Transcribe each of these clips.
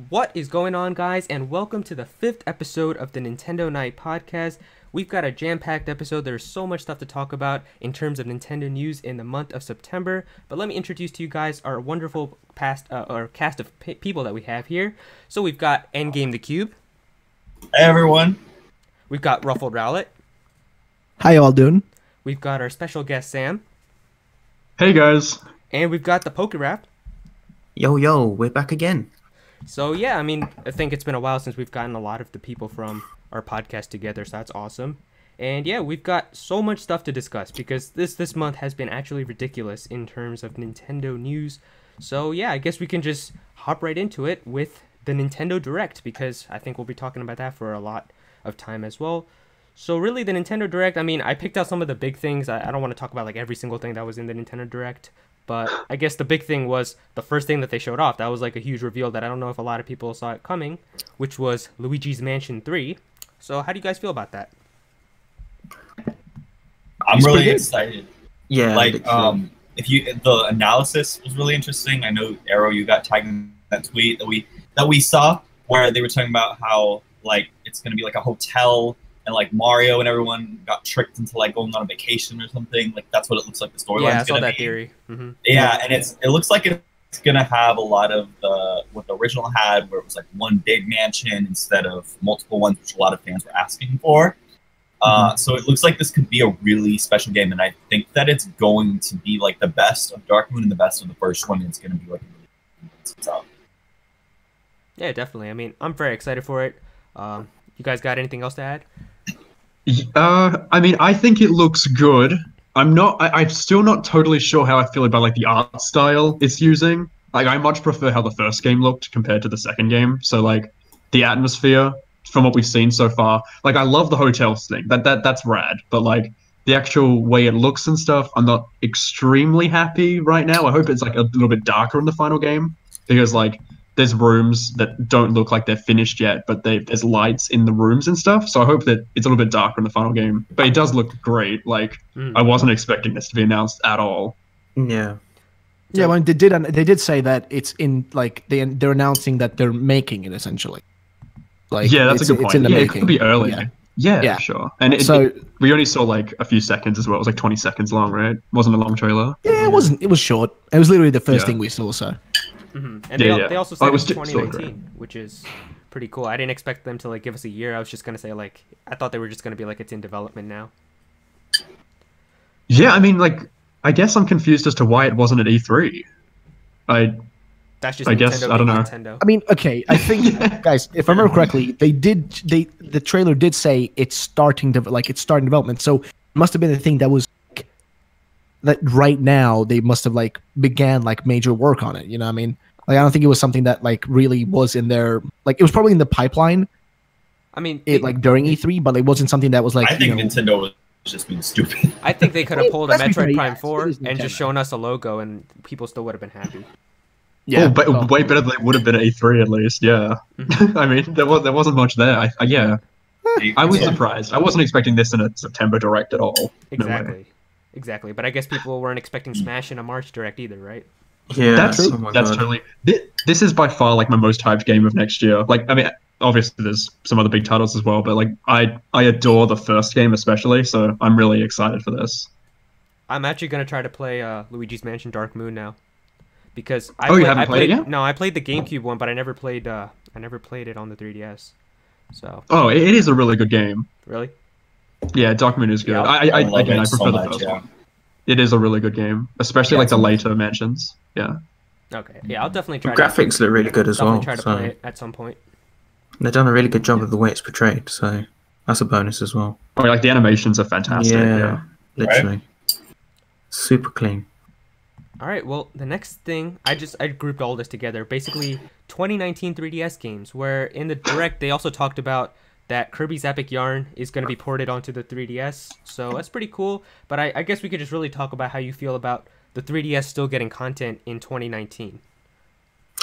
What is going on, guys, and welcome to the 5th episode of the Nintendo Nite podcast. We've got a jam-packed episode. There's so much stuff to talk about in terms of Nintendo news in the month of September. But let me introduce to you guys our wonderful cast of people that we have here. So we've got Endgame the Cube. Hey, everyone. We've got Ruffled Rowlet. How y'all doing? We've got our special guest, Sam. Hey, guys. And we've got the Pokerap. Yo, we're back again. So yeah, I think it's been a while since we've gotten a lot of the people from our podcast together, so that's awesome. And yeah, we've got so much stuff to discuss because this month has been actually ridiculous in terms of Nintendo news. So yeah, I guess we can just hop right into it with the Nintendo Direct because I think we'll be talking about that for a lot of time as well. So really, the Nintendo Direct, I picked out some of the big things. I don't want to talk about like every single thing that was in the Nintendo Direct. But I guess the big thing was the first thing that they showed off. That was like a huge reveal that I don't know if a lot of people saw it coming, which was Luigi's Mansion 3. So how do you guys feel about that? I'm really excited. Yeah, the analysis was really interesting. I know Arrow, you got tagged in that tweet that we saw where they were talking about how like it's gonna be like a hotel and like Mario and everyone got tricked into like going on a vacation or something. Like that's what it looks like the storyline. Yeah, I saw that theory. Mm-hmm. Yeah, and it looks like it's gonna have a lot of what the original had, where it was like one big mansion instead of multiple ones, which a lot of fans were asking for. So it looks like this could be a really special game, and I think that it's going to be like the best of Dark Moon and the best of the first one. And it's going to be like so. Yeah, definitely. I'm very excited for it. You guys got anything else to add? I think it looks good. I'm still not totally sure how I feel about like the art style it's using. Like I much prefer how the first game looked compared to the second game. So like the atmosphere from what we've seen so far, like I love the hotels thing. That's rad. But like the actual way it looks and stuff, I'm not extremely happy right now. I hope it's like a little bit darker in the final game because like there's rooms that don't look like they're finished yet, but there's lights in the rooms and stuff. So I hope that it's a little bit darker in the final game. But it does look great. Like I wasn't expecting this to be announced at all. Yeah. Yeah, well, they did say that it's in like they're announcing that they're making it essentially. Like yeah, that's a good point. It's in the making. It could be early. Yeah, sure. And we only saw like a few seconds as well. It was like 20 seconds long, right? It wasn't a long trailer. Yeah, it wasn't. It was short. It was literally the first thing we saw. So. Mm-hmm. And they also said it was 2019, which is pretty cool. I didn't expect them to like give us a year. I was just gonna say like I thought they were just gonna be like it's in development now. Yeah, I guess I'm confused as to why it wasn't at E3. That's just I Nintendo guess I don't know. Nintendo. Okay, I think guys, if I remember correctly, the trailer did say it's starting development. So it must have been the thing that was that right now they must have like began like major work on it. You know what I mean? Like I don't think it was something that like really was in their like it was probably in the pipeline. Like during E3, but it wasn't something that was like. I think Nintendo was just being stupid. I think they could have pulled a Metroid Prime 4 and just shown us a logo, and people still would have been happy. Yeah, but way better than it would have been at E3 at least. Yeah, there wasn't much there. I was surprised. I wasn't expecting this in a September Direct at all. Exactly. But I guess people weren't expecting Smash in a March Direct either, right? Yeah, that's totally. This is by far like my most hyped game of next year. Like, obviously there's some other big titles as well, but like I adore the first game especially, so I'm really excited for this. I'm actually gonna try to play Luigi's Mansion Dark Moon now, because you haven't played it yet? No, I played the GameCube one, but I never played it on the 3DS. So. Oh, it is a really good game. Really? Yeah, Dark Moon is good. Yeah, I prefer the first one. It is a really good game, especially like the later mansions. Yeah. Okay. Yeah, I'll definitely try. Graphics look really good as well. Try to play it at some point. They've done a really good job of the way it's portrayed, so that's a bonus as well. Oh, like the animations are fantastic. Yeah. Literally. Right? Super clean. All right. Well, the next thing I grouped all this together. Basically, 2019 3DS games. Where in the Direct they also talked about that Kirby's Epic Yarn is going to be ported onto the 3DS. So that's pretty cool. But I guess we could just really talk about how you feel about the 3DS still getting content in 2019.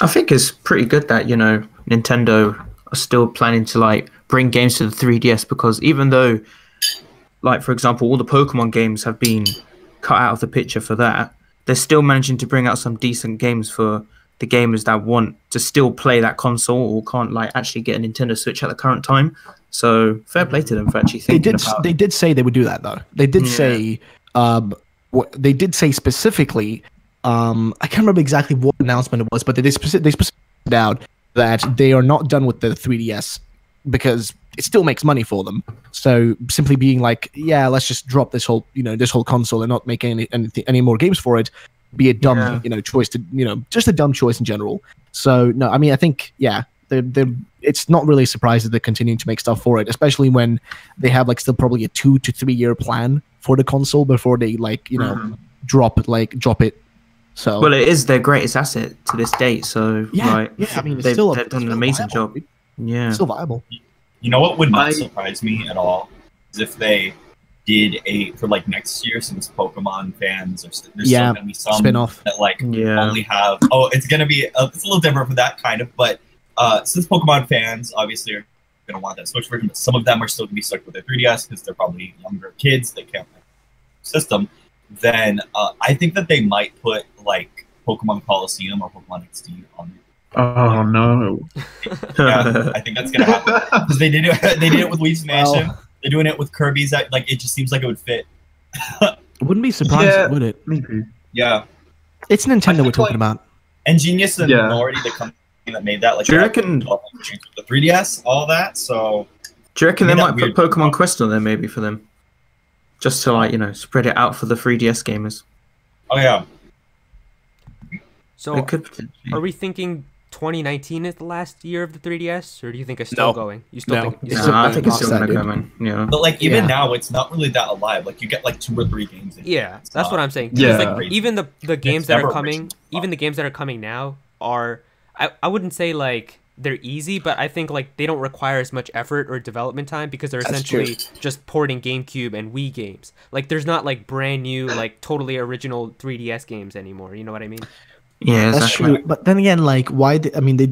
I think it's pretty good that, Nintendo are still planning to like bring games to the 3DS, because even though, like, for example, all the Pokemon games have been cut out of the picture for that, they're still managing to bring out some decent games for the gamers that want to still play that console or can't like actually get a Nintendo Switch at the current time. So fair play to them for actually thinking about. They did say they would do that though. They did say what they did say specifically. I can't remember exactly what announcement it was, but they specifically out that they are not done with the 3DS because it still makes money for them. So simply being like, yeah, let's just drop this whole console and not make any more games for it, be a dumb choice to just a dumb choice in general. So no, I mean I think it's not really a surprise that they're continuing to make stuff for it, especially when they have like still probably a 2 to 3 year plan for the console before they drop it. So well, it is their greatest asset to this date. So I mean, it's they've still done an amazing job. Yeah, it's still viable. You know what would not surprise me at all is if they did for like next year, since Pokemon fans there's still gonna be some spin-off that only have it's gonna be it's a little different for that kind of, but since Pokemon fans obviously are gonna want that Switch version, but some of them are still gonna be stuck with their 3DS because they're probably younger kids that can't play the system. Then I think that they might put like Pokemon Coliseum or Pokemon XD on it. Oh no! Yeah, I think that's gonna happen because they did it. They did it with Luigi's Mansion. Well, they're doing it with Kirbys. It just seems like it would fit. Wouldn't be surprised, would it? Maybe. Yeah, it's Nintendo we're talking about. And Genius and Minority, the company that made that, do you reckon the 3DS, all that? So, do you reckon they might put Pokemon Crystal there maybe for them, just to spread it out for the 3DS gamers? Oh yeah. So, are we thinking 2019 is the last year of the 3DS, or do you think it's still going? You still think? I think it's still gonna come in. Yeah. But like even now, it's not really that alive. Like you get like 2 or 3 games. That's what I'm saying. Yeah. Like, even the games that are coming, even the games that are coming now are, I wouldn't say like they're easy, but I think like they don't require as much effort or development time because they're essentially just porting GameCube and Wii games. Like there's not like brand new like totally original 3DS games anymore. You know what I mean? Yeah, that's true. But then again, like, why? They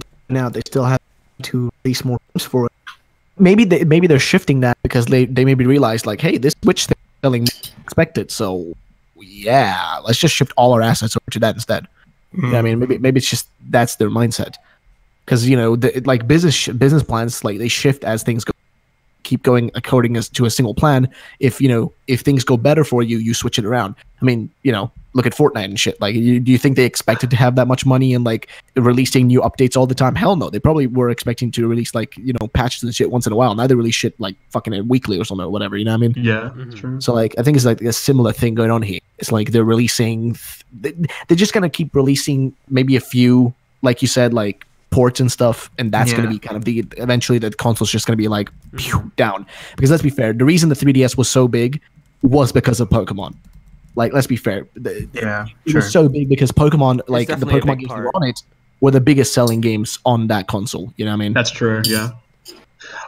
still have to release more games for it. Maybe they're shifting that because they maybe realize like, hey, this Switch thing is selling more than expected, so yeah, let's just shift all our assets over to that instead. I mean, maybe it's just that's their mindset because like business plans, like they shift as things go. Keep going according to a single plan. If things go better for you, you switch it around. I mean, look at Fortnite and shit. Like, do you think they expected to have that much money and like releasing new updates all the time? Hell no. They probably were expecting to release like patches and shit once in a while. Now they release shit like fucking weekly or something or whatever. You know what I mean? Yeah. True. So like, I think it's like a similar thing going on here. It's like they're releasing. They're just gonna keep releasing maybe a few, like you said, like ports and stuff, and that's going to be kind of eventually the console's just going to be like down. Because let's be fair, the reason the 3DS was so big was because of Pokemon. Like, let's be fair, it was so big because Pokemon, like the Pokemon games that were on it, were the biggest selling games on that console. You know what I mean? That's true. Yeah.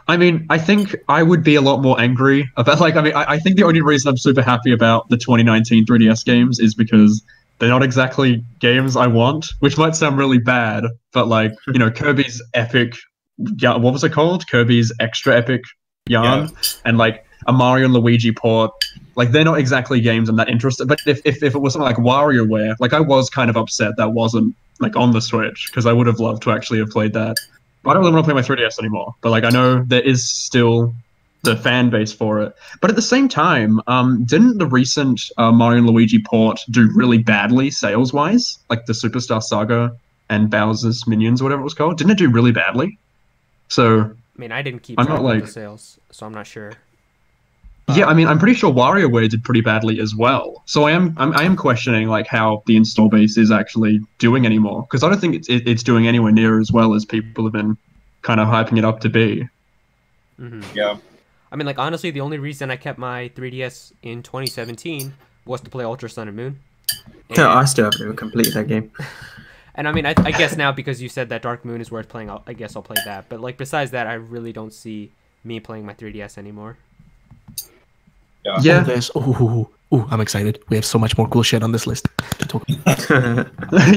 I mean, I think I would be a lot more angry about I think the only reason I'm super happy about the 2019 3DS games is because they're not exactly games I want, which might sound really bad, but like, Kirby's Epic, what was it called? Kirby's Extra Epic Yarn, and like a Mario and Luigi port, like they're not exactly games I'm that interested. But if it was something like WarioWare, like I was kind of upset that wasn't like on the Switch because I would have loved to actually have played that. But I don't really want to play my 3DS anymore. But like I know there is still the fan base for it. But at the same time, didn't the recent Mario and Luigi port do really badly sales-wise? Like the Superstar Saga and Bowser's Minions or whatever it was called? Didn't it do really badly? So I mean, I didn't keep track of the sales, so I'm not sure. Yeah, I mean, I'm pretty sure WarioWare did pretty badly as well. So I am questioning like how the install base is actually doing anymore, because I don't think it's doing anywhere near as well as people have been kind of hyping it up to be. Yeah. I mean, like, honestly, the only reason I kept my 3DS in 2017 was to play Ultra Sun and Moon. And, I still haven't even completed that game. And I mean, I guess now because you said that Dark Moon is worth playing, I guess I'll play that. But like, besides that, I really don't see me playing my 3DS anymore. Yeah. I'm excited. We have so much more cool shit on this list to talk about.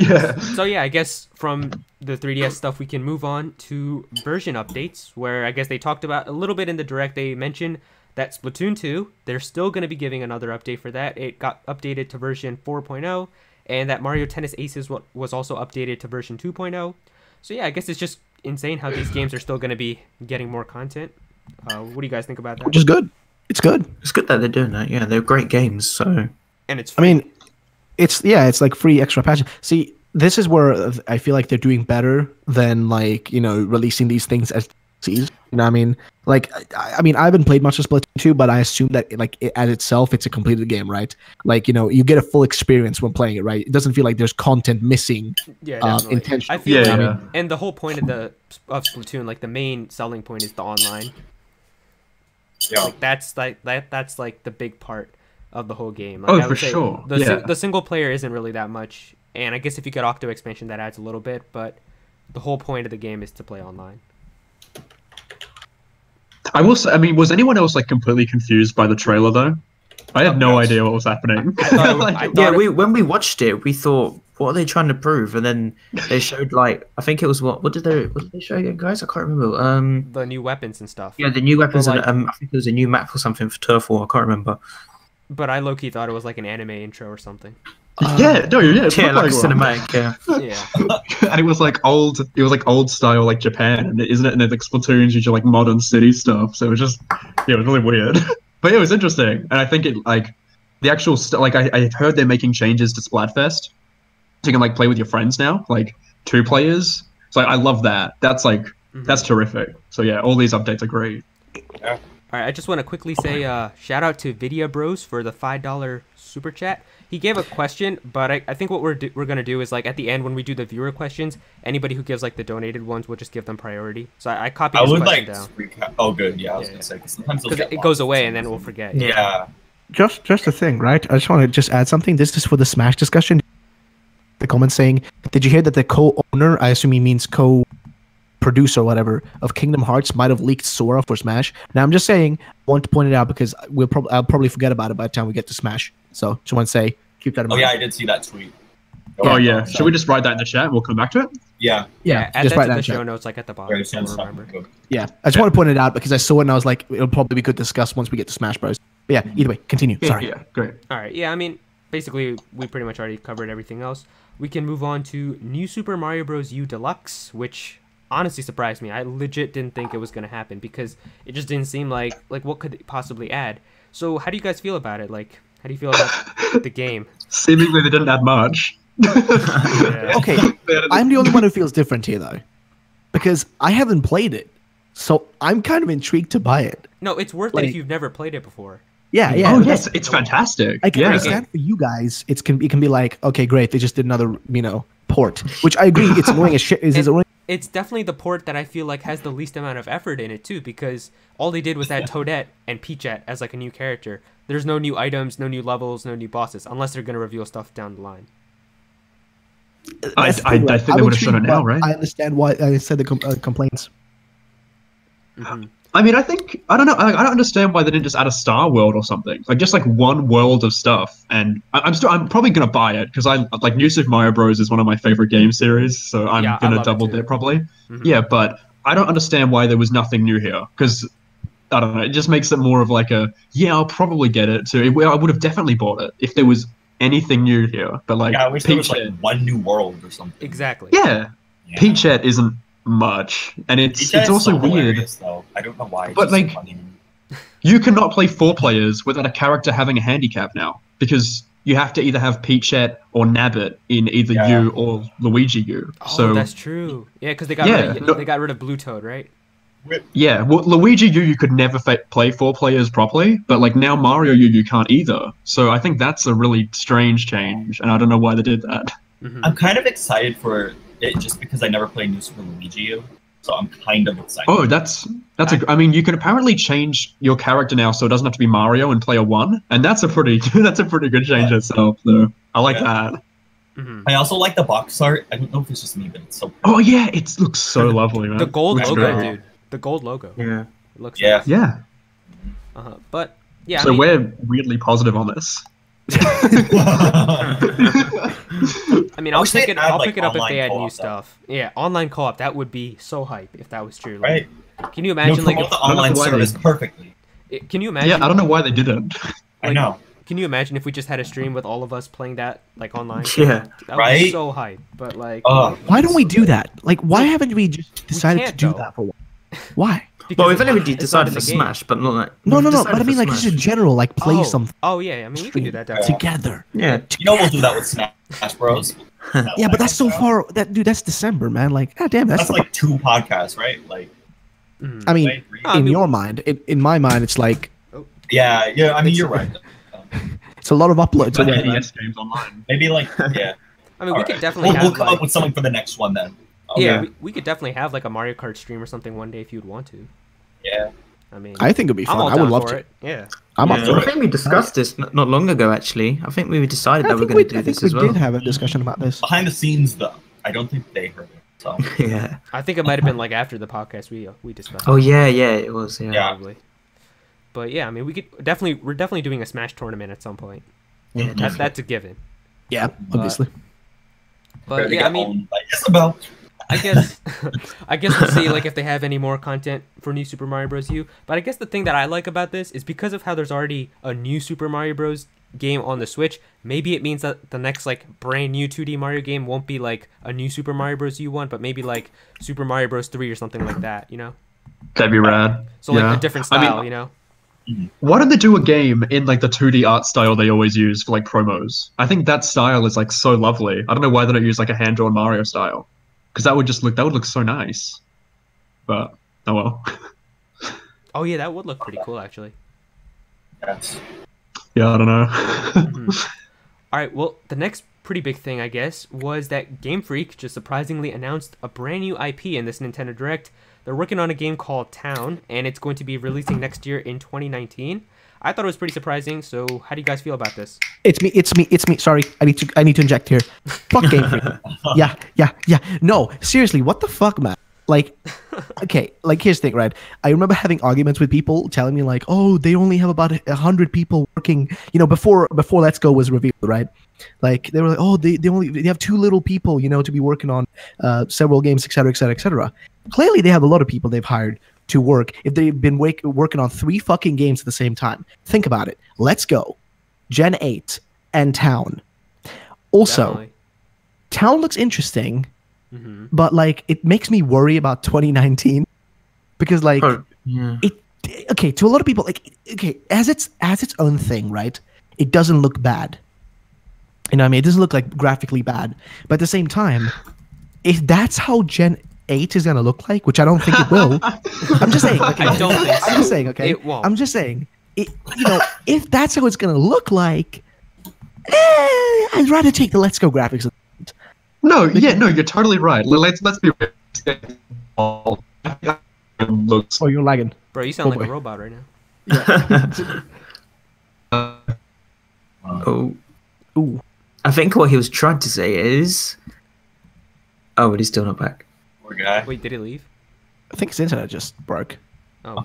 Yeah. So yeah, I guess from the 3DS stuff, we can move on to version updates, where I guess they talked about a little bit in the direct. They mentioned that Splatoon 2, they're still going to be giving another update for that. It got updated to version 4.0, and that Mario Tennis Aces was also updated to version 2.0. So yeah, I guess it's just insane how these games are still going to be getting more content. What do you guys think about that? Which is good. It's good. It's good that they're doing that. Yeah, they're great games. So, And it's I mean, it's like free extra patches. See, this is where I feel like they're doing better than like, you know, releasing these things as DLCs. You know what I mean? Like, I mean, I haven't played much of Splatoon 2, but I assume that like as itself, it's a completed game, right? Like, you know, you get a full experience when playing it, right? It doesn't feel like there's content missing. Yeah, definitely. Intentionally. I feel like, Yeah. and the whole point of Splatoon, like the main selling point is the online. Yeah. Like that's like the big part of the whole game. Like, I For would say sure. The single player isn't really that much, and I guess if you get Octo expansion, that adds a little bit. But the whole point of the game is to play online. I will say, I mean, was anyone else like completely confused by the trailer though? I had no idea what was happening. when we watched it, we thought, what are they trying to prove? And then they showed like, I think it was what did they show again, guys? I can't remember. The new weapons and stuff. Yeah, the new weapons, But, like- and I think it was a new map or something for Turf War. I can't remember. But I low key thought it was like an anime intro or something. Yeah, no, yeah, it Yeah, looked like a one. cinematic. Yeah. Yeah. And it was like old. It was like old style, like Japan, isn't it? And then like Splatoon's usually like modern city stuff. So it was just, yeah, it was really weird. But yeah, it was interesting, and I think it like the actual like I heard they're making changes to Splatfest, so you can like play with your friends now, like 2 players. So I love that. That's like that's terrific. So yeah, all these updates are great. All right, I just want to quickly say shout out to Vidya Bros for the $5 super chat. He gave a question, but I think what we're going to do is like at the end when we do the viewer questions, anybody who gives like the donated ones, we'll just give them priority. So I copied his question down. Recap. Oh, good. Yeah, I was gonna say because sometimes they'll Because get it goes lost for away some and then we'll reason. forget. Yeah. Just a thing, right? I just want to just add something. This is for the Smash discussion. The comment saying, did you hear that the co-owner, I assume he means co-producer or whatever, of Kingdom Hearts might have leaked Sora for Smash? Now I'm just saying, I want to point it out because I'll probably forget about it by the time we get to Smash. So just want to say, keep that in Oh mind. yeah, I did see that tweet. Oh yeah, should we just write that in the chat and we'll come back to it? Yeah. Yeah, add just that write to that the in chat. show notes like at the Right, bottom. it So we'll sounds remember. good. Yeah, I just want to point it out because I saw it and I was like, it'll probably be good to discuss once we get to Smash Bros. But yeah, either way, continue. Sorry. Yeah, great. All right. Yeah, I mean, basically, we pretty much already covered everything else. We can move on to New Super Mario Bros. U Deluxe, which honestly surprised me. I legit didn't think it was going to happen because it just didn't seem like what could it possibly add. So how do you guys feel about it? Like, how do you feel about the game? Seemingly they didn't add much. Yeah. Okay, I'm the only one who feels different here though, because I haven't played it, so I'm kind of intrigued to buy it. No, it's worth it Like- if you've never played it before. Yeah, yeah. Oh that's- yes, it's fantastic. I can Yeah. understand for you guys. It can be like, okay, great, they just did another, port, which I agree. It's annoying as shit. Is annoying. It's definitely the port that I feel like has the least amount of effort in it too, because all they did was add Toadette and Peachette as like a new character. There's no new items, no new levels, no new bosses, unless they're gonna reveal stuff down the line. I That's the thing, right? think they I'm would have shown it intrigued, now, but right? I understand why I said the complaints. I mean, I don't know. I don't understand why they didn't just add a Star World or something. Like just like one world of stuff. And I'm probably gonna buy it because I like New Super Mario Bros. Is one of my favorite game series, so I'm Yeah, I gonna love it double too. dip probably. Mhm. Yeah, but I don't understand why there was nothing new here because I don't know. It just makes it more of like a I'll probably get it too. I would have definitely bought it if there was anything new here. But like Yeah, I wish there was Peachette, like one new world or something. Exactly. yeah, Yeah. Peachette isn't much, and it's Peachette is also so weird. hilarious, though. I don't know why. it's But, just like, funny. You cannot play 4 players without a character having a handicap now, because you have to either have Peachette or Nabbit in either Yeah. U or Luigi U. Oh, So that's true. Yeah, because they got Yeah, rid of Blue Toad, right? yeah, well, Luigi U you could never play 4 players properly, but like now Mario U you can't either. So I think that's a really strange change, and I don't know why they did that. I'm kind of excited for it just because I never played New Super Luigi U, so I'm kind of excited. Oh, I mean, you can apparently change your character now, so it doesn't have to be Mario in player 1, and that's a pretty good change itself. Though I like that. I also like the box art. I don't know if it's just me, but it's so pretty. Oh yeah, it looks so lovely, man. The gold Looks logo, great. dude. The gold logo. Yeah. It looks Yeah. nice. Yeah. But yeah. So I mean, we're weirdly positive on this. I mean, I I'll wish pick they'd it. add, I'll like, pick it up if online they add new co-op, though. stuff. Yeah, online co-op. That would be so hype if that was true. Like, Right? Can you You imagine promote like? the online why service perfectly. Can you imagine? Yeah, I don't know why they didn't. I know. Can you imagine if we just had a stream with all of us playing that like online? Yeah. That would be Right? so hype. But like, Why don't we do that? Like, why haven't we just decided to can't, do though. that for one? Why? because Well, we've it's- only it's not decided in for the game. Smash, but not like. No, we've no, no. decided But I for mean, like, just Smash. in general, like, play something Oh yeah, I mean we can do that definitely. together. Yeah. You know we'll do that with Smash Bros. Yeah, but that's so far. Dude, that's December, man. Like, god damn, That's like 2 podcasts, right? Like, Mhm. I mean, wait, 3? I in mean- your mind, in my mind, it's like Yeah. I mean, you're right. it's a lot of uploads. But away, man. NES games online. Maybe like, yeah. I mean, we Alright. could definitely We'll have come like, up with something for the next one then. yeah, Okay. we could definitely have like a Mario Kart stream or something one day if you'd want to. Yeah. I mean, I think it'd be I'm fun. all I would down love for to. it. Yeah. I'm up Yeah. for I it. think we discussed this not long ago, actually. I think we decided I that we're think going we, to do I think this we as well. did have a discussion about this. Behind the scenes, though, I don't think they heard it. So Yeah. I think it might have been like after the podcast we discussed. Oh, yeah, it was, yeah. Yeah. Probably. But yeah, I mean, we're definitely doing a Smash tournament at some point. Yeah, That's a given. Yeah, obviously. But yeah, I mean, like Isabel. I guess we'll see like if they have any more content for New Super Mario Bros. U. But I guess the thing that I like about this is because of how there's already a new Super Mario Bros. Game on the Switch. Maybe it means that the next like brand new 2D Mario game won't be like a new Super Mario Bros. U one, but maybe like Super Mario Bros. 3 or something like that. You know, That'd be rad. so like Yeah. a different I mean, style. You know. Why don't they do a game in like the 2D art style they always use for like promos? I think that style is like so lovely. I don't know why they don't use like a hand-drawn Mario style, because that would look so nice. But oh well. Oh yeah, that would look pretty cool actually. Yes. Yeah, I don't know. Mhm. All right, well, the next pretty big thing, I guess, was that Game Freak just surprisingly announced a brand new IP in this Nintendo Direct. They're working on a game called Town, and it's going to be releasing next year in 2019. I thought it was pretty surprising, so how do you guys feel about this? It's me. Sorry, I need to inject here. Fuck Game Freak. Yeah. No, seriously, what the fuck, man? Like, okay, like here's the thing, right? I remember having arguments with people telling me like, oh, they only have about 100 people working. You know, before Let's Go was revealed, right? Like they were like, oh, they have too little people, you know, to be working on several games, etc., etc., etc. Clearly, they have a lot of people they've hired to work if they've been working on 3 fucking games at the same time. Think about it. Let's Go, Gen 8, and Town. Also, Definitely. Town looks interesting, Mhm. but like it makes me worry about 2019 because like Yeah. okay, to a lot of people, like okay, as its own thing, right? It doesn't look bad. You know what I mean? It doesn't look like graphically bad, but at the same time, if that's how Gen 8 is gonna look like, which I don't think it will. I'm just saying. Okay, I don't think so. I'm just saying. Okay, It won't. I'm just saying. You know, if that's how it's gonna look like, I'd rather take the Let's Go graphics. No, you're totally right. Let's be realistic. Looks Oh, you're lagging. Bro, you sound Oh, like a boy. robot right now. Oh, Ooh. I think what he was trying to say is. Oh, but he's still not back. Poor guy. Wait, did he leave? I think his internet just broke. Oh,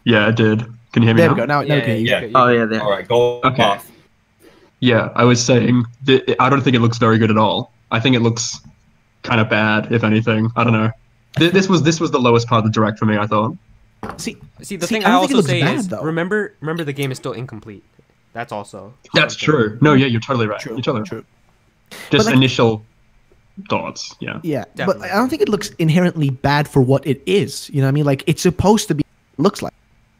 yeah, it did. Can you hear me There now? we go. Now we can hear you. yeah. good, Oh, good. yeah, there. All right, go Okay. off. Yeah, I was saying that I don't think it looks very good at all. I think it looks kind of bad, if anything. I don't know. This was the lowest part of the direct for me, I thought. See, See, the See, thing I I don't think it also looks say bad, is, though. remember the game is still incomplete. That's also That's something. true. No, yeah, you're totally right. You're totally right. true. Just like- initial thoughts, yeah. Yeah, Definitely. but I don't think it looks inherently bad for what it is. You know what I mean? Like it's supposed to be. Looks like.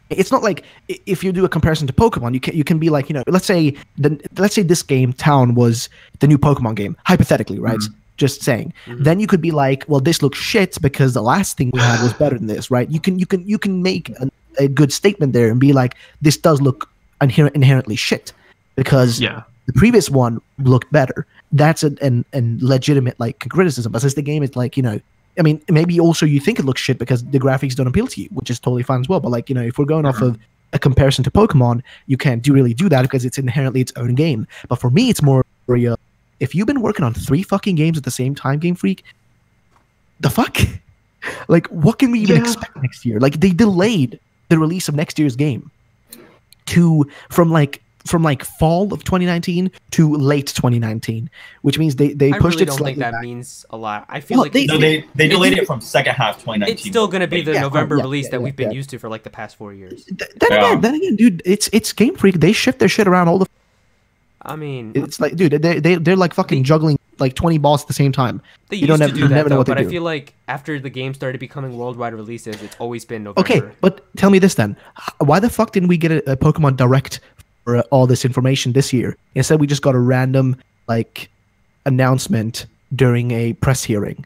It's not like if you do a comparison to Pokemon, you can be like, you know, let's say this game Town was the new Pokemon game, hypothetically, right? Just saying. Then you could be like, well, this looks shit because the last thing we had was better than this, right? You can make a good statement there and be like, this does look inherently shit because Yeah. the previous one looked better. That's a legitimate like criticism. But since the game is like, you know, I mean, maybe also you think it looks shit because the graphics don't appeal to you, which is totally fine as well. But like, you know, if we're going off of a comparison to Pokemon, you can't really do that because it's inherently its own game. But for me, it's more if you've been working on 3 fucking games at the same time, Game Freak, the fuck? Like, what can we even expect next year? Like, they delayed the release of next year's game from like from like fall of 2019 to late 2019, which means they I pushed really it don't slightly think that back. means a lot. I feel Well, like No, they delayed it from second half 2019. it's still going to be the Yeah, November yeah, release that yeah, we've been yeah. used to for like the past 4 years. Then again, dude, it's Game Freak. They shift their shit around all the. I mean, It's like, dude, they're like fucking juggling like 20 balls at the same time. they You used don't to ever- do you that never know though, what they but I do. feel like after the game started becoming worldwide releases, it's always been November. Okay, but tell me this then: why the fuck didn't we get a Pokemon Direct for all this information this year? Instead, we just got a random like announcement during a press hearing.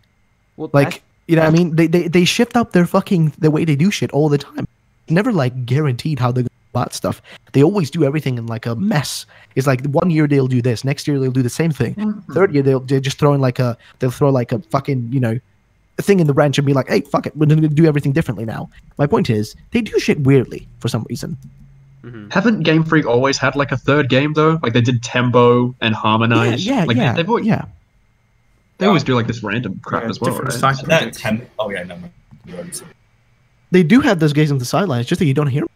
Well, Like, you know what I mean? They shift up their fucking the way they do shit all the time. Never like guaranteed how they're gonna do about stuff. They always do everything in like a mess. It's like 1 year they'll do this, next year they'll do the same thing. Third year they'll just throw in they'll throw like a fucking, you know, a thing in the wrench and be like, hey, fuck it, we're gonna do everything differently now. My point is, they do shit weirdly for some reason. Haven't Game Freak always had like a third game though? Like they did Tembo and Harmonize. Yeah, like, yeah, they've always, yeah. They always do like this random crap as well, different right? cycles. That 10. Oh yeah, no. You already said. They do have those games on the sidelines, just that you don't hear them.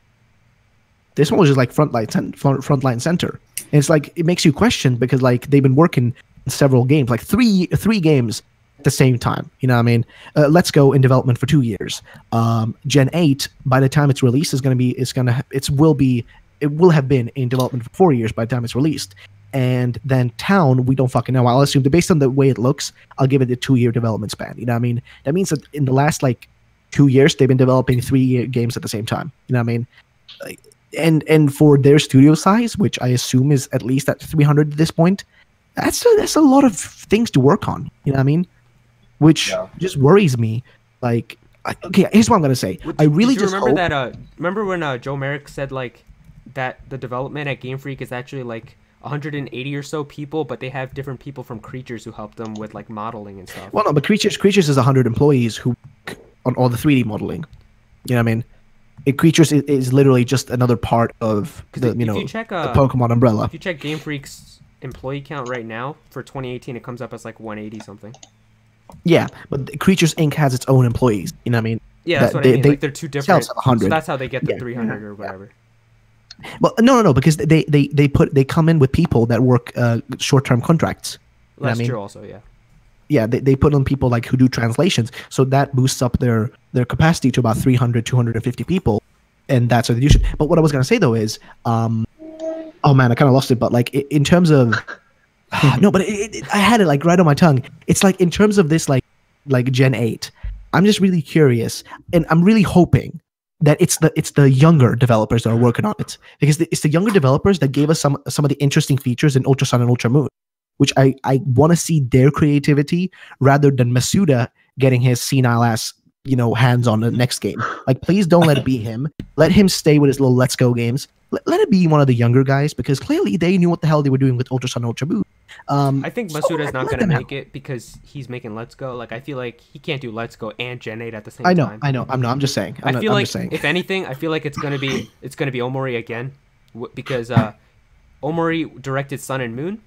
This one was just like frontline center. And it's like, it makes you question because like they've been working in several games, like three games at the same time. You know what I mean? Let's Go in development for 2 years. Gen 8, by the time it's released, it will have been in development for 4 years by the time it's released. And then Town, we don't fucking know. I'll assume that based on the way it looks, I'll give it a 2 year development span. You know what I mean? That means that in the last like 2 years, they've been developing 3 games at the same time. You know what I mean? And for their studio size, which I assume is at least at 300 at this point, that's a lot of things to work on. You know what I mean? Which just worries me. Like, okay, here's what I'm gonna say. I really Did you just remember hope, that. Remember when Joe Merrick said like that the development at Game Freak is actually like 180 or so people, but they have different people from Creatures who help them with like modeling and stuff. Well, no, but Creatures is 100 employees who work on all the 3D modeling. You know what I mean? Creatures is literally just another part of the if you check, the Pokemon umbrella. If you check Game Freak's employee count right now for 2018, it comes up as like 180 something. Yeah, but Creatures Inc. has its own employees. You know what I mean? Yeah, that's what I mean. Like they're two different. themselves have 100. So that's how they get the Yeah. 300 or whatever. Well, no, because they come in with people that work short-term contracts. You know what That's I mean? true also, yeah. Yeah, they put on people like who do translations, so that boosts up their capacity to about 300, 250 people, and that's what they do. But what I was gonna say though is, oh man, I kind of lost it. But like in terms of, no, but I had it like right on my tongue. It's like in terms of this like Gen 8, I'm just really curious, and I'm really hoping that it's the younger developers that are working on it, because it's the younger developers that gave us some of the interesting features in Ultra Sun and Ultra Moon, which I want to see their creativity rather than Masuda getting his senile ass, you know, hands on the next game. Like, please don't let it be him. Let him stay with his little Let's Go games. Let it be one of the younger guys, because clearly they knew what the hell they were doing with Ultra Sun and Ultra Moon. I think Masuda's not going to make it. it because he's making Let's Go. Like, I feel like he can't do Let's Go and Gen 8 at the same I know, time. I'm just saying. I feel like, just saying. if anything, I feel like it's gonna be Omori again, because Omori directed Sun and Moon,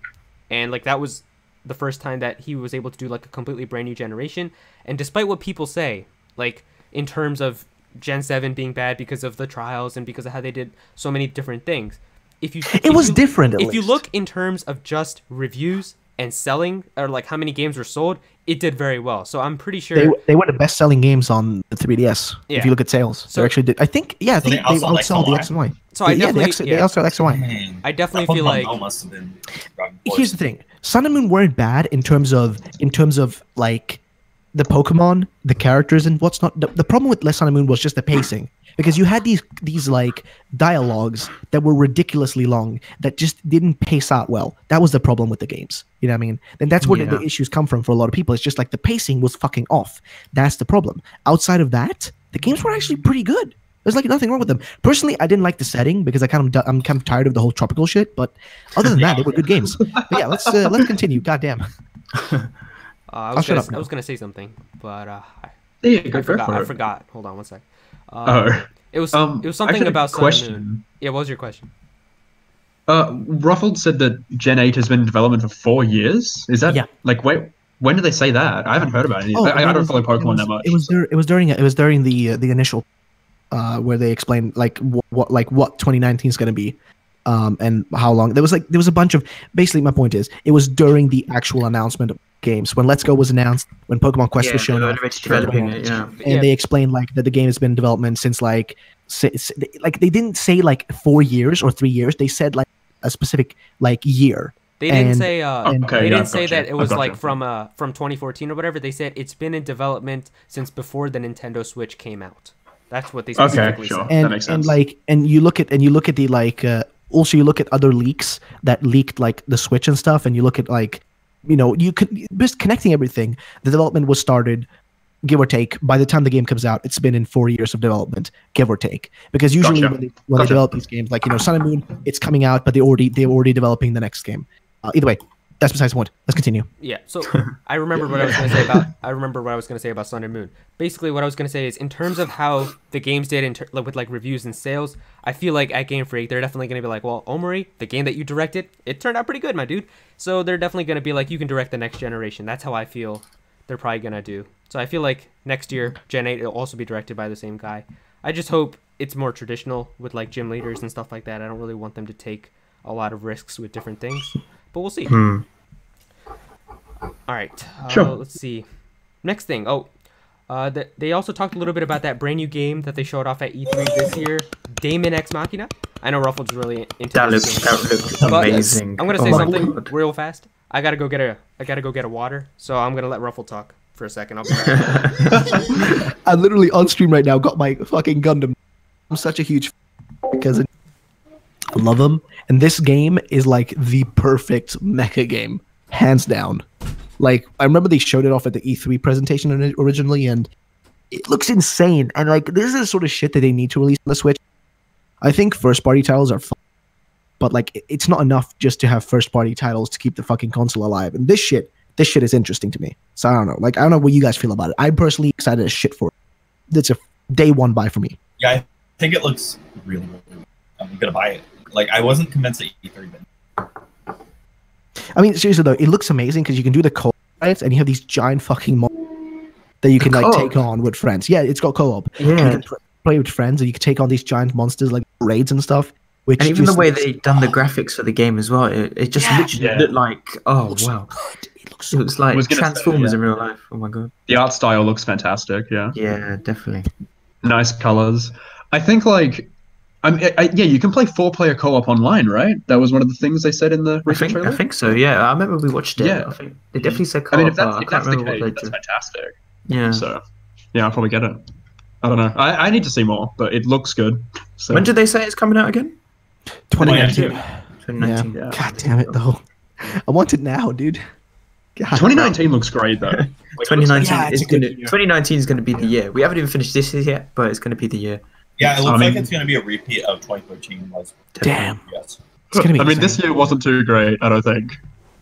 and like that was the first time that he was able to do like a completely brand new generation. And despite what people say, like in terms of Gen 7 being bad because of the trials and because of how they did so many different things, it was different. If you look in terms of just reviews and selling, or like how many games were sold, it did very well. So I'm pretty sure they were the best-selling games on the 3DS. Yeah. If you look at sales, So- they actually did. I think, yeah, So they they outsold outsold the XY. X and Y. So I Yeah, definitely- they outsold X and Y. Dang. I definitely That feel Pokemon like- Go must have been driving Here's the thing: Sun and Moon weren't bad in terms of like the Pokemon, the characters, and what's not. The problem with Sun and Moon was just the pacing, because you had these like dialogues that were ridiculously long that just didn't pace out well. That was the problem with the games. You know what I mean? And that's where the issues come from for a lot of people. It's just like the pacing was fucking off. That's the problem. Outside of that, the games were actually pretty good. There's like nothing wrong with them. Personally, I didn't like the setting because I'm kind of tired of the whole tropical shit. But other than that, they were good games. But yeah, let's continue. Goddamn. I I'll shut up was now. gonna say something, but Yeah, I go for forgot. I it. forgot. Hold on one sec. Oh. It was I something actually about had a Sun question. and Moon. Yeah, what was your question? Ruffled said that Gen 8 has been in development for 4 years. Is that Yeah. like wait? When did they say that? I haven't heard about it. Oh, I it don't was- follow Pokemon that much. It was during the initial where they explained like what 2019 is going to be. and how long. There was a bunch of. Basically, my point is, it was during the actual announcement of games when Let's Go was announced, when Pokemon Quest was shown off, developing it, and they explained like that the game has been in development since like they didn't say like 4 years or 3 years. They said like a specific like year. They didn't And- say Okay, they yeah, didn't say gotcha. that it was Gotcha. like from 2014 or whatever. They said it's been in development since before the Nintendo Switch came out. That's what they specifically sure. said. and That makes sense. and you look at the like also you look at other leaks that leaked like the Switch and stuff, and you look at like you could just connecting everything. The development was started, give or take. By the time the game comes out, it's been in 4 years of development, give or take. Because usually Gotcha. when they develop these games, like Sun and Moon, it's coming out, but they're already developing the next game. Either way, that's besides the point. Let's continue. Yeah, so I remember what I was going to say about. I remember what I was going to say about Sun and Moon. Basically, what I was going to say is, in terms of how the games did with like reviews and sales, I feel like at Game Freak they're definitely going to be like, well, Omori, the game that you directed, it turned out pretty good, my dude. So they're definitely going to be like, you can direct the next generation. That's how I feel they're probably going to do. So I feel like next year, Gen 8 will also be directed by the same guy. I just hope it's more traditional with like gym leaders and stuff like that. I don't really want them to take a lot of risks with different things, but we'll see. All right. Sure. Let's see. Next thing. They also talked a little bit about that brand new game that they showed off at E3 this year, Damon Ex Machina. I know Ruffles really into That this looks game. But amazing. I'm gonna Oh say my something God. real fast. I gotta go get a water, so I'm gonna let Ruffle talk for a second. I'll be back. I literally on stream right now got my fucking Gundam. I'm such a huge because I love them, and this game is like the perfect mecha game, hands down. Like I remember they showed it off at the E3 presentation originally, and it looks insane. And like this is the sort of shit that they need to release on the Switch. I think first party titles are fun, but like it's not enough just to have first party titles to keep the fucking console alive. And this shit is interesting to me. So I don't know. Like I don't know what you guys feel about it. I'm personally excited as shit for it. It's a day one buy for me. Yeah, I think it looks really, really good. I'm gonna buy it. Like I wasn't convinced at E3, but I mean, seriously though, it looks amazing because you can do the co-op fights and you have these giant fucking that you can like co-op? take on with friends. Yeah, it's got co-op. Yeah. You can play with friends and you can take on these giant monsters like raids and stuff. Which And even the just way looks- they done the graphics for the game as well, it just literally looked like, oh wow, it looks it looks like was gonna say, Transformers yeah. in real life. Oh my god. The art style looks fantastic. Yeah. Yeah, definitely. Nice colors. I think like, yeah, you can play 4-player co-op online, right? That was one of the things they said in the recent trailer. I think so. Yeah, I remember we watched it. Yeah. I think they definitely said. I mean, if co-op, that's, but I if can't that's the remember case, what they that's fantastic. Yeah. So, yeah, I'll probably get it. I don't know. I need to see more, but it looks good. So. When did they say it's coming out again? 2019. 2019. Yeah. Yeah. God damn it though. I want it now, dude. God. 2019 looks great though. 2019 Yeah, it's is a good gonna. year. 2019 is gonna be the year. We haven't even finished this year yet, but it's gonna be the year. yeah, it looks I mean- like it's gonna be a repeat of 2013 was. Damn. Yes. It's gonna be I mean, insane. this year wasn't too great, I don't think,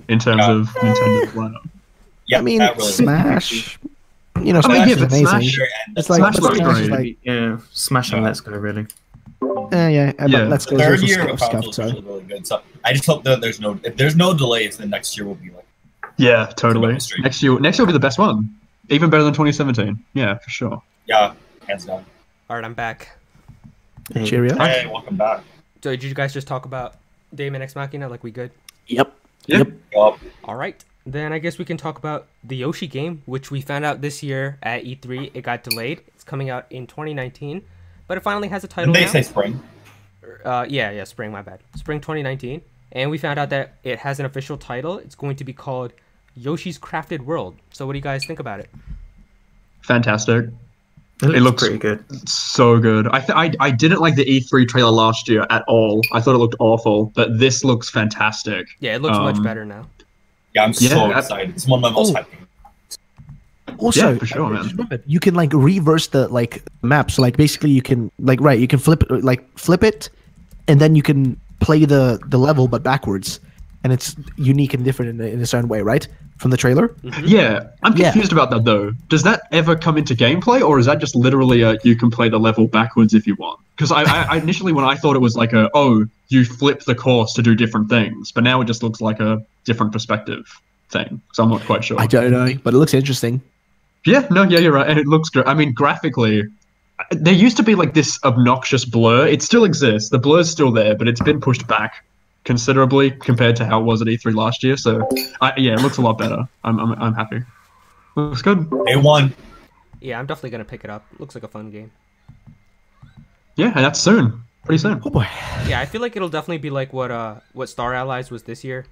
in terms Yeah. of Nintendo's lineup. Yeah, I mean, that really Smash. I mean, Smash yeah, is but amazing. Smash- It's like, Smash but looks Smash is great. like Yeah, Smash and Yeah. Let's Go really. yeah. But Yeah. Let's Go. The third is year also of scuffed, console is so. really, really good. So I just hope that if there's no delays, then next year will be like Yeah, totally. Industry. Next year will be the best one. Even better than 2017. Yeah, for sure. yeah, hands down. All right, I'm back. Hey. Cheerio. Hey, welcome back. So did you guys just talk about Damon Ex Machina? Like we good? Yep. Yeah. Yep. Well, All right. Then I guess we can talk about the Yoshi game, which we found out this year at E3. It got delayed. It's coming out in 2019, but it finally has a title didn't they now. say spring? Yeah, spring, my bad. Spring 2019. And we found out that it has an official title. It's going to be called Yoshi's Crafted World. So what do you guys think about it? Fantastic. It looks looks- pretty good. So good. I didn't like the E3 trailer last year at all. I thought it looked awful, but this looks fantastic. Yeah, it looks much Um, better now. Yeah, I'm so Yeah, excited. It's one of my most hyped games. Also, Yeah, for sure, I man. just remembered, you can like reverse the like map. So like basically you can you can flip it, and then you can play the level but backwards, and it's unique and different in a certain way, right? From the trailer. Yeah, I'm Yeah. confused about that though. Does that ever come into gameplay, or is that just literally you can play the level backwards if you want? Because I initially when I thought it was like you flip the course to do different things, but now it just looks like a different perspective thing. So I'm not quite sure. I don't know, but it looks interesting. Yeah, no, yeah, you're right, and it looks great. I mean, graphically, there used to be like this obnoxious blur. It still exists. The blur's still there, but it's been pushed back considerably compared to how it was at E3 last year. So, yeah, it looks a lot better. I'm happy. Looks good. A1. Yeah, I'm definitely gonna pick it up. Looks like a fun game. Yeah, and that's soon. Pretty soon. Oh boy. Yeah, I feel like it'll definitely be like what Star Allies was this year.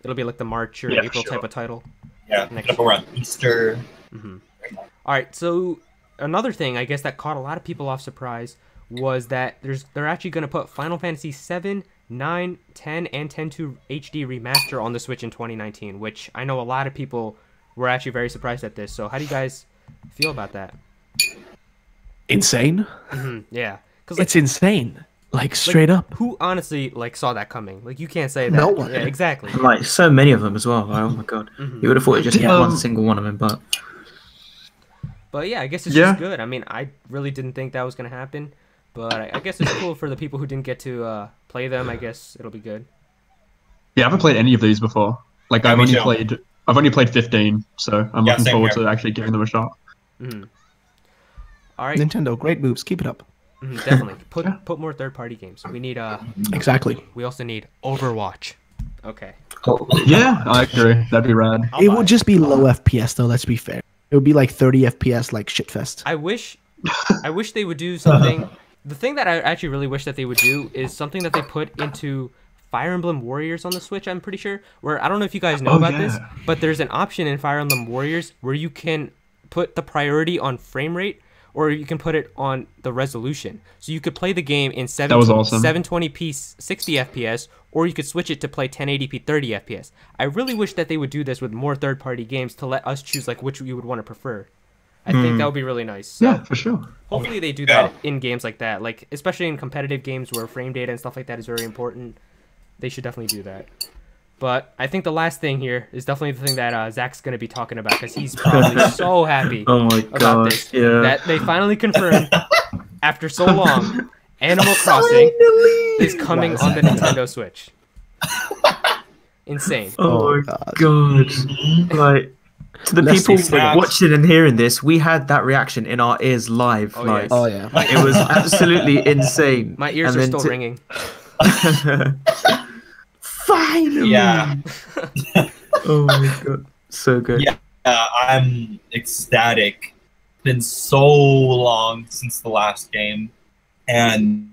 It'll be like the March or Yeah, April sure. type of title. Yeah, Next up around Easter. All right, so another thing I guess that caught a lot of people off surprise was that they're actually going to put Final Fantasy VII, 9, 10, and 10-2 HD remaster on the Switch in 2019, which I know a lot of people were actually very surprised at this. So how do you guys feel about that? Insane. Yeah, because like, It's insane. Like straight up. who honestly like saw that coming? Like you can't say that. No one. Yeah, exactly. Like so many of them as well. Like, oh my god, you would have thought it just one single one of them, but But yeah, I guess it's just good. I mean, I really didn't think that was going to happen. But I guess it's cool for the people who didn't get to play them. I guess it'll be good. Yeah, I haven't played any of these before. Like I've me only too. played 15, so I'm Yeah, looking same forward here. to actually giving them a shot. All right, Nintendo, great moves. Keep it up. definitely put more third-party games. We need Exactly. we also need Overwatch. Okay. Yeah, I agree. That'd be rad. I'll It buy would just be low FPS though. Let's be fair. It would be like 30 FPS, like shitfest. I wish they would do something. The thing that I actually really wish that they would do is something that they put into Fire Emblem Warriors on the Switch, I'm pretty sure. Where I don't know if you guys know about this, but there's an option in Fire Emblem Warriors where you can put the priority on frame rate or you can put it on the resolution. So you could play the game in 720p 60 FPS or you could switch it to play 1080p 30 FPS. I really wish that they would do this with more third-party games to let us choose like which you would want to prefer. I think that would be really nice. So Yeah, for sure. hopefully they do that in games like that, like especially in competitive games where frame data and stuff like that is very important. They should definitely do that. But I think the last thing here is definitely the thing that Zach's going to be talking about because he's probably so happy oh my about god, this yeah. that they finally confirmed after so long Animal Crossing is coming on the Nintendo Switch. Insane. Oh my God. god. Like to the Let's people see stats. watching and hearing this, we had that reaction in our ears live. Oh, like yes. Oh yeah. it was absolutely insane. My ears And are then still ringing. Finally. Yeah. Oh my god. So good. Yeah. I'm ecstatic. It's been so long since the last game, and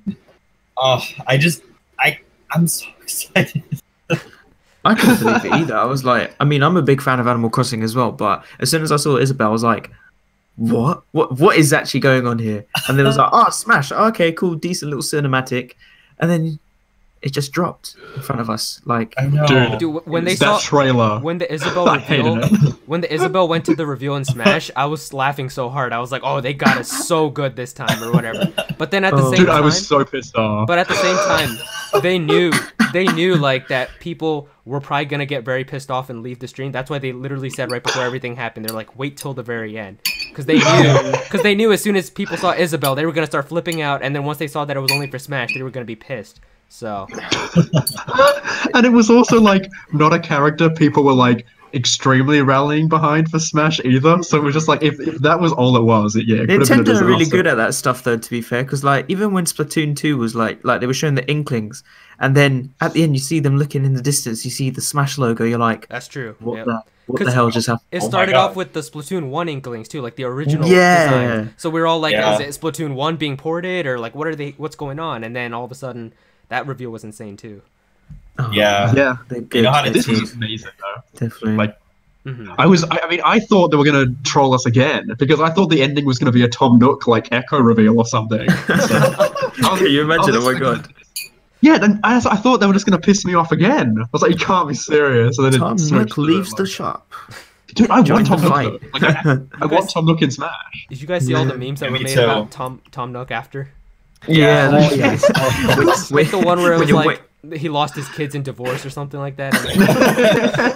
I'm so excited. I couldn't believe it either. I was like, I mean, I'm a big fan of Animal Crossing as well, but as soon as I saw Isabel, I was like, what is actually going on here? And then it was like, oh, Smash. Oh, okay, cool, decent little cinematic. And then it just dropped in front of us. Like, I know. Dude, when they It's that saw trailer. when the Isabel I hated reveal, when the Isabel went to the reveal in Smash, I was laughing so hard. I was like, "Oh, they got us so good this time," or whatever. But then at the same Dude, time, I was so pissed off. but at the same time, they knew like that people were probably gonna get very pissed off and leave the stream. That's why they literally said right before everything happened, they're like, "Wait till the very end," because they knew as soon as people saw Isabel, they were gonna start flipping out, and then once they saw that it was only for Smash, they were gonna be pissed. So And it was also like not a character people were like extremely rallying behind for Smash either. So it was just like if that was all it was, it could have been a Nintendo are really disaster. good at that stuff, though. To be fair, because like even when Splatoon 2 was like they were showing the Inklings, and then at the end you see them looking in the distance, you see the Smash logo. You're like, that's true. what Yep. what the hell just happened? It Oh my started God. off with the Splatoon 1 Inklings too, like the original Yeah. design. So we were all like, Yeah. is it Splatoon 1 being ported or like what's going on? And then all of a sudden that reveal was insane too. Oh, Yeah. Yeah, they You know how to they this did, was amazing though. definitely. like- Mhm. I mean, I thought they were gonna troll us again because I thought the ending was gonna be a Tom Nook like echo reveal or something. So, Can you imagine? Oh my expecting- god. Yeah, then I thought they were just gonna piss me off again. I was like, you can't be serious. And then it Tom switched Nook to, leaves like- the shop. Dude, I Join want Tom the Nook. fight. Though. Like, I want Tom Nook in Smash. Did you guys see all the memes that Yeah, were me made too. about Tom Nook after? Yeah. Oh, yes. Like the one where it When was you like he lost his kids in divorce or something like that.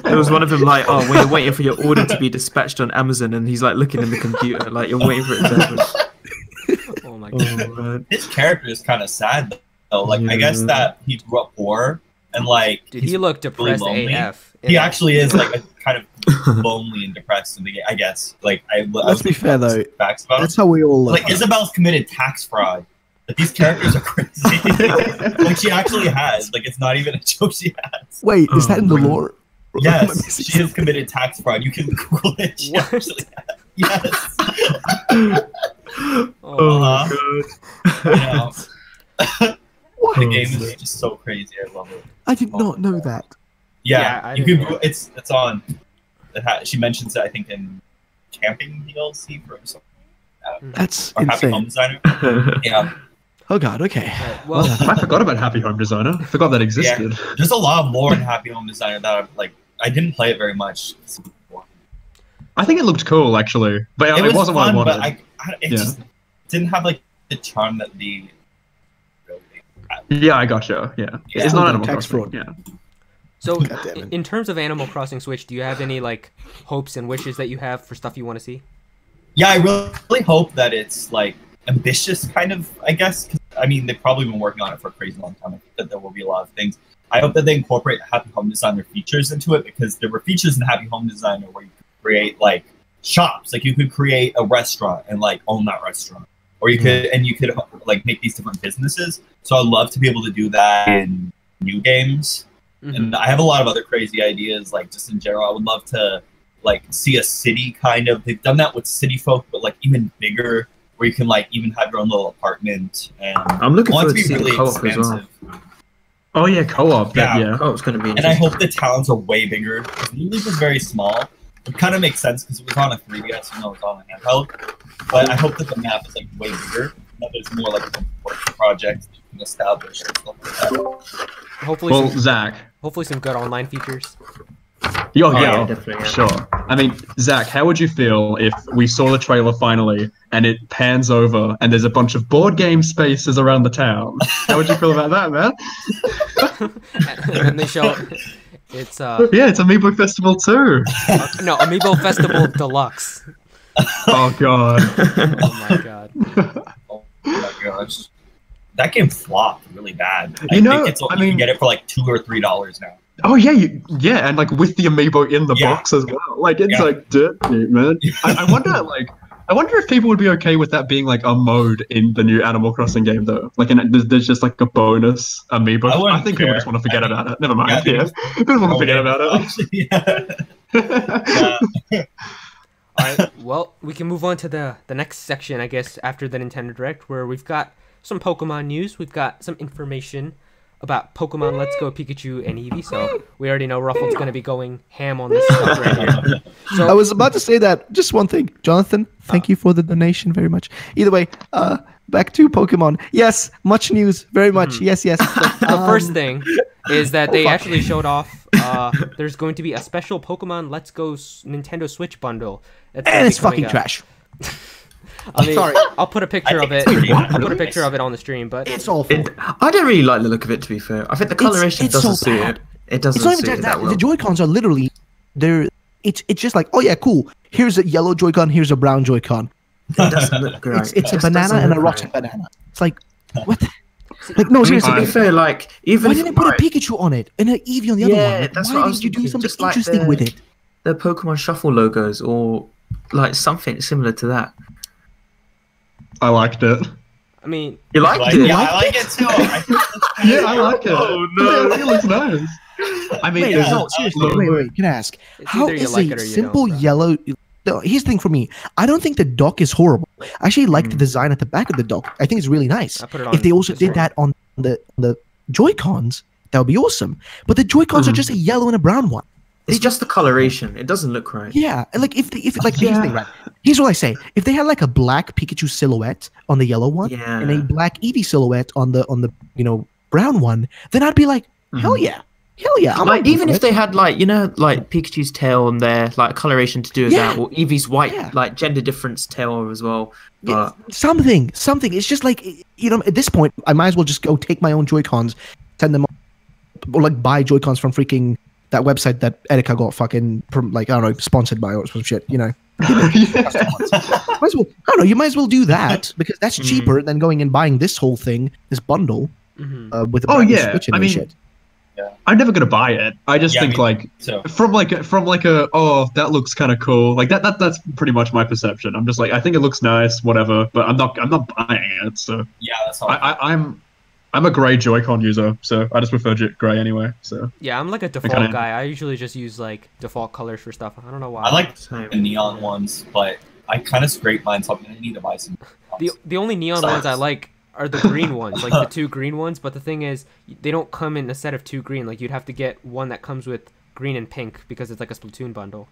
There was one of them like, oh, when you're waiting for your order to be dispatched on Amazon, and he's like looking in the computer, like you're waiting for it to happen. Oh my god. Oh, man. His character is kind of sad though. Like I guess that he grew up poor and like Dude, he's he looked really depressed lonely. AF. He actually is like a kind of lonely and depressed in the game. I guess. Like I Let's be fair though. Facts about That's it. how we all look. Like Isabel's committed tax fraud. Like these characters are crazy. Like she actually has. Like it's not even a joke. She has. Wait, is that in the lore? Yes, she has committed tax fraud. You can Google it. She actually has. Yes. Oh God. What? The game is just so crazy. I love it. I did not know that. Yeah, I you didn't can. know. It's on. She mentions it, I think, in camping DLC for something. That's Or Happy Home insane. Designer. Yeah. Oh god. Okay. Alright, well, I forgot about Happy Home Designer. I forgot that existed. There's a lot of lore in Happy Home Designer that I didn't play it very much. I think it looked cool actually, but it wasn't fun, what I but wanted. it just didn't have like the charm that the. Yeah, I gotcha. Yeah, Yeah. it's not Animal Tax Crossing. fraud. Yeah. so God damn it. in terms of Animal Crossing Switch, do you have any like hopes and wishes that you have for stuff you want to see? Yeah, I really hope that it's like ambitious, kind of. I guess. 'Cause, I mean, they've probably been working on it for a crazy long time. I think that there will be a lot of things. I hope that they incorporate Happy Home Designer features into it because there were features in Happy Home Designer where you could create like shops, like you could create a restaurant and like own that restaurant, or you could like make these different businesses. So I'd love to be able to do that in new games. Mhm. And I have a lot of other crazy ideas, like just in general. I would love to like see a city kind of. They've done that with City Folk, but like even bigger, where you can like even have your own little apartment. And I'm looking I want forward it to see the co-op as well. Oh yeah, co-op. Yeah. Yeah. Co-op's going to be And I interesting. hope the towns are way bigger. Because New Leaf was very small. It kind of makes sense because it was on a 3DS, it was on a handheld. But I hope that the map is like way bigger. That there's more like work projects that you can establish and stuff like that. Hopefully, Well, some, Zach. hopefully some good online features. Oh, yeah, yeah, definitely, yeah. sure. I mean, Zach, how would you feel if we saw the trailer finally and it pans over and there's a bunch of board game spaces around the town? How would you feel about that, man? And then they show it's Yeah, it's Amiibo Festival too. no Amiibo Festival Deluxe. Oh god. Oh my god. Oh my gosh. That game flopped really bad. You know, you I can mean- get it for like $2 or $3 now. Oh yeah, yeah, and like with the amiibo in the Yeah. box as well. Like it's Yeah. like dirt cheap, man. I wonder if people would be okay with that being like a mode in the new Animal Crossing game though. Like there's just like a bonus amiibo. I wouldn't I think people care. just want to forget I mean, about it. Never mind. yeah, Yeah, people want to forget about it. Yeah. All right. Well, we can move on to the next section, I guess, after the Nintendo Direct, where we've got some Pokemon news. We've got some information about Pokemon Let's Go Pikachu and Eevee. So we already know Ruffled's going to be going ham on this stuff right here. So I was about to say that. Just one thing, Jonathan. Thank you for the donation very much. Either way, back to Pokemon. Yes, much news. Very much. Yes, yes. the first thing is that they actually showed off. There's going to be a special Pokemon Let's Go Nintendo Switch bundle. That's gonna and be it's coming fucking up. trash. I mean, Sorry. I'll put a picture I of think it. it's pretty I'll put a nice. picture of it on the stream. But It's awful. I don't really like the look of it, to be fair. I think the coloration it's so doesn't suit bad. it. It doesn't It's not even suit just it that. that well. The Joy-Cons are literally, it's just like, oh yeah, cool. Here's a yellow Joy-Con. Here's a brown Joy-Con. It doesn't look great. It's It a just banana doesn't and a look rotten right. banana. It's like, what? Like no, seriously. To be fair, like even Why if didn't they put a Pikachu on it and an Eevee on the other Yeah, one? Like, that's why what I was didn't you do thinking, something just like interesting with it? the Pokemon Shuffle logos or like something similar to that. I liked it. I mean, You liked Like, it? yeah, I like it too. Yeah, I like it. Oh, no. Yeah, it looks nice. I mean, Wait, yeah. no, seriously, Look. wait. Can I ask? It's How either you is like a it or you simple don't, bro. yellow? No, here's the thing for me. I don't think the dock is horrible. I actually like the design at the back of the dock. I think it's really nice. I put it on. If they also this did one. that on the Joy-Cons, that would be awesome. But the Joy-Cons are just a yellow and a brown one. It's just the coloration. It doesn't look right. Yeah, and like if like here's the thing, right? Here's what I say: if they had like a black Pikachu silhouette on the yellow one Yeah. and a black Eevee silhouette on the brown one, then I'd be like, hell yeah, I'm Like on board even for if it. they had like like Pikachu's tail on there, like coloration to do with Yeah. that, or Eevee's white Yeah. like gender difference tail as well. Yeah, But something. It's just like at this point, I might as well just go take my own Joy-Cons, send them, or like buy Joy-Cons from freaking that website that Erica got fucking like I don't know sponsored by or some shit. Might as well. I don't know. You might as well do that because that's cheaper than going and buying this whole thing, this bundle Mhm. with. A Oh, brand new yeah, Switch and I mean, shit. I'm never gonna buy it. I just think like so. from like a oh that looks kind of cool. Like that's pretty much my perception. I'm just like I think it looks nice, whatever. But I'm not buying it. So Yeah, that's all. I'm a gray Joy-Con user, so I just prefer gray anyway. So Yeah, I'm like a default guy. I usually just use like default colors for stuff. I don't know why. I like the neon ones, but I kind of scrape mine, so I'm gonna need to buy some. The only neon ones I like are the green ones, like the 2 green ones. But the thing is, they don't come in a set of 2 green. Like you'd have to get one that comes with green and pink because it's like a Splatoon bundle.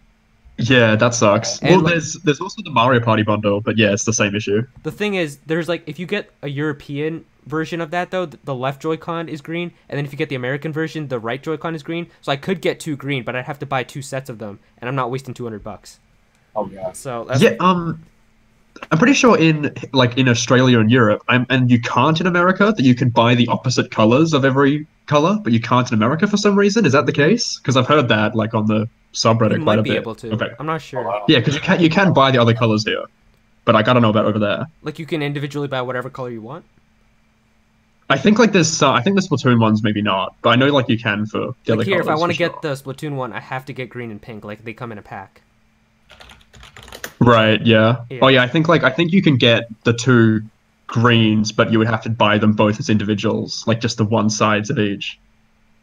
Yeah, that sucks. And well, there's also the Mario Party bundle, but yeah, it's the same issue. The thing is, there's like if you get a European version of that though, the left Joy-Con is green, and then if you get the American version, the right Joy-Con is green. So I could get 2 green, but I'd have to buy 2 sets of them, and I'm not wasting $200. Oh yeah. So that's... yeah, I'm pretty sure in Australia and Europe, and you can't in America, that you can buy the opposite colors of every color, but you can't in America for some reason. Is that the case? Because I've heard that like on the subreddit you quite might a be bit. able to. Okay. I'm not sure. Oh, wow. Yeah, because you can buy the other colors here, but I gotta know about over there. Like you can individually buy whatever color you want. I think like this. I think the Splatoon ones maybe not, but I know like you can for the other Like here, colors. if I want to for get sure. the Splatoon one, I have to get green and pink. Like they come in a pack. Right. Yeah. Yeah. Oh yeah. I think you can get the 2 greens, but you would have to buy them both as individuals, like just the one sides of each.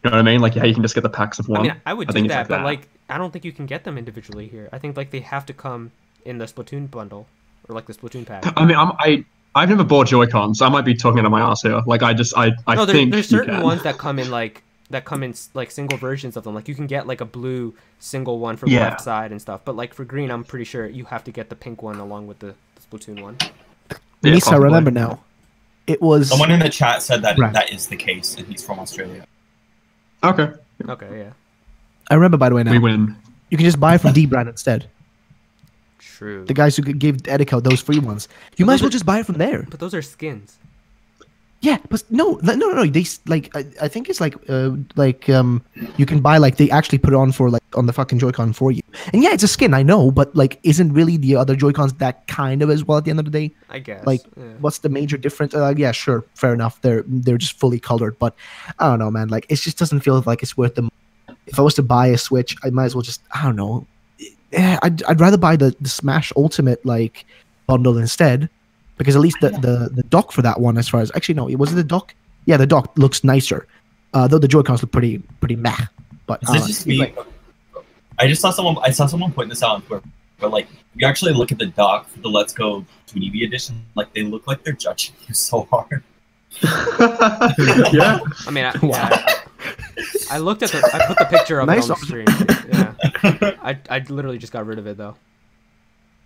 You know what I mean? Like yeah, you can just get the packs of one. I mean, I would do think it's that, but like I don't think you can get them individually here. I think like they have to come in the Splatoon bundle or like the Splatoon pack. I mean, I've never bought Joy-Cons, so I might be talking out of my ass here. Like I No, think there's you certain can. ones that come in like single versions of them. Like you can get like a blue single one for the Yeah. left side and stuff. But like for green, I'm pretty sure you have to get the pink one along with the Splatoon one. Yeah, Nisa, I possibly. remember now. It was Someone in the chat said that Right. that is the case, and he's from Australia. Okay, Okay, yeah, I remember by the way now. we win. You can just buy from D brand instead. true. The guys who gave Edico those free ones. You might as well just buy it from there. But those are skins. Yeah, but no. They like I think it's like you can buy like they actually put it on for like on the fucking Joy-Con for you. And yeah, it's a skin, I know, but like isn't really the other Joy-Cons that kind of as well at the end of the day? I guess. Like yeah. what's the major difference? Yeah, sure, fair enough. They're just fully colored, but I don't know, man. Like it just doesn't feel like it's worth the. If I was to buy a Switch, I might as well just I don't know. Yeah, I'd rather buy the Smash Ultimate like bundle instead. Because at least the dock for that one, as far as actually no, was it the dock? Yeah, the dock looks nicer. Though the Joy-Cons look pretty meh. But Is this just me? I saw someone point this out on Twitter, but like you actually look at the dock for the Let's Go 2DB edition, like they look like they're judging you so hard. Yeah. I mean, I looked at I put the picture of Nice it on the stream. Yeah. I literally just got rid of it though.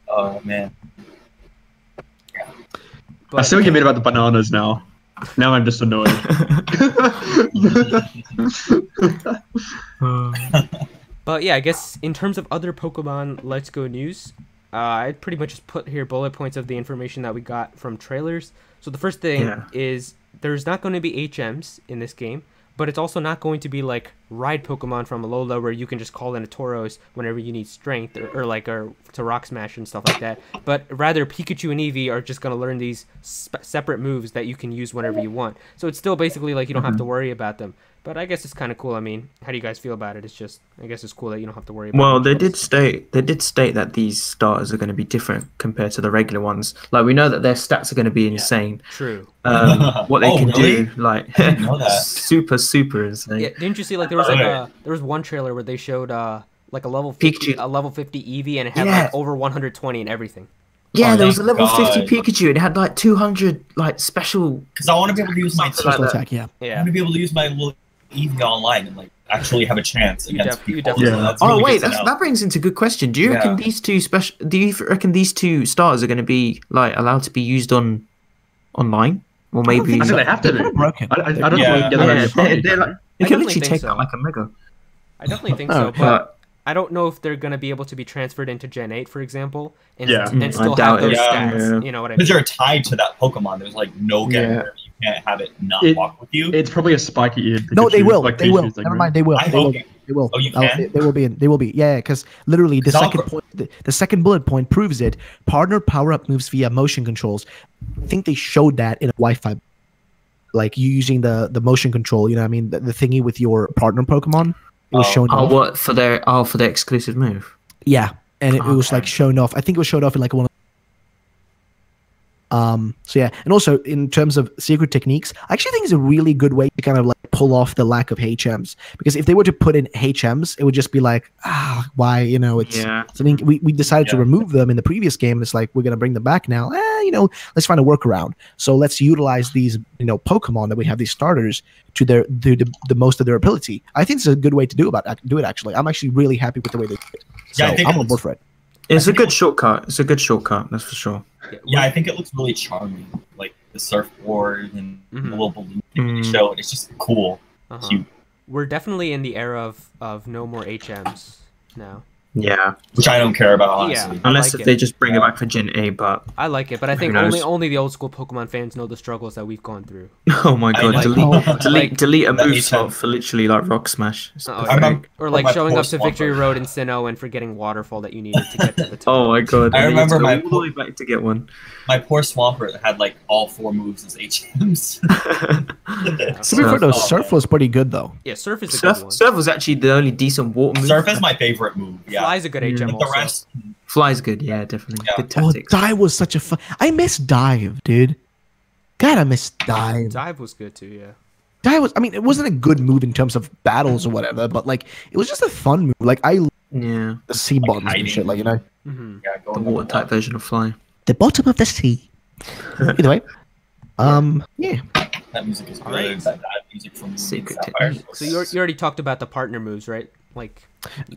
Oh man. But, I see what you mean about the bananas now. Now I'm just annoyed. But yeah, I guess in terms of other Pokemon Let's Go news, I pretty much just put here bullet points of the information that we got from trailers. So the first thing is there's not going to be HMs in this game, but it's also not going to be like ride Pokemon from Alola where you can just call in a Tauros whenever you need strength or to Rock Smash and stuff like that. But rather Pikachu and Eevee are just going to learn these separate moves that you can use whenever you want. So it's still basically like you don't have to worry about them. But I guess it's kind of cool. I mean, how do you guys feel about it? It's just, I guess it's cool that you don't have to worry about it. Well, they did state that these starters are going to be different compared to the regular ones. Like we know that their stats are going to be insane. True. What they can really? do, like didn't know that. super insane. Yeah, didn't you see like there was like there was one trailer where they showed like a level 50, Pikachu. a level 50 Eevee and it had like over 120 and everything. Yeah, Oh, there was a thank level God. 50 Pikachu. It had like 200 like special. Because I want to be able to use my special attack. Yeah. I want to be able to use my little Eevee online and like actually have a chance You against you people. definitely- So that's Oh really wait, good to know. that brings into a good question. Do you reckon these two starters are going to be like allowed to be used on online, or maybe? I think they have to They're be. broken. I don't Yeah. know. Yeah, Probably. they're like, I you can definitely literally think take so. out like a mega. I definitely think Oh, so, but But I don't know if they're going to be able to be transferred into Gen 8, for example, and, Yeah. and I still doubt have those it. stats. Yeah. You know what I mean? Because you're tied to that Pokemon. There's like no getting Yeah. rid of it. You can't have it not It- walk with you. It's probably a spiky eared. No, they Pikachu, will. like They will. Pichu's thing, Never right? mind. They will. I They will. hope. They will. Oh, you can? They will be in. They will be. Yeah, because literally the Because second point, the second bullet point proves it. Partner power up moves via motion controls. I think they showed that in a Wi-Fi. like you using the motion control. You know what I mean? The thingy with your partner Pokemon. It was shown Oh, off. what for their exclusive move? Yeah, and it was like shown off. I think it was showed off in like one. So yeah, and also in terms of secret techniques, I actually think it's a really good way to kind of like pull off the lack of HMs, because if they were to put in HMs, it would just be like, why, you know, it's something we decided to remove them in the previous game, and it's like we're gonna bring them back now. You know, let's find a workaround. So let's utilize these, you know, Pokemon that we have, these starters, to the most of their ability. I think it's a good way to do it. Actually, I'm actually really happy with the way they do it. So I think I'm on board for it. It's a good shortcut. It's a good shortcut, that's for sure. Yeah, I think it looks really charming, like the surfboard and the little balloon thing they showed. It's just cool, cute. We're definitely in the era of no more HMs now. Yeah, which I don't care about, honestly. Yeah, unless like if they just bring it back for Gen A, but I like it. But I think only the old school Pokemon fans know the struggles that we've gone through. Oh my god, delete a move slot for literally like Rock Smash. Or like showing up to Victory Road in Sinnoh and forgetting Waterfall that you needed to get to the top. Oh my god, I remember all the way back to get one. My poor Swampert had like all 4 moves as HMs. To be fair though, Surf was pretty good though. Yeah, Surf is a good one. Surf was actually the only decent water move. Surf is my favorite move. Yeah, Fly's a good HM. The rest, Fly's good. Yeah, definitely. Yeah. Good tactics. Dive was such a fun. I miss Dive, dude. God, I miss Dive. Dive was good too. Yeah. Dive was. I mean, it wasn't a good move in terms of battles or whatever, but like it was just a fun move. Like the sea bottoms and shit, like, you know. Yeah, the water type version of Fly. The bottom of the sea. Either way, yeah. That music is good. Right. That music from Secret Sapphire. So you already talked about the partner moves, right? Like,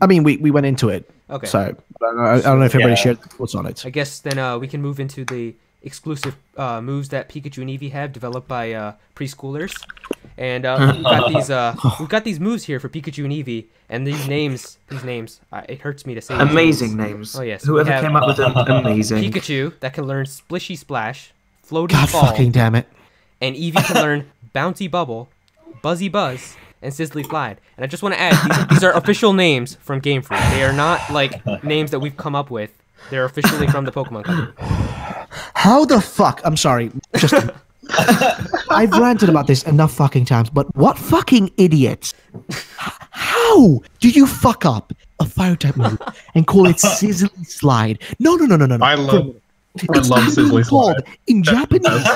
I mean, we went into it. Okay. So I don't know if everybody shared thoughts on it. I guess then we can move into the exclusive moves that Pikachu and Eevee have, developed by preschoolers. And we've got these moves here for Pikachu and Eevee, and these names, it hurts me to say. Amazing names. Oh yes. Whoever came up with them, amazing. Pikachu that can learn Splishy Splash, Floating God Fall, fucking damn it. and Eevee can learn Bouncy Bubble, Buzzy Buzz, and Sizzly Slide. And I just want to add, these are official names from Game Freak. They are not like names that we've come up with. They're officially from the Pokemon Company. How the fuck? I'm sorry. Just I've ranted about this enough fucking times, but what fucking idiots? How do you fuck up a fire type move and call it Sizzly Slide? No. I love Sizzly called Slide. in Japanese.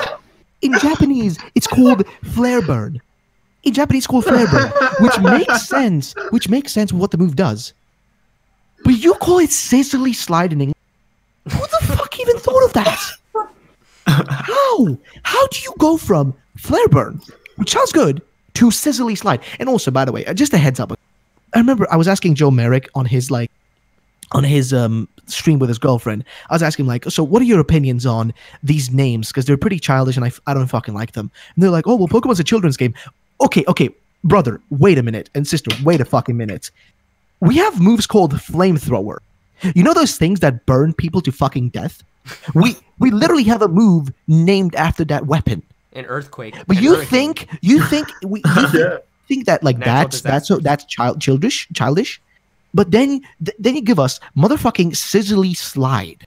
In Japanese, it's called Flare Burn. In Japanese, it's called Flare Burn, which makes sense. Which makes sense with what the move does. But you call it Sizzly Slide in English. Who the fuck even thought of that? How? How do you go from Flare Burn, which sounds good, to Sizzly Slide? And also, by the way, just a heads up. I remember I was asking Joe Merrick on his stream with his girlfriend. I was asking like, so what are your opinions on these names? Because they're pretty childish and I don't fucking like them. And they're like, oh, well, Pokemon's a children's game. Okay, brother, wait a minute. And sister, wait a fucking minute. We have moves called Flamethrower. You know those things that burn people to fucking death? We literally have a move named after that weapon. An earthquake. But you think that like that's childish? But then you give us motherfucking Sizzly Slide.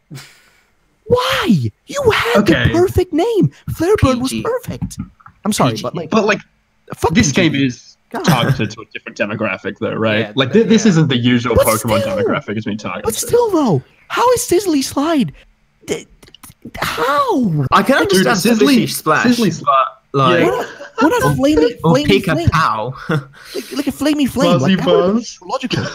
Why? You had the perfect name. Flareburn was perfect. I'm sorry, but like this game is targeted to a different demographic, though, right? Yeah, like this isn't the usual Pokemon demographic it's been targeted. But still, though, how is Sizzly Slide? How? I can understand Sizzly Splash. Sizzly Splash. Like, what a flamey flame? Pow. like a flamey flame. Fuzzy like, Buzz. Logical.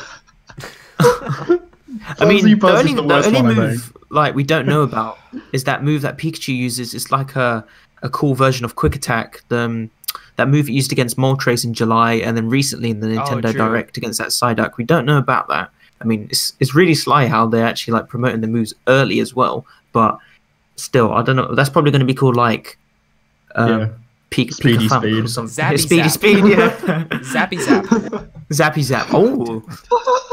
I mean, the Buzz only is the worst one, I move like we don't know about is that move that Pikachu uses. It's like a cool version of Quick Attack. That move it used against Moltres in July, and then recently in the Nintendo Direct against that Psyduck. We don't know about that. I mean, it's really sly how they're actually like promoting the moves early as well. But still, I don't know. That's probably going to be called like Speedy Speed. Zappy Speedy Zap. Speed, yeah. Zappy Zap. Zappy Zap. Oh,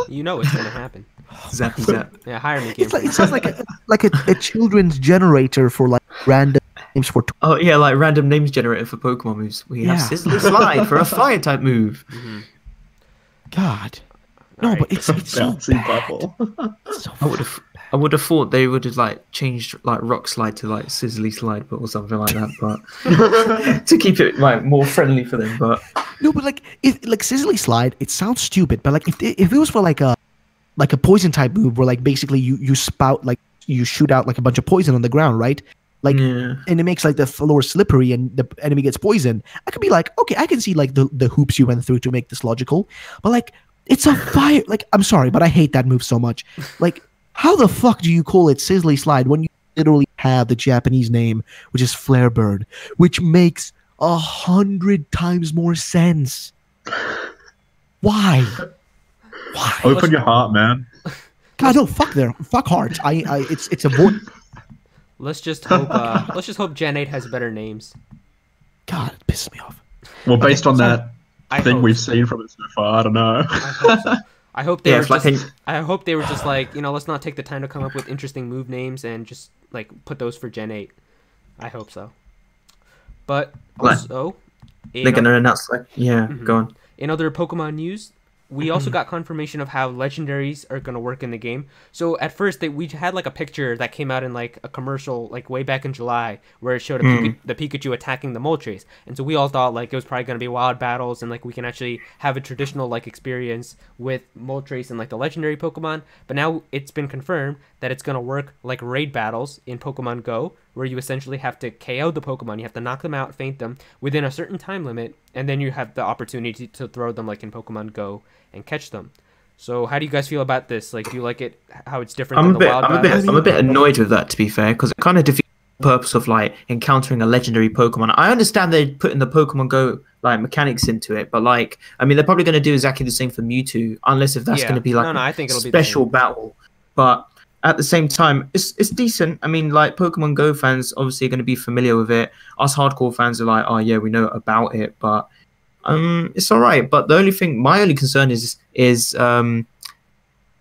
You know what's gonna happen. Zappy Zap. Yeah, hire me, Game It sounds like a children's generator for like random names for. Oh yeah, like random names generated for Pokemon moves. We have Sizzly Slide for a fire type move. Mm-hmm. God. No, but it's so Bouncy bad. Bubble. It's so I would have. I would have thought they would have like changed like Rock Slide to like Sizzly Slide, but or something like that, but to keep it like more friendly for them. But No, but like if like Sizzly Slide, it sounds stupid, but like if it was for like a poison type move where like basically you spout like you shoot out like a bunch of poison on the ground, right? Like yeah, and it makes like the floor slippery and the enemy gets poisoned. I could be like, okay, I can see like the hoops you went through to make this logical, but like it's a fire. Like I'm sorry, but I hate that move so much. Like how the fuck do you call it Sizzly Slide when you literally have the Japanese name, which is Flare Bird, which makes 100 times more sense? Why? Why? Open your heart, man. God, no, fuck hearts. It's a void. Let's just hope. Let's just hope Gen 8 has better names. God, it pisses me off. Well, based on that I thing hope we've so. seen from it so far, I don't know. I hope so. I hope they Yeah, were if, like, just. I hope they were just like, you know, let's not take the time to come up with interesting move names and just like put those for Gen 8. I hope so. But Like, also, they're gonna announce like go on. in other Pokemon news, we also got confirmation of how legendaries are gonna work in the game. So at first, we had like a picture that came out in like a commercial like way back in July where it showed the Pikachu attacking the Moltres, and so we all thought like it was probably gonna be wild battles and like we can actually have a traditional like experience with Moltres and like the legendary Pokemon. But now it's been confirmed that it's gonna work like raid battles in Pokemon Go, where you essentially have to KO the Pokemon, you have to knock them out, feint them within a certain time limit, and then you have the opportunity to throw them like in Pokemon Go and catch them. So how do you guys feel about this? Like, do you like it how it's different than the wild battles? I'm a bit annoyed with that, to be fair, because it kind of defeats the purpose of like encountering a legendary Pokemon. I understand they're putting the Pokemon Go like mechanics into it, but like, I mean, they're probably going to do exactly the same for Mewtwo, unless if that's going to be like I think it'll be special battle. But at the same time, it's decent. I mean, like Pokemon Go fans obviously are going to be familiar with it. Us hardcore fans are like, oh yeah, we know about it, but it's all right. But the only thing, my only concern is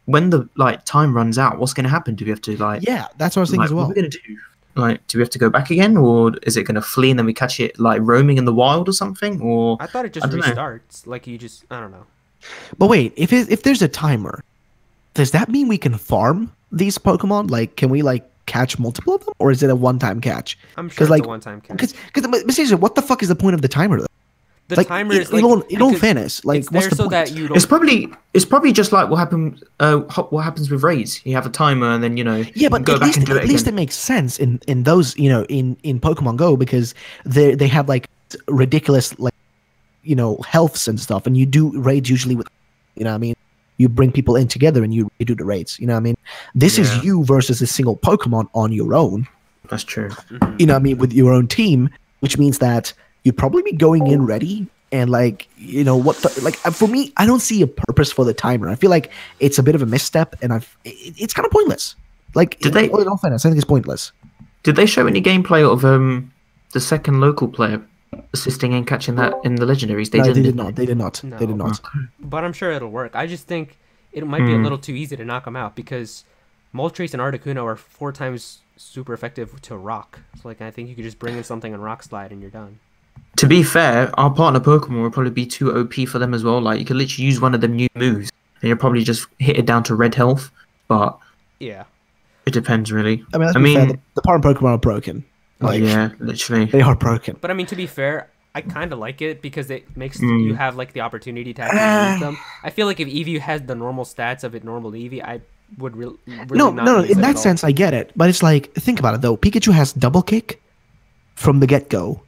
when the like time runs out, what's going to happen? Do we have to like? Yeah, that's what I was thinking Like, as well. what are we going to do? Like, do we have to go back again, or is it going to flee and then we catch it like roaming in the wild or something? Or I thought it just I don't know. restarts. Like you just, I don't know. But wait, if there's a timer, does that mean we can farm these Pokemon? Like, can we like catch multiple of them, or is it a one-time catch? I'm sure it's like, a one-time catch. Because seriously, what the fuck is the point of the timer? Though? The Like, timer is in like all because fairness, like it's what's there the so point? that you don't. it's probably just like what happens with raids. You have a timer and then Yeah, you but go back and do it at least again. it makes sense in those in Pokemon Go, because they have like ridiculous like healths and stuff, and you do raids usually with what I mean. You bring people in together and you do the raids. You know what I mean? This Yeah. is you versus a single Pokemon on your own. That's true. You know what I mean? With your own team, which means that you'd probably be going in ready. And like, for me, I don't see a purpose for the timer. I feel like it's a bit of a misstep, and it's kind of pointless. Like, in all fairness, I think it's pointless. Did they show any gameplay of the second local player assisting in catching that in the legendaries? They No, didn't. they did not. They did not. No. They did not. But I'm sure it'll work. I just think it might be a little too easy to knock them out because Moltres and Articuno are 4 times super effective to rock. So like, I think you could just bring in something and rock slide and you're done. To be fair, our partner Pokemon will probably be too OP for them as well. Like, you could literally use one of them new moves, and you'll probably just hit it down to red health. But Yeah. it depends, really. I mean, let's be fair, the part Pokemon are broken. Like, yeah, literally. they are broken. But I mean, to be fair, I kind of like it because it makes you have like the opportunity to actually use them. I feel like if Eevee has the normal stats of it normal Eevee, I would really No. not use In it that at all. sense, I get it. But it's like, think about it though. Pikachu has double kick from the get go,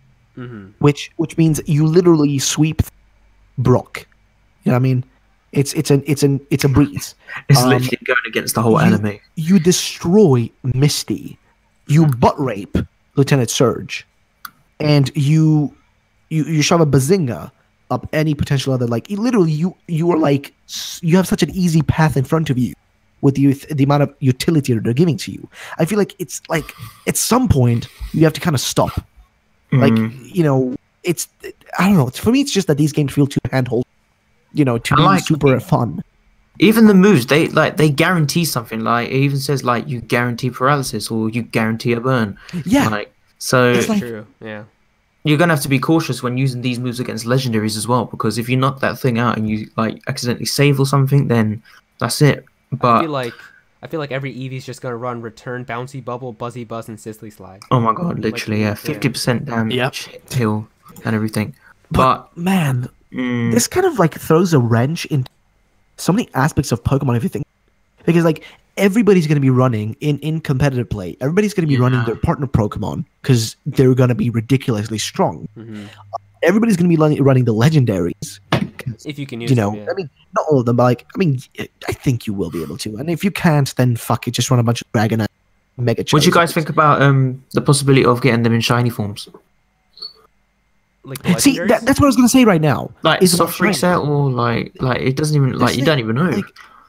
which means you literally sweep Brock. You know what I mean? It's a breeze. It's literally going against the whole anime. You destroy Misty. You butt rape Lieutenant Surge, and you shove a Bazinga up any potential other. Like, literally, you are like, you have such an easy path in front of you with the amount of utility that they're giving to you. I feel like it's like at some point you have to kind of stop. Like, it's, I don't know. For me, it's just that these games feel too handhold. To be like super fun. Even the moves, they guarantee something. Like, it even says like you guarantee paralysis or you guarantee a burn. Yeah. Like, so It's like- True. Yeah. you're gonna have to be cautious when using these moves against legendaries as well, because if you knock that thing out and you like accidentally save or something, then that's it. I But feel like I feel like every Eevee's just gonna run Return, Bouncy Bubble, Buzzy Buzz, and Sizzly Slide. Oh my god, literally, yeah, 50% damage, heal, and everything. But man, mm, this kind of like throws a wrench in so many aspects of Pokemon if you think, because like everybody's going to be running in competitive play, everybody's going to be running their partner Pokemon because they're going to be ridiculously strong. Everybody's going to be running the Legendaries, if you can use them, them, I mean, not all of them, but like, I mean, I think you will be able to, and if you can't, then fuck it, just run a bunch of Dragonite, Mega. What do you guys think about the possibility of getting them in shiny forms? Like the See, that's what I was going to say right now. Like soft reset, or like it doesn't even you don't even know. Like,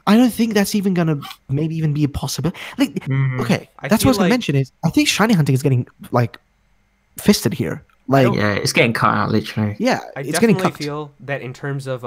I don't think that's even gonna maybe even be a possibility. Like, okay, that's what I was gonna mention is I think shiny hunting is getting like fisted here. Like, yeah, it's getting cut out literally. Yeah, I it's getting definitely cut. feel that in terms of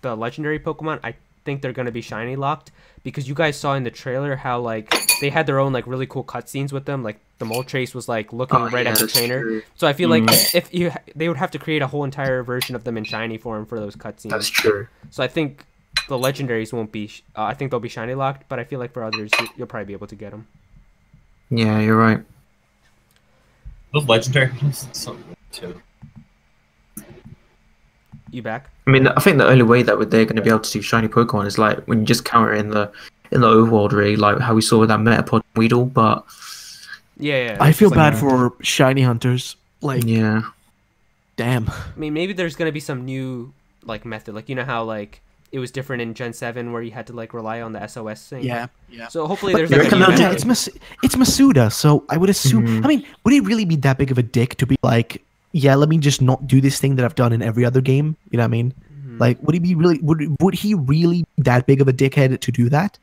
the legendary Pokemon, I think they're gonna be shiny locked because you guys saw in the trailer how like they had their own like really cool cutscenes with them. Like the Moltres was like looking right at the trainer. True. So I feel like if they would have to create a whole entire version of them in shiny form for those cutscenes. That's true. So I think the legendaries won't be. I think they'll be shiny locked, but I feel like for others, you'll probably be able to get them. Yeah, you're right. Those legendary ones look so good too. You back? I mean, I think the only way that they're going to be able to do shiny Pokemon is like when you just counter in the overworld, really, like how we saw with that Metapod Weedle. But yeah. I feel bad for shiny hunters. Like, yeah, damn. I mean, maybe there's gonna be some new like method, like you know how like it was different in Gen 7 where you had to like rely on the SOS thing. Yeah. So hopefully there's you like a reckon new they'll do- method. It's Masuda, so I would assume. I mean, would he really be that big of a dick to be like, yeah, let me just not do this thing that I've done in every other game? You know what I mean? Like, would he be really? Would he really be that big of a dickhead to do that?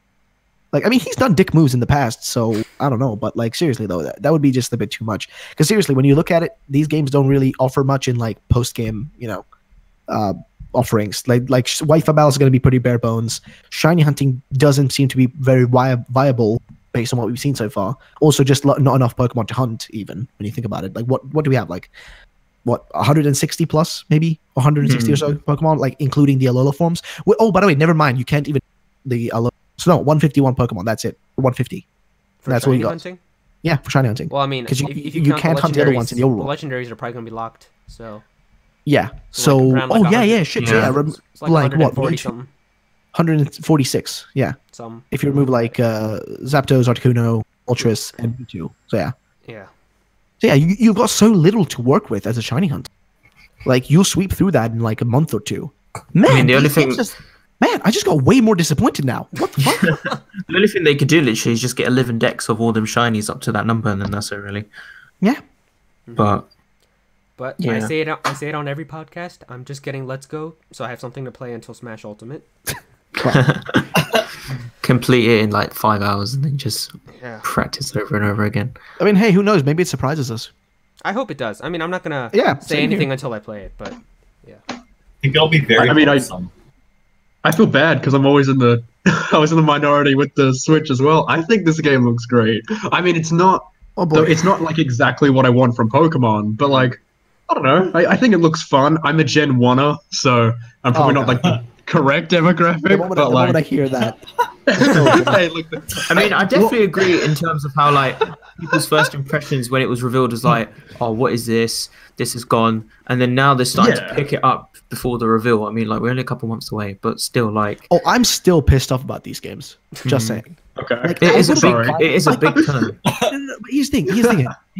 Like, I mean, he's done dick moves in the past, so I don't know. But like, seriously though, that would be just a bit too much. Because seriously, when you look at it, these games don't really offer much in like post game, offerings. Like Wi-Fi battle is going to be pretty bare bones. Shiny hunting doesn't seem to be very viable based on what we've seen so far. Also, just not enough Pokemon to hunt. Even when you think about it, like what do we have? Like what 160 plus maybe 160 or so Pokemon, like including the Alola forms. Oh, by the way, never mind. You can't even the Alola. So no, 151 Pokemon. That's it. 150. For that's what you shiny got. hunting? Yeah, for shiny hunting. Well, I mean, because if you count can't hunt the other ones in the overworld. The legendaries are probably gonna be locked. So yeah. So, like, around, like, 100 shit. yeah. Yeah. it's like Like what? 140 something. 146. Yeah. Some. If you remove like Zapdos, Articuno, Ultras, and Mewtwo. So yeah. Yeah. So yeah, you've got so little to work with as a shiny hunter. Like you'll sweep through that in like a month or two. Man, I mean, the only these games thing- man, I just got way more disappointed now. What the fuck? the only thing they could do literally is just get 11 decks of all them shinies up to that number, and then that's it really. Yeah. But I say it on every podcast. I'm just getting Let's Go, so I have something to play until Smash Ultimate. complete it in like 5 hours and then just Yeah. practice over and over again. I mean, hey, who knows? Maybe it surprises us. I hope it does. I mean, I'm not gonna Yeah, say same anything here. until I play it, but yeah. I think it'll be very. I mean, wholesome. I feel bad because I'm always in the minority with the Switch as well. I think this game looks great. I mean, it's not Oh boy. it's not like exactly what I want from Pokemon, but like I don't know. I think it looks fun. I'm a Gen 1er, so I'm probably not like the correct demographic. the moment, but the moment I like, hear that. hey, look, I mean, I definitely agree in terms of how like people's first impressions when it was revealed was like, oh, what is this? This is gone, and then now they're starting to pick it up before the reveal. I mean, like we're only a couple months away, but still, like, Oh, I'm still pissed off about these games. Just saying. okay. Like, it is a sorry. big, it is a big turn. No, but here's the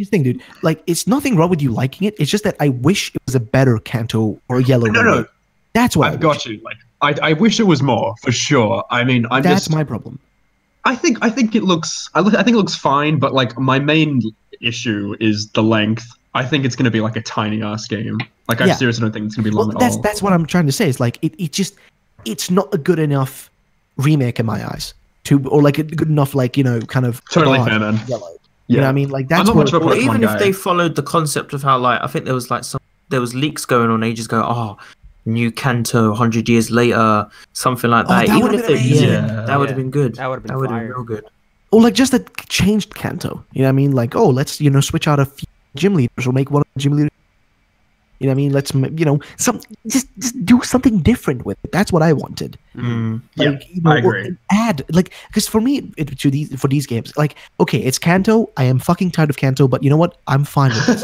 thing, dude. Like, it's nothing wrong with you liking it. It's just that I wish it was a better Kanto or Yellow. No. Rainbow. That's what I've got you. Like, I wish it was more for sure. I mean, That's my problem. I think it looks. I think it looks fine, but like my main issue is the length. I think it's going to be like a tiny ass game. Like I Yeah. seriously don't think it's going to be long Well, at all. that's what I'm trying to say. Is like it's not a good enough remake in my eyes or like a good enough kind of Totally nod fair, man. yellow. Yeah. You know what I mean? Like that's I'm not much of a Or Pokemon even guy. if they followed the concept of how, like, I think there was like there was leaks going on ages ago. Oh, new Kanto, 100 years later, something like that. that even would've if been they, amazing. that would have been good. That would've been That would have fire. been real good. or like just a changed Kanto. You know what I mean? Like, oh, let's switch out a few gym leaders or make one of the gym leaders. You know what I mean? Just do something different with it. That's what I wanted. Yeah, I agree. Or add because for me for these games, like, okay, it's Kanto. I am fucking tired of Kanto, but you know what? I'm fine with this.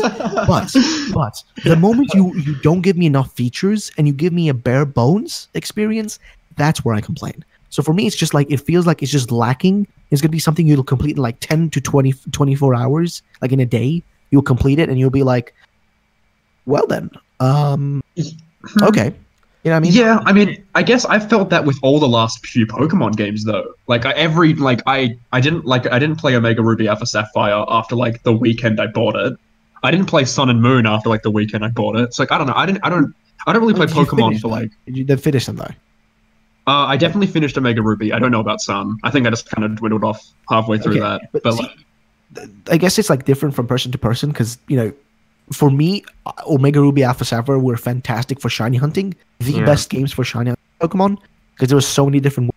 but the moment you don't give me enough features and you give me a bare bones experience, that's where I complain. So for me, it's just like it feels like it's just lacking. It's gonna be something you'll complete in like 10 to 24 hours, like in a day. You'll complete it and you'll be like, well then, okay. You know what I mean? Yeah, I mean, I guess I felt that with all the last few Pokemon games though. Like I didn't play Omega Ruby Alpha Sapphire after like the weekend I bought it. I didn't play Sun and Moon after like the weekend I bought it. It's like I don't know. I don't really play Pokemon for like. Did you then finish them though? I definitely finished Omega Ruby. I don't know about Sun. I think I just kind of dwindled off halfway through that. But see, like, I guess it's like different from person to person because for me, Omega Ruby Alpha Sapphire were fantastic for shiny hunting. The best games for shiny Pokemon because there were so many different.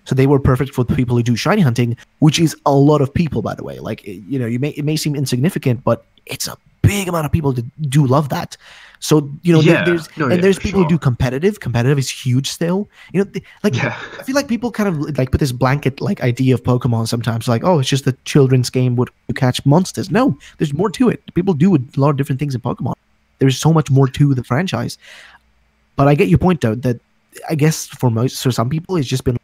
So they were perfect for the people who do shiny hunting, which is a lot of people, by the way. Like it may seem insignificant, but it's a big amount of people that do love that. So there's people who do competitive. Competitive is huge still. I feel like people kind of like put this blanket like idea of Pokemon sometimes, like, oh, it's just a children's game where you catch monsters. No, there's more to it. People do a lot of different things in Pokemon. There's so much more to the franchise. But I get your point though, that I guess for some people it's just been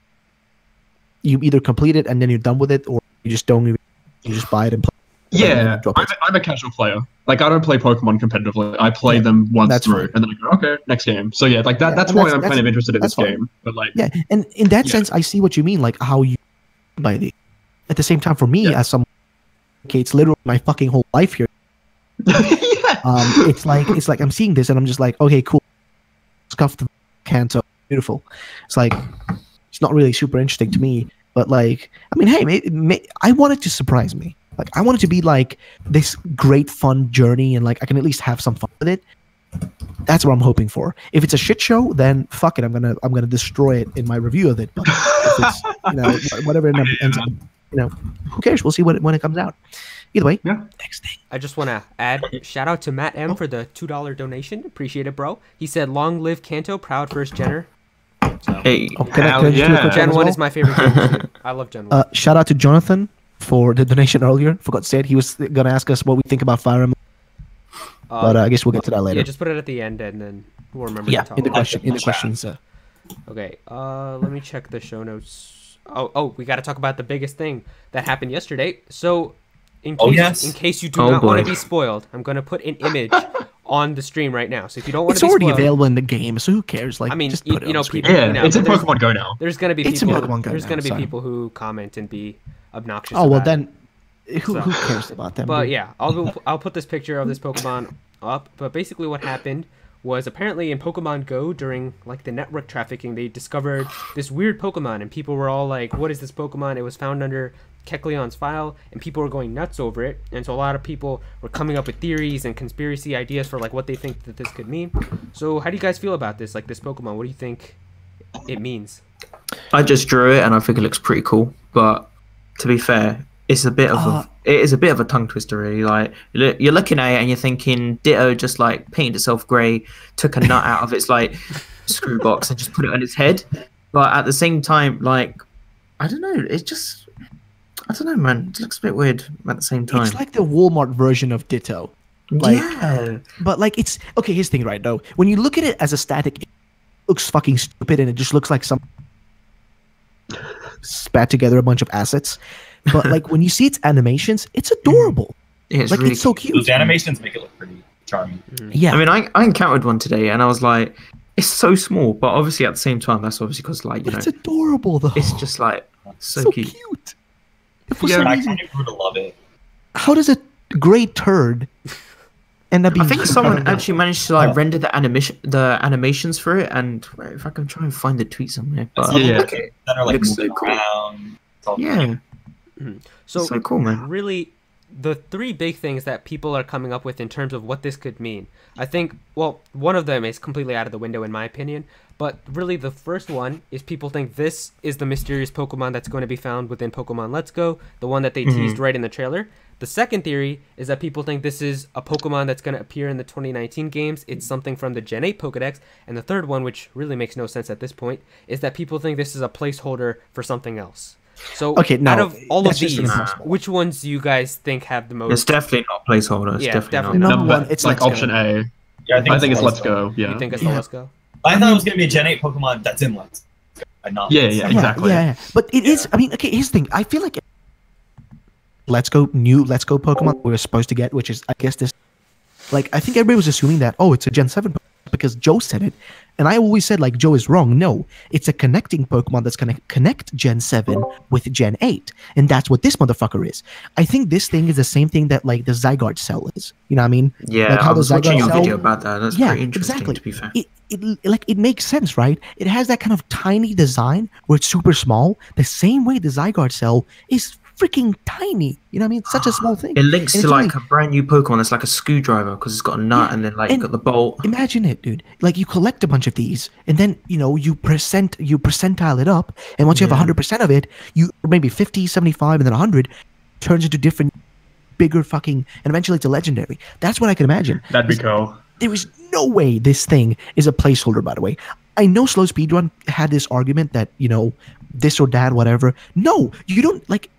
you either complete it and then you're done with it, or you just don't even, you just buy it and play. Yeah, I'm a casual player. Like I don't play Pokemon competitively. I play them once through, and then I go, okay, next game. So yeah, like that. That's why I'm kind of interested in this game. But like, yeah, and in that sense, I see what you mean. Like how you by the. At the same time, for me, as someone, okay, it's literally my fucking whole life here. It's like I'm seeing this and I'm just like, okay, cool. Scuff the Kanto, beautiful. It's like it's not really super interesting to me, but like, I mean, hey, I want it to surprise me. Like, I want it to be like this great fun journey, and like I can at least have some fun with it. That's what I'm hoping for. If it's a shit show, then fuck it. I'm gonna destroy it in my review of it. But if it's, whatever it ends up, who cares? We'll see when it comes out. Either way, next thing. I just want to add shout out to Matt M for the $2 donation. Appreciate it, bro. He said, "Long live Kanto, proud first Jenner." So, hey, Gen 1 is my favorite game. I love Gen 1. Shout out to Jonathan for the donation earlier. Forgot to say it. He was gonna ask us what we think about Fire Emblem, but I guess we'll get to that later. Yeah, just put it at the end, and then we'll remember. to talk in the about questions. Okay. Let me check the show notes. Oh, we got to talk about the biggest thing that happened yesterday. So, in case you do not want to be spoiled, I'm gonna put an image on the stream right now. So if you don't want to be spoiled, it's already available in the game, so who cares? Like, I mean, just put it on people, it's in Pokemon Go now. There's gonna be people who comment and be obnoxious. Oh well, then who cares about them? But yeah, I'll put this picture of this Pokemon up. But basically, what happened was apparently in Pokemon Go during like the network trafficking, they discovered this weird Pokemon, and people were all like, "What is this Pokemon?" It was found under Kecleon's file, and people were going nuts over it. And so a lot of people were coming up with theories and conspiracy ideas for like what they think that this could mean. So how do you guys feel about this? Like this Pokemon, what do you think it means? I just drew it and I think it looks pretty cool. But to be fair, it's a bit of it is a bit of a tongue twister, really. Like you're looking at it and you're thinking, Ditto just like painted itself grey, took a nut out of its like screw box and just put it on its head. But at the same time, like I don't know, it's just. I don't know, man. It looks a bit weird at the same time. It's like the Walmart version of Ditto. But like it's okay. Here's the thing, right? Though, when you look at it as a static, it looks fucking stupid, and it just looks like some spat together a bunch of assets. But like when you see its animations, it's adorable. Yeah, like really it's so cute. Those animations make it look pretty charming. Yeah. I mean, I encountered one today, and I was like, it's so small, but obviously at the same time, that's obviously because like it's adorable though. It's just like so cute. For some I reason, kind of grew to love it. How does a gray turd end up being? I think someone actually managed to like render the animations for it, and if I can try and find the tweet somewhere. But that are like looks so moving cool. around. Yeah. So cool, man. Really, the three big things that people are coming up with in terms of what this could mean. I think, well, one of them is completely out of the window in my opinion, but really the first one is people think this is the mysterious Pokemon that's going to be found within Pokemon Let's Go, the one that they teased right in the trailer. The second theory is that people think this is a Pokemon that's going to appear in the 2019 games. It's something from the Gen 8 Pokedex. And the third one, which really makes no sense at this point, is that people think this is a placeholder for something else. So out of all of these, which ones do you guys think have the most? It's definitely not placeholder. It's definitely not. Number one, it's like option A. Yeah, I think it's Let's Go. Yeah. You think it's the Let's Go? I thought it was going to be a Gen 8 Pokemon that's in Let's Go. Yeah, exactly. Yeah. But it is, I mean, okay, here's the thing. I feel like Let's Go Pokemon we were supposed to get, which is, I guess this, like, I think everybody was assuming that, oh, it's a Gen 7 Pokemon because Joe said it. And I always said, like, Joe is wrong. No, it's a connecting Pokemon that's going to connect Gen 7 with Gen 8. And that's what this motherfucker is. I think this thing is the same thing that, like, the Zygarde cell is. You know what I mean? Yeah, like how I was watching your cell, video about that. That's pretty interesting, exactly. To be fair. It makes sense, right? It has that kind of tiny design where it's super small, the same way the Zygarde cell is freaking tiny. You know what I mean? It's such a small thing. It links to like a brand new Pokemon that's like a screwdriver because it's got a nut and then like got the bolt. Imagine it, dude. Like you collect a bunch of these and then, you know, you percentile it up, and once you have 100% of it, you maybe 50, 75 and then 100 turns into different bigger fucking, and eventually it's a legendary. That's what I can imagine. That'd be cool. There is no way this thing is a placeholder, by the way. I know Slow Speedrun had this argument that, you know, this or that, whatever. No, you don't, like,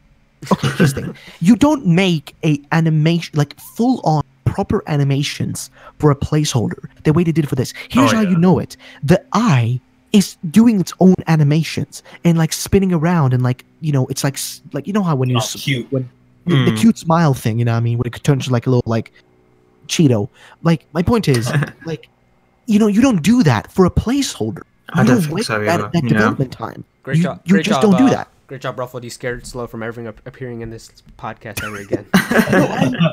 okay, here's the thing. You don't make a animation, like, full-on proper animations for a placeholder the way they did for this. Here's how you know it. The eye is doing its own animations and, like, spinning around and, like, you know, it's like you know how when you... cute. When, the cute smile thing, you know what I mean? When it turns like a little, like, Cheeto. Like, my point is, like, you know, you don't do that for a placeholder. I don't think so, that development time. Great job. You just don't do that. Great job, Ruffled. You scared Slow from ever appearing in this podcast ever again.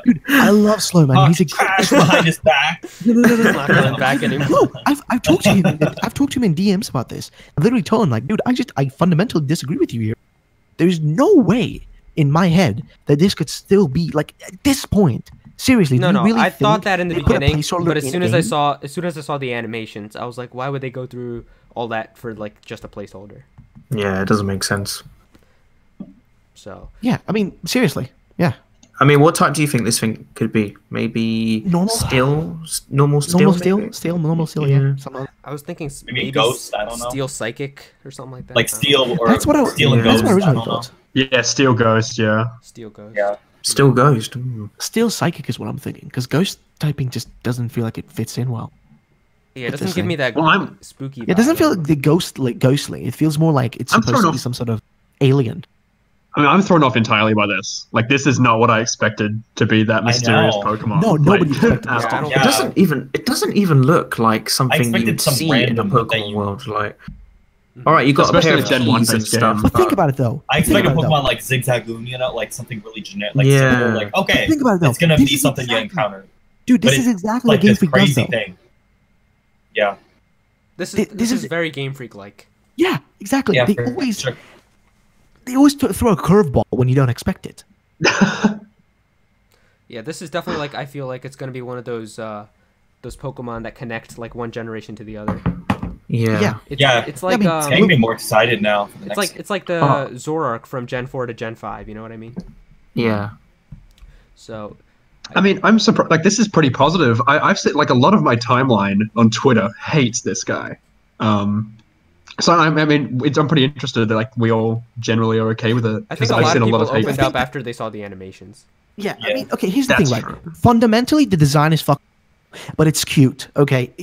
Dude, I love Slow, man. He's a crash behind his back. No. Not going back anymore. No, I've talked to him. I've talked to him in DMs about this. I've literally told him, like, dude, I fundamentally disagree with you here. There's no way in my head that this could still be, like, at this point. Seriously, no. Really I thought that in the beginning, but as soon as I saw the animations, I was like, why would they go through all that for like just a placeholder? Yeah, it doesn't make sense. So yeah, I mean, seriously, yeah. I mean, what type do you think this thing could be? Maybe normal steel, normal steel, yeah. I was thinking maybe ghost. I don't know. Steel psychic or something like that. Like steel or that's what I, steel and ghost. That's what I originally thought. Yeah, steel ghost. Yeah. Steel ghost. Yeah. Still ghost. Steel psychic is what I'm thinking, because ghost typing just doesn't feel like it fits in well. Yeah, it doesn't give me that spooky vibe. It doesn't feel like the ghostly. It feels more like it's supposed to be some sort of alien. I mean, I'm thrown off entirely by this. Like, this is not what I expected to be that mysterious Pokemon. No, nobody expected this. It doesn't even look like something you'd see in a Pokemon world. Like, all right, you got especially a pair of keys and stuff. But think about it though. I expected Pokemon like Zigzagoon, you know, like something really generic. Like, simple, like okay, think about it though. It's gonna be something you encounter. Dude, this is exactly like what Game Freak does, though. Thing. Yeah. This is very Game Freak like. Yeah, exactly. Yeah, they always throw a curveball when you don't expect it. Yeah, this is definitely like, I feel like it's gonna be one of those Pokemon that connect like one generation to the other. Yeah. It's like it's making me more excited now. It's like the Zoroark from Gen 4 to Gen 5. You know what I mean? Yeah. So. I mean, I'm surprised. Like, this is pretty positive. I've said, like, a lot of my timeline on Twitter hates this guy. So I mean, I'm pretty interested that like we all generally are okay with it. I think a lot of people opened up after they saw the animations. Yeah, I mean, okay. Here's the thing, right? Fundamentally, the design is but it's cute. Okay,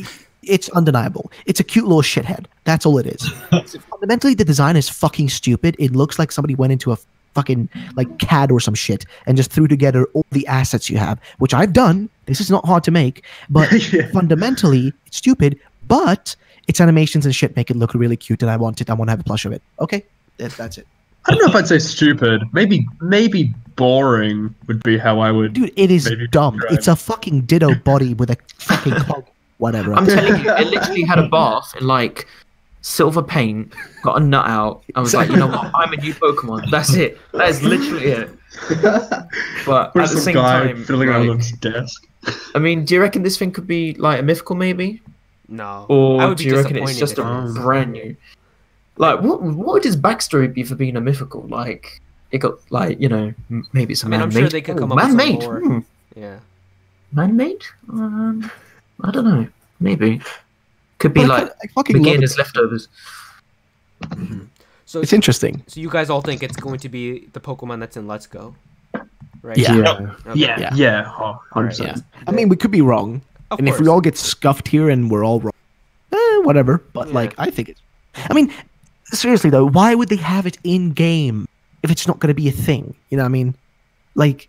it's undeniable. It's a cute little shithead. That's all it is. Fundamentally, the design is fucking stupid. It looks like somebody went into a fucking like CAD or some shit and just threw together all the assets you have, which I've done. This is not hard to make, but fundamentally, it's stupid. But its animations and shit make it look really cute, and I want to have a plush of it. Okay, that's it. I don't know if I'd say stupid. Maybe boring would be how I would. Dude, it is dumb. It's a fucking Ditto body with a fucking cog. Whatever. I'm telling you, it literally had a bath in like silver paint, got a nut out. I was like, you know what? I'm a new Pokemon. That's it. That is literally it. But at the same time, fiddling around on like, his desk. I mean, do you reckon this thing could be like a mythical, maybe? No. I Or would do be you reckon disappointed it's just if a it is. brand new? Like, what would his backstory be for being a mythical? Like, it got like, you know, maybe it's a I mean, man-made. I'm sure they could come up with some man-made. lore. Yeah. Man-made? I don't know. Maybe. Could be But like I fucking love it. beginner's leftovers. So It's interesting. So you guys all think it's going to be the Pokemon that's in Let's Go, right? Yeah. Okay. Yeah. Oh, 100%. Yeah. I mean, we could be wrong, Of and if we course. all get scuffed here and we're all wrong, whatever. But Yeah. like, I think it's. I mean, seriously though, why would they have it in game if it's not going to be a thing? You know what I mean? Like,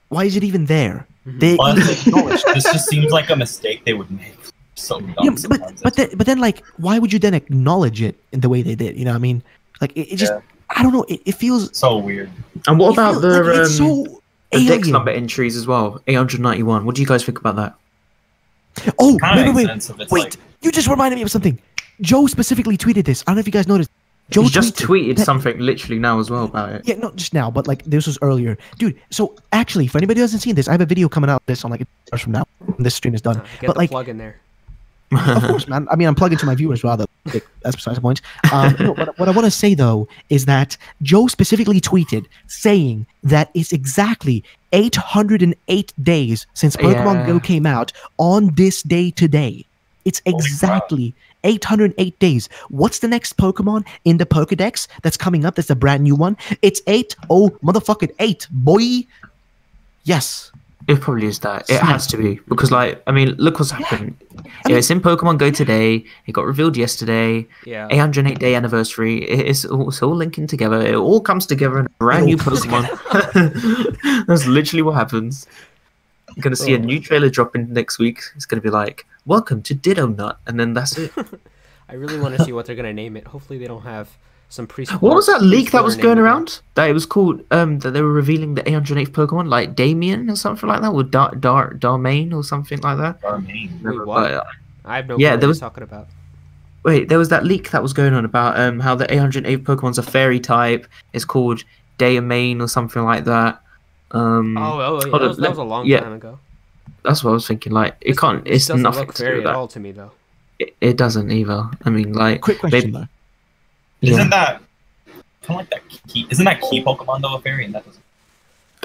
why is it even there? Mhm. They Honestly, acknowledge. this just seems like a mistake they would make. So dumb Yeah, sometimes. but then like, why would you then acknowledge it in the way they did? You know what I mean? Like, it just. Yeah. I don't know. It feels. So weird. And what it about feels the like it's so the dex alien. number entries as well? 891. What do you guys think about that? Oh, Kind of wait, makes sense if it's wait! like You just reminded me of something. Joe specifically tweeted this. I don't know if you guys noticed. Joe He just tweeted that- something literally now as well about it. Yeah, not just now, but like this was earlier, dude. So actually, for anybody who hasn't seen this, I have a video coming out this on like hours from now when this stream is done. Get But the like, plug in there. of course, man. I mean, I'm plugging to my viewers rather. That's besides the point. No, what I want to say though is that Joe specifically tweeted saying that it's exactly 808 days since Pokemon Go Yeah. came out on this day today. It's exactly 808 days. What's the next Pokemon in the Pokedex that's coming up? That's a brand new one. It's motherfucking 8, boy. Yes. It probably is that. It has to be. Because, like, I mean, look what's happened. I mean- It's in Pokemon Go today. It got revealed yesterday. Yeah. 808 day anniversary. It's all linking together. It all comes together in a brand new Pokemon. That's literally what happens. You're going to see a new trailer dropping next week. It's going to be like, welcome to Ditto Nut. And then that's it. I really want to see what they're gonna name it. Hopefully, they don't have some preschool. What was that leak that preschooler was name going again. around? That it was called, that they were revealing the 808th Pokemon, like Damien or something like that, or Darmain or something like that. Darmain. Wait, what? But, I have no Yeah, clue what there you're was- talking about. wait, there was that leak that was going on about how the 808th Pokemon's a fairy type. It's called Damien or something like that. Yeah, hold that on, was a long yeah. time ago. That's what I was thinking. Like, it can't. This It's doesn't nothing look to do fairy with at that. all to me, though. It doesn't either. I mean, like, Quick question maybe- though. Isn't that kind of like that key? Isn't that key Pokemon though a fairy? And that doesn't.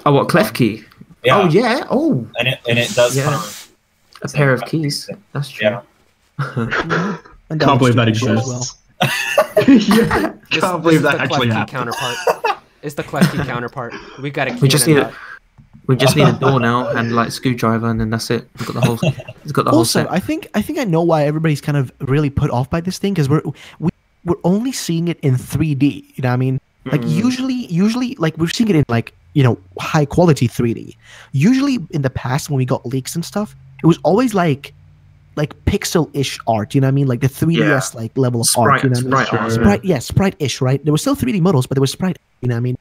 Oh, what Klefki? Yeah. Oh yeah. Oh, And it does Yeah. kind of. a pair of keys. That's true. Yeah. And Can't believe that stupid as well. exists. Yeah, This can't believe is that the actually Klefki happened. counterpart. It's the Klefki counterpart. We got a key. We just and need a a- nut. We just need a door now and like screwdriver, and then that's it. We've got the whole. It's got the whole Also, set. I think I know why everybody's kind of really put off by this thing because we're only seeing it in 3D. You know what I mean? Like usually like we're seeing it in like, you know, high quality 3D. Usually in the past when we got leaks and stuff, it was always like pixel-ish art. You know what I mean? Like the 3DS like level of art. You know what I mean? Sprite, Sprite-ish, right? There were still 3D models, but there was sprite. You know what I mean?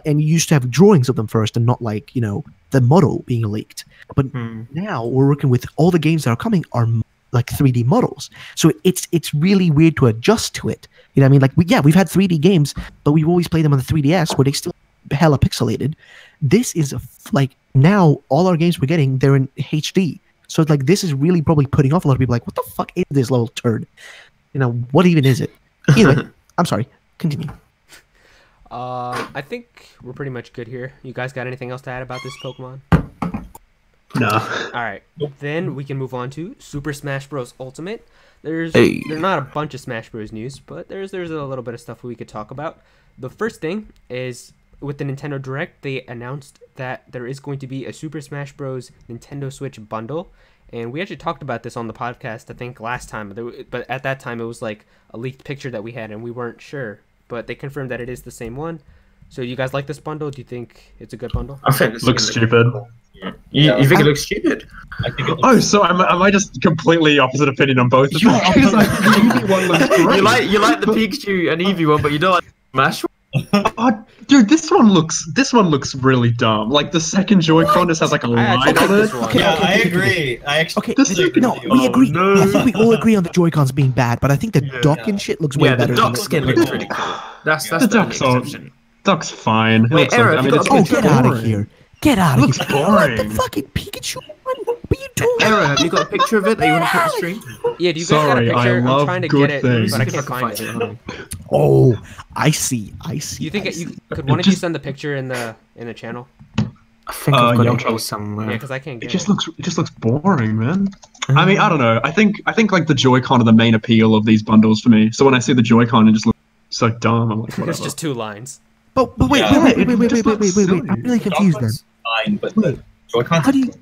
And you used to have drawings of them first, and not like, you know, the model being leaked. But now we're working with all the games that are coming are like 3D models, so it's really weird to adjust to it. You know what I mean? Like we've had 3D games, but we've always played them on the 3DS where they still hella pixelated. This is like now all our games we're getting, they're in HD. So it's like this is really probably putting off a lot of people. Like, what the fuck is this little turd? You know, what even is it? Anyway, I'm sorry. Continue. I think we're pretty much good here. You guys got anything else to add about this Pokemon? No. All right, then we can move on to Super Smash Bros. Ultimate. There's not a bunch of Smash Bros. News, but there's a little bit of stuff we could talk about. The first thing is with the Nintendo Direct, they announced that there is going to be a Super Smash Bros. Nintendo Switch bundle, and we actually talked about this on the podcast I think last time, but at that time it was like a leaked picture that we had and we weren't sure, but they confirmed that it is the same one. So you guys like this bundle? Do you think it's a good bundle? I think It looks stupid. You think it looks stupid? I think it looks Oh, so am I just completely opposite opinion on both of them? You're opposite. Like, the Eevee one looks great. You like the Pikachu and Eevee one, but you don't like Smash one? Oh, dude, this one looks really dumb. Like the second Joy-Con just has like a I line actually on like it. this one. Yeah, okay, I okay, agree. I actually Okay, This is- agree no, with you. we agree. no. I think we all agree on the Joy-Cons being bad, but I think the Yeah. duck and shit looks way Yeah, the better. duck than skin pretty looks cool. really cool. That's Yeah. the The only duck's all- exception. Duck's fine. It Wait, looks Era, like, I have mean, you it's, got a Oh, it's get out of boring. here! Get out of Looks here! You want the boring. fucking Pikachu one? What are you doing? Era, have you got a picture of it that you want to put on stream? Yeah, do you guys Sorry, got a I picture? I'm love trying to good get it, things. but I See if can't find it. Hold on. Oh, I see. I see. You think I you see. could one of you Just- send the picture in the channel? I think I've got yeah, it I'll here try- Yeah, somewhere. because I can't It get just it. looks boring, man. I mean, I don't know. I think like the Joy-Con are the main appeal of these bundles for me. So when I see the Joy-Con, it just looks so dumb. I'm like, whatever. It's just 2 lines. But wait, Yeah, wait, it wait, wait, just wait, wait, looks wait, wait. silly. I'm really The confused then. Joy-Con's fine, but the Joy-Cons.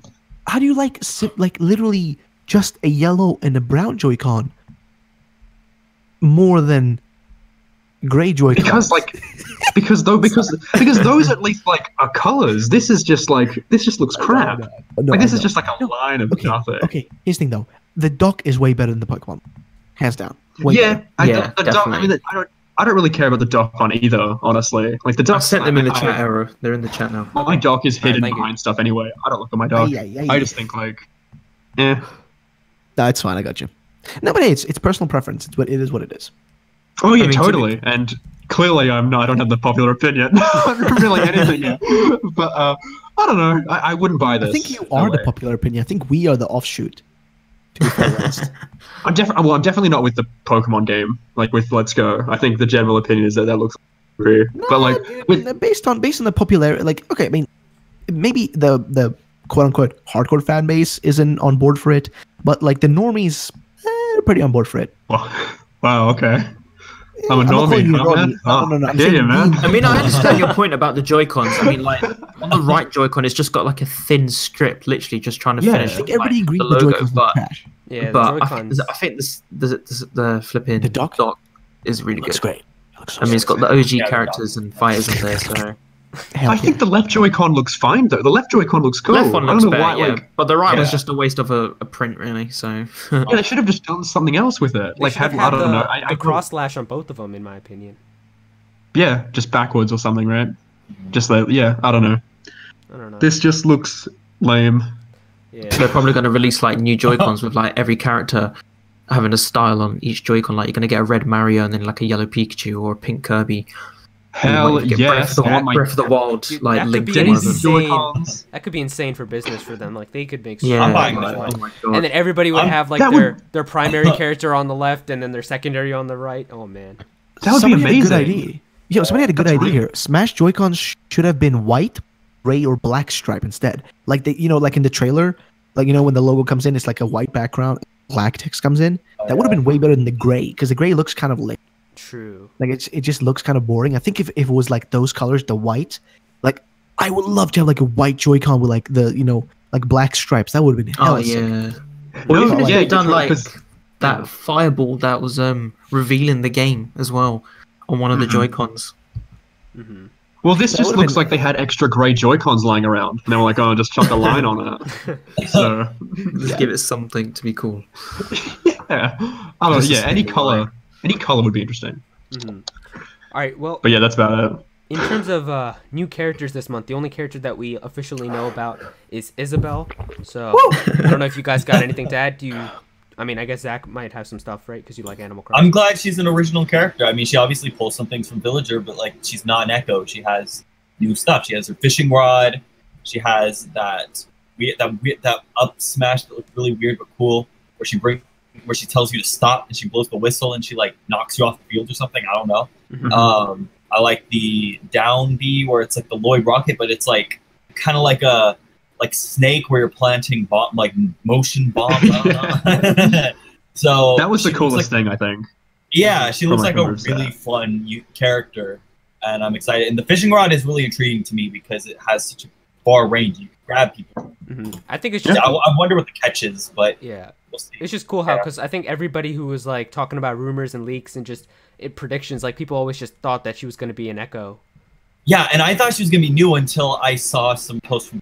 How do you like literally just a yellow and a brown Joy-Con more than gray Joy-Con? because those at least like are colors. This just looks crap. No, Like this I is know. just like a line of nothing. Okay, here's the thing though. The dock is way better than the Pokemon, hands down. Way Yeah, better. Yeah, the dock, I mean, I don't really care about the dock on either, honestly. Like the I dock. sent them in the chat, Era. They're in the chat now. My dock is hidden thank you. behind stuff anyway. I don't look at my dock. I just think like, eh. No, it's fine. I got you. No, but hey, it's personal preference. It is what it is. Oh yeah, I mean, to totally. And clearly, I don't have the popular opinion on really anything yet. But I don't know. I wouldn't buy this. I think you No are the way. popular opinion. I think we are the offshoot. To be fair, honest. I'm definitely not with the Pokemon game. Like with Let's Go. I think the general opinion is that looks weird. But like with based on the popularity, like okay, I mean, maybe the quote unquote hardcore fan base isn't on board for it, but like the normies, are pretty on board for it. wow, okay. I'm a not calling normie, you a huh, man? normie. No. I I'm hear you, saying man. being- I mean, I understand your point about the Joy-Cons. I mean, like, on the right Joy-Con, it's just got like a thin strip, literally just trying to Yeah. finish I think off, everybody like, agrees the the logo. Joy-Cons But, look trash. Yeah, the but Joy-Cons. I think the flipping The dock? is really Looks good. great. It looks so I mean, it's got the Yeah, OG the characters and fighters in there, so hell I yeah. think the left Joy-Con looks fine though. The left Joy-Con looks cool. left one I looks don't know better, why. yeah. Like, But the right was Yeah. just a waste of a print, really. So yeah, they should have just done something else with it. They Like, should have I had don't know. the I cross slash on both of them, in my opinion. Yeah, just backwards or something, right? Just like, yeah, I don't know. I don't know. This just looks lame. Yeah. they're probably going to release like new Joy-Cons with like every character having a style on each Joy-Con. Like you're going to get a red Mario and then like a yellow Pikachu or a pink Kirby. And you Hell might even get yes, I want my Breath of the Wild, Dude, like that could Link be to one of Daisy them. insane. Joy-Cons. That could be insane for business for them. Like they could make. Yeah, I'm buying much that. money. Oh my God. And then everybody would have like that their primary character on the left and then their secondary on the right. Oh man. That would be Somebody had a good amazing. idea. Yo, somebody had a good That's idea real. here. Smash Joy-Cons should have been white, gray, or black stripe instead. Like they, like in the trailer, like when the logo comes in, it's like a white background, black text comes in. That would have been way better than the gray, because the gray looks kind of lit. True. Like it just looks kind of boring. I think if it was like those colors, the white, like I would love to have like a white Joy-Con with like the like black stripes. That would have been Oh hella sick. yeah. Or No, even if yeah, they'd done because- like 'cause- that fireball that was revealing the game as well on one of the Mhm. Joy-Cons. Hmm. Well, this That just would've looks been- like they had extra grey Joy-Cons lying around. And they were like, oh, just chuck a line on it. So, Just give it something to be cool. yeah. I don't know, Just a yeah, any single line. color would be interesting. Hmm. All right. Well, But yeah, that's about it. in terms of new characters this month, the only character that we officially know about is Isabelle. So I don't know if you guys got anything to add. I mean, I guess Zach might have some stuff, right? Because you like Animal Crossing. I'm glad she's an original character. I mean, she obviously pulls some things from Villager, but like she's not an Echo. She has new stuff. She has her fishing rod. She has that up smash that looks really weird but cool, where she tells you to stop and she blows the whistle and she like knocks you off the field or something. I don't know. Mhm. I like the down B where it's like the Lloyd rocket, but it's like kind of like a Snake where you're planting motion bombs. I don't know. So That was the she looks coolest like- thing, I think. Yeah, she From looks what like I a understand. really fun character, and I'm excited. And the fishing rod is really intriguing to me because it has such a far range. You can grab people. Mhm. I think it's Yeah, just I wonder what the catch is, but yeah. we'll see. It's just cool how, Yeah. because I think everybody who was like talking about rumors and leaks and just predictions, like people always just thought that she was going to be an Echo. Yeah, and I thought she was gonna be new until I saw some posts from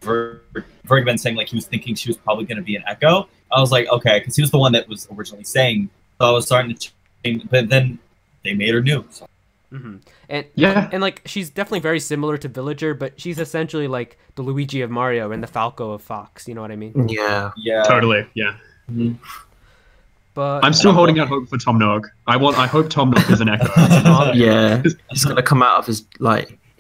Vergman saying like he was thinking she was probably gonna be an Echo. I was like, okay, because he was the one that was originally saying. So I was starting to change, but then they made her new. So And Yeah. and like she's definitely very similar to Villager, but she's essentially like the Luigi of Mario and the Falco of Fox. You know what I mean? Yeah. Yeah. Totally. Yeah. But I'm still holding out hope for Tom Nook. I hope Tom Nook is an Echo. Yeah. He's gonna come out of his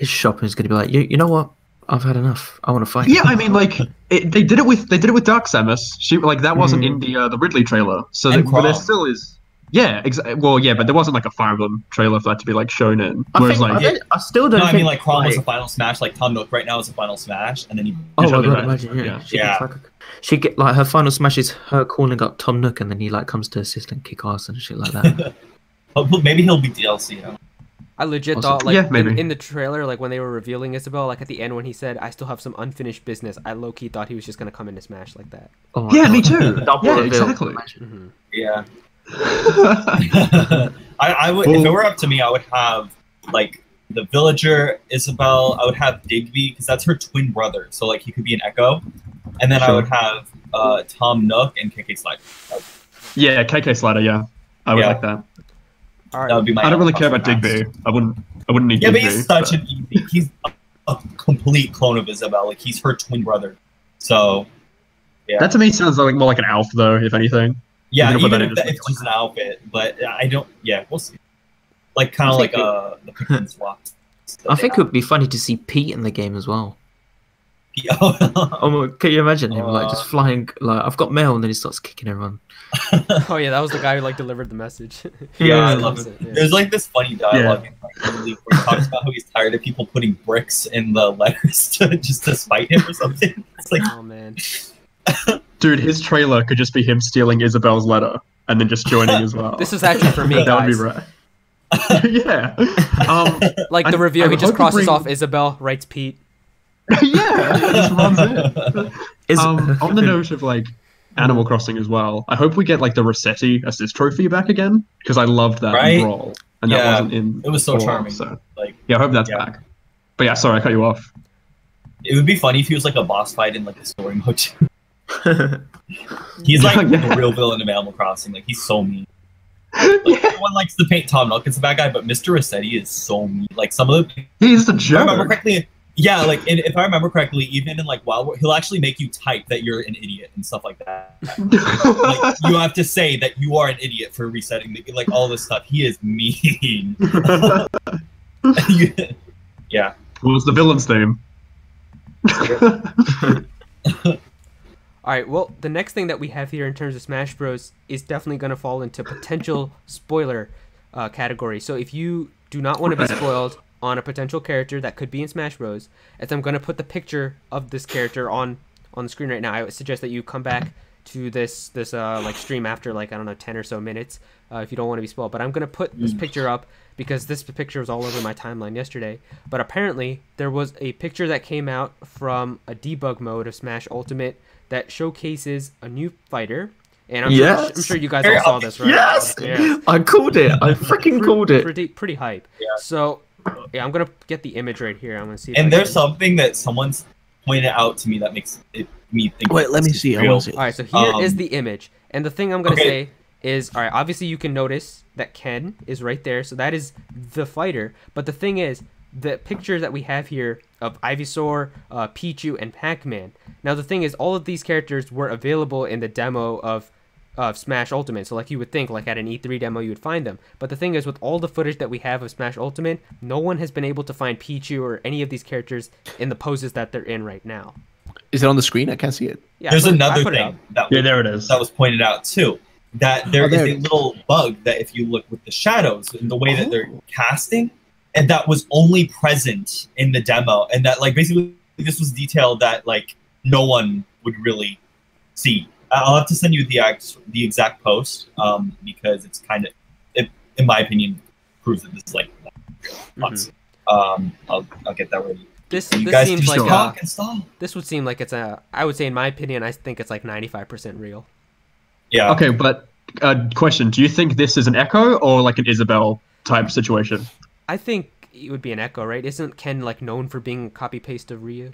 shop and he's gonna be like, you know what? I've had enough. I want to fight. Yeah, I mean, like they did it with Dark Samus. She like that wasn't in the Ridley trailer, so And but there Chrom. still is. Yeah, well, yeah, but there wasn't like a Fire Emblem trailer for that to be like shown in. Whereas I still don't. No, I think, mean like Chrom was a Final Smash. Like Tom Nook right now is a Final Smash, and then he. Oh my showed god! it, Imagine, yeah. Yeah. She get like her final smash is her calling up Tom Nook, and then he like comes to assist and kick ass and shit like that. Maybe he'll be DLC. You know? I legit Also- thought, like, Yeah, maybe. in the trailer, like, when they were revealing Isabelle, like, at the end when he said, I still have some unfinished business, I low-key thought he was just gonna come into Smash like that. Oh my Yeah, God. me too. Double Yeah, reveal. exactly. Imagine. Yeah. I would, if it were up to me, I would have like the Villager Isabelle. I would have Digby because that's her twin brother, so like he could be an Echo, and then I Sure. would have Tom Nook and KK Slide. Yeah, KK Slider. Yeah, I would Yeah. like that. All That right. would be my. I don't really care about custom Digby. mask. I wouldn't need Yeah, but Digby. he's such an easy. He's a complete clone of Isabelle. Like he's her twin brother. So yeah, That to me sounds like more like an Alf, though, if anything. yeah. you can put Even that if in that, as it's just an outfit, but I don't. Yeah, we'll see. Like kind of I like think the Pikmin swap. I think it would be funny to see Pete in the game as well. Oh, Oh my, can you imagine him like just flying like I've got mail and then he starts kicking everyone. Oh, yeah, that was the guy who, like, delivered the message. Yeah, I Yeah. love Loves it. yeah. There's like this funny dialogue in like, the league where he talks about how he's tired of people putting bricks in the letters to spite him or something. It's like, Oh, man. Dude, his trailer could just be him stealing Isabel's letter and then just joining as well. This is actually for me, that would be guys. rare. Yeah. Like, the I- reveal, I he would just hope to crosses bring- off Isabelle, writes Pete. Yeah, just runs in. On the note of like Animal Crossing as well, I hope we get like the Rossetti assist trophy back again because I loved that Right? in Brawl, and that Yeah, wasn't in. it was so 4, charming. So like yeah, I hope that's Yeah. back. But yeah, sorry, I cut you off. it would be funny if he was like a boss fight in like a story mode. Too. He's like Yeah. the real villain of Animal Crossing. Like he's so mean. Like, everyone likes to paint Tom Nook as a bad guy, but Mr. Rossetti is so mean. Like some of the He's a if I remember jerk. correctly, yeah, like if I remember correctly, even in like Wild War, he'll actually make you type that you're an idiot and stuff like that. Like you have to say that you are an idiot for resetting, like all this stuff. He is mean. Yeah. Well, it's the villain's theme. All right, well, the next thing that we have here in terms of Smash Bros. Is definitely going to fall into potential spoiler category. So if you do not want to be spoiled on a potential character that could be in Smash Bros., as I'm going to put the picture of this character on the screen right now, I would suggest that you come back to this like stream after like, I don't know, 10 or so minutes if you don't want to be spoiled. But I'm going to put this picture up because this picture was all over my timeline yesterday. But apparently there was a picture that came out from a debug mode of Smash Ultimate that showcases a new fighter. And I'm sure you guys all saw this, right? Yes! Yeah. I called it. I freaking called it. Pretty hype. Yeah. So, yeah, I'm gonna get the image right here. I'm gonna see. If I And there's can- something that someone's pointed out to me that makes me think. Wait, let me this is see. I real. want to see. All right, so here is Um, the image, and the thing I'm gonna okay. say is, all right, obviously you can notice that Ken is right there, so that is the fighter. But the thing is, the pictures that we have here of Ivysaur, Pichu, and Pac-Man. Now the thing is, all of these characters were available in the demo of Smash Ultimate. So like you would think, like at an E3 demo, you would find them. But the thing is, with all the footage that we have of Smash Ultimate, no one has been able to find Pichu or any of these characters in the poses that they're in right now. Is it on the screen? I can't see it. Yeah, There's I another put it up. thing that Yeah, there it is. that was pointed out too. That there Oh, is there a it is. little bug that if you look with the shadows and the way that they're casting, and that was only present in the demo, and that like basically this was detail that like no one would really see. I'll have to send you the exact post because it's kind of, in my opinion, proves that this is like nuts. I'll get that ready. This You this guys seems just like talk and stall. this would seem like it's a. I would say, in my opinion, I think it's like 95% real. Yeah. Okay, but question: do you think this is an Echo or like an Isabelle type situation? I think it would be an Echo, right? Isn't Ken like known for being a copy paste of Ryu?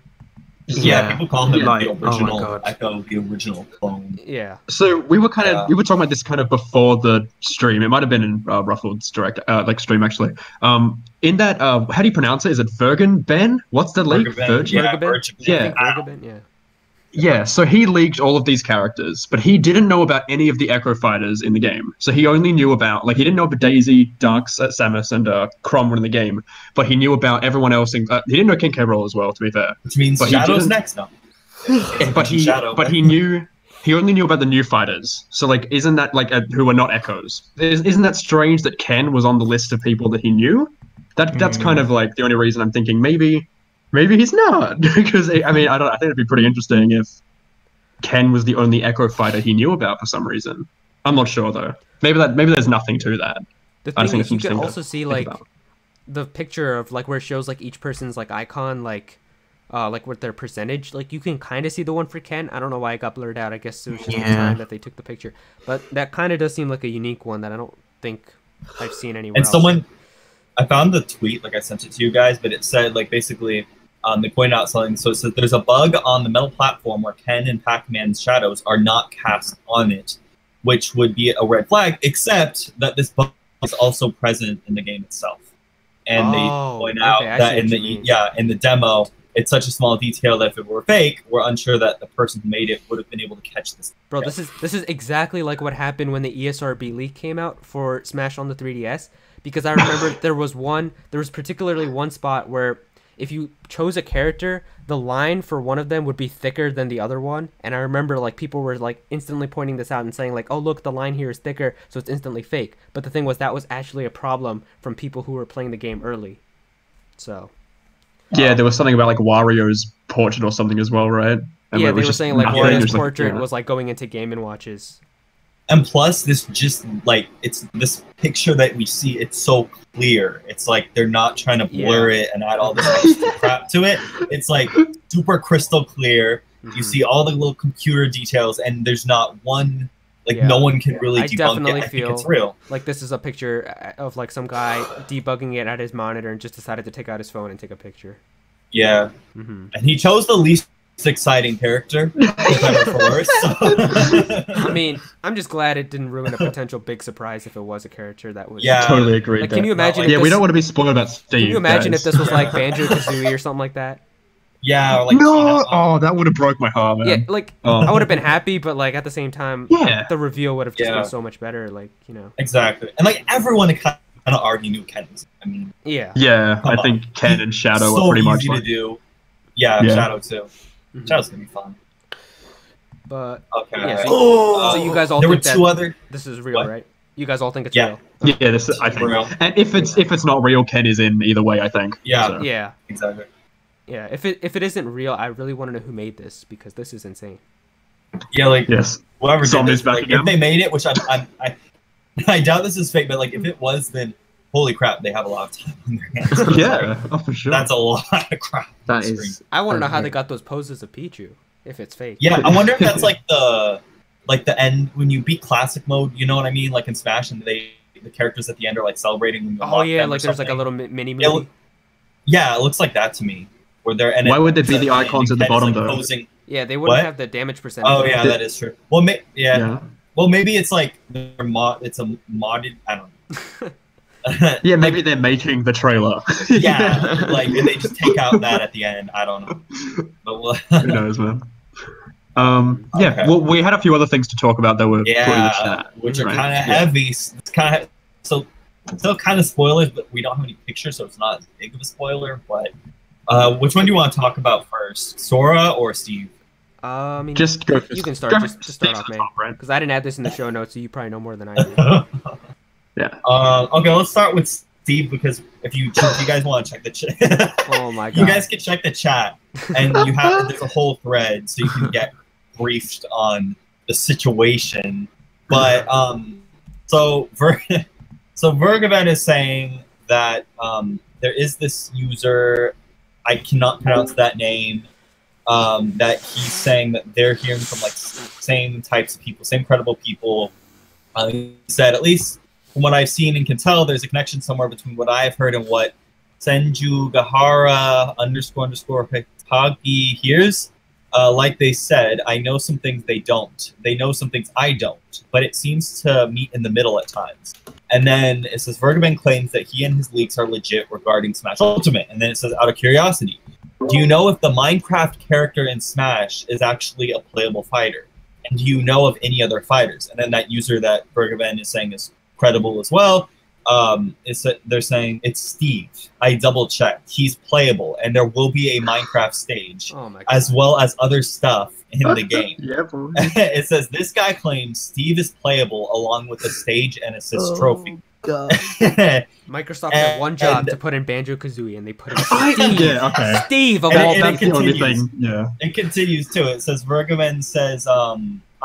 Yeah, people call him Like, the oh my original God. Echo, the original clone. Yeah. So we were Yeah. talking about this kind of before the stream. It might have been in Ruffled's direct stream actually. In that how do you pronounce it? Is it Vergen Ben? What's the leak? Vergaben, yeah, Vergaben? Vergaben. I Yeah. think Vergaben, yeah. Yeah, so he leaked all of these characters, but he didn't know about any of the Echo Fighters in the game. So he only knew about, like, he didn't know about Daisy, Darks, Samus, and Chrom were in the game, but he knew about everyone else. He didn't know King K. Rool as well, to be fair. Which means But he Shadow's didn't- next now. But he only knew about the new fighters. So, like, isn't that, like, who are not Echoes? Isn't that strange that Ken was on the list of people that he knew? That's kind of, like, the only reason I'm thinking maybe he's not. Because, I mean, I think it'd be pretty interesting if Ken was the only Echo fighter he knew about for some reason. I'm not sure though. Maybe there's nothing to that. The I thing think is, it's you can interesting to also see think like about. the picture of like where it shows like each person's like icon, like with their percentage. Like you can kind of see the one for Ken. I don't know why it got blurred out. I guess it was just the Yeah. time that they took the picture. But that kind of does seem like a unique one that I don't think I've seen anywhere And else. someone, I found the tweet, like I sent it to you guys, but it said like basically, they pointed out something. So it says there's a bug on the metal platform where Ken and Pac-Man's shadows are not cast on it, which would be a red flag, except that this bug is also present in the game itself. And they point out okay, I that see in what the you mean. in the demo, it's such a small detail that if it were fake, we're unsure that the person who made it would have been able to catch this. Bro, this is exactly like what happened when the ESRB leak came out for Smash on the 3DS. Because I remember there was particularly one spot where if you chose a character, the line for one of them would be thicker than the other one. And I remember like people were like instantly pointing this out and saying like, oh look, the line here is thicker, so it's instantly fake. But the thing was that was actually a problem from people who were playing the game early. So Yeah, there was something about like Wario's portrait or something as well, right? And yeah, it they was were just saying like nothing, it Wario's was like, portrait yeah. was like going into Game & Watches. And plus, this just like it's this picture that we see. It's so clear. It's like they're not trying to blur it and add all this extra crap to it. It's like super crystal clear. Mhm. You see all the little computer details, and there's not one. Like Yeah. no one can really I debunk definitely it. I think feel it's real. Like this is a picture of like some guy debugging it at his monitor and just decided to take out his phone and take a picture. Yeah, Mm-hmm. and he chose the least exciting character, for better or for worse. So. I mean, I'm just glad it didn't ruin a potential big surprise if it was a character that was. Yeah. Totally agreed. Like, there. can you imagine? like- if Yeah, this, we don't want to be spoiled about Steve. Can you imagine guys. if this was like Banjo Kazooie or something like that? Yeah, or like No! Oh, that would have broke my heart, man. Yeah, like Oh. I would have been happy, but like at the same time, Yeah. the reveal would have just Yeah. been so much better. Like exactly, and like everyone kind of already knew Ken was. I mean, yeah. Yeah, I Come think Ken and Shadow so are pretty much easy like... to do. Yeah, Yeah. Shadow too. Mhm. Shadow's gonna be fun. But Okay. Yeah, so- Oh, so you guys all there were think that- two other. this is real, What? right? You guys all think it's Yeah. real? Yeah, this I think. Real. And if it's not real, Ken is in either way, I think. Yeah. So. Yeah. Exactly. Yeah. If it isn't real, I really want to know who made this because this is insane. Yeah, like Yes. whoever did Zombies this, back like, again. if they made it, which I doubt this is fake, but like if it was, then holy crap, they have a lot of time on their hands. Yeah, oh, for sure. That's a lot of crap. That on the is. screen. I want to know how Okay. they got those poses of Pichu if it's fake. Yeah, I wonder if that's like the end when you beat classic mode. You know what I mean? Like in Smash, and the characters at the end are like celebrating. When you Oh unlock yeah, them or like there's like a something. little mini It movie. loo- Yeah, it looks like that to me. Where they're and Why it- would there be the and icons at the Ken is, bottom, like, though? posing- Yeah, they wouldn't What? have the damage percentage. Oh yeah, that is true. Well, Yeah. Well, maybe it's like it's a modded. I don't know. Yeah, maybe they're making the trailer. Yeah, like and they just take out that at the end. I don't know. But we'll, Who knows, man? Yeah, Okay. well, we had a few other things to talk about that were put in the yeah, chat. which are right? kind of Yeah. heavy. It's kind of so still kind of spoilers, but we don't have any pictures, so it's not as big of a spoiler. But which one do you want to talk about first, Sora or Steve? I mean, Just go for you can start. go Just for start Steve off, at the man. top, right? Because I didn't add this in the show notes, so you probably know more than I do. Yeah. Okay, let's start with Steve because if you guys want to check the chat, Oh my god. you guys can check the chat, and there's a whole thread so you can get briefed on the situation. But so Vergaben is saying that there is this user, I cannot pronounce that name, that he's saying that they're hearing from like same types of people, same credible people. He said, at least from what I've seen and can tell, there's a connection somewhere between what I've heard and what Senju Gahara __ Hitagi. Here's like they said, I know some things they don't. They know some things I don't. But it seems to meet in the middle at times. And then it says Vergaben claims that he and his leaks are legit regarding Smash Ultimate. And then it says, out of curiosity, do you know if the Minecraft character in Smash is actually a playable fighter? And do you know of any other fighters? And then that user that Vergaben is saying is credible as well. They're saying it's Steve. I double checked. He's playable, and there will be a Minecraft stage, as well as other stuff in the game. Yeah, boy. It says this guy claims Steve is playable along with a stage and assist trophy. God. Microsoft had one job to put in Banjo-Kazooie, and they put in Steve. Yeah, okay. Steve of And all it That's the only continues. thing. Yeah. It continues too. It says Vergaben says,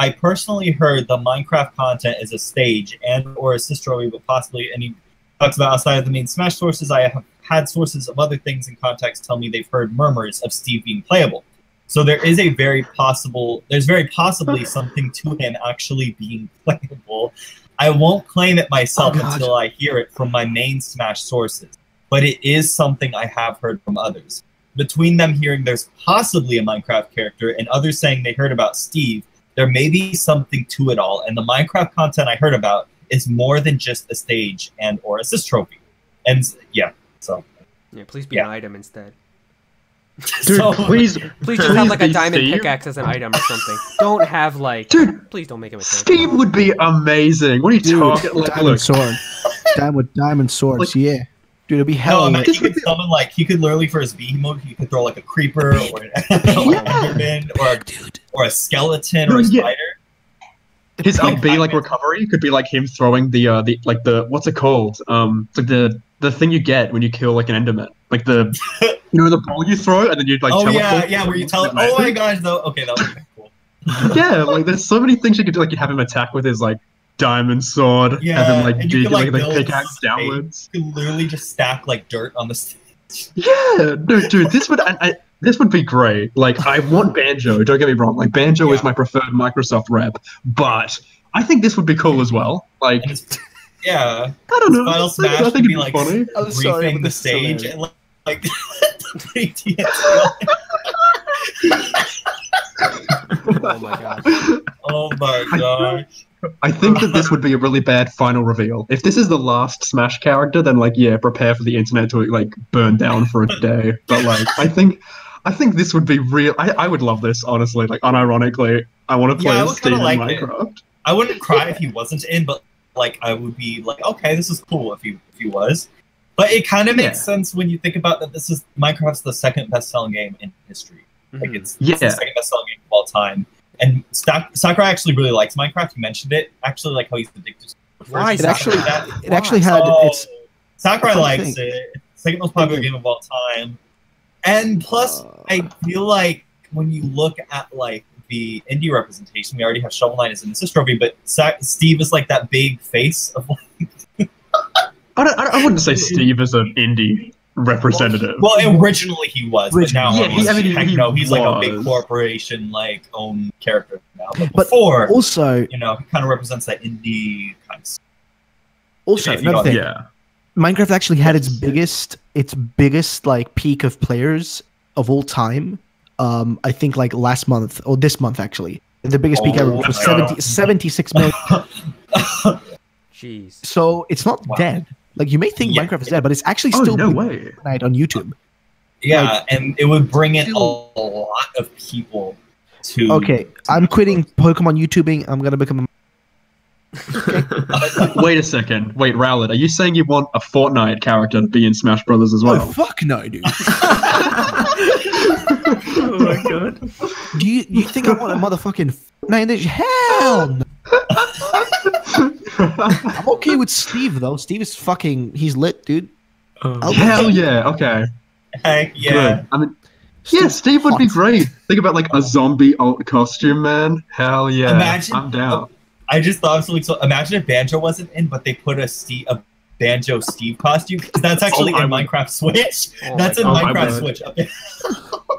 I personally heard the Minecraft content is a stage and or assist trophy, but possibly any talks about outside of the main Smash sources. I have had sources of other things in context tell me they've heard murmurs of Steve being playable. So there's very possibly something to him actually being playable. I won't claim it myself until I hear it from my main Smash sources, but it is something I have heard from others. Between them hearing there's possibly a Minecraft character and others saying they heard about Steve, there may be something to it all, and the Minecraft content I heard about is more than just a stage and or assist trophy. And yeah, so Yeah, please be an item instead. Dude, please Just have like a be diamond Steve. pickaxe as an item or something. Don't have like. Dude, Please don't make him a Steve would be amazing. What are you Dude, talking? Like, diamond look, sword. Diamond swords, yeah. Dude, it'd be hell. No, he could summon he could literally for his V mode, he could throw like a creeper or an Enderman or a skeleton or a spider. his up B like recovery could be like him throwing the what's it called? It's like the thing you get when you kill like an Enderman, like the the ball you throw and then you'd like. Oh teleport yeah, where you tell it. Oh my gosh, though. Okay, that would be cool. Yeah, like there's so many things you could do. Like you have him attack with his like diamond sword, Yeah, have him like and do you could, like, the build pickaxe stage. downwards. You could literally just stack like dirt on the stage. Yeah, no, dude, this would be great. Like, I want Banjo. Don't get me wrong. Like, Banjo is my preferred Microsoft rep, but I think this would be cool as well. Like, Yeah. I don't know. Final Smash I would think be it'd like funny. I'm sorry, briefing but the this is stage hilarious. and Oh my god. oh my gosh. I think that this would be a really bad final reveal. If this is the last Smash character, then like, yeah, prepare for the internet to like burn down for a day. But like, I think this would be real. I would love this, honestly. Like, unironically, I want to play I as would Steve kinda in like it. Minecraft. I wouldn't cry if he wasn't in, but like I would be like, okay, this is cool if he was. But it kind of makes sense when you think about that. This is Minecraft's the second best-selling game in history. Like it's the second best-selling game of all time. And Sakurai actually really likes Minecraft. He mentioned it. Actually, like how he's addicted to it. Why is It actually, that? it actually had it's Sakurai funny likes thing. it. Second most popular game of all time. And plus, I feel like when you look at like the indie representation, we already have Shovel Knight as an assist trophy, but Steve is like that big face of like. I wouldn't say Steve is an indie representative. Well, originally he was, but now Yeah, he's like a big was. corporation like own character now. But But before, also he kind of represents that indie kind of. also if you another don't- thing. Yeah. Minecraft actually had its biggest like peak of players of all time. I think like last month or this month actually. The biggest peak ever was my God. 76 million. Jeez. So it's not dead. Like you may think Yeah. Minecraft is dead, but it's actually Oh still no big way. night on YouTube. Yeah, and it would bring in a lot of people to. Okay, I'm quitting Pokemon YouTubing. I'm gonna become a Wait a second. Wait, Rowlett, are you saying you want a Fortnite character to be in Smash Brothers as Oh well? fuck no, dude. Oh my god. Do you think I want a motherfucking Fortnite? Hell no. I'm okay with Steve though. Steve is he's lit, dude. I'll- Hell yeah. Okay. Heck yeah. Good. I mean, yeah, Steve would be great. Think about like a zombie alt costume, man. Hell yeah. Imagine- I'm down. I just thought of something. So imagine if Banjo wasn't in, but they put a Banjo Steve costume. 'Cause that's actually in I would. Minecraft Switch. Oh That's my in God. Minecraft I would. Switch.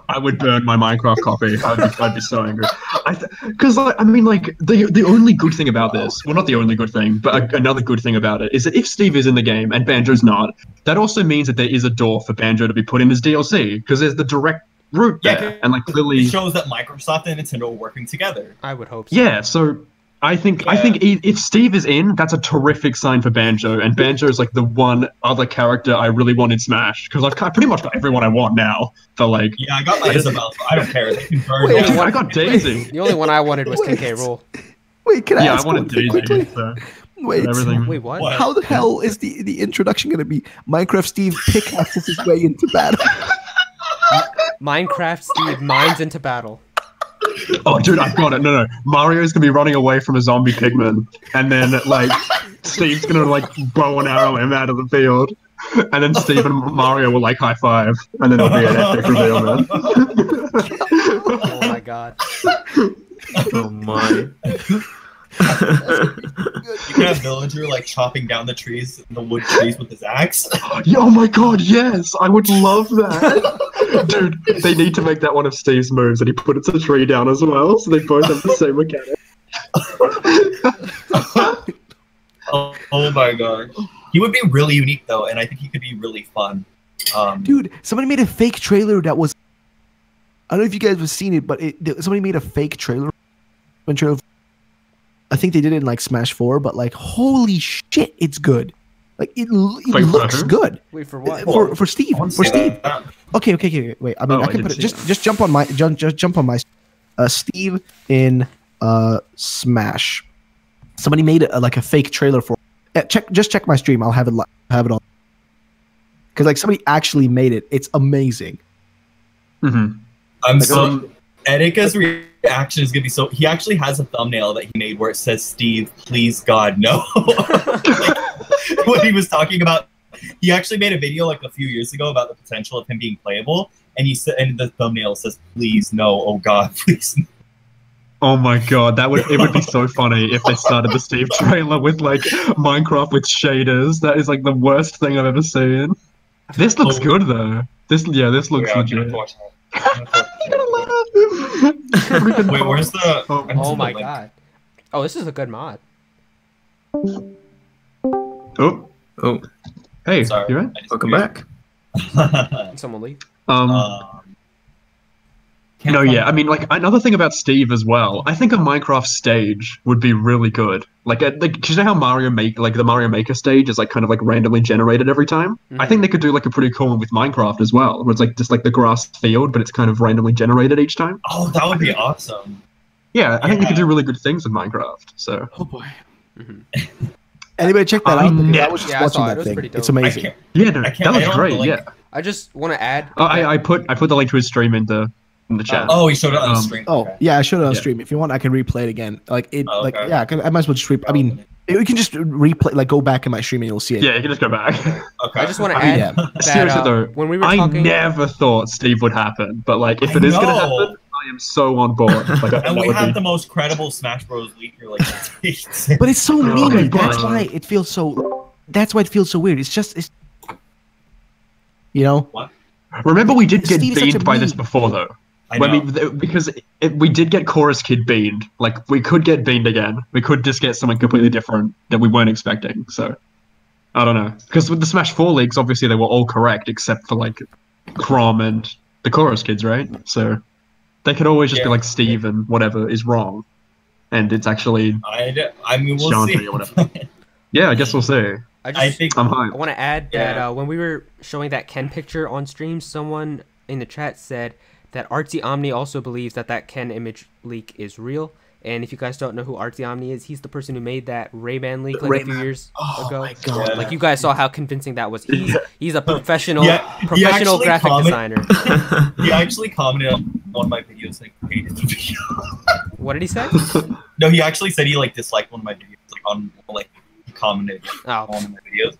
I would burn my Minecraft copy. I'd be so angry. Because I mean, like the only good thing about this, well, not the only good thing, but another good thing about it is that if Steve is in the game and Banjo's not, that also means that there is a door for Banjo to be put in as DLC because there's the direct route there, and like clearly it shows that Microsoft and Nintendo are working together. I would hope so. Yeah, so I think if Steve is in, that's a terrific sign for Banjo, and Banjo is like the one other character I really want in Smash because I've pretty much got everyone I want now. But like, yeah, I got my Isabel, so I don't care. They can burn. Wait, I got Daisy. The only one I wanted was 10K Roll. Wait, can I Yeah, ask I wanted one thing Daisy. quickly? So Wait, everything. Wait, what? What? how the hell is the introduction going to be? Minecraft Steve pickaxes his way into battle. Minecraft Steve mines into battle. Oh, dude, I've got it. No. Mario's gonna be running away from a zombie pigman, and then like Steve's gonna like bow and arrow him out of the field, and then Steve and Mario will like high five, and then it'll be an epic reveal, man. Oh my god. Oh my. You can have Villager like chopping down the trees, the wood trees with his axe. Oh my god, yes! I would love that! Dude, they need to make that one of Steve's moves, and he puts a tree down as well, so they both have the same mechanic. Oh my god. He would be really unique though, and I think he could be really fun. Dude, somebody made a fake trailer that was. I don't know if you guys have seen it, but somebody made a fake trailer. I think they did it in like Smash 4, but like, holy shit, it's good. Like it looks good. Wait, for what? For Steve. For Steve. Okay. Wait. I mean, I can put it. Just jump on my. Just jump on my. Steve in Smash. Somebody made like a fake trailer for. Just check my stream. I'll have it on. Because like somebody actually made it. It's amazing. Mm-hmm. I'm so. Erika's reaction is gonna be so. He actually has a thumbnail that he made where it says, "Steve, please God, no." Like, what he was talking about. He actually made a video like a few years ago about the potential of him being playable, and he said, and the thumbnail says, "Please no, oh God, please." No. Oh my god, it would be so funny if they started the Steve trailer with like Minecraft with shaders. That is like the worst thing I've ever seen. This looks good though. This looks legit. Wait, where's the? Oh my god. Oh, this is a good mod. Oh. Hey, Sorry, you right? Welcome back. Someone leave. No, yeah. I mean, like another thing about Steve as well. I think a Minecraft stage would be really good. Like, cause you know how the Mario Maker stage is like kind of like randomly generated every time. Mm-hmm. I think they could do like a pretty cool one with Minecraft as well, where it's like just like the grass field, but it's kind of randomly generated each time. Oh, that would be awesome. Yeah, I think they could do really good things with Minecraft. So. Oh boy. Mm-hmm. Anybody check that out? Because I was just Yeah, I watching saw it. that It was thing. pretty dope. It's amazing. Yeah, no, that I looks don't great. know, like- Yeah. I just want to add. Oh, I put the link to his stream in the chat. Oh, he showed it on the stream. Oh Okay. yeah, I showed it on Yeah. stream. If you want, I can replay it again. Like it, Oh, like okay. yeah, I might as well just I mean, we can just replay, like go back in my stream and you'll see it. Yeah, you can just go back. Okay. I just want to I mean, add that Seriously though, when we were I talking. never thought Steve would happen, but like if I it is gonna know. happen, I am so on board. Like, And we would have be- the most credible Smash Bros. Leaker like. But it's so Okay, mean. but- That's why it feels so. That's why it feels so weird. It's. You know. Remember, we did get Steve is such a beamed by this meme. before, though. I When know. because we did get Chorus Kid beamed. Like, we could get beamed again. We could just get something completely different that we weren't expecting. So, I don't know. Because with the Smash 4 leaks, obviously they were all correct except for, like, Crom and the Chorus Kids, right? So, they could always just be Yeah. like, Steve and whatever is wrong. And it's actually I mean, we'll Shantae see. or whatever. Yeah, I guess we'll see. I think. I'm I hyped. want to add Yeah. that when we were showing that Ken picture on stream, someone in the chat said that Artsy Omni also believes that Ken image leak is real. And if you guys don't know who Artsy Omni is, he's the person who made that Rayman leak like a few years ago. my God. Yeah. Like you guys saw how convincing that was. He's a professional He professional actually graphic designer. He actually commented on one of my videos, like hated the video. What did he say? No, he actually said he like disliked one of my videos, like on like he commented on Oh, one of my videos.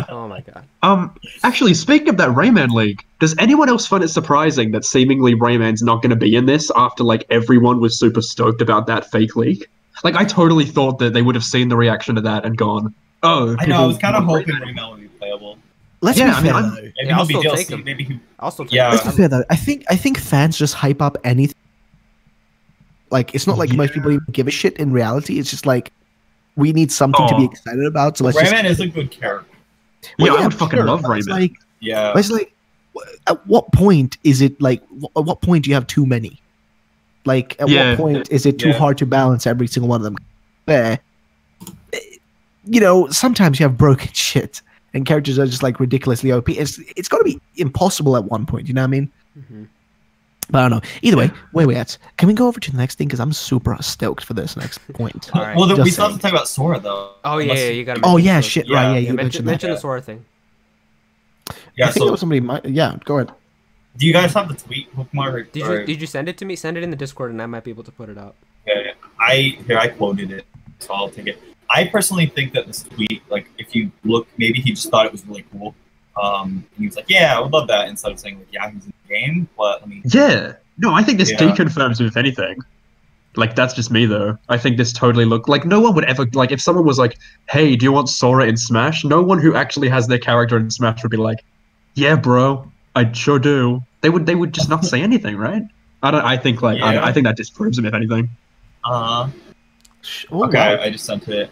oh my god. Actually, speaking of that Rayman leak, does anyone else find it surprising that seemingly Rayman's not going to be in this after like everyone was super stoked about that fake leak? Like, I totally thought that they would have seen the reaction to that and gone, "Oh, I know. I was people kind of want hoping Rayman." Rayman would be playable. let's Yeah, be I mean, fair. I'm- though. Maybe Yeah, he'll I'll be still take DLC. him. Maybe he. Also, Yeah. Let's be fair though. I think fans just hype up anything. Like it's not like most people even give a shit in reality. It's just like we need something to be Oh. excited about. So let's just. Rayman is a good character. Yeah, Well, I would fucking sure, love but it's Rayman. like, Yeah. but it's like, at what point is it like? At what point do you have too many? Like, at Yeah. what point is it too Yeah. hard to balance every single one of them? Where, you know, sometimes you have broken shit and characters are just like ridiculously OP. It's got to be impossible at one point. You know what I mean? Mhm. But I don't know. Either way, where we at? Can we go over to the next thing? Because I'm super stoked for this next point. All right. Well, we Just still have saying. to talk about Sora though. Oh yeah, Unless- yeah, you got to. Oh yeah, shit. Right? Yeah, Yeah, you mention mentioned that. the Sora thing. Yeah. I think So, that was somebody. Yeah, go ahead. do you guys have the tweet, Bookmark? Did you send it to me? Send it in the Discord, and I might be able to put it out. Yeah, I quoted it, so I'll take it. I personally think that this tweet, like, if you look, maybe he just thought it was really cool. And he was like, "Yeah, I would love that," instead of saying like, "Yeah, he's in the game." But I mean, Yeah. No, I think this Yeah. deconfirms it, if anything. Like, that's just me, though. I think this totally look like no one would ever like if someone was like, "Hey, do you want Sora in Smash?" No one who actually has their character in Smash would be like, "Yeah, bro, I sure do." They would just not say anything, right? I think Yeah. I think that disproves him, if anything. uh, Oh, okay, wow. I just sent it.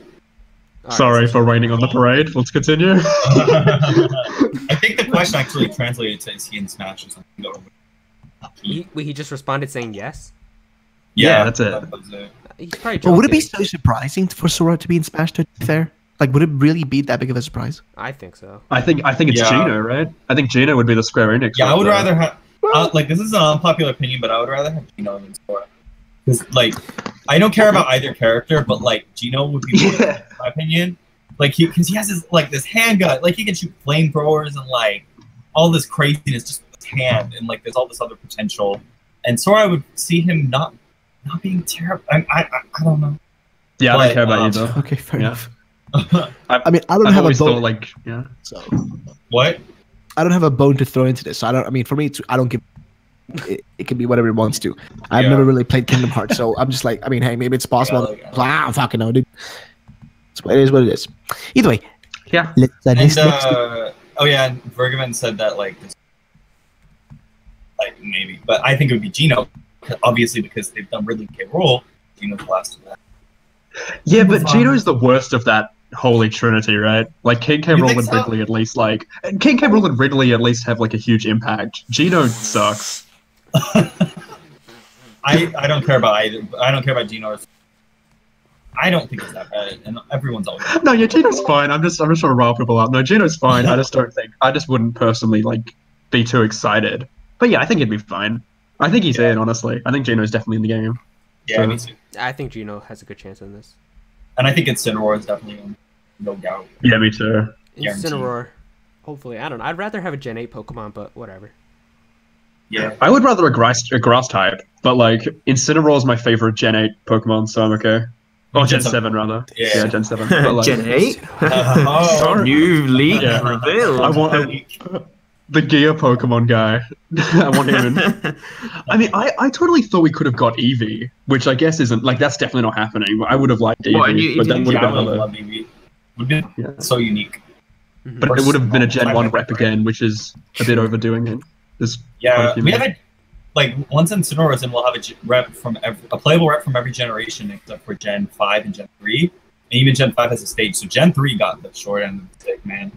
All right, Sorry so- for raining on the parade. Let's continue. I think the question actually translated to "Is he in Smash?" or something. He just responded saying yes. Yeah, that's it. That was it. He's probably But would it be joking. so surprising for Sora to be in Smash? To be fair, like, would it really be that big of a surprise? I think so. I think it's Yeah. Gino, right? I think Gino would be the Square Enix. Yeah, I would right rather have. Like, this is an unpopular opinion, but I would rather have Gino than Sora. Because, like, I don't care about either character, but like Gino would be, more, Yeah. in my opinion. Like, because he has this handgun, like he can shoot flamethrowers and like all this craziness just with his hand, and like there's all this other potential. And Sora, I would see him not being terrible. I don't know. Yeah, I But, don't care about you though. Okay, fair Yeah. enough. I mean, I don't I've have a always bone. thought like, yeah. So What? I don't have a bone to throw into this. So I don't. I mean, for me, I don't give. It can be whatever it wants to. I've Yeah. never really played Kingdom Hearts, so I'm just like, I mean, hey, maybe it's possible. like, I don't fucking know, dude. It is what it is. Either way, Yeah. let's. And Next, oh yeah, and Vergaman said that like maybe, but I think it would be Gino, obviously because they've done Ridley K. Rool. Gino's the last of that. Yeah, but Gino's the worst of that holy trinity, right? Like King K. You Rool think and so? Ridley at least King K. Rool and Ridley at least have like a huge impact. Gino sucks. I don't care about either. I don't care about Gino. I don't think it's that bad, and everyone's always. No, yeah, Gino's fine. I'm just trying to rile people up. No, Gino's fine. I just wouldn't personally like be too excited. But yeah, I think he'd be fine. I think he's in, honestly. I think Gino's definitely in the game. Yeah, So- me too. I think Gino has a good chance in this. And I think Incineroar is definitely on, no doubt. Yeah, me too. Guaranteed. Incineroar. Hopefully, I don't know. I'd rather have a Gen 8 Pokemon, but whatever. Yeah. I would rather a grass type, but like Incineroar is my favorite Gen 8 Pokemon, so I'm okay. Or Gen 7 rather. Yeah. Yeah, Gen 7. But, like, Gen 8? Oh. New leak Yeah. revealed. I want the Gear Pokemon guy. I want him in. I mean, I totally thought we could have got Eevee, which I guess isn't like that's definitely not happening. I would have liked Eevee, What, and you but that didn't would Yeah, I have been would another. love Eevee. Would be Yeah. so unique. Mhm. But it would have been a Gen My 1 favorite, rep right? again, which is a bit overdoing it. There's quite Yeah, a few we more. have once Incineroar is in, we'll have a playable rep from every generation except for Gen 5 and Gen 3. And even Gen 5 has a stage, so Gen 3 got the short end of the stick, man.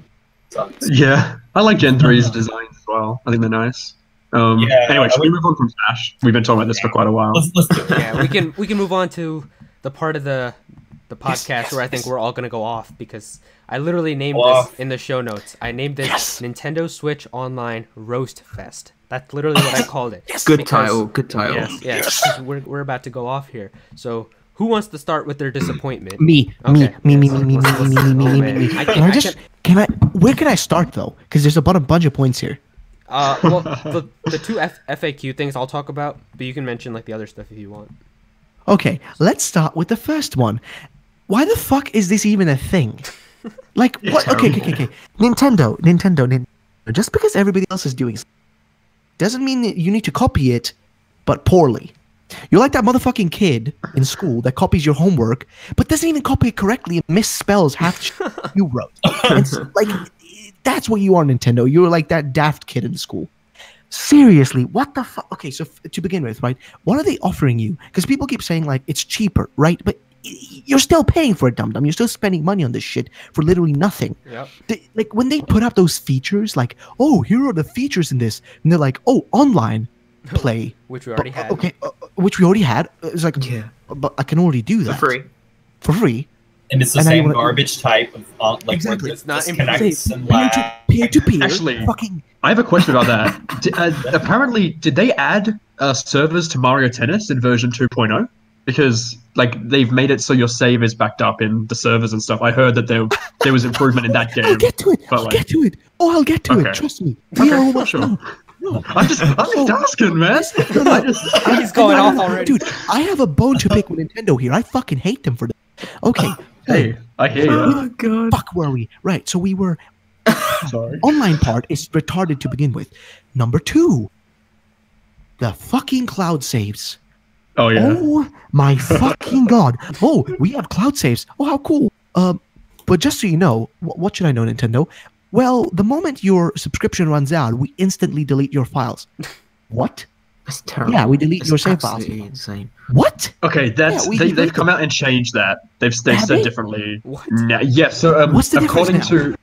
Sucks. Yeah, I like Gen 3's designs as well. I think they're nice. Yeah, Anyway, I should we would- move on from Smash? We've been talking about this for quite a while. Let's do it. Yeah, we can move on to the part of the podcast where I think we're all gonna go off because I literally named Off. this in the show notes. I named this Nintendo Switch Online Roast Fest. That's literally what I called it. Good Because- title. Good title. Yes. We're about to go off here. So who wants to start with their disappointment? me. Okay. I Can I? Where can I start though? Because there's a bunch of points here. Well, the two FAQ things I'll talk about, but you can mention like the other stuff if you want. Okay, let's start with the first one. Why the fuck is this even a thing? Like, what? Okay. Nintendo. Just because everybody else is doing doesn't mean that you need to copy it, but poorly. You're like that motherfucking kid in school that copies your homework, but doesn't even copy it correctly and misspells half the shit you wrote. It's like, That's what you are, Nintendo. You're like that daft kid in school. Seriously, what the fuck? Okay, so to begin with, right? What are they offering you? Because people keep saying like it's cheaper, right? But you're still paying for it, dum-dum. You're still spending money on this shit for literally nothing. Yep. Like when they put up those features, like, oh, here are the features in this, and they're like, oh, online play, Which we already had. Okay, which we already had. It's like, Yeah. but I can already do that For free. And it's the And I same wanna- garbage type of like Exactly. where It's not disconnects and peer to peer. Actually- Fucking I have a question about that. Apparently, did they add servers to Mario Tennis in version 2.0? Because like they've made it so your save is backed up in the servers and stuff. I heard that there was improvement in that game. I'll get to it. but, I'll like- get to it. Oh, I'll get to Okay. it. Trust me. We are almost sure. done. No. I'm just asking, man. I just, He's going off already. Dude, I have a bone to pick with Nintendo here. I fucking hate them for that. Okay. hey, I hear you. Oh god. Fuck were we? Right. So we were Sorry. online part is retarded to begin with. Number 2. The fucking cloud saves. Oh yeah. Oh my fucking god. Oh, we have cloud saves. Oh, how cool. But just so you know, what should I know, Nintendo? Well, the moment your subscription runs out, we instantly delete your files. What? That's terrible. Yeah, we delete That's your save files. absolutely insane. What? Okay, that's Yeah, they've come out and changed that. They've Have said they? differently. What? Yeah. So What's the according difference to,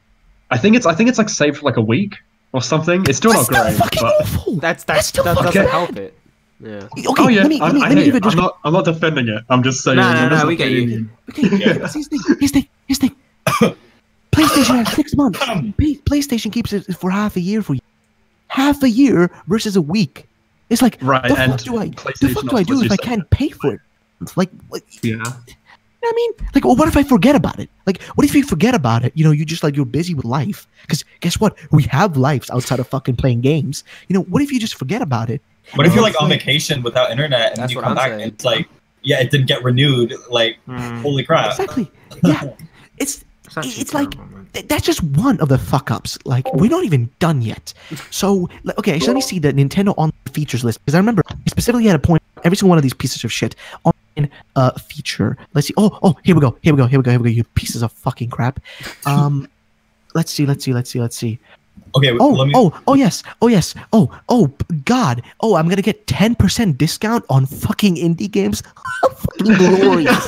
I think it's like saved for like a week or something. It's still That's not great. fucking But, awful. That still doesn't fucking help it. Yeah. Okay, oh yeah, let me I give hear it you. a description. I'm not defending it. I'm just saying. No, no, I'm no, just we get you. Okay, here's the thing. PlayStation has 6 months. PlayStation keeps it for half a year for you. Half a year versus a week. It's like, Right, the and fuck do I PlayStation do also if I said can't pay for it? Like, Yeah. I mean, like, well, what if I forget about it? Like, what if you forget about it? You know, you just like you're busy with life. Because guess what? We have lives outside of fucking playing games. You know, what if you just forget about it? What if you're like on vacation without internet and That's you what come I'm back saying. and it's like, yeah, it didn't get renewed. Like, holy crap. Exactly. Yeah. It's actually it's like terrible, man. that's just one of the fuck ups. Like we're not even done yet. So okay, so let me see the Nintendo online features list because I remember I specifically had a point. Every single one of these pieces of shit online feature. Let's see. Oh, here we go. You pieces of fucking crap. Let's see. Okay, let me. Oh yes. Oh God. Oh, I'm gonna get 10% discount on fucking indie games. Fucking glorious.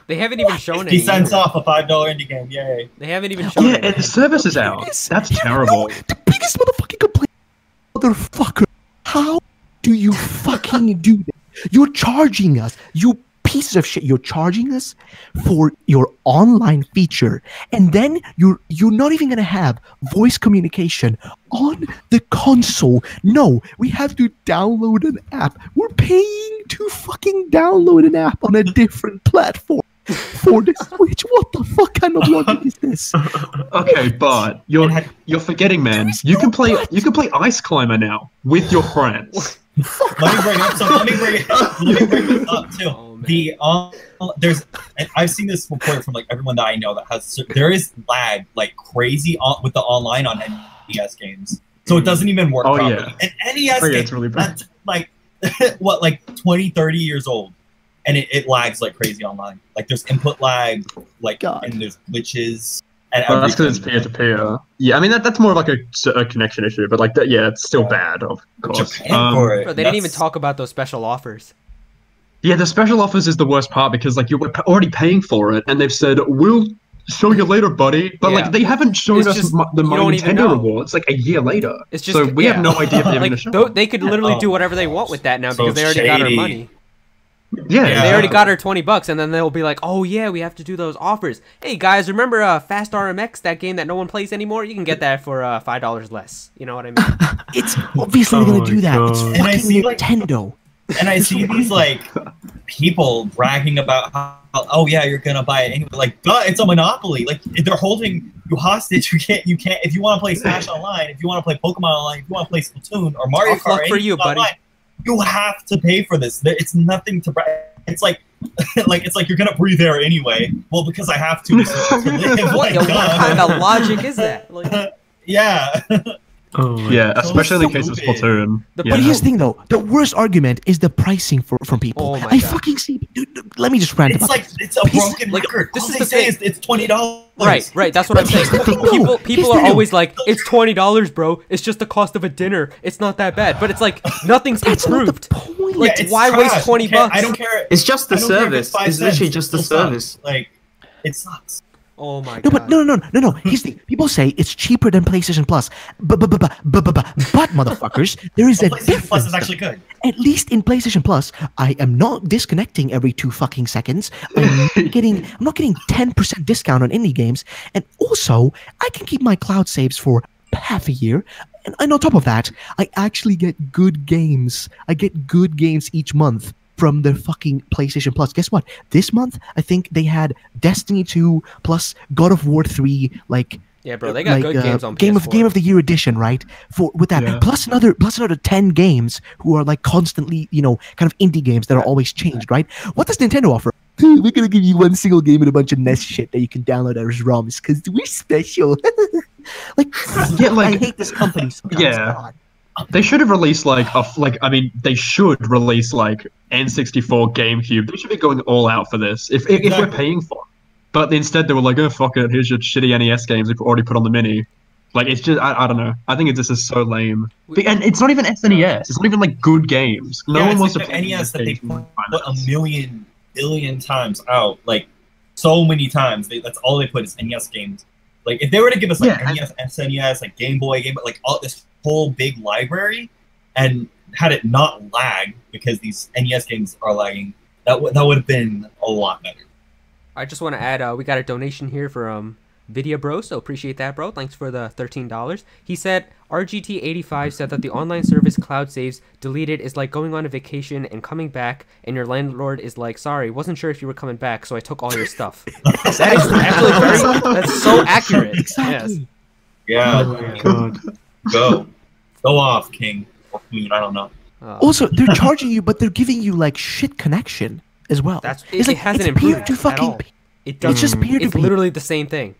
They haven't even shown 50 any. cents either. off a $5 indie game. Yay. They haven't even shown Yeah, any. and the service is out. Yes. That's Yeah, terrible. no, the biggest motherfucking complaint, motherfucker. How do you fucking do that? You're charging us, you pieces of shit. You're charging us for your online feature, and then you're not even gonna have voice communication on the console. No, we have to download an app. We're paying to fucking download an app on a different platform. For the Switch, what the fuck kind of logic is this? Okay, but you're forgetting, man. You can play Ice Climber now with your friends. Let me bring it up too. Oh, man. The there's and I've seen this report from like everyone that I know that has there is lag like crazy with the online on NES games, so it doesn't even work Oh, properly. yeah. And NES Oh, yeah, game, it's really bad. that's like what like 20, 30 years old, and it lags like crazy online. Like there's input lag, like God. and there's glitches. And Well, that's because it's everything. peer-to-peer. Yeah, I mean that's more of like a connection issue, but like that, yeah, it's still bad, of course. Japan for it. Bro, they didn't even That's- talk about those special offers. Yeah, the special offers is the worst part because like you're already paying for it, and they've said we'll show you later, buddy. But Yeah. like they haven't shown It's us just- the you My don't even Nintendo know. rewards like a year later. It's just so we have no idea if they're like going to show. they could literally Oh. do whatever they want with that now So because they already got our shady. money. Yeah, Yeah. They already got our $20, and then they'll be like, "Oh yeah, we have to do those offers." Hey guys, remember Fast RMX, that game that no one plays anymore? You can get that for $5 less. You know what I mean? It's obviously Oh gonna my do that. It's God. And I fucking see, like- Nintendo. And I see these like people bragging about how, oh yeah, you're gonna buy it anyway. Like, duh, it's a monopoly. Like they're holding you hostage. You can't. If you want to play Smash Online, if you want to play Pokemon Online, if you want to play Splatoon or Mario Tough luck Kart, for you, anything buddy. online, you have to pay for this. It's nothing to. It's like, it's like you're gonna breathe air anyway. Well, because I have to live. What, Like, what duh. kind of logic is that? Like, Yeah. Oh my yeah, God. especially in the So case of stupid. Splatoon. The- Yeah. But here's the thing, though. The worst argument is the pricing from people. Oh my I God. fucking see, dude, let me just rant It's about like it's a broken record. this All is they the say thing. is it's $20. Right. That's what I'm saying. People are always like, it's $20, bro. It's just the cost of a dinner. It's not that bad. But it's like nothing's improved. Not the point. Like, it's why trash. waste $20? I don't care. It's just the I don't care if service. 5 It's literally cents. just the It still service. sucks. Like, it sucks. Oh my No, god. but no. Here's the thing. People say it's cheaper than PlayStation Plus. But motherfuckers, there is a PlayStation difference. Plus is actually good. At least in PlayStation Plus, I am not disconnecting every 2 fucking seconds. I'm not getting 10% discount on indie games, and also I can keep my cloud saves for half a year. And on top of that, I actually get good games. I get good games each month from the fucking PlayStation Plus. Guess what? This month, I think they had Destiny 2 plus God of War 3, like Yeah, bro, they got good games on Game PS4. of the Year edition, right? With that, Yeah. plus another 10 games who are like constantly, kind of indie games that are always changed, right? What does Nintendo offer? We're gonna give you one single game and a bunch of NES shit that you can download as ROMs because we're special. Like, Yeah, like- I hate this company sometimes. Yeah. God. They should have released they should release like N64 GameCube. They should be going all out for this if we're Exactly. paying for it. But instead they were like, oh fuck it, here's your shitty NES games we've already put on the mini. Like it's just I don't know. I think this is so lame. And it's not even SNES. It's not even like good games. No one it's wants like to the play NES that they games. put a billion times out, like so many times. That's all they put is NES games. Like if they were to give us like Yeah, NES, SNES, like Game Boy, like all this whole big library, and had it not lag because these NES games are lagging, that would have been a lot better. I just want to add, we got a donation here from Vidya Bro, so appreciate that, bro. Thanks for the $13. He said, RGT85 said that the online service cloud saves deleted is like going on a vacation and coming back, and your landlord is like, sorry, wasn't sure if you were coming back, so I took all your stuff. That is actually that's so accurate. Exactly. Yeah, Oh my god. go off, King or Queen. I don't know. Yes. Also, they're charging you, but they're giving you like shit connection as well. It hasn't improved at all. It doesn't. It's just peer to It's peer. literally the same thing.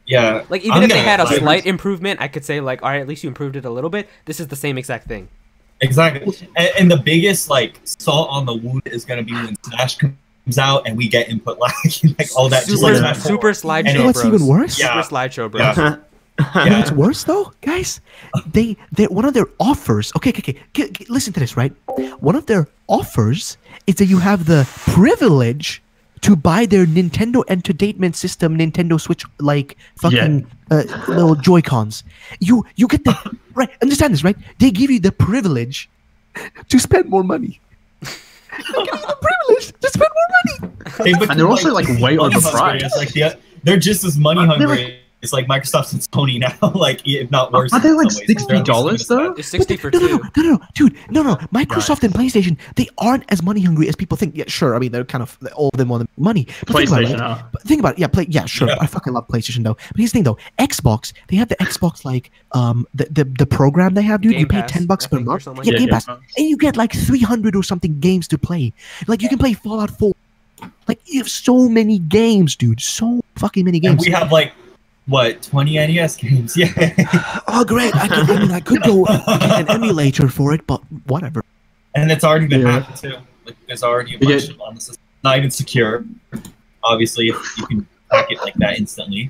Yeah, Like even if they had a slight improvement, I could say like, all right, at least you improved it a little bit. This is the same exact thing. Exactly, and the biggest like salt on the wound is gonna be when Smash comes out and we get input lag, like all that. just like Smash 4. Super slideshow, You know what's bros. even worse? Yeah. Super slideshow, bro. Yeah. You know what's worse though, guys? They one of their offers. Okay. Listen to this, right? One of their offers is that you have the privilege to buy their Nintendo Entertainment System, Nintendo Switch, like fucking little Joy-Cons. You get the right. Understand this, right? They give you the privilege to spend more money. They give you the privilege to spend more money. And they're also, like, way money overpriced. hungry. It's like they're just as money Aren't they, hungry. It's like Microsoft and Sony now, like if not worse. Are they in like some ways. They're at least $60 though? It's 60 for no, two. dude. No. Microsoft and PlayStation, they aren't as money hungry as people think. Yeah, sure. I mean, they're kind of all of them want the money. But think about it, PlayStation right? are. But think about it. Yeah, sure. Yeah. I fucking love PlayStation though. But here's the thing though. Xbox, they have the Xbox like the program they have, dude. Game You pay Pass, $10 I per think, or month. something like Yeah, that. Game Game Pass, Pass. and you get like 300 or something games to play. Like you can play Fallout 4. Like you have so many games, dude. So fucking many And games. we have like what 20 NES games? Yeah. Oh, great! I could go get an emulator for it, but whatever. And it's already been Yeah. hacked too. Like, there's already a You bunch get- of on the system. Not even secure. Obviously, if you can hack it like that instantly.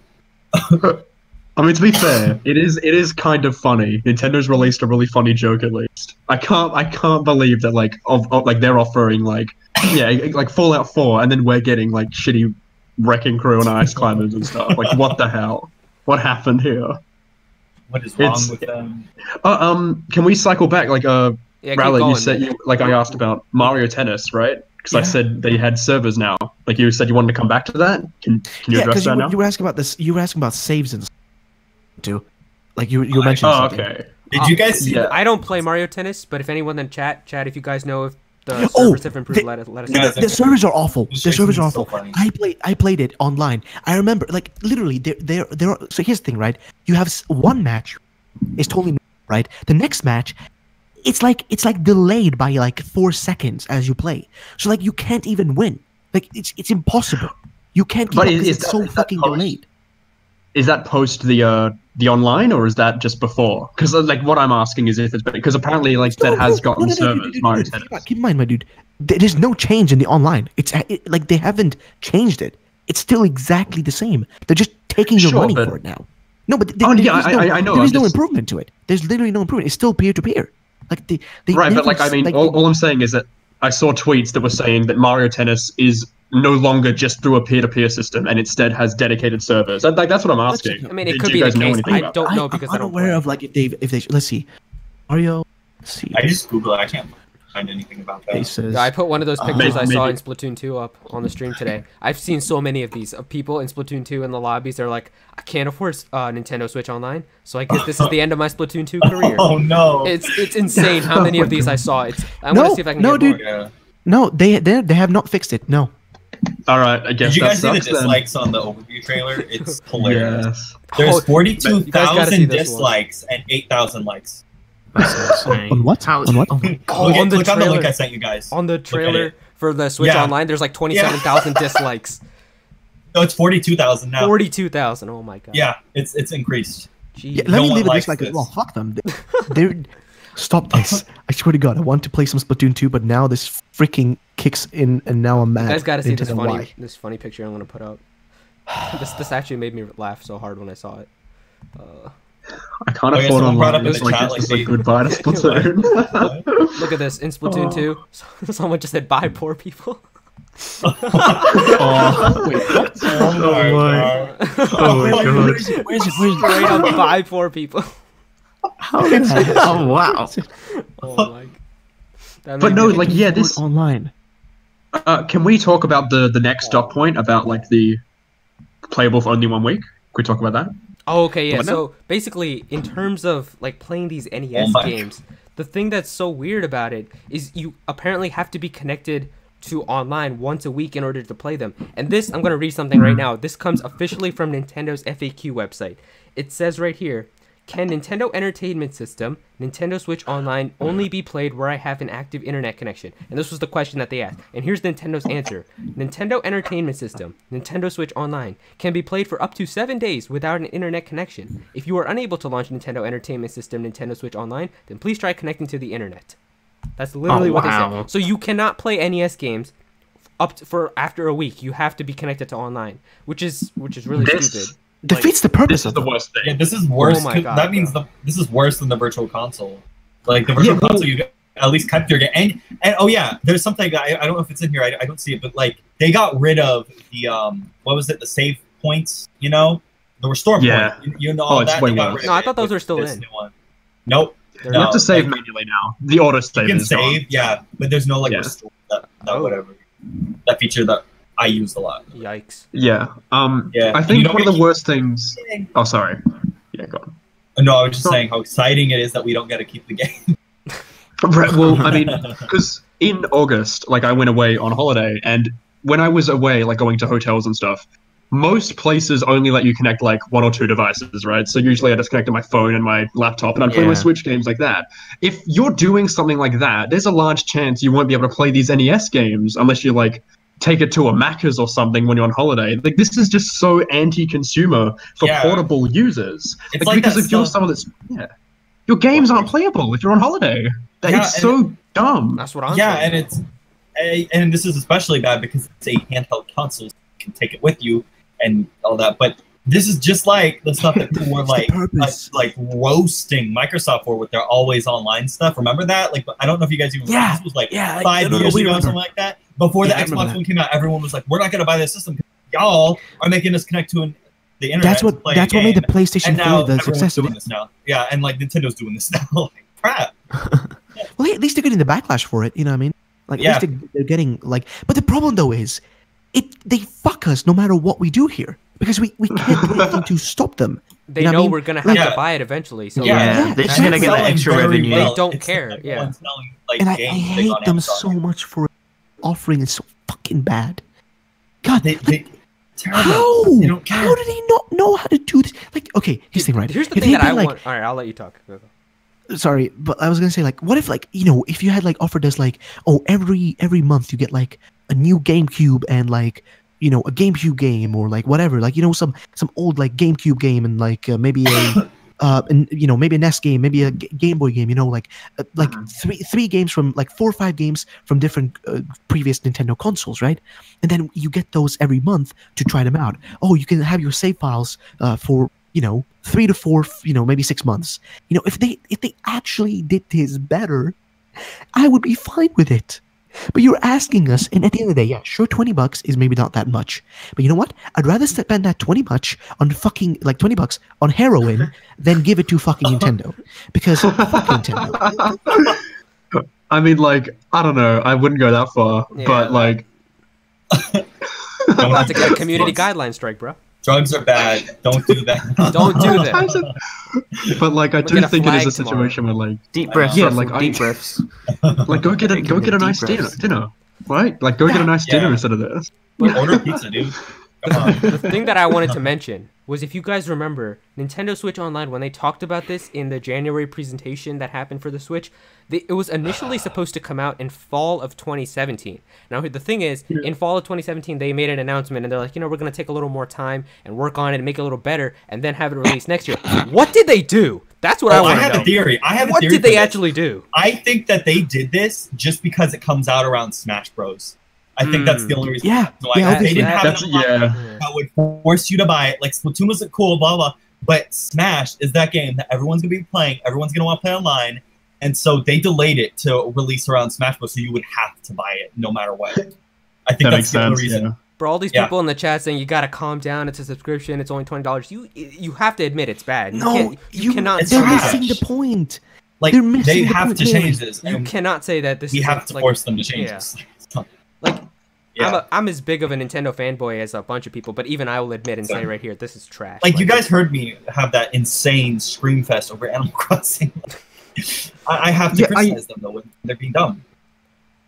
I mean, to be fair, it is kind of funny. Nintendo's released a really funny joke at least. I can't believe that like like they're offering like Fallout 4, and then we're getting like shitty Wrecking Crew and Ice Climbers and stuff. Like what the hell? What happened here? What is wrong It's- with them? Can we cycle back? Like Yeah, keep Rally, going, you said man. I asked about Mario Tennis, right? Because I Yeah. said they had servers now. Like you said, you wanted to come back to that. Can you address because that now? you were asking about this. You were asking about saves and stuff, too. Like you were mentioning. Oh, something. okay. Did you guys see yeah. that? I don't play Mario Tennis, but if anyone in chat, if you guys know if the Oh, servers have improved, let us know. Yeah. The servers are awful. It's The servers are so awful. funny. I played it online. I remember, like literally, there. So here's the thing, right? You have one match is totally new, right. The next match, it's like delayed by like 4 seconds as you play. So like you can't even win. Like it's impossible. You can't keep But up 'cause is it's that- so is that fucking post- delayed. Is that post the the online, or is that just before? Because like what I'm asking is if it's because apparently like that has gotten servers. Mario Tennis. Keep in mind, my dude, there's no change in the online. It's like they haven't changed it. It's still exactly the same. They're just taking your money for it now. No, but I know. There is no improvement to it. There's literally no improvement. It's still peer to peer. Like right, but like I mean, all I'm saying is that I saw tweets that were saying that Mario Tennis is no longer just through a peer-to-peer system and instead has dedicated servers. Like that's what I'm asking. I mean, it could be the case. I don't know because I don't aware of like if they let's see, Mario. Let's see. I just Googled. I can't find anything about that. Yeah, I put one of those pictures I saw in Splatoon 2 up on the stream today. I've seen so many of these of people in Splatoon 2 in the lobbies. They're like, I can't afford Nintendo Switch Online, so I guess this is the end of my Splatoon 2 career. Oh no! It's insane how many of these I saw. I want to see if I can get dude. more. Yeah. No, they have not fixed it. No. All right, I guess. Did you guys see the sucks, dislikes on the overview trailer? It's hilarious. Yes. There's You guys gotta see 42,000 this one. dislikes and 8,000 likes. On what? How- On what? Oh, Click on on the the trailer. link I sent you guys. On the trailer it. for the Switch Yeah. Online, there's like 27,000 dislikes. No, it's 42,000 now. 42,000. Oh my god. Yeah, it's increased. Jeez. Yeah, No let me one leave it likes just like this. well, fuck them. They're stop this. I swear to God, I want to play some Splatoon 2, but now this freaking kicks in, and now I'm mad. You guys got to see into this the funny why. funny picture I'm gonna put up. This actually made me laugh so hard when I saw it. I can't Oh, yeah, afford someone brought online. up in It's the like chat, it's like, just they- like goodbye to Splatoon. Look at this in Splatoon 2. Someone just said bye poor people. Oh, wait, what? Oh my Oh my god. Where's it? Straight up bye poor people. Oh wow. Oh my. That But made no, me- like yeah, this. online. Can we talk about the next stop point about like the playable for only 1 week? Can we talk about that? Oh, okay, yeah. What now? So basically, in terms of like playing these NES Oh my games, the thing that's so weird about it is you apparently have to be connected to online once a week in order to play them. And this, I'm gonna read something right now. This comes officially from Nintendo's FAQ website. It says right here, can Nintendo Entertainment System, Nintendo Switch Online, only be played where I have an active internet connection? And this was the question that they asked. And here's Nintendo's answer. Nintendo Entertainment System, Nintendo Switch Online, can be played for up to 7 days without an internet connection. If you are unable to launch Nintendo Entertainment System, Nintendo Switch Online, then please try connecting to the internet. That's literally what they wow. said. So you cannot play NES games for after a week. You have to be connected to online, which is really This- stupid. Defeats the purpose This is of the it. worst Yeah, thing. this is worse. Oh my 'cause God, that means bro. this is worse than the virtual console. Like the virtual Yeah, well- console, you at least kept your game. And oh yeah, there's something I don't know if it's in here. I don't see it, but like they got rid of the what was it? The save points. You know, the restore Yeah. point. You know Oh, all it's that. way They got worse. rid No, of I it thought those with were still this in. new one. Nope. They're You No, have to save like, manually now. The auto You save can is gone. save, yeah, but there's no like Yeah. restore that Oh. whatever that feature that I used a lot. Yikes. Yeah. Yeah, I and think you don't one of get the worst things. Oh, sorry. Yeah, go on. No, I was just So- saying how exciting it is that we don't get to keep the game. Right, well, I mean, because in August, like I went away on holiday, and when I was away, like going to hotels and stuff, most places only let you connect like 1 or 2 devices, right? So usually I just connect to my phone and my laptop, and I'd play my Yeah. Switch games like that. If you're doing something like that, there's a large chance you won't be able to play these NES games unless you like take it to a Macca's or something when you're on holiday. Like this is just so anti-consumer for Yeah. portable users. It's like because that if you're stuff- someone that's your games aren't playable if you're on holiday. Yeah, It's and so dumb. That's what I'm Yeah, saying. and this is especially bad because it's a handheld console. So you can take it with you and all that. But this is just like the stuff that people were like, purpose. like roasting Microsoft for with their always online stuff. Remember that? Like, I don't know if you guys even remember. Yeah. This was like Yeah, 5 no, years we ago, remember. something like that. Before Yeah, I the remember Xbox that. One came out, everyone was like, "We're not gonna buy this system because y'all are making us connect to the internet." That's to what play a that's what made the game." PlayStation And now 4 the everyone's success. doing this now. Yeah, and like Nintendo's doing this now. Like, crap. Well, hey, at least they're getting the backlash for it. You know what I mean? Like, Yeah. at least they're getting like. But the problem though is, they fuck us no matter what we do here because we can't do anything to stop them. They You know what I know mean? we're gonna have Yeah. to buy it eventually. So Yeah, they're just gonna get that Selling extra very revenue. well. They don't It's care, like yeah. everyone's selling, like, And I games big hate on them Amazon. so much for offering it so fucking bad. God, They terrible. how? They don't care. How do they not know how to do this? Like, okay, here's the thing, right? Here's the If thing they that I did, like, want. All right, I'll let you talk. Go. Sorry, but I was gonna say, like, what if, like, you know, if you had like offered us like, oh, every month you get like a new GameCube and like, a GameCube game or like whatever, like some old like GameCube game and like maybe a and maybe a NES game, maybe a Game Boy game, like three games from like 4 or 5 games from different previous Nintendo consoles, right? And then you get those every month to try them out. Oh, you can have your save files for 3 to 4, maybe 6 months. If they actually did this better, I would be fine with it. But you're asking us, and at the end of the day, yeah, sure, $20 is maybe not that much. But you know what? I'd rather spend that $20 on fucking like $20 on heroin than give it to fucking Nintendo, because fuck Nintendo. I mean, like, I don't know. I wouldn't go that far, Yeah, but like, I'm about to get a community guideline strike, bro. Drugs are bad. Don't do that. Don't do that. but like, I We'll do get a think it is flag a situation where like, Deep breaths, Yeah, Ruffle, like, deep breaths. like go get a nice deep breaths. dinner, right? Like, go get a nice dinner Yeah. instead of this. Order pizza, dude. Come on. The thing that I wanted to mention was, if you guys remember, Nintendo Switch Online, when they talked about this in the January presentation that happened for the Switch, it was initially supposed to come out in fall of 2017. Now, the thing is, in fall of 2017, they made an announcement, and they're like, we're going to take a little more time and work on it and make it a little better, and then have it released next year. What did they do? That's what I want to know. I have a theory. What did they actually do? I think that they did this just because it comes out around Smash Bros. I think that's the only reason. Yeah, So yeah, they didn't have That's it that would force you to buy it. Like, Splatoon was cool, blah, blah. But Smash is that game that everyone's going to be playing. Everyone's going to want to play online. And so they delayed it to release around Smash Bros. So you would have to buy it no matter what. I think that's the only reason. Yeah. For all these people in the chat saying you gotta calm down, it's a subscription, it's only $20. You have to admit it's bad. You cannot. it's They're not missing bad. the point. Like, They're missing they the have point, to man. change this. You cannot say that this. We is have to force them to change yeah. this. Like, Yeah. I'm as big of a Nintendo fanboy as a bunch of people, but even I will admit and say right here, this is trash. Like, you guys heard me have that insane scream fest over Animal Crossing. I have to criticize them, though, when they're being dumb.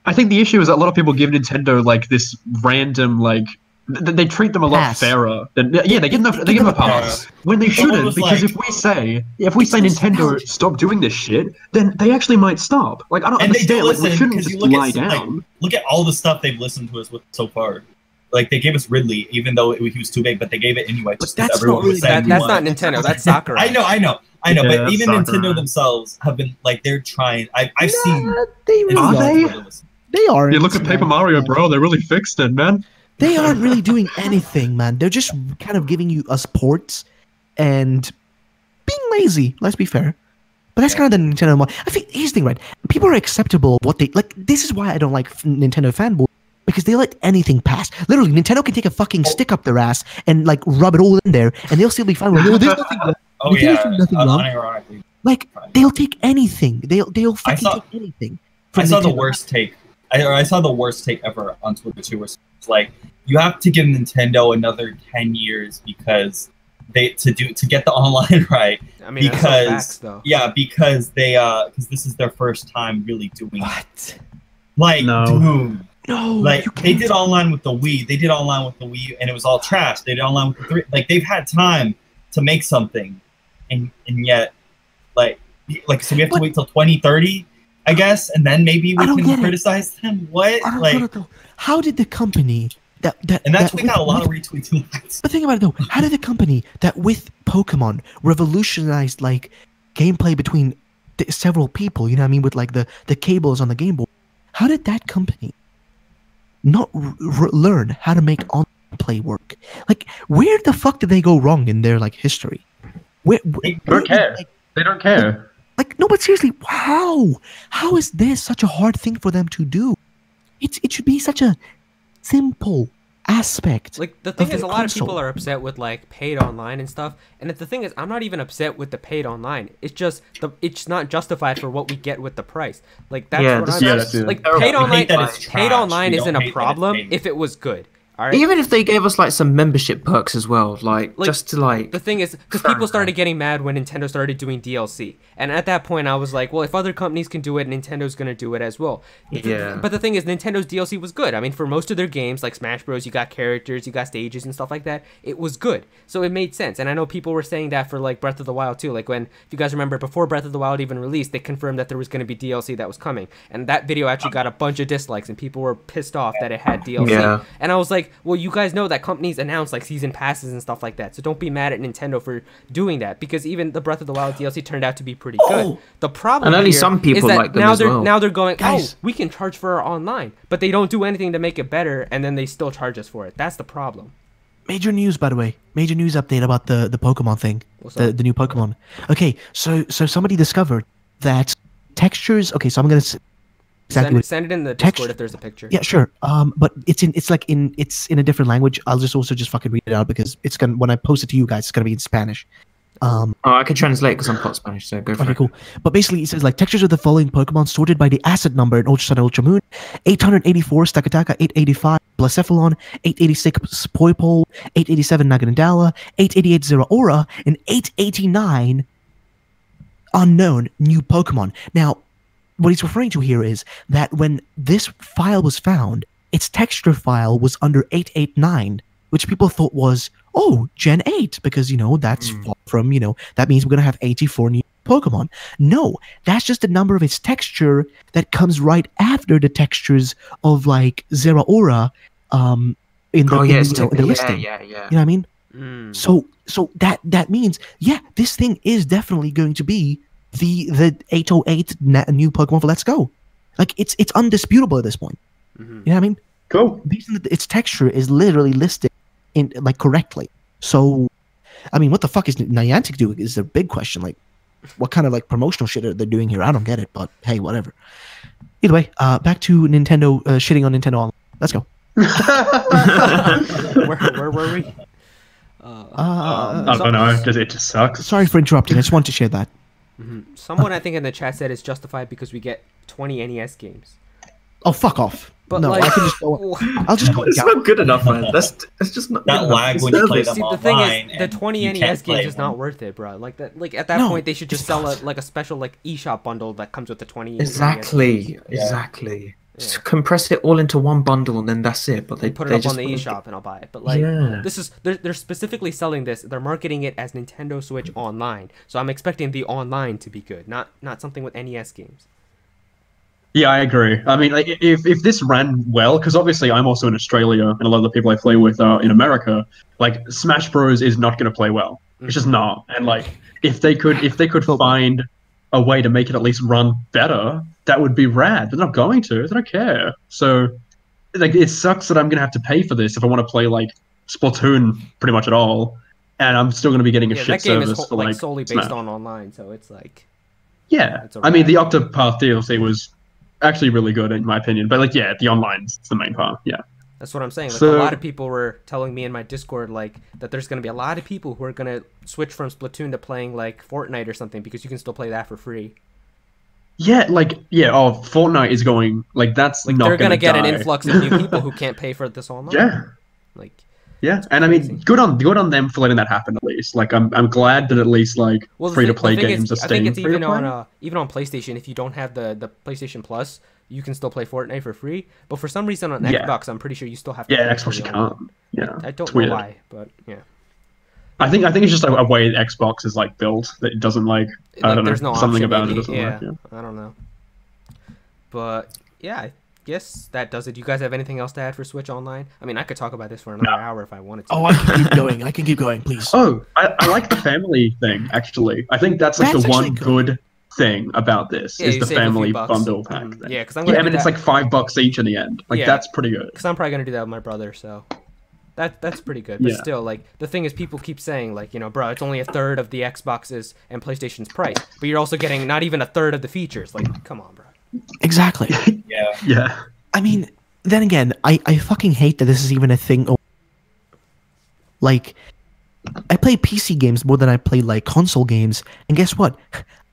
I think the issue is that a lot of people give Nintendo like this random like they treat them a lot Pass. fairer. Yeah, they give them a pass when they Someone shouldn't. was Because like- if we say Nintendo stop doing this shit, then they actually might stop. Like, I don't And they do understand. Like, we listen, shouldn't because just you look lie at down. like, look at all the stuff they've listened to us with so far. Like, they gave us Ridley, even though he was too big, but they gave it anyway. Just But because that's everyone not was really- saying that's we not want. Nintendo. That's Sakurai. I know. Yeah, But that's even Sakurai. Nintendo themselves have been like, they're trying. I've seen. They really Are aren't. they? They aren't. You look at Paper Mario, bro. They really fixed it, man. They aren't really doing anything, man. They're just kind of giving you us ports and being lazy. Let's be fair. But that's kind of the Nintendo model. I think here's the thing, right? People are acceptable what they like. This is why I don't like Nintendo fanboys, because they let anything pass. Literally, Nintendo can take a fucking stick up their ass and like rub it all in there, and they'll still be fine. Like, oh, there's nothing wrong. Oh Nintendo's yeah, doing nothing wrong. unironically. Like they'll take anything. They'll fucking saw- take anything. I from saw the Nintendo. worst take. I saw the worst take ever on Twitter too. Where it's like, you have to give Nintendo another 10 years because to get the online right. I mean, that's all because facts, though. yeah, because this is their first time really doing it. What? Like, No. dude, No. like you they can't. did online with the Wii. They did online with the Wii, and it was all trash. They did online with the 3. Like, they've had time to make something, and yet, like so we have to But- wait till 2030. I guess, and then maybe we I don't get can it. criticize them. What? I don't Like, know, though. How did the company that and that's that we got a lot of with- retweets and likes. But think about it though. How did the company that with Pokemon revolutionized like gameplay between several people? You know what I mean? With like the cables on the Game Boy. How did that company not learn how to make online play work? Like, where the fuck did they go wrong in their like history? They don't care. Like, They don't care. no, but seriously, how is this such a hard thing for them to do? It should be such a simple aspect. Like, the thing of is, the a lot of people console. are upset with like paid online and stuff, and the thing is, I'm not even upset with the paid online. It's just it's not justified for what we get with the price. Like, that's Yeah, what this- I'm yeah, that's it. like. Terrible. Paid We hate online, that it's paid trash. online We don't isn't a hate that it's problem paid. if it was good. All right. Even if they gave us like some membership perks as well, like Like, just to like. The thing is, because people started getting mad when Nintendo started doing DLC, and at that point, I was like, well, if other companies can do it, Nintendo's gonna do it as well. Yeah. But the thing is, Nintendo's DLC was good. I mean, for most of their games, like Smash Bros, you got characters, you got stages and stuff like that. It was good, so it made sense. And I know people were saying that for like Breath of the Wild too. Like, when, if you guys remember, before Breath of the Wild even released, they confirmed that there was gonna be DLC that was coming, and that video actually got a bunch of dislikes, and people were pissed off that it had DLC. Yeah. And I was like, like, well, you guys know that companies announce like season passes and stuff like that, so don't be mad at Nintendo for doing that, because even the Breath of the Wild DLC turned out to be pretty good. The problem And only here some people is that like them now as well. now they're going, Guys. oh, we can charge for our online, but they don't do anything to make it better, and then they still charge us for it. That's the problem. Major news, by the way. Major news update about the Pokemon thing. What's The up? new Pokemon. Okay, so somebody discovered that textures. Okay, so I'm gonna exactly. Send it in the Text- Discord if there's a picture. Yeah, sure. But it's in a different language. I'll just fucking read it out because it's gonna when I post it to you guys, it's gonna be in Spanish. Oh, I can translate because I'm part Spanish, so go for Okay, it. cool. But basically, it says like textures of the following Pokemon sorted by the asset number in Ultra Sun and Ultra Moon: 884 Stakataka, 885 Blacephalon, 886 Poipole, 887 Naganadala, 888 Zeraora, and 889 unknown new Pokemon. Now, what he's referring to here is that when this file was found, its texture file was under 889, which people thought was, oh, Gen 8, because, that's far from, that means we're going to have 84 new Pokemon. No, that's just the number of its texture that comes right after the textures of, like, Zeraora in the listing. Yeah. You know what I mean? So that means, yeah, this thing is definitely going to be the 808 new Pokemon for Let's Go. Like, it's undisputable at this point. You know what I mean? Cool. Its texture is literally listed in like correctly. So, I mean, what the fuck is Niantic doing is the big question. Like, what kind of like promotional shit are they doing here? I don't get it, but hey, whatever. Either way, back to Nintendo shitting on Nintendo Online. Let's go. Where were we? I don't know. It just sucks. Sorry for interrupting. I just wanted to share that. Someone I think in the chat said it's justified because we get 20 NES games. Oh, fuck off. But no, like, I can just go. I'll just go. It's not good enough, man. That's just not That good lag enough. when you play It's them See, the thing online is, the and 20 you NES can't play games is not one. worth it, bro. Like that, like at that No, point, they should just it's sell not. a special like eShop bundle that comes with the 20. Exactly. Just compress it all into one bundle and then that's it. But they Put it they up just on the wanna- eShop and I'll buy it. But like, Yeah. this is they're specifically selling this. They're marketing it as Nintendo Switch Online, so I'm expecting the online to be good, not something with NES games. Yeah, I agree. I mean, like, if this ran well, because obviously I'm also in Australia and a lot of the people I play with are in America. Like, Smash Bros is not going to play well. It's just not. And like, if they could find a way to make it at least run better, that would be rad. They're not going to. They don't care. So, like, it sucks that I'm going to have to pay for this if I want to play like Splatoon pretty much at all, and I'm still going to be getting a Yeah, shit that game service is for like solely based Smash. on online, so it's like Yeah, It's a I mean, wrap. the Octopath DLC was actually really good in my opinion, but like, yeah, the online's the main part. Yeah, that's what I'm saying. Like So- a lot of people were telling me in my Discord like that there's gonna be a lot of people who are gonna switch from Splatoon to playing like Fortnite or something because you can still play that for free. yeah, like, yeah. Oh, Fortnite is going like that's Like not they're gonna get an die. influx of new people who can't pay for this online. Yeah, Like yeah, and I mean, crazy. good on them for letting that happen at least. Like, I'm glad that at least like well, the free to thing- play the thing games is, are I think staying it's free to play. even on PlayStation. If you don't have the PlayStation Plus, you can still play Fortnite for free. But for some reason on Yeah. Xbox, I'm pretty sure you still have to. Yeah, pay Xbox for you the can't. online. Yeah, I don't it's know weird. why, but yeah. I think it's just a way Xbox is like built that it doesn't like. I Like, don't know. there's no Something option, about maybe. it doesn't Yeah, work. I don't know. But yeah, I guess that does it. Do you guys have anything else to add for Switch Online? I mean, I could talk about this for another No. hour if I wanted to. Oh, I can keep going. I can keep going, please. Oh, I like the family thing, actually. I think that's like That's the one actually good thing about this Yeah, is you the save a few family bucks. bundle pack Mhm. thing. Yeah, because I'm Yeah, gonna I mean, do it's that, like $5 each in the end. Like, Yeah. that's pretty good. because I'm probably gonna do that with my brother. So that's pretty good. But Yeah. still, like the thing is, people keep saying like, bro, it's only a third of the Xbox's and PlayStation's price, but you're also getting not even a third of the features. Like, come on, bro. Exactly. Yeah. Yeah. I mean, then again, I fucking hate that this is even a thing. Like, I play PC games more than I play like console games, and guess what?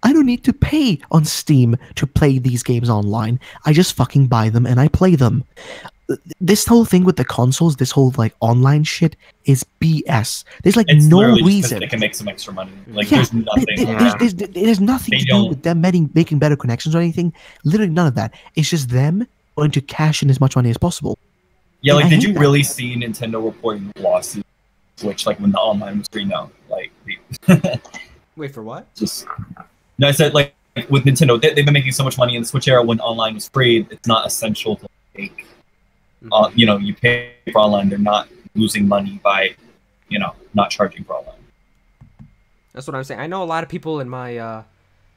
I don't need to pay on Steam to play these games online. I just fucking buy them and I play them. This whole thing with the consoles, this whole like online shit, is BS. There's like It's no literally just 'cause reason. they can make some extra money. Like, Yeah, there's nothing. there's nothing They to do don't- with them making better connections or anything. Literally none of that. It's just them going to cash in as much money as possible. Yeah, like, I did hate you that. really see Nintendo reporting lawsuits, Switch, like, when the online was free? No. Like, Wait for what? just... No, I said, like, with Nintendo, they've been making so much money in the Switch era when online was free, it's not essential to make You pay for online, they're not losing money by, not charging for online. That's what I'm saying. I know a lot of people in my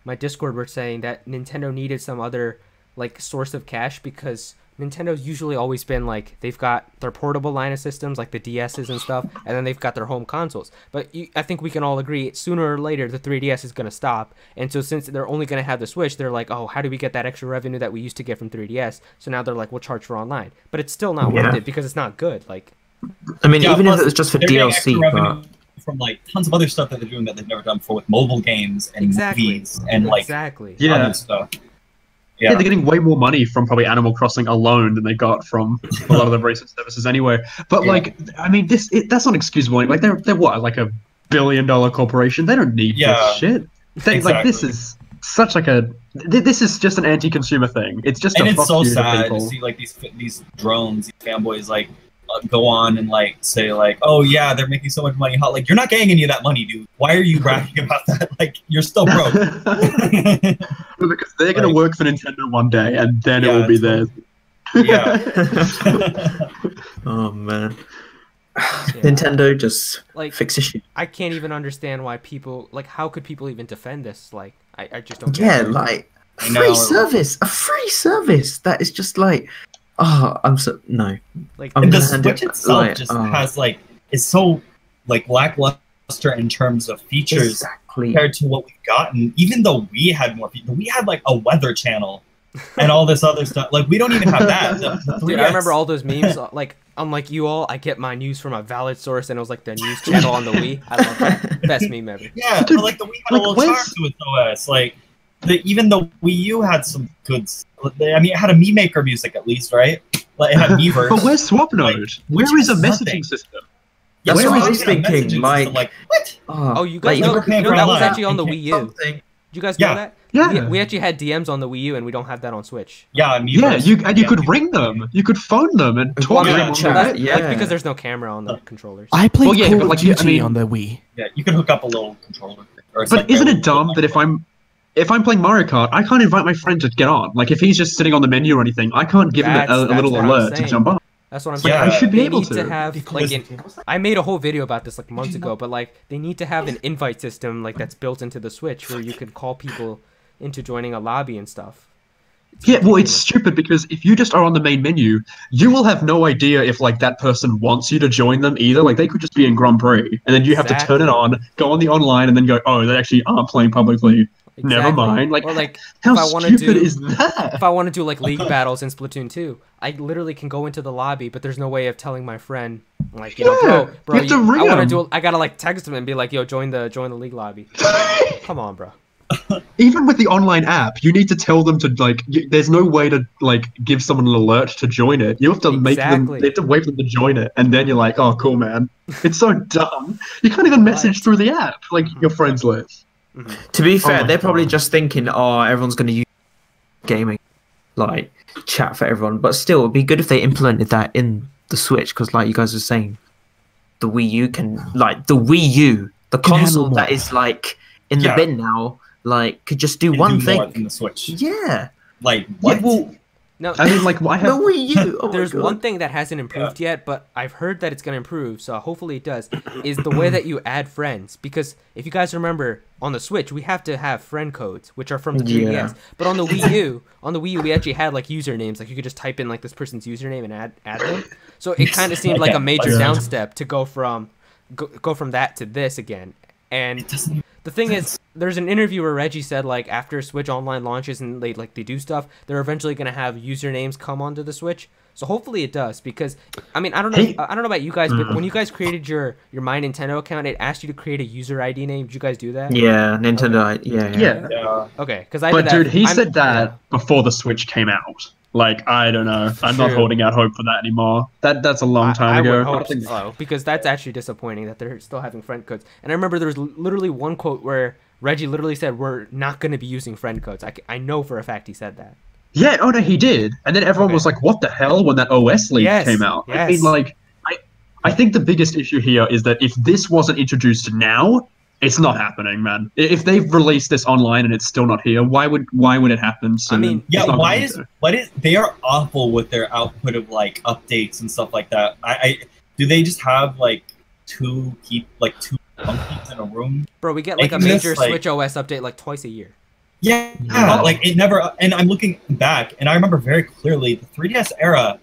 my Discord were saying that Nintendo needed some other like source of cash because Nintendo's usually always been like they've got their portable line of systems like the DSs and stuff, and then they've got their home consoles. But I think we can all agree sooner or later the 3DS is going to stop, and so since they're only going to have the Switch, they're like, oh, how do we get that extra revenue that we used to get from 3DS? So now they're like, we'll charge for online, but it's still not worth it because it's not good. Like, I mean, even if it was just for DLC, but from like tons of other stuff that they're doing that they've never done before with mobile games and movies and like other stuff. Yeah, they're getting way more money from probably Animal Crossing alone than they got from a lot of the recent services anyway. But like, I mean, that's not excusable. Like, they're what, like $1 billion corporation? They don't need this shit. Like, this is such like this is just an anti-consumer thing. It's just and it's so sad to see like these drones, these fanboys like go on and like say like, oh yeah, they're making so much money. How, like, you're not getting any of that money, dude. Why are you bragging about that? Like, you're still broke. Because they're gonna work for Nintendo one day, and then it will be theirs. Yeah. Oh man. Nintendo just like fix shit. I can't even understand why people like. How could people even defend this? Like, I just don't. Get it. Like a free service that is just like. Oh, no. Like, and the Switch itself has like is so like lackluster in terms of features compared to what we've gotten. Even though we had more features, we had like a weather channel and all this other stuff. Like, we don't even have that. Dude, I remember all those memes. Like, unlike you all, I get my news from a valid source, and it was like the news channel on the Wii. I love that. Best meme ever. Yeah, but like the Wii had a little charm to its OS. Like, even the Wii U had some good. I mean, it had a Mii Maker music at least, right? Like, it had Miiverse. But where's Swapnode? Like, where is a messaging system? That's what I was thinking. Like, what? Oh, you guys know that was actually on the Wii U. Did you guys know that? Yeah. We actually had DMs on the Wii U, and we don't have that on Switch. Yeah, Miiverse. You could ring them. You could phone them and talk to them. Like, because there's no camera on the controllers. I played Call of Duty on the Wii. Yeah, you can hook up a little controller. But isn't it dumb that if I'm playing Mario Kart, I can't invite my friend to get on. Like, if he's just sitting on the menu or anything, I can't give him a little alert to jump on. That's what I'm saying. Yeah, I should be able to. Have, like, I made a whole video about this like months ago, but like they need to have an invite system like that's built into the Switch where you could call people into joining a lobby and stuff. It's stupid because if you just are on the main menu, you will have no idea if like that person wants you to join them either. Like, they could just be in Grand Prix, and then you have to turn it on, go on the online, and then go, oh, they actually aren't playing publicly. Exactly. Never mind. Like, or like, how stupid is that? If I want to do like league battles in Splatoon 2, I literally can go into the lobby, but there's no way of telling my friend, like, bro, I gotta like text him and be like, yo, join the league lobby. Come on, bro. Even with the online app, you need to tell them to like. There's no way to like give someone an alert to join it. You have to make them. They have to wait for them to join it, and then you're like, oh, cool, man. It's so dumb. You can't even message through the app like your friends list. To be fair, they're probably just thinking, oh, everyone's going to use gaming, like, chat for everyone. But still, it'd be good if they implemented that in the Switch, because, like you guys were saying, the Wii U can, like, the Wii U, the console that is, like, in the bin now, like, could just do one thing. More than the Switch. Yeah. Like, what? No, I mean, like, I have... The Wii U. Oh, there's one thing that hasn't improved yet, but I've heard that it's going to improve, so hopefully it does, is the way that you add friends. Because if you guys remember, on the Switch, we have to have friend codes, which are from the 3DS. But on the Wii U, we actually had, like, usernames. Like, you could just type in, like, this person's username and add them. So it kind of seemed like a major downstep to go from that to this again. And the thing is, there's an interview where Reggie said, like, after Switch Online launches and they do stuff, they're eventually going to have usernames come onto the Switch. So hopefully it does, because I mean, I don't know about you guys, but when you guys created your My Nintendo account, it asked you to create a user ID name. Did you guys do that? Yeah, Nintendo. Okay. Yeah. Okay, because dude, he said that before the Switch came out. Like, I don't know. I'm not holding out hope for that anymore. That's a long time ago. I would hope so, because that's actually disappointing that they're still having friend codes. And I remember there was literally one quote where Reggie literally said, "We're not going to be using friend codes." I know for a fact he said that. Yeah, oh no, he did. And then everyone was like, what the hell, when that OS leak came out? Yes. I mean, like, I think the biggest issue here is that if this wasn't introduced now, It's not happening, man. If they've released this online and it's still not here, why would it happen soon? I mean, Yeah, It's not why going is to. what is they are awful with their output of like updates and stuff like that. I do they just have like two monkeys in a room? Bro, we get like a Making this, major like- Switch OS update like twice a year. Yeah, Yeah. like it never. And I'm looking back, and I remember very clearly the 3DS era.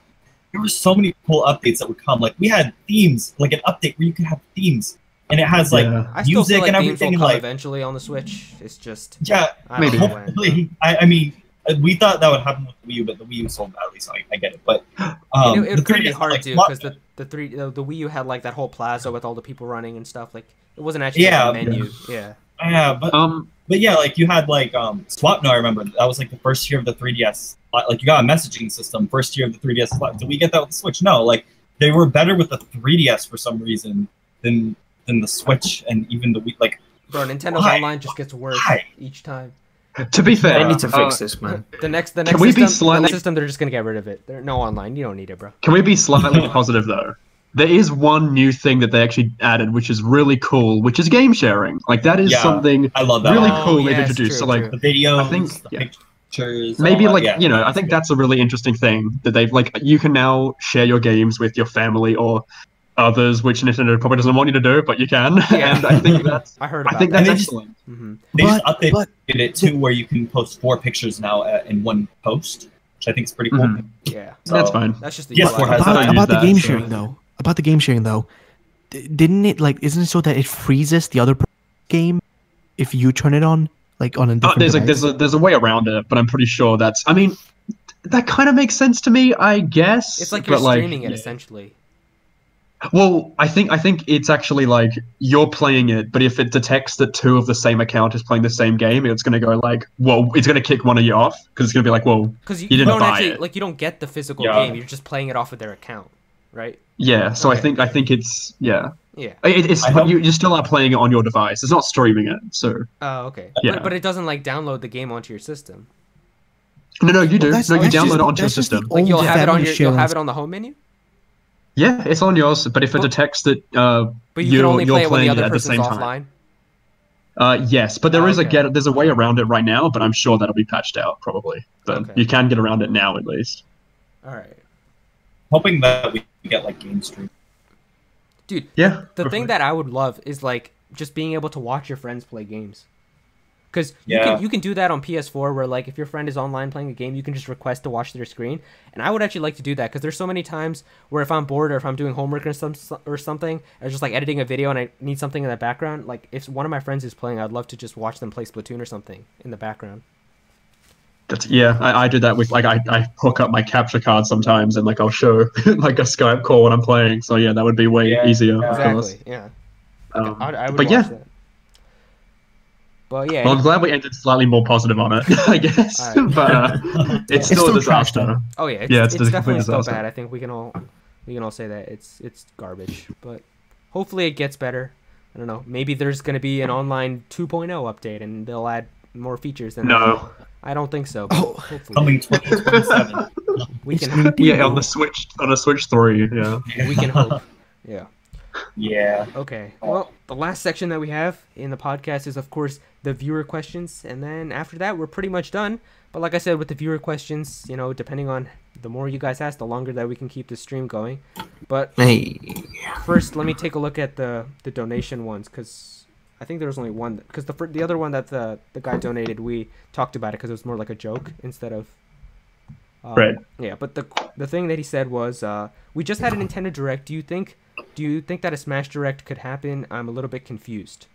There were so many cool updates that would come. Like we had themes, like an update where you could have themes, and it has like Yeah. I still feel music like and games will everything. come Like eventually on the Switch. It's just yeah, I don't Maybe. know when. hopefully. I mean, we thought that would happen with the Wii U, but the Wii U sold badly, so I get it. But And it the would be 3DS, hard like, to what- because the Wii U had like that whole plaza with all the people running and stuff. Like it wasn't actually Yeah. like a menu. Yeah. yeah, but yeah, like you had like Swap. No, I remember that was like the first year of the 3DS. Like you got a messaging system first year of the 3DS. Did we get that with the Switch? No, like they were better with the 3DS for some reason than the Switch and even the Wii. Like Bro, Nintendo's Why? online just gets worse Why? each time. To be fair, They need to fix this, man. The next Can we be system, the slightly- next system, they're just gonna get rid of it. There's no online. You don't need it, bro. Can we be slightly positive though? There is one new thing that they actually added, which is really cool, which is game sharing. Like that is Yeah. something I love that. really Oh, cool they've yes, introduced. So true, like true. The videos, I think- the yeah. pictures. maybe all like that, yeah. I think that's a really interesting thing that they've like you can now share your games with your family or others, which Nintendo probably doesn't want you to do, but you can. Yeah. And I think that's I heard about I think that. that's And they just- excellent. hmm They just But- updated but- it too, where you can post 4 pictures now in one post, which I think is pretty cool. Mhm. Yeah, So- That's fine. that's just the Yes, UI. for has I don't About, use about the that, game so- sharing though. About the game sharing though. Didn't it like? Isn't it so that it freezes the other game if you turn it on like on a different device? There's a way around it, but I'm pretty sure that's. I mean, that kind of makes sense to me, I guess. It's like you're but, streaming it yeah. essentially. Well, I think it's actually like you're playing it, but if it detects that 2 of the same account is playing the same game, it's gonna go like, well, it's gonna kick one of you off because it's gonna be like, well, Because you, You didn't don't buy actually it. like you don't get the physical Yeah. game. You're just playing it off of their account, right? yeah. So Okay. I think it's yeah. Yeah. It's I hope- you still are playing it on your device. It's not streaming it. So Oh, okay. Yeah. But it doesn't like download the game onto your system. no, you do. that's- No, you that's download just- it onto your that's just the system. Like you'll old have it on family your share you'll have on- it on the home menu. Yeah, it's on yours, but if it But- detects that But you can you're only play it when the playing other at the person's same time. offline. Yes, but there Oh, is okay. there's a way around it right now, but I'm sure that'll be patched out probably. But Okay. you can get around it now at least. All right, Hoping that we get like game stream. dude. Yeah. The thing that I would love is like just being able to watch your friends play games. Because Yeah. you can do that on PS4 where like if your friend is online playing a game, you can just request to watch their screen. And I would actually like to do that because there's so many times where if I'm bored or if I'm doing homework or something, or just like editing a video and I need something in the background, like if one of my friends is playing, I'd love to just watch them play Splatoon or something in the background. I do that with like I hook up my capture card sometimes and like I'll show like a Skype call when I'm playing. So yeah, that would be way Yeah, easier. yeah. Of course. Exactly. Yeah. I would but watch yeah, that. But yeah. well, I'm glad we ended slightly more positive on it, I guess. Alright. But it's It's still a still trash, disaster. Oh yeah, it's, Yeah, it's it's a definitely complete still disaster. bad. I think we can all say that it's garbage, but hopefully it gets better. I don't know. Maybe there's gonna be an online 2.0 update and they'll add more features. Than No. I don't think so. But Oh. hopefully Coming 2027. we can. Yeah, on the Switch 3. Yeah. We can hope. Yeah. Yeah. Okay. Well, the last section that we have in the podcast is, of course, the viewer questions, and then after that, we're pretty much done. But like I said, with the viewer questions, you know, depending on the more you guys ask, the longer that we can keep the stream going. But Hey. first, let me take a look at the donation ones, because I think there was only one. Because the other one that the guy donated, we talked about it because it was more like a joke instead of. Right. Yeah, but the thing that he said was, we just had a Nintendo Direct. Do you think that a Smash Direct could happen? I'm a little bit confused.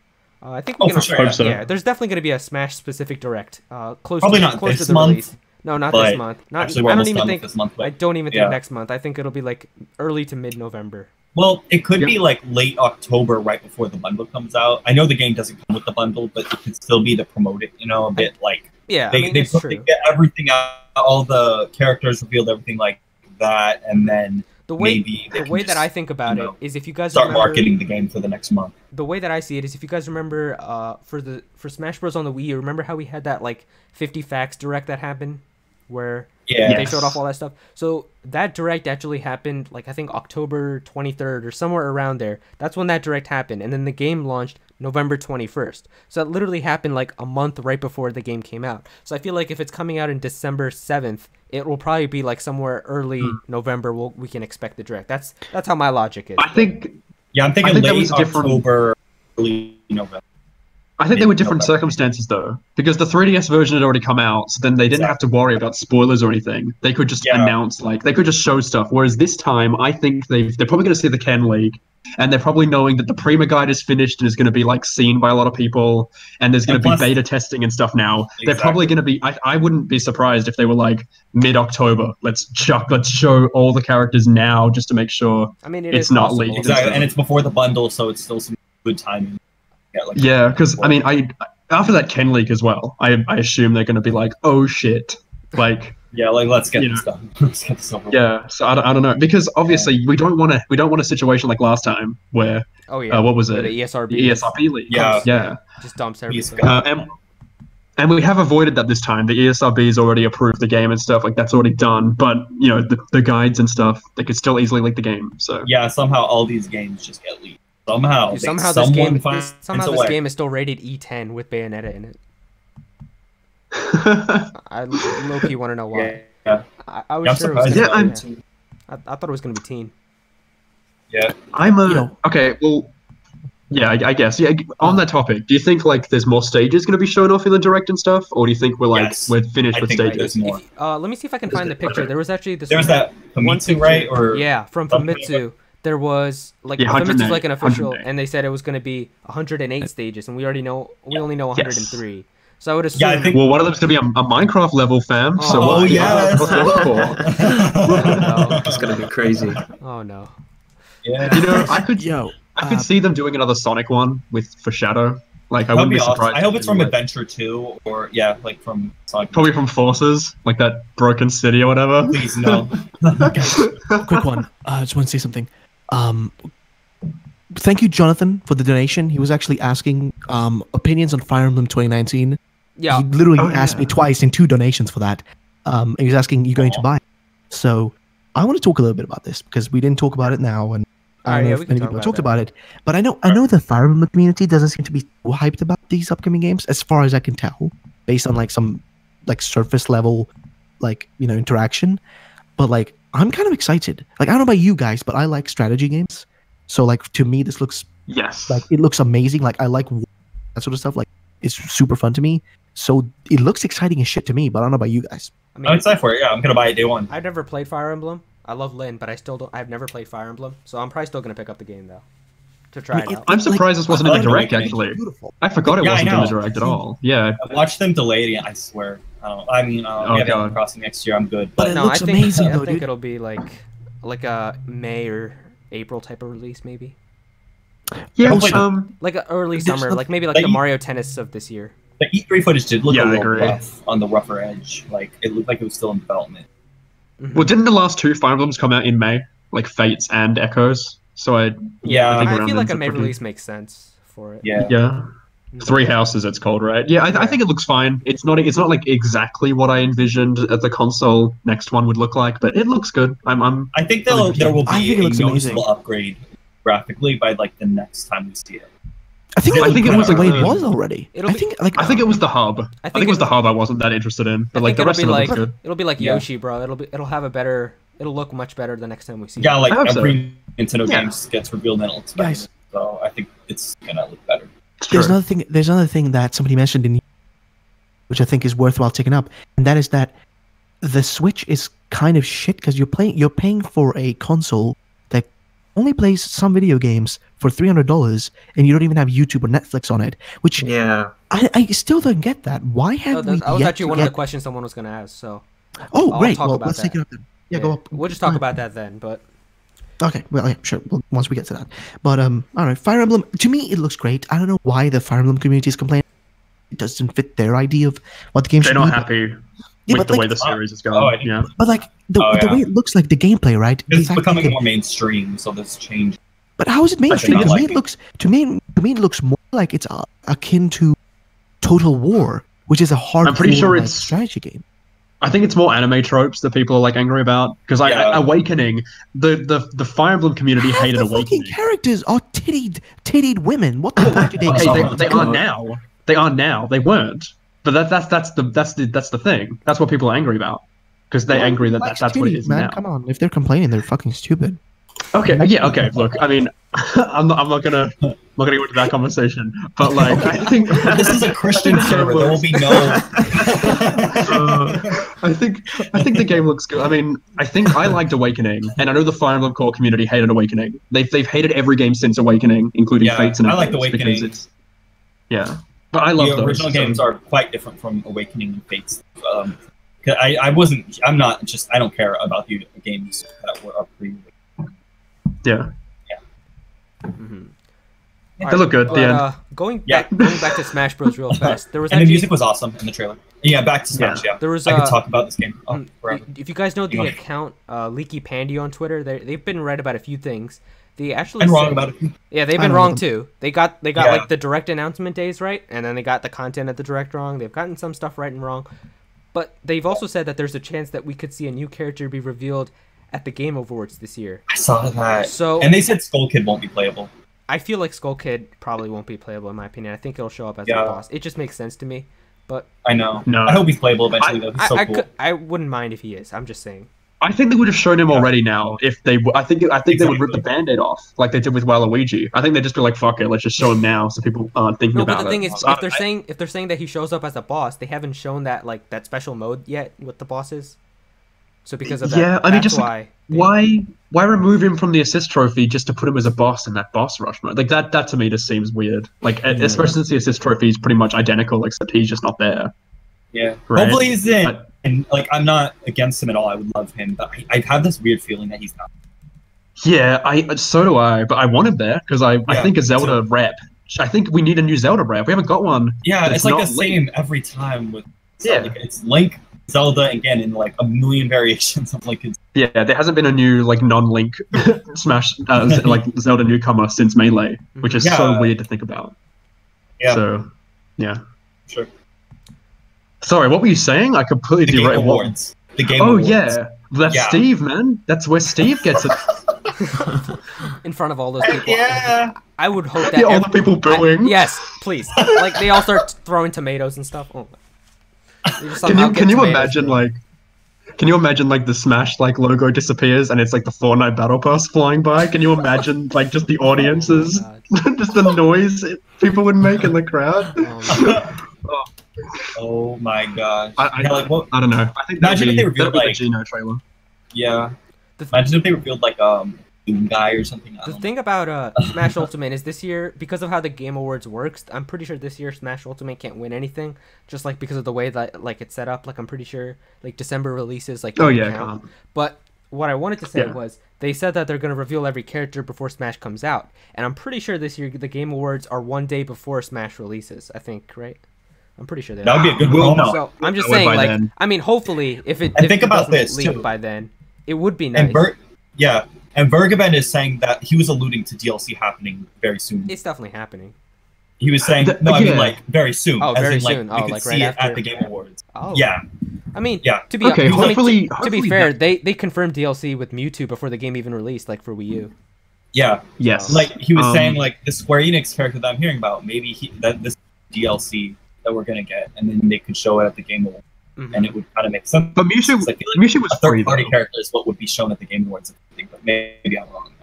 I think we Oh, can for sure. Hope so. Yeah, there's definitely going to be a Smash specific Direct. Close Probably to, not close this to the month, release. No, not but this month. Not. Actually, we're I don't almost even done think. with this month. I But don't even yeah. think next month. I think it'll be like early to mid November. Well, it could Yeah. be like late October, right before the bundle comes out. I know the game doesn't come with the bundle, but it could still be to promote it. You know, a bit like Yeah, they I mean, it's they true. get everything out, all the characters revealed, everything like that, and then The way maybe they the can way that just, I think about you it know, is if you guys start remember, marketing the game for the next month. the way that I see it is if you guys remember for Smash Bros on the Wii, you remember how we had that like 50 facts direct that happened? where Yeah. they showed off all that stuff. So that direct actually happened, like I think October 23rd or somewhere around there. That's when that direct happened, and then the game launched November 21st. So that literally happened like a month right before the game came out. So I feel like if it's coming out in December 7th, it will probably be like somewhere early November. We can expect the direct. That's how my logic is. I think. Yeah, I'm thinking I think that late was different. October, early November. I think there were different circumstances though, because the 3DS version had already come out, so then they didn't have to worry about spoilers or anything. They could just announce, like, they could just show stuff. Whereas this time, I think they're probably going to see the Ken League, and they're probably knowing that the Prima Guide is finished and is going to be like seen by a lot of people, and there's going to be beta testing and stuff now. Exactly. They're probably going to be. I wouldn't be surprised if they were like mid-October. Let's show all the characters now just to make sure it's not leaked. Exactly, and it's before the bundle, so it's still some good timing. Yeah, because I mean, after that Ken leak as well, I assume they're going to be like, oh shit, like let's get this done. Let's get this over. Yeah, so I don't know, because obviously we don't want a situation like last time where what was it, the ESRB leak? Yeah, just dumps everything. And we have avoided that this time. The ESRB's already approved the game and stuff, like that's already done. But the guides and stuff, they could still easily leak the game. So yeah, somehow all these games just get leaked. Somehow this game is still rated E10 with Bayonetta in it. I low-key want to know why. Yeah. I was sure it was gonna be, I thought it was going to be teen. Yeah. Okay, well, yeah, I guess. Yeah, on that topic, do you think like there's more stages going to be shown off in the direct and stuff, or do you think we're finished with stages? More. Let me see if I can find the picture. There was actually this. There was that Famitsu, right? Or from Famitsu. There was like Famitsu's like an official, and they said it was going to be 108 stages, and we only know 103. So I would assume. Yeah, I think. Well, one of them's going to be a Minecraft level, fam. Oh, so yeah. It's going to be crazy. Oh no. Yeah. I could see them doing another Sonic one for Shadow. Like I wouldn't be surprised. I hope it's from Adventure 2 or like from Sonic. Probably from Forces, like that Broken City or whatever. Please no. Quick one. I just want to say something. Thank you, Jonathan, for the donation. He was actually asking opinions on Fire Emblem 2019. Yeah. He literally asked me twice in 2 donations for that. And he was asking, you going to buy it? So I want to talk a little bit about this because we didn't talk about it now, and I don't know if many people have talked about it. But I know the Fire Emblem community doesn't seem to be too hyped about these upcoming games, as far as I can tell, based on like some like surface level interaction. But like I'm kind of excited. Like I don't know about you guys, but I like strategy games. So like to me this looks like it looks amazing. Like I like that sort of stuff. Like it's super fun to me. So it looks exciting as shit to me, but I don't know about you guys. I mean, I'm excited for it. Yeah, I'm gonna buy it day one. I've never played Fire Emblem. I love Lyn, but I've never played Fire Emblem, so I'm probably still gonna pick up the game though to try it out. I'm surprised this wasn't in the direct actually. I forgot it wasn't in the direct at all. Yeah. I watched them delay it. I swear. We have Animal Crossing next year. I'm good. But it looks amazing. I think it'll be like a May or April type of release, maybe. Yeah, like an early summer, like maybe like the Mario Tennis of this year. The E3 footage did look a little rough on the rougher edge. Like it looked like it was still in development. Mm-hmm. Well, didn't the last 2 Fire Emblems come out in May, like Fates and Echoes? So I feel like a May release makes sense for it. Yeah. 3 Houses, it's called, right? Yeah, I think it looks fine. It's not like exactly what I envisioned at the console next one would look like, but it looks good. I think there will be a noticeable upgrade graphically by like the next time we see it. I think it was the way it was already. I think it was the hub. I think it was the hub I wasn't that interested in, but like the rest of it looks good. It'll be like Yoshi, bro. It'll look much better the next time we see it. Yeah, like every Nintendo game gets revealed and it'll expect. So I think it's gonna look better. There's another thing that somebody mentioned in, which I think is worthwhile taking up, and that is that the Switch is kind of shit because you're paying for a console that only plays some video games for $300, and you don't even have YouTube or Netflix on it. Which I still don't get that. Why have we? That was actually one of the questions someone was going to ask. So great. Well, let's take it up then. Yeah, go up. We'll just talk about that then. But okay, well, yeah, sure. Well, once we get to that, but all right. Fire Emblem, to me, it looks great. I don't know why the Fire Emblem community is complaining. It doesn't fit their idea of what the game should be. They're not happy with the way the series is going. But like the way it looks, like the gameplay, right? It's becoming more mainstream, so this change. But how is it mainstream? To me, it looks more like it's akin to Total War, which is a hardcore strategy game. I think it's more anime tropes that people are like angry about because Awakening, the Fire Emblem community Half hated the Awakening. fucking characters are tittied women. What the fuck did they Hey, expect? they are now. They are now. They weren't. But that's the thing. That's what people are angry about because they're angry that that's what it is man. now. Come on, if they're complaining, they're fucking stupid. Okay, yeah, okay. Look, I mean, I'm not gonna go into that conversation, but like, I think This is a Christian server. There will be no. I think the game looks good. I mean, I think I liked Awakening, and I know the Fire Emblem core community hated Awakening. They've hated every game since Awakening, including Fates and I liked Advance, Awakening. because it's but I love The original games are quite different from Awakening and Fates. I don't care about the games that were pre. Yeah. Mm-hmm. They look good. Going back to Smash Bros. Real fast. There was and the music was awesome in the trailer. Yeah, back to Smash. Yeah, there was. I could talk about this game forever. If you guys know the account Leaky Pandy on Twitter, they've been right about a few things. They actually been wrong about it. Yeah, they've been wrong too. They got like the direct announcement days right, and then they got the content at the direct wrong. They've gotten some stuff right and wrong, but they've also said that there's a chance that we could see a new character be revealed at the Game Awards this year. I saw that. So, and they said Skull Kid won't be playable. I feel like Skull Kid probably won't be playable in my opinion. I think it'll show up as a boss. It just makes sense to me. But I know. No. I hope he's playable eventually though. He's so cool. I wouldn't mind if he is. I'm just saying. I think they would have shown him already now if they. I think they would rip the Band-Aid off like they did with Waluigi. I think they'd just be like, "Fuck it, let's just show him now," so people aren't thinking about it. No, but the thing is, if they're saying that he shows up as a boss, they haven't shown that like that special mode yet with the bosses. So because of that, yeah, I mean, just why remove him from the assist trophy just to put him as a boss in that boss rush mode? Like that to me just seems weird. Like especially since the assist trophy is pretty much identical, except he's just not there. Yeah, right? Hopefully he's in. And like, I'm not against him at all. I would love him, but I have this weird feeling that he's not. Yeah, so do I. But I want him there because I think a Zelda rep. I think we need a new Zelda rep. We haven't got one. Yeah, it's like the same every time with. Like, it's Link, Zelda again in like a million variations of Link. Yeah, there hasn't been a new like non-Link Smash like Zelda newcomer since Melee, which is so weird to think about. Yeah. So, yeah. Sure. Sorry, what were you saying? I completely derailed. The Game Awards. Yeah, that's Steve, man. That's where Steve gets it. In front of all those people. Yeah. I would hope that all the people booing. Yes, please. Like they all start throwing tomatoes and stuff. Oh. Can you imagine like? Can you imagine like the Smash like logo disappears and it's like the Fortnite Battle Pass flying by? Can you imagine like just the audiences, just the noise people would make in the crowd? Oh my gosh! I don't know. I think imagine if they revealed like the Geno trailer. Yeah. Imagine if they revealed like Doom Guy or something. The thing about Smash Ultimate is this year, because of how the Game Awards works, I'm pretty sure this year Smash Ultimate can't win anything, just like because of the way that like it's set up. Like I'm pretty sure like December releases like count. But what I wanted to say was they said that they're going to reveal every character before Smash comes out, and I'm pretty sure this year the Game Awards are one day before Smash releases. I think, right? I'm pretty sure that would be a good promo. So I'm just saying, like, then. I mean, hopefully, if it doesn't leak by then, it would be nice. And Vergaben is saying that he was alluding to DLC happening very soon. It's definitely happening. He was saying, I mean, like, very soon. Oh, very soon. We could see it at the Game Awards. Oh. Yeah. I mean, to be fair, they confirmed DLC with Mewtwo before the game even released, like for Wii U. Yeah. Yes. Like he was saying, like the Square Enix character that I'm hearing about, maybe this DLC that we're gonna get, and then they could show it at the Game Awards, and it would kind of make sense. But Mewtwo was a third-party character is what would be shown at the Game Awards. I think, but maybe I'm wrong.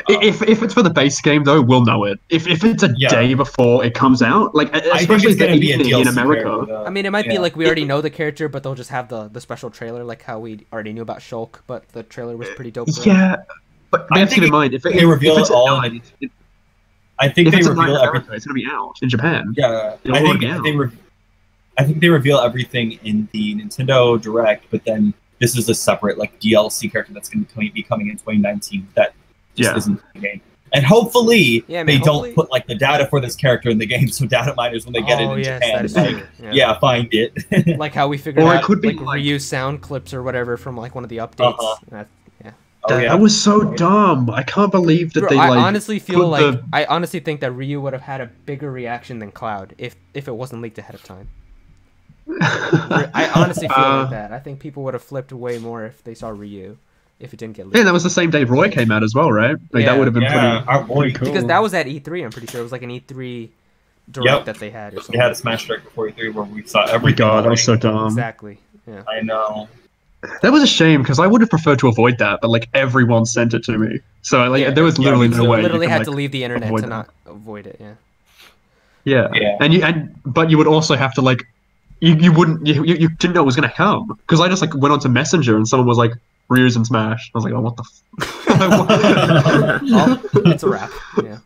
If it's for the base game though, we'll know it. If it's a day before it comes out, like especially the evening in America. I mean, it might be like we already know the character, but they'll just have the special trailer, like how we already knew about Shulk, but the trailer was pretty dope. But keep in mind if they reveal it all. I think they reveal everything. It's gonna be out in Japan. Yeah, I think they reveal everything in the Nintendo Direct, but then this is a separate like DLC character that's going to be coming in 2019. That just isn't in the game. And hopefully they don't put like the data for this character in the game, so data miners when they get it in Japan, find it. Like how we figured out like reuse sound clips or whatever from like one of the updates. That was so dumb. I can't believe that they like. I honestly feel like I honestly think that Ryu would have had a bigger reaction than Cloud if it wasn't leaked ahead of time. I honestly feel like that. I think people would have flipped way more if they saw Ryu, if it didn't get leaked. Yeah, that was the same day Roy came out as well, right? Like Yeah. that would have been our boy. pretty cool. Because that was at E3, I'm pretty sure. It was like an E3 direct that they had or something. They had a Smash Direct before E3 where we saw Oh my everything. god, that was so dumb. Exactly. Yeah. I know. That was a shame because I would have preferred to avoid that, but like everyone sent it to me, so like Yeah. there was literally me no too. way. Literally you had could, to like, leave the internet avoid to that. not avoid it. Yeah. Yeah, but you would also have to like, you didn't know it was gonna come because I just like went onto Messenger and someone was like Ryu's in Smash. I was like, oh, what the. Well, it's a wrap. Yeah.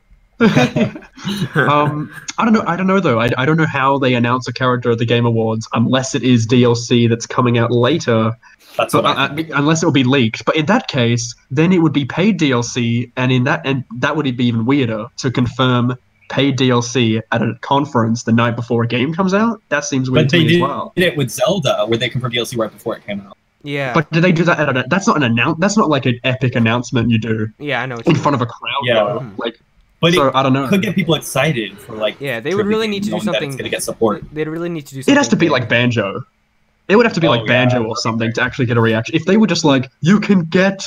I don't know though. I don't know how they announce a character at the Game Awards unless it is DLC that's coming out later. That's But, what I think. unless it will be leaked. But in that case, then it would be paid DLC, and that would be even weirder to confirm paid DLC at a conference the night before a game comes out. That seems weird But to they me did as well. it with Zelda, where they confirmed DLC right before it came out. Yeah. But did they do that at that's not an That's not like an epic announcement you do Yeah, I know. What in you front of a crowd. Yeah. though. Mhm. Like, But so it I don't know. could get people excited for like. Yeah, they would really need to do knowing that something. It's gonna get support. They'd really need to do something. It has to be big. like Banjo. It would have to be Oh, like Banjo yeah. or something to actually get a reaction. If they were just like, you can get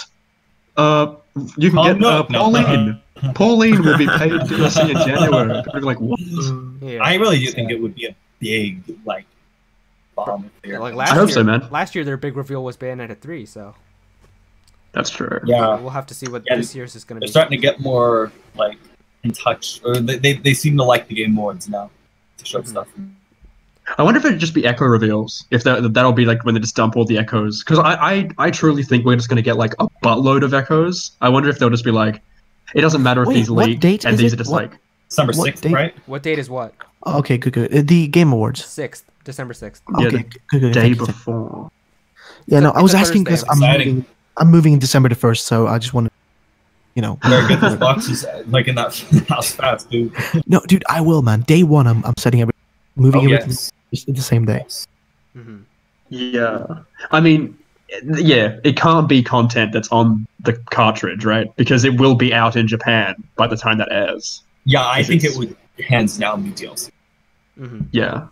No. Pauline. Pauline will be paid DLC in January. People would be like, what? Yeah. I really do think it would be a big like bomb. If they Yeah, were- like last I hope year, so, man. Last year, their big reveal was Bayonetta 3, so That's true. yeah, we'll have to see what Yeah, this year's is going to they're be. starting to get more like in touch, or they seem to like the Game Awards now to show stuff. I wonder if it'd just be echo reveals. If that'll be like when they just dump all the echoes. Because I truly think we're just going to get like a buttload of echoes. I wonder if they'll just be like, it doesn't matter if Wait, these what leak, date and is these it? are just What- like. December What 6th, date? right? What date is what? Oh, okay, good. The Game Awards. 6th, December 6th. Yeah, Okay, the good. Day Thank you. before. Yeah, no, I It's was a asking Thursday. because I'm moving in December the 1st, so I just wanted, you know. Better get those boxes like in that house fast, dude. No, dude, I will, man. Day one, I'm setting everything, moving Oh, everything yes. just the same day. Hmm. Yeah. I mean, yeah, it can't be content that's on the cartridge, right? Because it will be out in Japan by the time that airs. Yeah, I If think it's- it would hands down be DLC. Hmm. Yeah.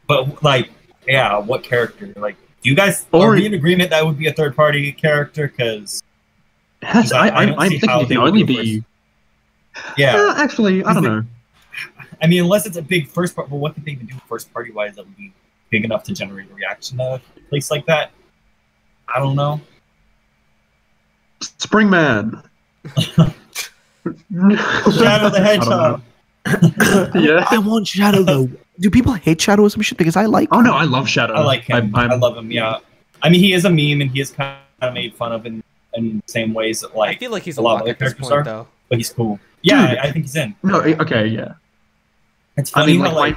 But like, yeah, what character? Like, do you guys Or- are we in agreement that would be a third party character? Because Has, I I'm don't see thinking how it they can would only do be. yeah, Actually, I don't know. I mean, unless it's a big first part. But what could they even do first party wise that would be big enough to generate a reaction at a place like that? I don't know. Springman. Shadow the Hedgehog. Yeah. I want Shadow though. Do people hate Shadow or some shit? Because I like. Oh no, I love Shadow. I like him. I I'm- love him. Yeah, I mean, he is a meme, and he is kind of made fun of in the same ways that I like feel like he's a a lot lock of other at this characters point, are. though. But he's cool. Yeah, Dude. I think he's in. No, okay, yeah. It's I funny mean, how like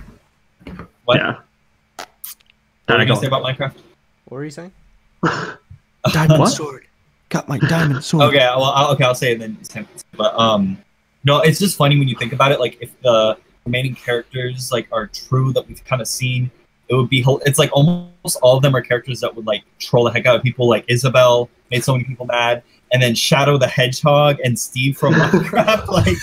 what? Yeah. What are you go gonna say about Minecraft? What were you saying? Diamond What? sword. Got my diamond sword. Okay, well, I'll say it then. But no, it's just funny when you think about it. Like, if the remaining characters like are true that we've kind of seen, it would be. It's like almost all of them are characters that would like troll the heck out of people. Like Isabel made so many people mad, and then Shadow the Hedgehog and Steve from Minecraft. Like,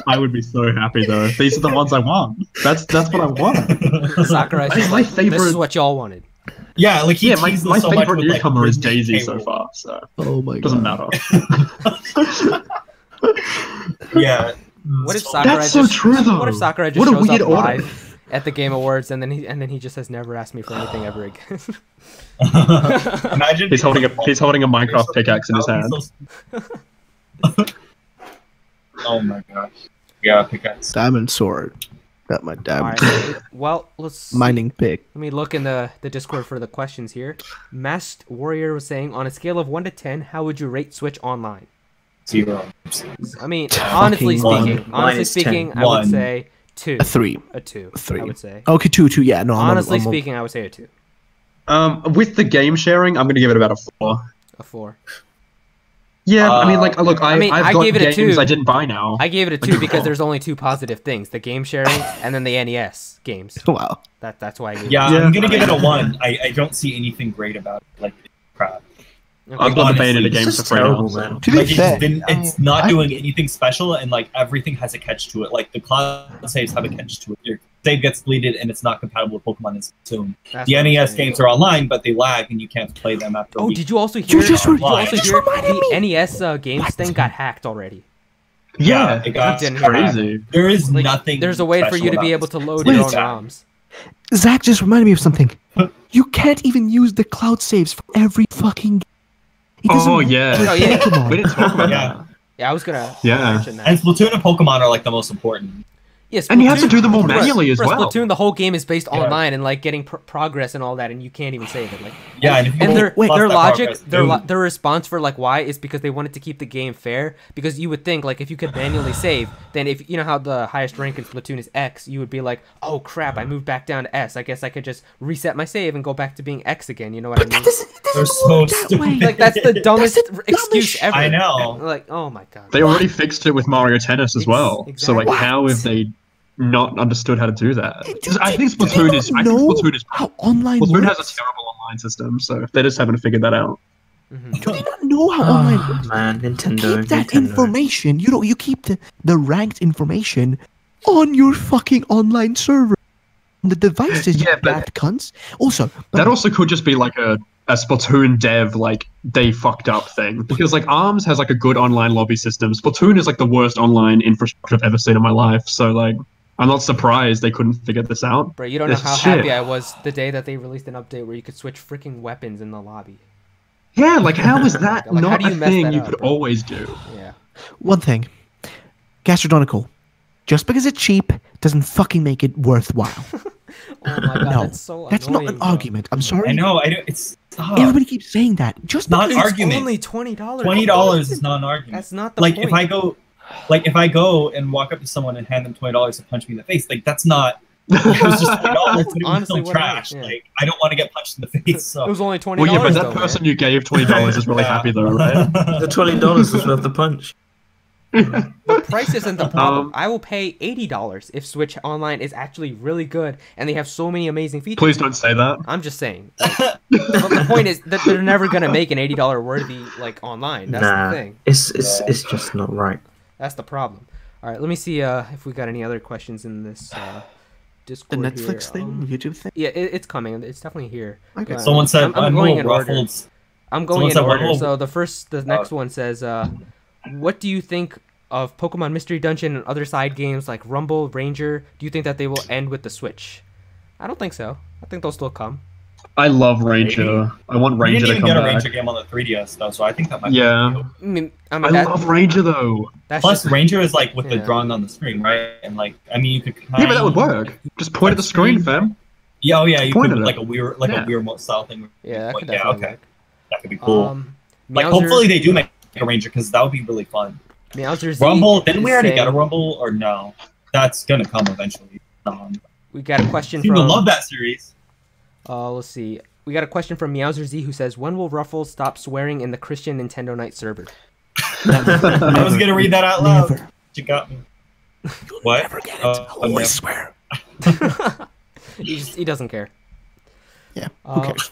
I would be so happy though. These are the ones I want. That's what I want. Sakurai's just My like, this favorite- is what y'all wanted. yeah, like he Yeah, my teased us so much favorite with, like, newcomer is Disney Daisy so payroll. far, so Oh my it doesn't god. matter. Yeah. What if Sakurai That's so just, true though. What if Sakurai just What a shows weird up order. live at the Game Awards and then he just has never asked me for anything ever again? Imagine He's holding a Minecraft pickaxe in his hand. Oh my gosh. Yeah, pickaxe. Diamond sword. Got my diamond. Alright, well, let's Mining pick. let me look in the Discord for the questions here. Masked Warrior was saying, on a scale of 1 to 10, how would you rate Switch Online? 0. I mean, honestly Fucking speaking, one. Mine is 10. I would One. say 2. A 3. A 2. A 3. I would say. Okay, 2. Yeah, no. Honestly I'm speaking, I would say a 2. With the game sharing, I'm gonna give it about a 4. A 4. Yeah, I mean, like, look, I mean, I've I got gave it a games 2. I didn't buy now. I gave it a 2 because there's only 2 positive things: the game sharing and then the NES games. Wow. That's why I gave Yeah, it. I'm gonna give it a 1. I don't see anything great about it. Like, crap. Okay. I've got the honestly, Bayonetta it's games just for free now. terrible, so- man. To be Like, fair, it's not I- doing anything special, and like everything has a catch to it. Like the cloud saves have a catch to it. Your save gets deleted and it's not compatible with Pokemon in Splatoon. That's The what I'm NES saying. games are online, but they lag and you can't play them after a Oh, week. did you also hear? just the NES games thing got hacked already? Yeah, it got didn't hear that. crazy. There is Like, nothing. There's a way for special you to be about able to this. load Wait. your own ROMs. Zach just reminded me of something. You can't even use the cloud saves for every fucking game. It doesn't Oh work yeah. with Oh, yeah. Pokemon. We didn't talk about Yeah. that. Yeah, I was gonna Yeah. mention that. And Splatoon and Pokemon are like the most important. Yeah, And you have to Splatoon- do them all for- manually as for well. Splatoon, the whole game is based Yeah. online and like getting progress and all that, and you can't even save it. Like, Yeah, and if you and their lost their that logic, progress, their response for like why is because they wanted to keep the game fair. Because you would think like if you could manually save, then if you know how the highest rank in Splatoon is X, you would be like, oh crap, I moved back down to S. I guess I could just reset my save and go back to being X again. You know what I mean? They're so stupid. Like that's the dumbest That's the dumbest excuse shit. ever. I know. Like, oh my god. They already fixed it with Mario Tennis as well. So like, exactly. how have they not understood how to do that? Do I think they Splatoon not is. I think know Splatoon is. how online Splatoon has works? a terrible online system, so they just haven't figured that out. Mhm. Do they not know how online Oh, works? man, You Nintendo. keep that Nintendo. information. You keep the ranked information on your fucking online server. The devices, Yeah, you but- bad cunts. Also, That also could just be like a Splatoon dev, like they fucked up thing. Because like ARMS has like a good online lobby system. Splatoon is like the worst online infrastructure I've ever seen in my life. So like, I'm not surprised they couldn't figure this out. Bro, you don't know This how is shit. happy I was the day that they released an update where you could switch freaking weapons in the lobby. Yeah, like how is that Like, how not do a you mess thing that you up, could bro? always do? Yeah. one thing, Gastrodonical, just because it's cheap doesn't fucking make it worthwhile. Oh my god, No, that's so That's annoying. not an bro. argument. I'm sorry. I know. I know. It's stop. Everybody keeps saying that. Just Not because an argument. It's only $20. $20 is not an argument. That's not the Like point. if I go and walk up to someone and hand them $20 to punch me in the face, like that's not. It was just $20 and it was Honestly, still what it trash. is, yeah. Like I don't want to get punched in the face. So. It was only $20. Well, yeah, but that though, person man. you gave $20 is really Yeah. happy though, right? The $20 is worth the punch. The price isn't the problem. Um, I will pay $80 if Switch Online is actually really good and they have so many amazing features. Please don't say that. I'm just saying. Like, but the point is that they're never gonna make an $80 worthy like online. That's Nah, the thing. it's just not right. That's the problem. All right, let me see if we got any other questions in this the Discord. Netflix here. thing, YouTube thing. Yeah, it's coming. It's definitely here. Okay. But Someone said I'm going Unwell in order. Ruffles. I'm going Someone in said order. one So the next one says, what do you think of Pokemon Mystery Dungeon and other side games like Rumble, Ranger? Do you think that they will end with the Switch? I don't think so. I think they'll still come. I love Ranger. I want We Ranger didn't to even come get a back. Ranger game on the 3DS though, so I think that might. Yeah. Be I I love Ranger though. that's Plus, just, Ranger is like with the Yeah. drawing on the screen, right? And like, I mean, you could. Yeah, but that would work. Just point at the screen, fam. Yeah, oh yeah, you Point could at like it. a weird, Yeah. style thing. yeah, that could yeah, definitely okay, that could be cool. work. Like, Meowser- hopefully they do make a Ranger because that would be really fun. Meowser Z Rumble, didn't we is already get a saying- Rumble or no? That's gonna come eventually. We got a question People from. love that series. Let's see. We got a question from Meowser Z who says, "When will Ruffles stop swearing in the Christian Nintendo Night server?" I was gonna read that out loud. Never. You got me. What? Never get it. Oh, I'll always swear. He doesn't care. Yeah. Who Uh, cares?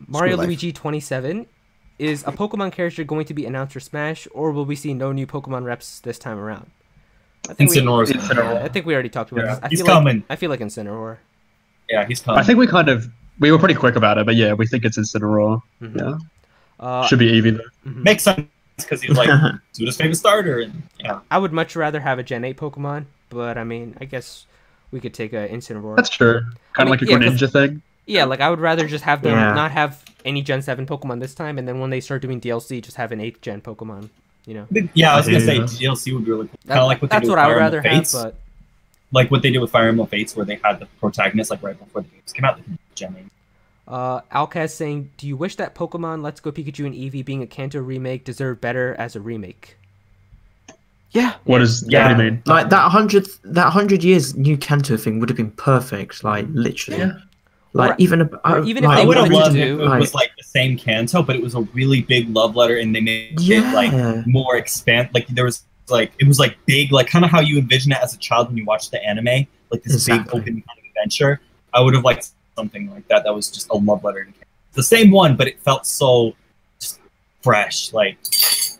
Mario life. Luigi 27 is a Pokemon character going to be announced for Smash, or will we see no new Pokemon reps this time around? I think Incineroar's I think we already talked about Yeah, this. I he's feel coming. Like, I feel like Incineroar. Yeah, he's coming. I think we were pretty quick about it, but yeah, we think it's Incineroar. Mhm. Yeah. Should be Eevee though. Mhm. makes sense because he's like Suda's favorite starter, and yeah. I would much rather have a Gen 8 Pokemon, but I mean, I guess we could take a Incineroar. That's true. Kind mean, of like a yeah, 'cause- Greninja thing. Yeah, like I would rather just have them Yeah. not have any Gen 7 Pokemon this time, and then when they start doing DLC, just have an 8th Gen Pokemon. You know, Yeah, I was gonna say Yeah. DLC would be really cool. Kind of like what they that's did what with I would Fire rather Emblem have. Fates. But Like what they did with Fire Emblem Fates, where they had the protagonist like right before the games came out. They could Gen 8. Alcaz saying, "Do you wish that Pokemon Let's Go Pikachu and Eevee being a Kanto remake deserved better as a remake?" Yeah. What do you mean? Like that 100 years new Kanto thing would have been perfect. Like literally. Yeah. Like Or- even or even if like, they I would have wanted to loved do, if it was like the same Kanto, but it was a really big love letter, and they made it like Yeah. more expand. Like there was like it was like big, like kind of how you envision it as a child when you watch the anime, like this big Exactly. open kind of adventure. I would have liked something like that. That was just a love letter to Kanto. The same one, but it felt so just fresh. Like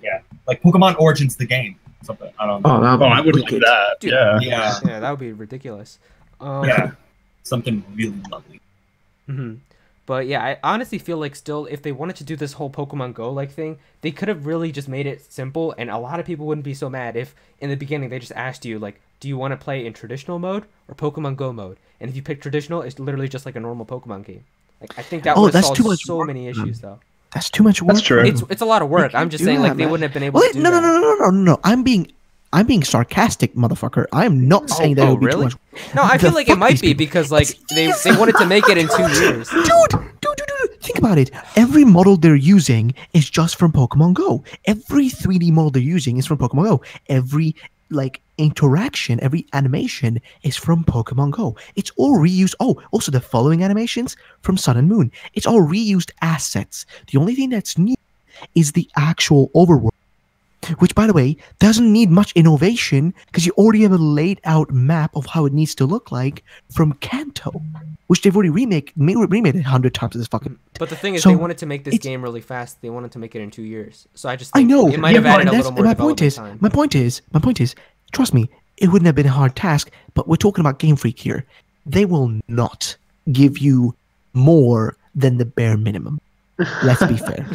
yeah, like Pokemon Origins, the game. Something I don't know. Oh, that Oh, I would like wicked. that. Dude. Yeah. Yeah. Yeah, that would be ridiculous. Yeah, something really lovely. hmm But yeah, I honestly feel like still, if they wanted to do this whole Pokemon Go like thing, they could have really just made it simple, and a lot of people wouldn't be so mad if in the beginning they just asked you like, do you want to play in traditional mode or Pokemon Go mode? And if you pick traditional, it's literally just like a normal Pokemon game. Like I think that would have solved so many issues though. That's too much work. That's true. It's a lot of work. I'm just saying like they wouldn't have been able to do no, that. no. I'm being sarcastic, motherfucker. I am not saying that it would be too much. No, I feel The like it fuck might these be people- because like they wanted to make it in 2 years. Dude, think about it. Every model they're using is just from Pokemon Go. Every 3D model they're using is from Pokemon Go. Every like interaction, every animation is from Pokemon Go. It's all reused. Oh, also the following animations from Sun and Moon. It's all reused assets. The only thing that's new is the actual overworld, which, by the way, doesn't need much innovation because you already have a laid out map of how it needs to look like from Kanto, which they've already remade it 100 times at this fucking. But the thing is, So, they wanted to make this it's- game really fast. They wanted to make it in 2 years. So I just I think know. it might have added a that's- little more my development point is, time. my point is, trust me, it wouldn't have been a hard task. But we're talking about Game Freak here. They will not give you more than the bare minimum. Let's be fair.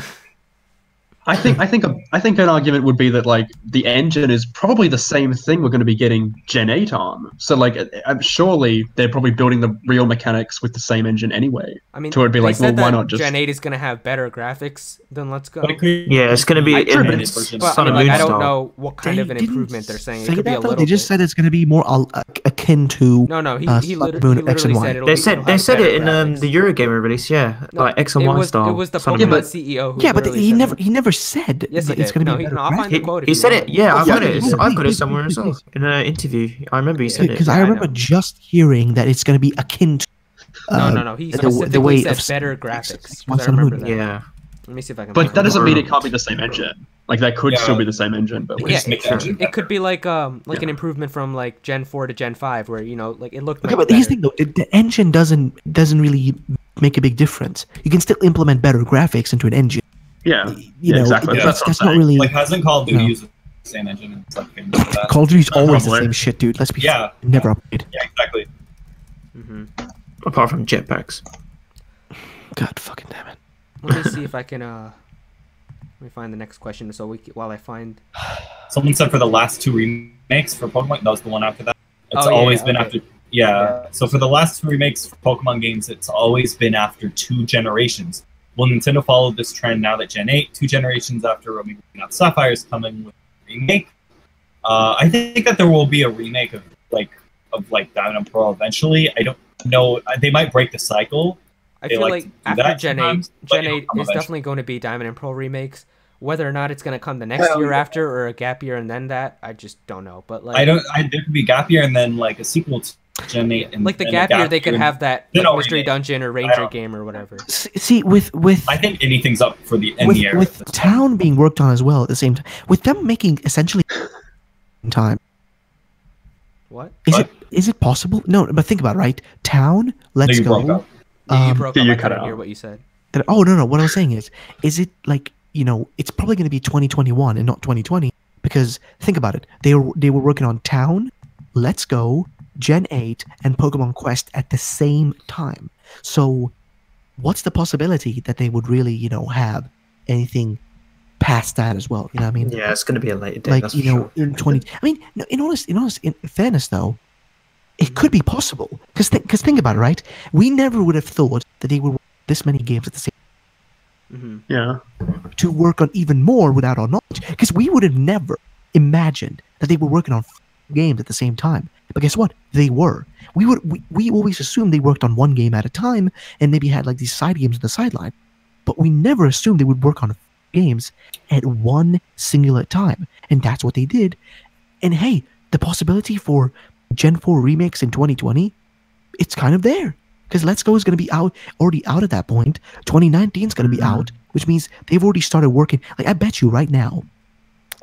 I think an argument would be that like the engine is probably the same thing we're going to be getting Gen 8 on. So like surely they're probably building the real mechanics with the same engine anyway. I mean, to it'd be they like, said well, why that not just Gen 8 is going to have better graphics than Let's Go. But it could Yeah, it's going to be animated it's version. But I Sun mean, and like, Moon I don't style. know what kind of an didn't improvement they're saying. It say could be a that, though. little They just bit. said it's going to be more akin to. No, he Sun, literally Moon, X, and Y. said it'll They be- said it'll they have said better it in graphics. the Eurogamer release, yeah, No, like X and Y style. It was the Sun and Pokemon Moon. CEO who Yeah, but literally he said never said Yes, that he it's did. going to No, be better I'll find the graphics. quote. if He you said want. it. Yeah, I've yeah, got it. yeah, I've got it please, somewhere please, as well please. in an interview. I remember he said it. Because Yeah, I I remember know. just hearing that it's going to be akin to. No. He the specifically way said of better graphics. 'cause Sun I and Moon. remember that. Yeah. Let me see if I can. But find that it. doesn't mean it can't be the same engine. Like that could Yeah. still be the same engine, but They with Yeah, just make the sure. engine It could better. be like an improvement from like Gen 4 to Gen 5, where like it looked. Okay, much but here's the better. thing though, the engine doesn't really make a big difference. You can still implement better graphics into an engine. yeah, You yeah, know, exactly. Yeah, That's what I'm that's not saying. really. Like hasn't Call of Duty No. used the same engine and it's like famous for that? Call of Duty's always the Probably. same shit, dude. Let's be Yeah. never updated. Yeah, exactly. Mhm. Apart from jetpacks. God fucking damn it. Let me see if I can. Let me find the next question. So while I find. Someone said for the last 2 remakes for Pokemon, that was the one after that. It's Oh, yeah, always been okay. after. Yeah. So for the last 2 remakes for Pokemon games, it's always been after 2 generations. Will Nintendo follow this trend now that Gen 8, 2 generations after Ruby Not Sapphire is coming with a remake? I think that there will be a remake of Diamond and Pearl eventually. I don't know. They might break the cycle. I They feel like like to do after that Gen 8, sometimes, but Gen it'll 8 come is eventually. definitely going to be Diamond and Pearl remakes. Whether or not it's going to come the next Hell year yeah. after or a gap year and then that, I just don't know. But like, There could be gap year and then like a sequel to Gen 8. And like the and a gap year, they could and- have that Then like, I'll mystery remake. dungeon or I ranger don't- game or whatever. See, with I think anything's up for the in the air. with at this Town being worked on as well at the same time, with them making essentially in time. What? What? Is it possible? No, but think about it, right? Town, point. Let's No, you broke go. up. Yeah, you Um, broke yeah, up. you I cut couldn't out. hear what you said. Oh no, what I was saying is it like, it's probably going to be 2021 and not 2020 because think about it. They were working on Town, Let's Go, Gen 8 and Pokemon Quest at the same time. So what's the possibility that they would really, have anything past that as well? You know what I mean? Yeah, it's going to be a later date. Like, that's for sure. in 20 I mean, no, in fairness though, it could be possible because think about it, right? We never would have thought that they would work this many games at the same Hmm Yeah. to work on even more without our knowledge because we would have never imagined that they were working on games at the same time. But guess what? They were. We always assumed they worked on one game at a time and maybe had like these side games on the sideline. But we never assumed they would work on games at one singular time. And that's what they did. And hey, the possibility for Gen 4 remakes in 2020, it's kind of there. Because Let's Go is going to be already out at that point. 2019 is going to be out, which means they've already started working. Like, I bet you right now,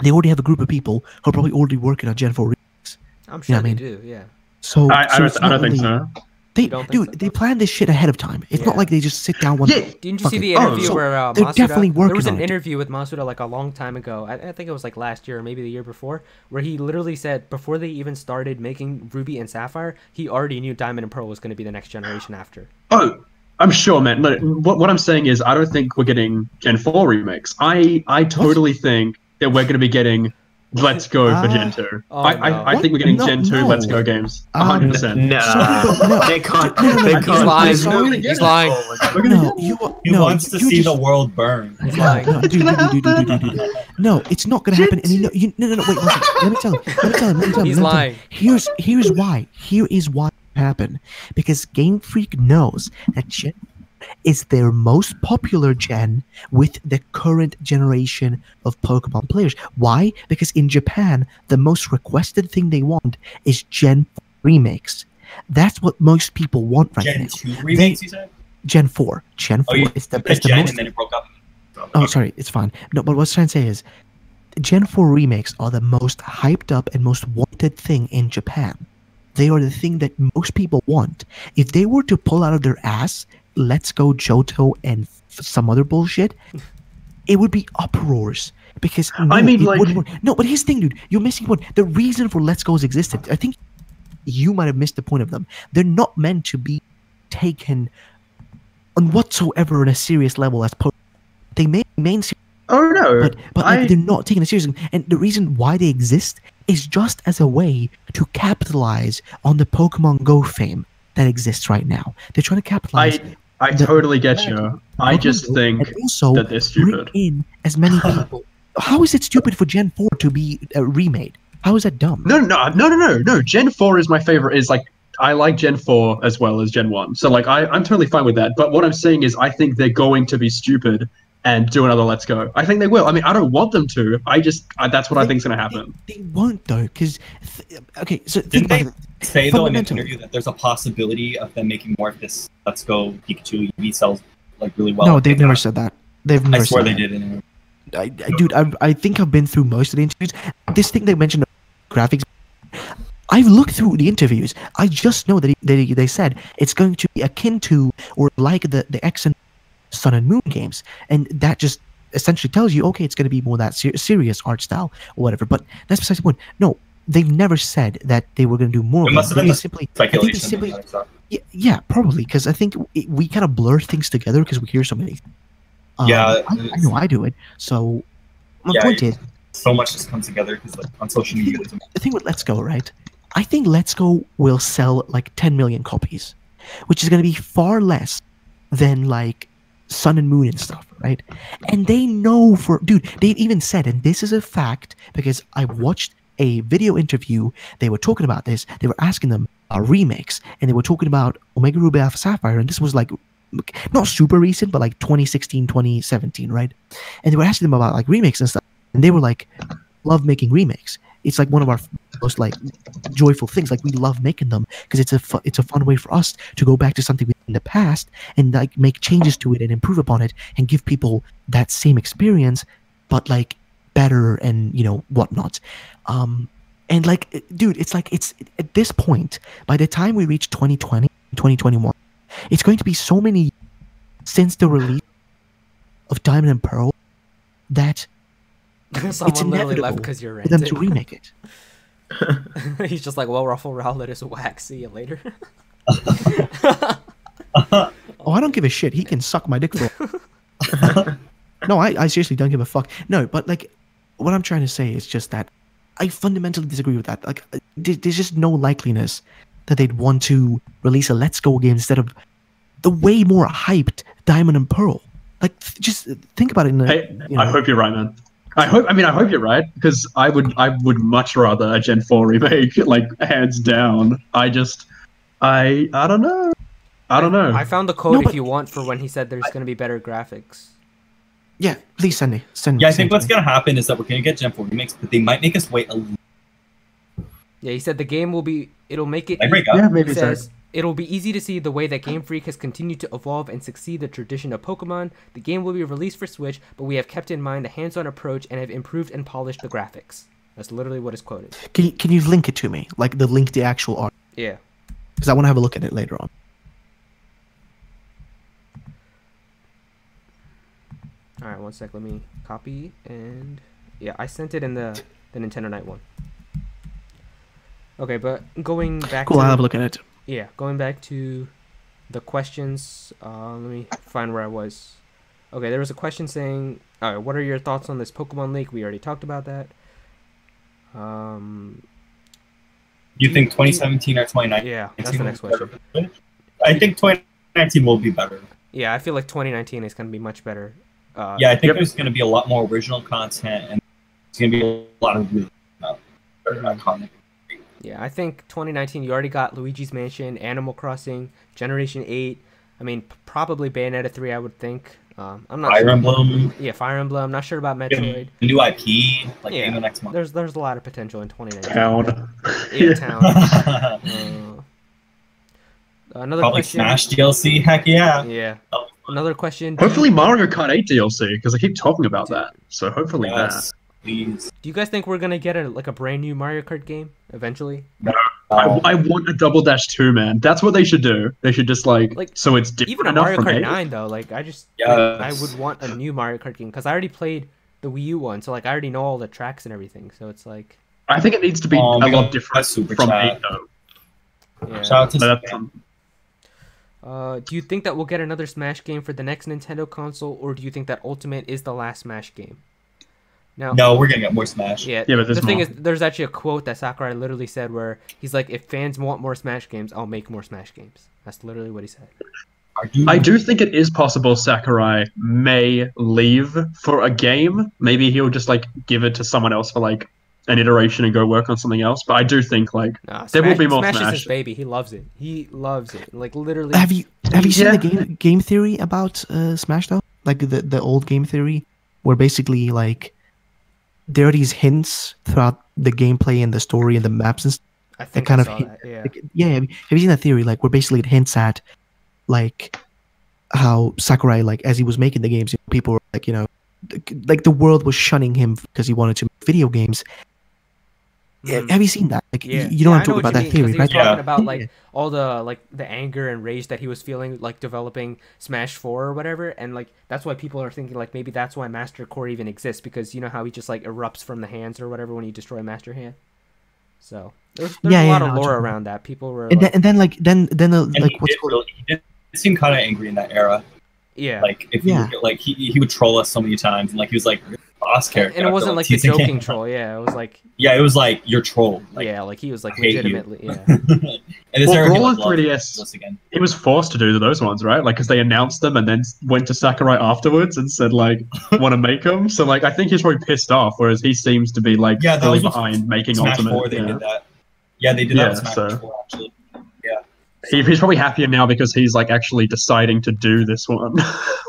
they already have a group of people who are probably already working on Gen 4 remakes. I'm sure Yeah, I they mean- do. Yeah. So, I so it's don't not think really- so. They, don't think dude, so? they plan this shit ahead of time. It's not Yeah. like they just sit down one Yeah. day. Didn't you see Fucking- the interview so where they're Masuda? definitely There was working an on it. interview with Masuda like a long time ago. I think it was like last year or maybe the year before, where he literally said before they even started making Ruby and Sapphire, he already knew Diamond and Pearl was going to be the next generation after. Oh, I'm sure, man. Look, what I'm saying is, I don't think we're getting Gen 4 remakes. I totally think that we're going to be getting Let's Go for Gen 2. Oh, I no. think we're getting No, Gen 2 no. Let's Go games. Um, 100%. No, Sorry, but no. they can't. No, no, no, They he's can't. lying. There's no- He's lying. We're gonna No, you He no, wants to you see just, the world burn. He's No, lying. no, dude. No, it's not gonna happen. And no, wait, one second. Let me tell him. He's lying. Here's why. Here is why it happened. Because Game Freak knows that Gen is their most popular gen with the current generation of Pokemon players. Why? Because in Japan, the most requested thing they want is Gen 4 remakes. That's what most people want right Gen now. 2 remakes, you said? Gen 4. Gen 4 Oh, you is the, said is the Gen most... and then it broke up. Oh, sorry, it's fine. No, but what I was trying to say is, Gen 4 remakes are the most hyped up and most wanted thing in Japan. They are the thing that most people want. If they were to pull out of their ass, Let's Go Johto and some other bullshit, it would be uproars. Because no, I mean, it like- wouldn't work. No, but here's the thing, dude. You're missing one. The reason for Let's Go's existence, I think you might have missed the point of them. They're not meant to be taken on whatsoever on a serious level as they may main series, Oh no. but like, they're not taken seriously. And the reason why they exist is just as a way to capitalize on the Pokemon Go fame that exists right now. They're trying to capitalize. I totally get you. I just Pokemon Go think and also that they're stupid. bring in as many people. How is it stupid for Gen 4 to be remade? How is that dumb? No. Gen 4 is my favorite. Is like I like Gen 4 as well as Gen 1. So like I'm totally fine with that. But what I'm saying is I think they're going to be stupid and do another Let's Go. I think they will. I mean, I don't want them to. That's what I think is going to happen. They won't though, because okay. So Didn't they say though in an fundamentally- interview that there's a possibility of them making more of this Let's Go Pikachu EV sells like really well? no, they've never said that. They've never I swear said they that. did. In Dude, I think I've been through most of the interviews. This thing they mentioned, graphics. I've looked through the interviews. I just know that they said it's going to be akin to or like the X and Sun and Moon games, and that just essentially tells you, okay, it's going to be more that serious art style or whatever. But that's besides the point. No, they've never said that they were going to do more. It of must them. have been They the simply, I think they speculation. simply, and that stuff. yeah, probably because I think we kind of blur things together because we hear so many. Yeah, I know I do it. So my Yeah, point is, So much just comes together because like on social media. There's the thing with Let's Go, right? I think Let's Go will sell like 10 million copies, which is going to be far less than like Sun and Moon and stuff, right? And they know dude, they even said, and this is a fact because I watched a video interview, they were talking about this, they were asking them remakes, and they were talking about Omega Ruby Alpha Sapphire, and this was like, not super recent, but like 2016, 2017, right? And they were asking them about like remakes and stuff, and they were like, love making remakes. It's like one of our most like joyful things. Like we love making them because it's a fun way for us to go back to something in the past and like make changes to it and improve upon it and give people that same experience, but like better and whatnot. And like, dude, it's like it's at this point, by the time we reach 2020, 2021, it's going to be so many since the release of Diamond and Pearl that Someone literally left inevitable because you're for them renting. to remake it. He's just like, well, Ruffle Rowlet is whack. See you later. Oh, I don't give a shit. He can suck my dick for. No, I seriously don't give a fuck. No, but like, what I'm trying to say is just that I fundamentally disagree with that. Like, there's just no likeliness that they'd want to release a Let's Go game instead of the way more hyped Diamond and Pearl. Like, just think about it. Hey, I hope you're right, man. I hope you're right because I would much rather a Gen 4 remake, like hands down. I don't know. I found the code No, if but- you want for when he said there's going to be better graphics. Yeah, please send me. Yeah, I think what's gonna happen is that we're gonna get Gen 4 remakes, but they might make us wait a little. Yeah, he said the game will be. It'll make it. I break up. Yeah, He maybe so. says it'll be easy to see the way that Game Freak has continued to evolve and succeed the tradition of Pokemon. The game will be released for Switch, but we have kept in mind the hands-on approach and have improved and polished the graphics. That's literally what is quoted. Can you link it to me? Like the link to the actual art? Yeah. Because I want to have a look at it later on. All right, one sec. Let me copy and yeah, I sent it in the Nintendo Nite one. Okay, but going back. Cool. to I'll have a look at it. Yeah, going back to the questions. Let me find where I was. Okay, there was a question saying, all right, what are your thoughts on this Pokemon leak? We already talked about that. You think 2017 or 2019? Yeah, that's the next question. I think 2019 will be better. Yeah, I feel like 2019 is going to be much better. Yeah, I think there's going to be a lot more original content, and it's going to be a lot of really very iconic. Yeah, I think 2019, you already got Luigi's Mansion, Animal Crossing, Generation 8. I mean, probably Bayonetta 3, I would think. I'm not Fire sure. Emblem. Yeah, Fire Emblem. I'm not sure about Metroid. New IP, like Yeah, Damon Ex Machina. there's a lot of potential in 2019. Town. Yeah, Town. Another Probably question. Smash DLC. Heck yeah. Yeah. Another question. Hopefully Mario Kart 8 DLC, because I keep talking about that. So hopefully Yes, please. Do you guys think we're gonna get a brand new Mario Kart game eventually? that. I want a Double Dash 2, man. That's what they should do. They should just Like, so it's different Even a enough Mario from Kart 8. 9 though, like I Yes. would want a new Mario Kart game because I already played the Wii U one, so like I already know all the tracks and everything. So it's like, I think it needs to be a we lot got different a super from chat. 8, though. yeah. Shout out to But Spam. Do you think that we'll get another Smash game for the next Nintendo console, or do you think that Ultimate is the last Smash game? Now, No, we're gonna get more Smash. yeah. Yeah, but there's the thing more. is, there's actually a quote that Sakurai literally said where he's like, "If fans want more Smash games, I'll make more Smash games." That's literally what he said. I do think it is possible Sakurai may leave for a game. Maybe he'll just give it to someone else for an iteration and go work on something else. But I do think Nah, there will be more Smash. Smash. Is his baby. He loves it. He loves it. Like literally. Have you seen Yeah. the game theory about Smash though? Like the old game theory, where basically there are these hints throughout the gameplay and the story and the maps and stuff. I think kind I of saw hint- that. Yeah. Yeah, have you seen that theory? Where basically it hints at how Sakurai, as he was making the games, people were the world was shunning him because he wanted to make video games. Mhm. Have you seen that? Yeah. You know Yeah, what I'm I talking what about you that mean, 'cause theory, he was right? talking about Yeah. all the anger and rage that he was feeling developing Smash 4 or whatever, and that's why people are thinking maybe that's why Master Core even exists, because you know how he just erupts from the hands or whatever when you destroy Master Hand. So there's Yeah, a yeah, lot no, of it's lore okay. around that. People were And then And what's called he did seem kind of angry in that era. yeah. If Yeah. he would troll us so many times, and he was like boss character. And it after, wasn't the teasing joking him. troll. Yeah, it was Yeah, it was you're trolled. yeah, he was I hate you. legitimately yeah. And this Well, era, he Brawl loved 3DS us again. he was forced to do those ones, right? Because they announced them and then went to Sakurai afterwards and said, want to make them. So, I think he's probably pissed off, whereas he seems to be, Yeah, that fully was with behind making Smash Ultimate. 4, they yeah. did that. Yeah, they did that with Yeah, Smash so- 4 actually. He's probably happier now because he's, actually deciding to do this one.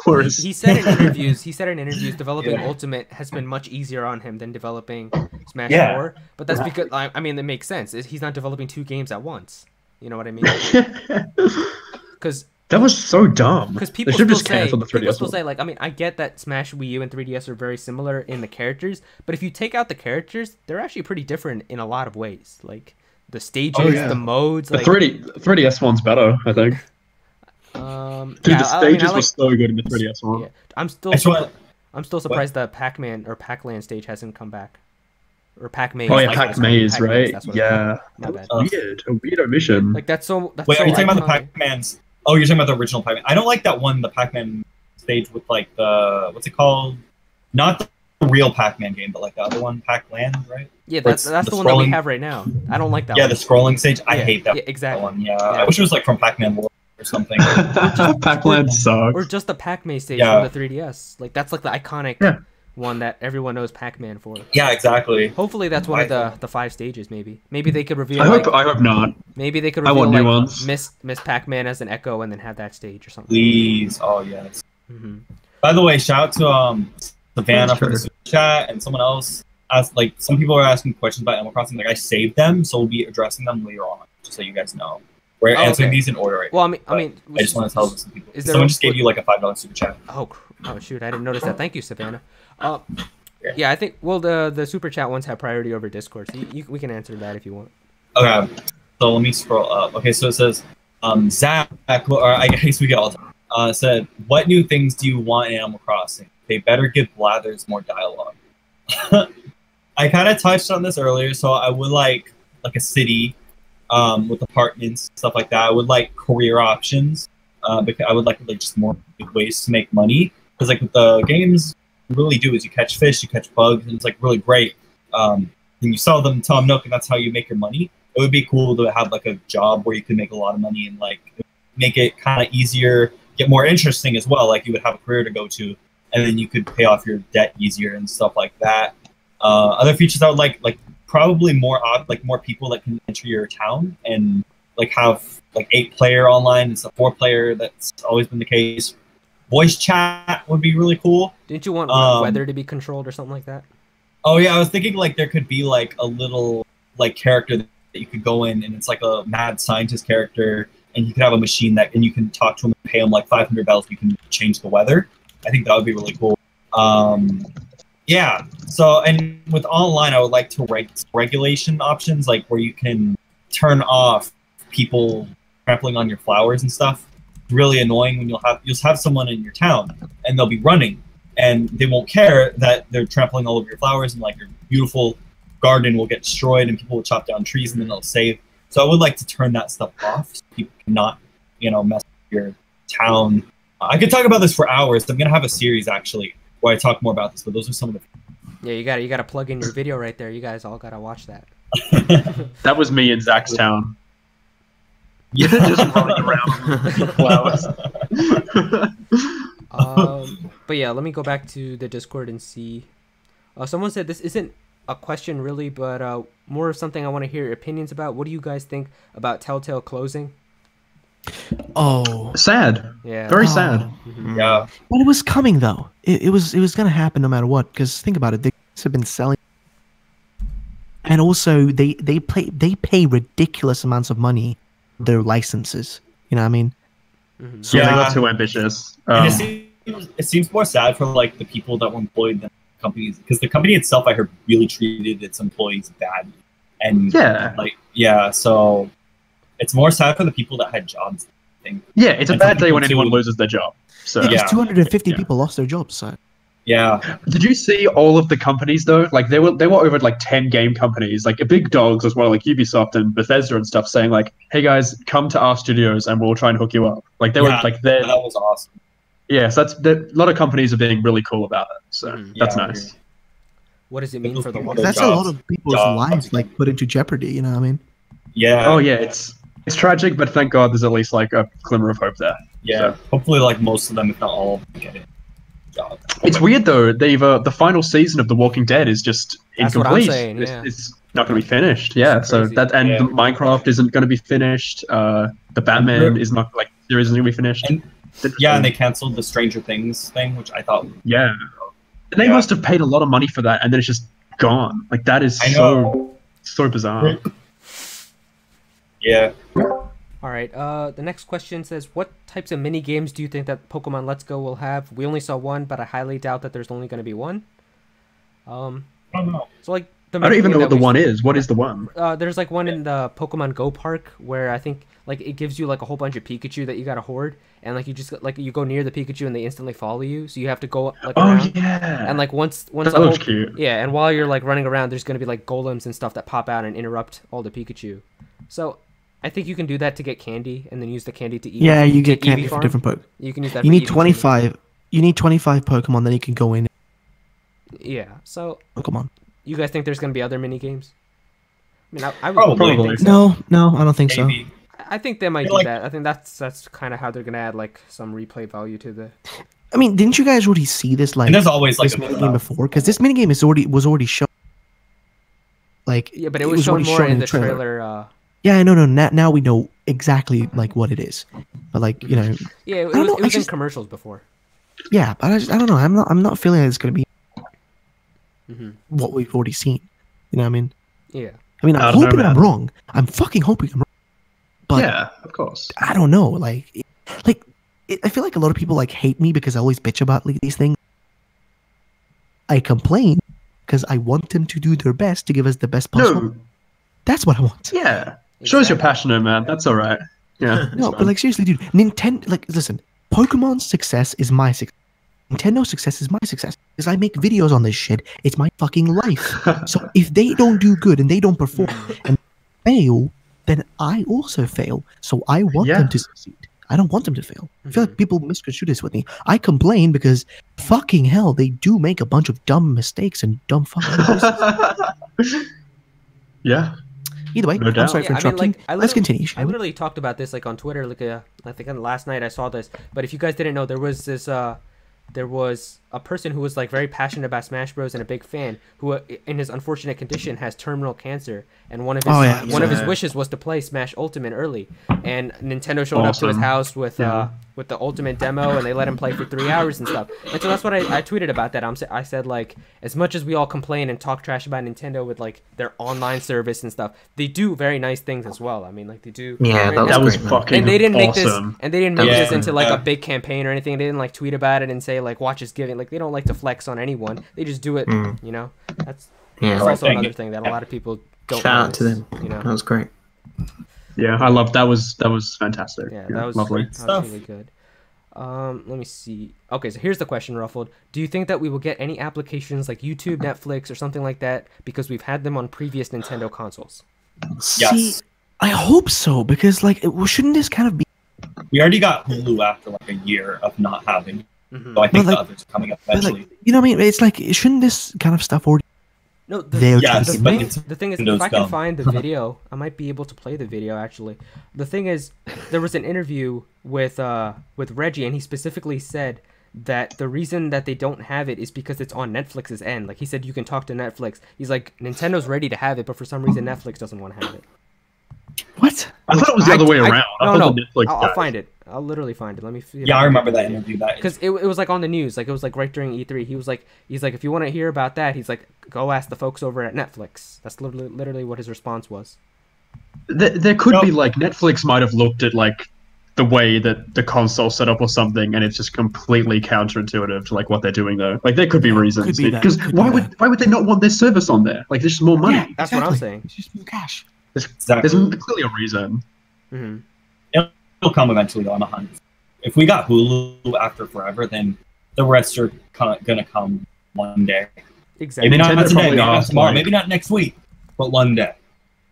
Whereas, He said in interviews, developing Yeah. Ultimate has been much easier on him than developing Smash Yeah. 4. But that's because I mean it makes sense. He's not developing two games at once. You know what I mean? Because that was so dumb. Because They people should still just say, cancel the 3DS one. I mean, I get that Smash Wii U and 3DS are very similar in the characters, but if you take out the characters, they're actually pretty different in a lot of ways. Like the stages, yeah. the modes, The 3DS one's better, I think. Dude, yeah, the I mean, stages were so good in the 3DS one. yeah, I'm I just want still surprised the Pac-Man or Pac-Land stage hasn't come back, or Pac-Maze. Oh yeah, like, Pac-Maze, right? that's what it's Yeah. My bad. A weird omission. Like that's so. That's Wait, so are you talking about the iconic. Pac-Mans? Oh, you're talking about the original Pac-Man. I don't like that one, the Pac-Man stage with the what's it called? Not the real Pac-Man game, but the other one, Pac-Land, right? Yeah, Where that's it's the one that we scrolling- have right now. I don't like that Yeah, one. the scrolling stage. I Yeah, hate that, yeah, exactly. one. Yeah. Yeah. I wish it was from Pac-Man World or something. Pac-Land sucks. Or just the Pac-Maze stage Yeah. from the 3DS. Like that's the iconic Yeah. one that everyone knows Pac-Man for. Yeah, exactly. Hopefully that's one of the 5 stages. Maybe they could reveal. I hope not. Maybe they could I reveal want new ones. Miss Pac-Man as an Echo and then have that stage or something. Please. Oh yes. Hmm. By the way, shout out to Savannah for the super chat, and someone else asked. Some people are asking questions about Animal Crossing. I saved them, so we'll be addressing them later on, just so you guys know. We're answering okay. these in order. Right Well, now, I mean, I just want to tell some people. is there Someone a- just gave you a $5 super chat. Oh shoot, I didn't notice that. Thank you, Savannah. Yeah, I think the super chat ones have priority over Discord. So we can answer that if you want. Okay, so let me scroll up. Okay, so it says, Zach, or I guess we get all. Said, what new things do you want in Animal Crossing? they better give Blathers more dialogue. I kind of touched on this earlier, so I would like a city with apartments, stuff like that. I would like career options because I would like just more ways to make money. Because like with the games, you really do is you catch fish, you catch bugs, and it's like really great. And you sell them to Tom Nook, and that's how you make your money. It would be cool to have like a job where you can make a lot of money and like make it kind of easier, get more interesting as well. Like you would have a career to go to, and then you could pay off your debt easier and stuff like that. Other features I would like probably more people that can enter your town and like have like 8-player online instead of 4-player. That's always been the case. Voice chat would be really cool. Didn't you want weather to be controlled or something like that? Oh yeah, I was thinking like there could be like a little like character that you could go in, and it's like a mad scientist character, and you could have a machine that, and you can talk to him and pay him like 500 bells. You can change the weather. I think that would be really cool. Yeah. So, and with online, I would like to regulation options, like where you can turn off people trampling on your flowers and stuff. Really annoying when you'll have someone in your town and they'll be running and they won't care that they're trampling all over your flowers, and like your beautiful garden will get destroyed and people will chop down trees and then they'll save. So I would like to turn that stuff off so people cannot, mess with your town. I could talk about this for hours. I'm gonna have a series actually where I talk more about this, but those are some of the. Yeah, you gotta plug in your video right there. You guys all gotta watch that. That was me in Zach's town. Yeah, just running around with flowers. But yeah, let me go back to the Discord and see. Someone said this isn't a question really, but more of something I want to hear your opinions about. What do you guys think about Telltale closing? Oh, sad. Yeah, very sad. Mm-hmm. Yeah, but it was coming though. It was gonna happen no matter what. Because think about it, they have been selling, and also they pay ridiculous amounts of money for their licenses. You know what I mean? Mm-hmm. So they got too ambitious. And it seems more sad for like the people that were employed than companies, because the company itself, I heard, really treated its employees badly. And so it's more sad for the people that had jobs, I think. Yeah, it's a bad day when anyone loses their job. So yeah, 250 people lost their jobs. So yeah. Did you see all of the companies though? Like they were over like 10 game companies, like big dogs as well, like Ubisoft and Bethesda and stuff, saying like, "Hey guys, come to our studios and we'll try and hook you up." Like they were like, that was awesome. Yeah, so a lot of companies are being really cool about it. So that's nice. What does it mean for the world? That's a lot of people's lives like put into jeopardy. You know what I mean? Yeah. Oh yeah, it's tragic, but thank God there's at least like a glimmer of hope there. Yeah. So hopefully, like most of them, if not all, get it. It's weird though. They've the final season of The Walking Dead is just That's incomplete. What I'm saying, yeah. It's not going to be finished. Yeah. So crazy. The Minecraft isn't going to be finished. The Batman is not like series isn't going to be finished. And they canceled the Stranger Things thing, which I thought. Yeah. They must have paid a lot of money for that, and then it's just gone. Like that is so bizarre. Yeah. All right. The next question says, "What types of mini games do you think that Pokemon Let's Go will have? We only saw one, but I highly doubt that there's only going to be one." I don't know. So like I don't even know what the one is. What is the one? There's like one in the Pokemon Go Park where I think like it gives you like a whole bunch of Pikachu that you gotta hoard, and like you just like you go near the Pikachu and they instantly follow you, so you have to go like around. Yeah. And like once that looks cute. Yeah, and while you're like running around, there's gonna be like golems and stuff that pop out and interrupt all the Pikachu. So I think you can do that to get candy, and then use the candy to eat. Yeah, you get candy for different Pokemon. You can use that. You need 25. You need 25 Pokemon, then you can go in. Yeah. So Pokemon. You guys think there's gonna be other mini games? I mean, I would Probably. think so. No, I don't think so. I think they might do that. I think that's kind of how they're gonna add like some replay value to the. I mean, didn't you guys already see this? Like, and there's always like this minigame before, because this minigame was already shown. Like, yeah, but it was shown more in the trailer. Yeah, no. Now we know exactly like what it is, but like yeah, it was in commercials before. Yeah, but I don't know. I'm not feeling like it's gonna be what we've already seen. You know what I mean? Yeah. I mean, I'm hoping I'm wrong. I'm fucking hoping I'm wrong. But yeah, of course. I don't know. I feel like a lot of people like hate me because I always bitch about like, these things. I complain because I want them to do their best to give us the best possible. No. That's what I want. Yeah. Shows you're passionate, man. That's all right. Yeah. No, but like seriously, dude, Nintendo. Like, listen, Pokemon's success is my success. Nintendo's success is my success because I make videos on this shit. It's my fucking life. So if they don't do good and they don't perform and fail, then I also fail. So I want them to succeed. I don't want them to fail. I feel like people misconstrue this with me. I complain because fucking hell, they do make a bunch of dumb mistakes and dumb fucking choices. Yeah. Either way, No I'm doubt. sorry for Yeah, I mean, interrupting. like, Let's continue. I Shall we? literally talked about this like on Twitter. Like, I think last night I saw this. But if you guys didn't know, there was this. There was a person who was like very passionate about Smash Bros. And a big fan who, in his unfortunate condition, has terminal cancer. And one of his wishes was to play Smash Ultimate early. And Nintendo showed up to his house with the Ultimate demo, and they let him play for 3 hours and stuff. And so that's what I tweeted about that. I said, like, as much as we all complain and talk trash about Nintendo with like their online service and stuff, they do very nice things as well. I mean, like, they do. Yeah, That was fucking And they didn't make awesome. this, and they didn't make Yeah. this into like Yeah. a big campaign or anything. They didn't like tweet about it and say like watch us giving. Like, they don't like to flex on anyone. They just do it. You know, that's Yeah. also Right. another thing that a lot of people don't. Shout out to notice, them. You know, That was great. Yeah, I loved that. Was fantastic. yeah, that was lovely. That was really good. Let me see. Okay, so here's the question, Ruffled. Do you think that we will get any applications like YouTube, Netflix, or something like that because we've had them on previous Nintendo consoles? See, Yes. I hope so because like, shouldn't this kind of be? We already got Hulu after like a year of not having. Mhm. So I think But, the like- others are coming up Like, eventually. you know what I mean? It's like, shouldn't this kind of stuff already No, there? Yes, to but begin it's- with? the thing is, Nintendo's if I can dumb. find the video, I might be able to play the video. Actually, the thing is, there was an interview with Reggie, and he specifically said that the reason that they don't have it is because it's on Netflix's end. Like, he said, you can talk to Netflix. He's like, Nintendo's ready to have it, but for some reason, Netflix doesn't want to have it. What? I thought it was the other way around. I No, thought no. the Netflix I'll guys- find it. I'll literally find it. Let me. Yeah, I remember that interview. That Because it was like on the news, like it was like right during E3. He's like, if you want to hear about that, he's like, go ask the folks over at Netflix. That's literally what his response was. There could be Nope. like Netflix might have looked at like the way that the console set up or something, and it's just completely counterintuitive to like what they're doing though. Like there could be reasons Could be that, because could why be would they not want their service on there? Like there's just more money. Yeah, That's what I'm exactly. saying. It's just more cash. exactly. There's clearly a reason. Hmm. It'll come eventually though. I'm 100%. If we got Hulu after forever, then the rest are gonna come one day. Exactly. Maybe not Nintendo today, probably maybe not asked, tomorrow, like- maybe not next week, but one day.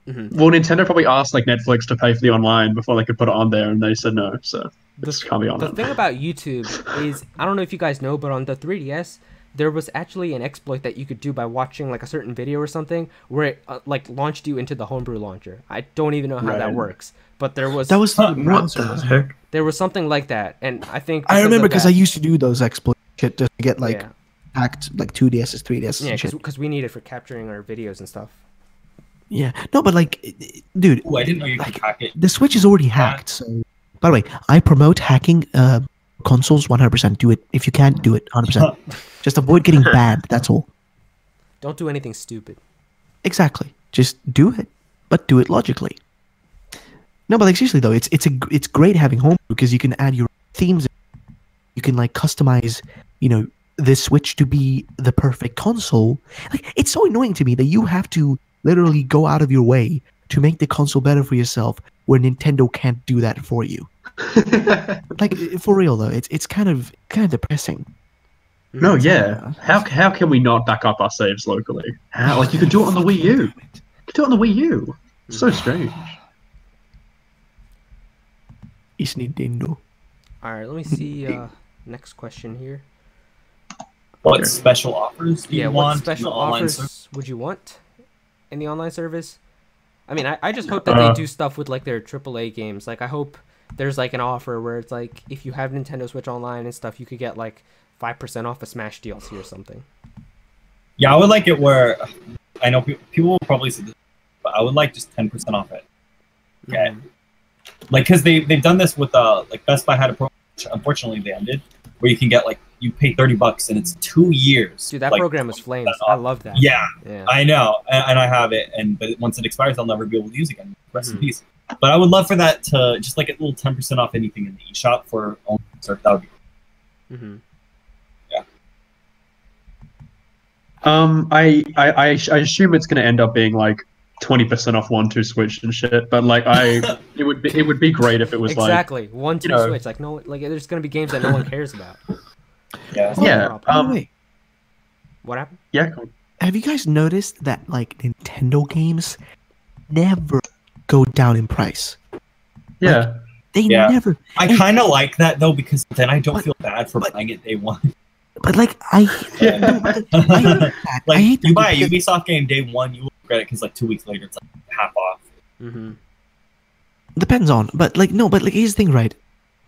Well, Nintendo probably asked like Netflix to pay for the online before they could put it on there, and they said no. So this can't be on The it. thing about YouTube is, I don't know if you guys know, but on the 3DS, there was actually an exploit that you could do by watching like a certain video or something, where it like launched you into the homebrew launcher. I don't even know how that Right. works, but there was That was Huh, the What browser. the heck? there was something like that, and I think I remember because because I used to do those exploit shit just to get like yeah, hacked like 2DSs, 3DSs, yeah, and shit. because we need it for capturing our videos and stuff. Yeah, no, but like, dude, Ooh, I didn't know you could like, hack it. the Switch is already hacked. So, by the way, I promote hacking consoles 100%. Do it if you can't do it 100%. Just avoid getting banned. That's all. Don't do anything stupid. Exactly. Just do it, but do it logically. No, but like seriously though, it's great having home because you can add your themes. You can like customize, the Switch to be the perfect console. Like it's so annoying to me that you have to literally go out of your way to make the console better for yourself, where Nintendo can't do that for you. Like for real though, it's kind of depressing. No, yeah. How can we not back up our saves locally? How? Like you could do it on the Wii U. You could do it on the Wii U. It's so strange. It's Nintendo. All right, let me see. Next question here. What Okay. special offers do you What want? in special the online offers service? would you want in the online service? I mean, I just hope that they do stuff with like their AAA games. Like I hope there's like an offer where it's like if you have Nintendo Switch Online and stuff, you could get like 5% off a Smash DLC or something. Yeah, I would like it where I know people will probably say this, but I would like just 10% off it. Okay. Mhm. Like, because they've done this with like Best Buy had a program, which unfortunately they ended, where you can get like you pay $30 and it's 2 years. Dude, that like, program was flames. 20% I off. love that. Yeah, Yeah. I know, and I have it, but once it expires, I'll never be able to use it again. Rest in Mhm. peace. But I would love for that to just like a little 10% off anything in the eShop for only that would be. Hmm. I assume it's gonna end up being like 20% off 1-2 Switch and shit. But like it would be great if it was Exactly. 1-2 you know- Switch. Like no, like there's gonna be games that no one cares about. Yeah. Yeah. By the way, What happened? Yeah. Cool. have you guys noticed that like Nintendo games never go down in price? Yeah. They Yeah. never. I and- kind of like that though because then I don't But- feel bad for but- buying it day one. But like I hate that. Like I hate you that buy a because- Ubisoft game day one, you will regret it because like 2 weeks later it's like half off. Mm-hmm. Depends on, but like no, but like here's the thing, right?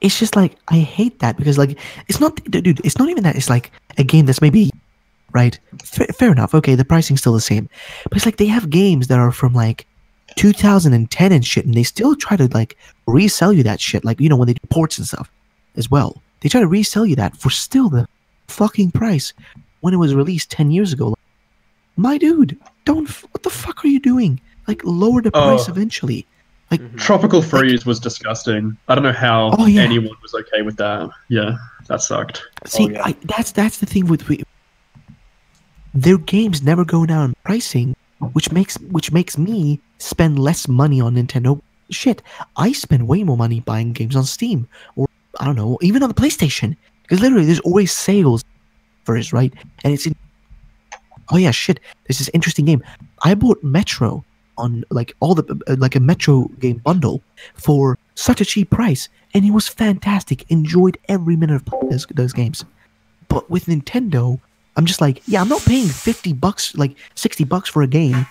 It's just like I hate that because like it's not, dude. It's not even that. It's like a game that's maybe right. Fair enough. Okay, the pricing's still the same, but it's like they have games that are from like 2010 and shit, and they still try to like resell you that shit. Like when they do ports and stuff as well, they try to resell you that for still the fucking price when it was released 10 years ago. Like, my dude, don't. What the fuck are you doing? Like lower the price eventually. Like Tropical Freeze was disgusting. I don't know how Oh, yeah. anyone was okay with that. Yeah, that sucked. see, yeah. that's the thing with their games never go down in pricing, which makes me spend less money on Nintendo. Shit, I spend way more money buying games on Steam or I don't know, even on the PlayStation, because literally there's always sales for it, right? And it's in. Oh yeah, shit. There's this interesting game. I bought Metro on like all the like a Metro game bundle for such a cheap price, and it was fantastic. Enjoyed every minute of playing those games. But with Nintendo, I'm just like, yeah, I'm not paying $50, like $60 for a game.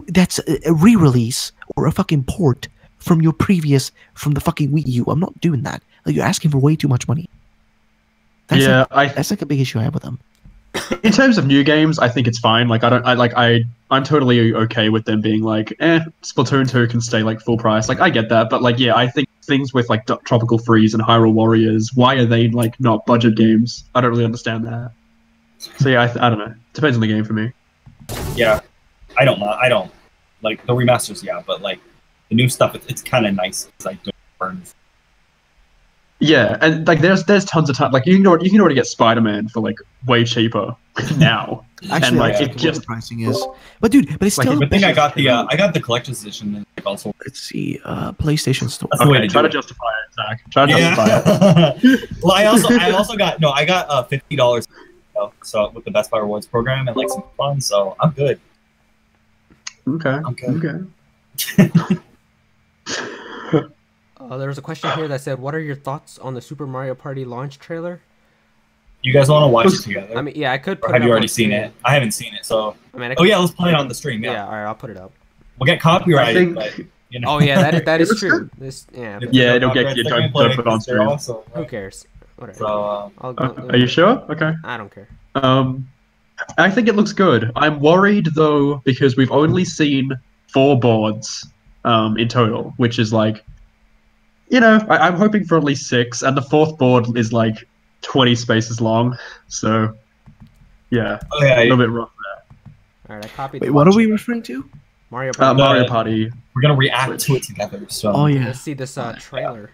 That's a re-release or a fucking port from your previous, from the fucking Wii U. I'm not doing that. Like you're asking for way too much money. That's Yeah, that's like a big issue I have with them. in terms of new games, I think it's fine. Like I'm totally okay with them being like, Splatoon 2 can stay like full price. Like I get that, but like yeah, I think things with like Tropical Freeze and Hyrule Warriors, why are they like not budget games? I don't really understand that. So yeah, I don't know. Depends on the game for me. Yeah, I don't like the remasters. Yeah, but like the new stuff, it's kind of nice. It's like don't burn. Yeah, and like there's tons of time. Like you can already get Spider-Man for like way cheaper now. Actually, And, like, I it think what just- the pricing is. But dude, but it's Like, still. Good thing I got the collector's edition and like also. Let's see, PlayStation Store. That's the way Okay, to try do to it. justify it, Zach. Try to justify it. Yeah. Well, I also got $50 so with the Best Buy Rewards program and like some fun, so I'm good. Okay. I'm good. Okay. There was a question here that said, "What are your thoughts on the Super Mario Party launch trailer?" You guys want to watch it together? I mean, yeah, I could. or Put have it you up already on seen stream. it? I haven't seen it, so. I mean, I Oh yeah, let's play it on the stream. yeah. Yeah, All right, I'll put it up. we'll get copyrighted, I think- but you know. Oh yeah, that It is looks true. This yeah. If but Yeah, there's it'll get copyrights, you, they're don't- gonna play don't it put it on 'cause they're stream. also, Who right? cares? Whatever. So I'll Are you sure? Okay. I don't care. I think it looks good. I'm worried though because we've only seen 4 boards in total, which is like, I'm hoping for at least 6, and the 4th board is like 20 spaces long. So, yeah, oh yeah, a little bit rough All right, I copied. Wait, the what are launch. we referring to? Mario there. Party. Mario Party. we're gonna react to it together. So Oh yeah. Let's see this trailer.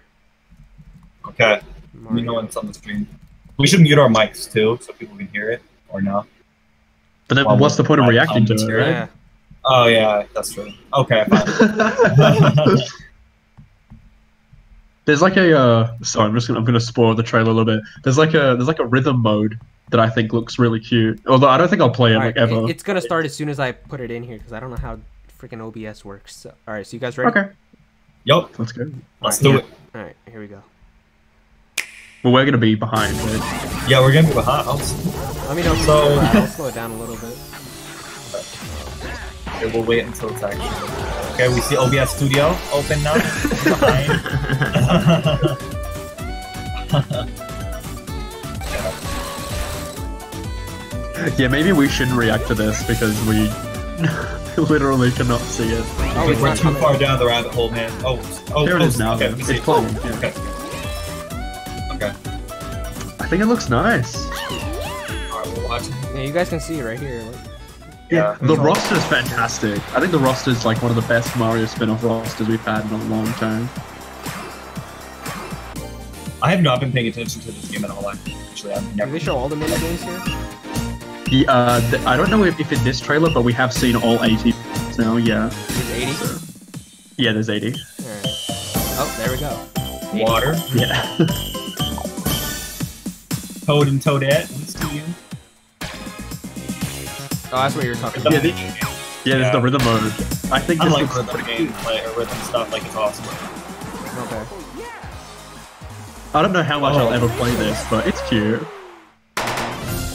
okay, let me Mario. know when it's on the stream. We should mute our mics too, so people can hear it or no. But then, Well, what's the point of like, reacting to it, commentary. right? Yeah. Oh yeah, that's true. Okay, fine. There's like a sorry, I'm gonna spoil the trailer a little bit. There's like a rhythm mode that I think looks really cute. Although I don't think I'll play it All like right, ever. it's gonna start as soon as I put it in here because I don't know how freaking OBS works. So, all right, so you guys ready? Okay, Yup, let's go. let's Alright, do it. All right, here we go. Well, we're gonna be behind. Right? Yeah, we're gonna be behind. Let me know. If So- I'll slow it down a little bit. Okay, we'll wait until it's actually. Okay, we see OBS Studio open now. Behind. Yeah, maybe we shouldn't react to this because we literally cannot see it. Oh, it's We're not too coming. far down the rabbit hole, man. Oh, Here it is now. Okay, though. we see It's it. playing. Yeah. Okay. Okay. I think it looks nice. Alright, we're watching. Yeah, you guys can see it right here. Look. Yeah. The roster is fantastic. I think the roster is like one of the best Mario spin-off rosters we've had in a long time. I have not been paying attention to this game at all. Actually, I've Do never. they show all the mini games here? I don't know if in this trailer, but we have seen all 80 now. Yeah, There's 80. yeah. There's 80. All right. Oh, there we go. 80. Water. Yeah. Toad and Toadette. Let's see you. Oh, that's what you're talking Yeah, about. Yeah, there's the rhythm mode. I think I this like looks rhythm pretty cute. gameplay or rhythm stuff. Like it's awesome. Okay. I don't know how much I'll ever play this, but it's cute.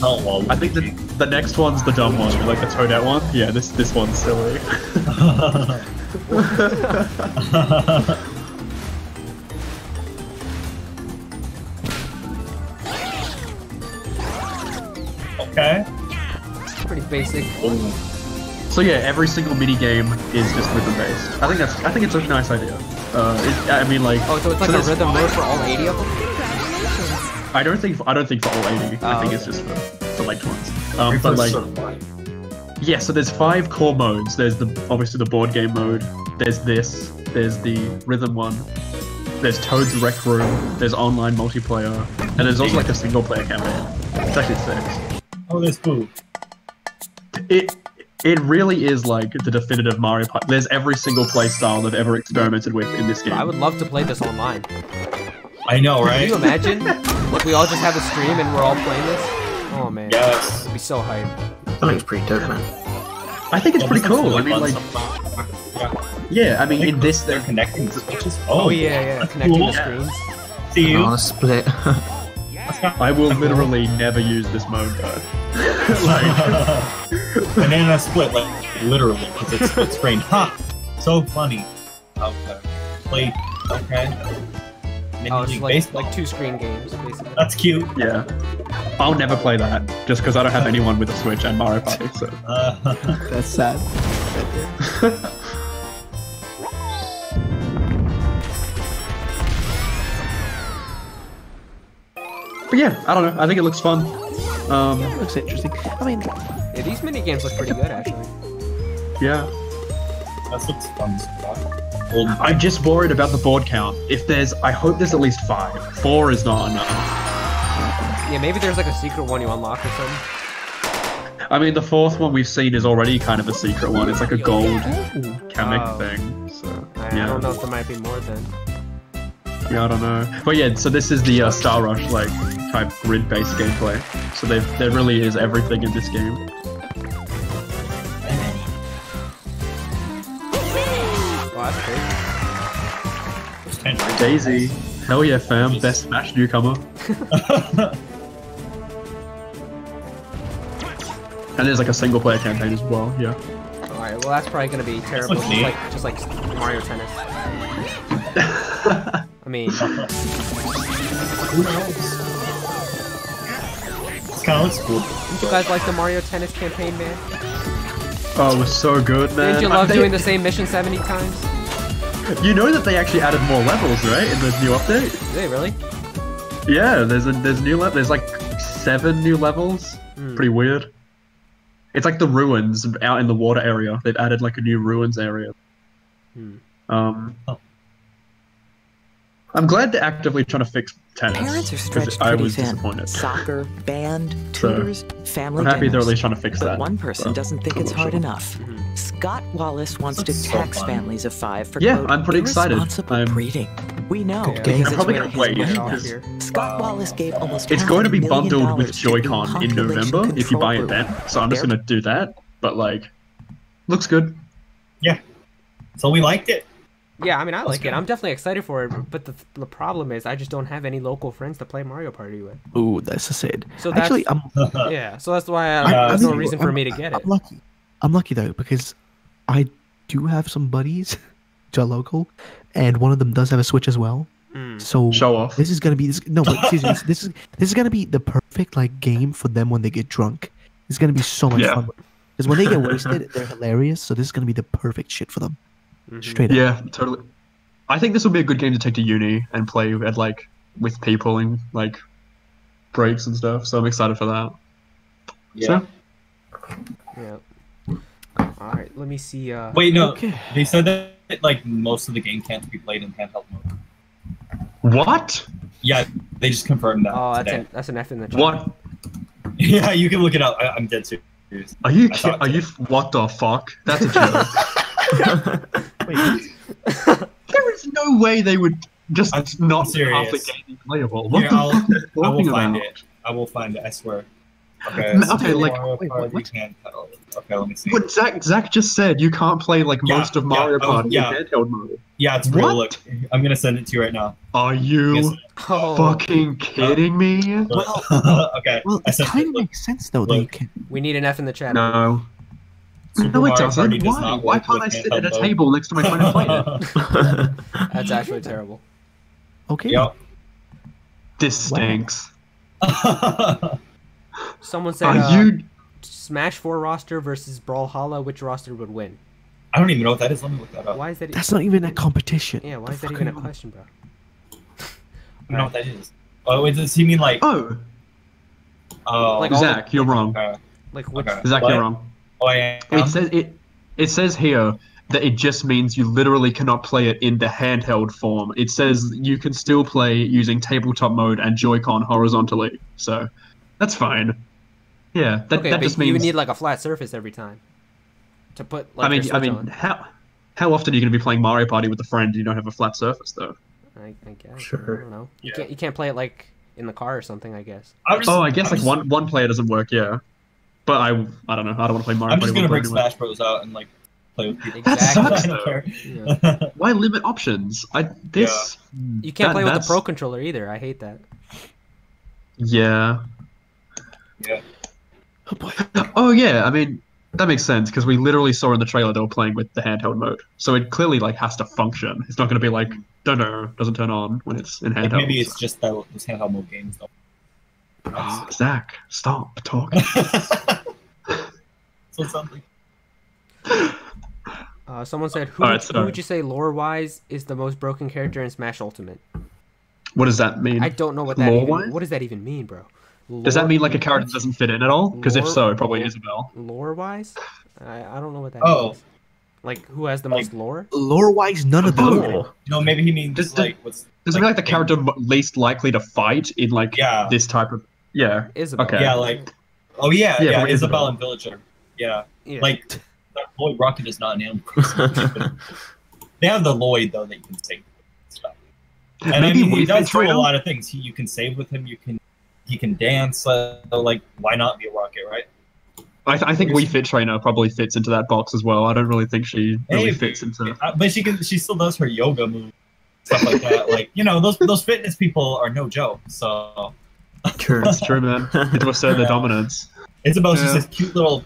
Oh well. I think the next one's the dumb one, like the Toadette one. Yeah, this one's silly. Okay. Pretty basic. So yeah, every single mini game is just rhythm based. I think it's a nice idea. I mean, like. Oh, so it's like a there's rhythm mode five- for all 80 of them? I don't think for all 80. I think okay. it's just for select ones. But like. Yeah, so there's 5 core modes. There's obviously the board game mode. There's this. There's the rhythm one. There's Toad's Rec Room. There's online multiplayer, and there's also like a single player campaign. It's actually 6. Oh, there's food. It really is like the definitive Mario Party. There's every single play style they've ever experimented with in this game. I would love to play this online. I know, Can right? you imagine? Like we all just have a stream and we're all playing this? Oh man. Yes. It'd be so hype. That looks pretty dope, man. I think it's pretty cool. I mean, like, yeah, I mean, in this, they're connecting the switches. Oh yeah, connecting cool. the screens. See you. Oh, split. I will literally never use this mode though. Banana split, like literally, because it's split screen. Ha! So funny. Okay. Play. Okay. Mini Oh, it's League like, Baseball. like 2 screen games, basically. That's cute. Yeah, I'll never play that just because I don't have anyone with a Switch and Mario Party. So That's sad. but yeah, I don't know. I think it looks fun. Looks interesting. I mean, Yeah, these mini games look pretty good actually. Yeah, That looks fun. Old. I'm just worried about the board count. I hope there's at least 5. 4 is not enough. Yeah, maybe there's like a secret one you unlock or something. I mean, the 4th one we've seen is already kind of a secret one. It's like a gold comic Oh. thing. So I yeah. don't know if there might be more then. Yeah, I don't know. But yeah, so this is the Star Rush like type grid-based gameplay. So there really is everything in this game. Oh, that's crazy. Daisy, hell yeah, fam, best Smash newcomer. And there's like a single player campaign as well. Yeah. Alright, well that's probably gonna be terrible, looks neat. just like Mario Tennis. I mean, Who knows? This kind of looks cool. didn't you guys like the Mario Tennis campaign, man? Oh, it was so good, man. Didn't you love doing the same mission 70 times? You know that they actually added more levels, right, in this new update? Did they really? Yeah, there's new level. There's like 7 new levels. Pretty weird. It's like the ruins out in the water area. They've added like a new ruins area. I'm glad they're actively trying to fix tennis. Parents are 'cause stretched I pretty was thin. disappointed. Soccer, band, So, tutors, family I'm happy they're dinners. at least trying to fix But that. one person But doesn't think cool, it's hard sure. enough. Scott Wallace wants to That's so tax fun. families of 5 for Yeah, quote, I'm pretty excited. irresponsible I'm- breeding. We know Yeah. because I'm it's probably where gonna his wait, money because- went. Scott Wallace gave almost It's half going to a be million bundled with dollars to the Joy-Con in population November if you buy it control then. group. So I'm just They're- going to do that. But like, looks good. So we liked it. Yeah, I mean, I like good. it. I'm definitely excited for it, but the problem is I just don't have any local friends to play Mario Party with. ooh, that's a sad. So that's, Actually, I'm yeah, so that's why I there's no think- reason for me to get it. I'm lucky. I'm lucky though because I do have some buddies which are local, and one of them does have a Switch as well. So Show off. this is gonna be no, but seriously, this is gonna be the perfect like game for them when they get drunk. It's gonna be so much Yeah. fun because when they get wasted, they're hilarious. So this is gonna be the perfect shit for them. Straight up. Yeah, totally. I think this will be a good game to take to uni and play at like with people and like breaks and stuff. So I'm excited for that. Yeah. So, Yeah. All right, let me see. Wait, no. Okay. They said that like most of the game can't be played in handheld mode. what? Yeah, they just confirmed that Oh, today. that's an F in the chat. What? Yeah, you can look it up. I'm dead serious. Are you? I thought Are you? What the fuck? That's a joke. There is no way they would just I'm not have the serious. game playable. What Here, the I'll- fuck are you I will talking find about? it. I will find it. I swear. Okay. Okay, like, Mario wait, Party what? handheld. Okay, let me see. But Zach just said you can't play like Yeah, most of yeah, Mario Party yeah. in handheld mode. Yeah, it's real. What? Look, I'm gonna send it to you right now. Are you Yes. Oh, fucking kidding me? Okay. Well, I it sent kind it. of Look, makes sense though. That you look. can. we need an F in the chat. No. Super No, it Mario Party doesn't. does Why? not Why work can't I with sit at a handheld table next to my friend and play it? That's actually terrible. Okay. Yep. This stinks. Someone said Are you? Smash 4 roster versus Brawlhalla. Which roster would win? I don't even know what that is. Let me look that up. Why is that? That's not even a competition. Yeah, why is that even a question, bro? I don't know what that is. Oh, wait, does he mean like? Oh, Oh, Like all the- Zach, you're wrong. okay. Like which? Okay. Zach, What? you're wrong. Oh, yeah. It says here that it just means you literally cannot play it in the handheld form. It says you can still play using tabletop mode and Joy-Con horizontally. So that's fine. Yeah, that Okay, that but just you would means. need like a flat surface every time to put like your I Switch mean, on. how often are you going to be playing Mario Party with a friend and you don't have a flat surface though? I guess. Sure. I don't know. Yeah. You can't play it like in the car or something. I guess. I'm just, Oh, I guess I'm like just, one player doesn't work. Yeah, but I don't know. I don't want to play Mario I'm Party just gonna with bring anyway. Smash Bros out and like play with people. That Exactly. sucks, I don't care. Yeah. Why limit options? This. You can't play with the that's- Pro Controller either. I hate that. Yeah. Yeah. Oh boy. Oh yeah, I mean that makes sense because we literally saw in the trailer they were playing with the handheld mode, so it clearly like has to function. It's not going to be like doesn't turn on when it's in Like, handheld. maybe it's just that those handheld mode games. Though. Zach, stop talking. So it sounds like Someone said, who, Alright, who sorry. would you say lore-wise is the most broken character in Smash Ultimate? What does that mean? I don't know what that Lore-wise? even. What does that even mean, bro? Does that mean like a character doesn't fit in at all? Because if Lore- so, probably Isabel. Lore-wise? I don't know what that Oh. means. Like who has the Like- most lore? Lore-wise, none of them. Oh. no, maybe he means Does- like what's Does it mean like the character least likely to fight in like Yeah. this type of? Yeah. Isabel. Okay. yeah, like oh yeah, Yeah, yeah, from Isabel Isabel. and Villager. Yeah, Yeah. like that Lloyd Rocket is not an Animal Crossing. They have the Lloyd though that you can save with stuff. And Maybe I mean, he Wii does Fit do a Trainer? lot of things. You can save with him. He can dance. So like, why not be a Rocket, right? I think Wii Fit Trainer probably fits into that box as well. I don't really think she really Hey, fits into. But she still does her yoga moves, stuff like that. Like those fitness people are no joke. So True. That's true, man. To assert their Yeah. dominance. Isabel's just Yeah. this cute little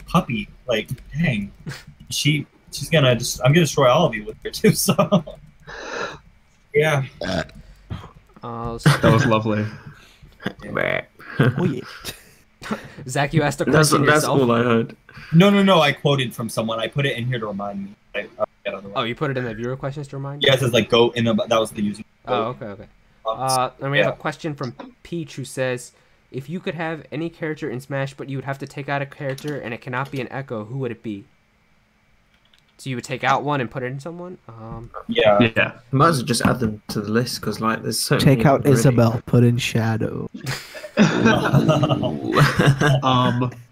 puppy. Like, dang, she's gonna I'm gonna destroy all of you with her too. So yeah. That was lovely. Oh yeah. Zach, you asked a That's question yourself. all I heard. No. I quoted from someone. I put it in here to remind me. Oh, you put it in the viewer questions to remind? Yeah, it says like go in the. That was the user. Oh, okay. And we have Yeah. a question from Peach who says, if you could have any character in Smash, but you would have to take out a character and it cannot be an Echo, who would it be? So you would take out one and put it in someone? Yeah. Yeah. Might as well just add them to the list because like there's so Take many out already. Isabel, put in Shadow.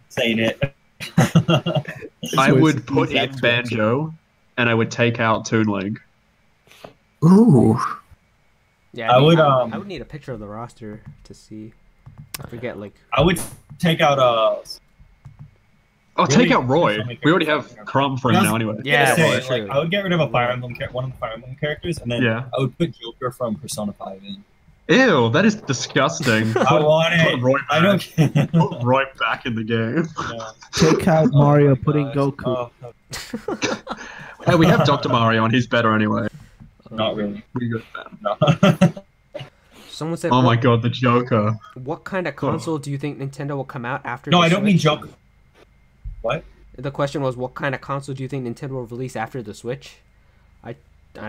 Saying it. I was would put in Zach's Banjo, and I would take out Toon Link. Ooh. Yeah, I mean, would, I would need a picture of the roster to see. I forget, like... I would take out Oh, take Really? out Roy. So many We already characters. have Crumb for him now anyway. Yeah, say, well, like, true. I would get rid of a Fire Emblem one of the Fire Emblem characters, and then Yeah. I would put Joker from Persona 5 in. Ew, that is disgusting. I want Put it. Roy back. I don't care. Put Roy back in the game. Yeah. Take out Oh Mario, my put in gosh. Goku. Oh, Hey, we have Dr. Mario, and he's better anyway. not really. Pretty good, man. No. Someone said, Oh my god, the Joker. what kind of console do you think Nintendo will come out after No, the I don't mean Switch? Joker. What? The question was, what kind of console do you think Nintendo will release after the Switch? I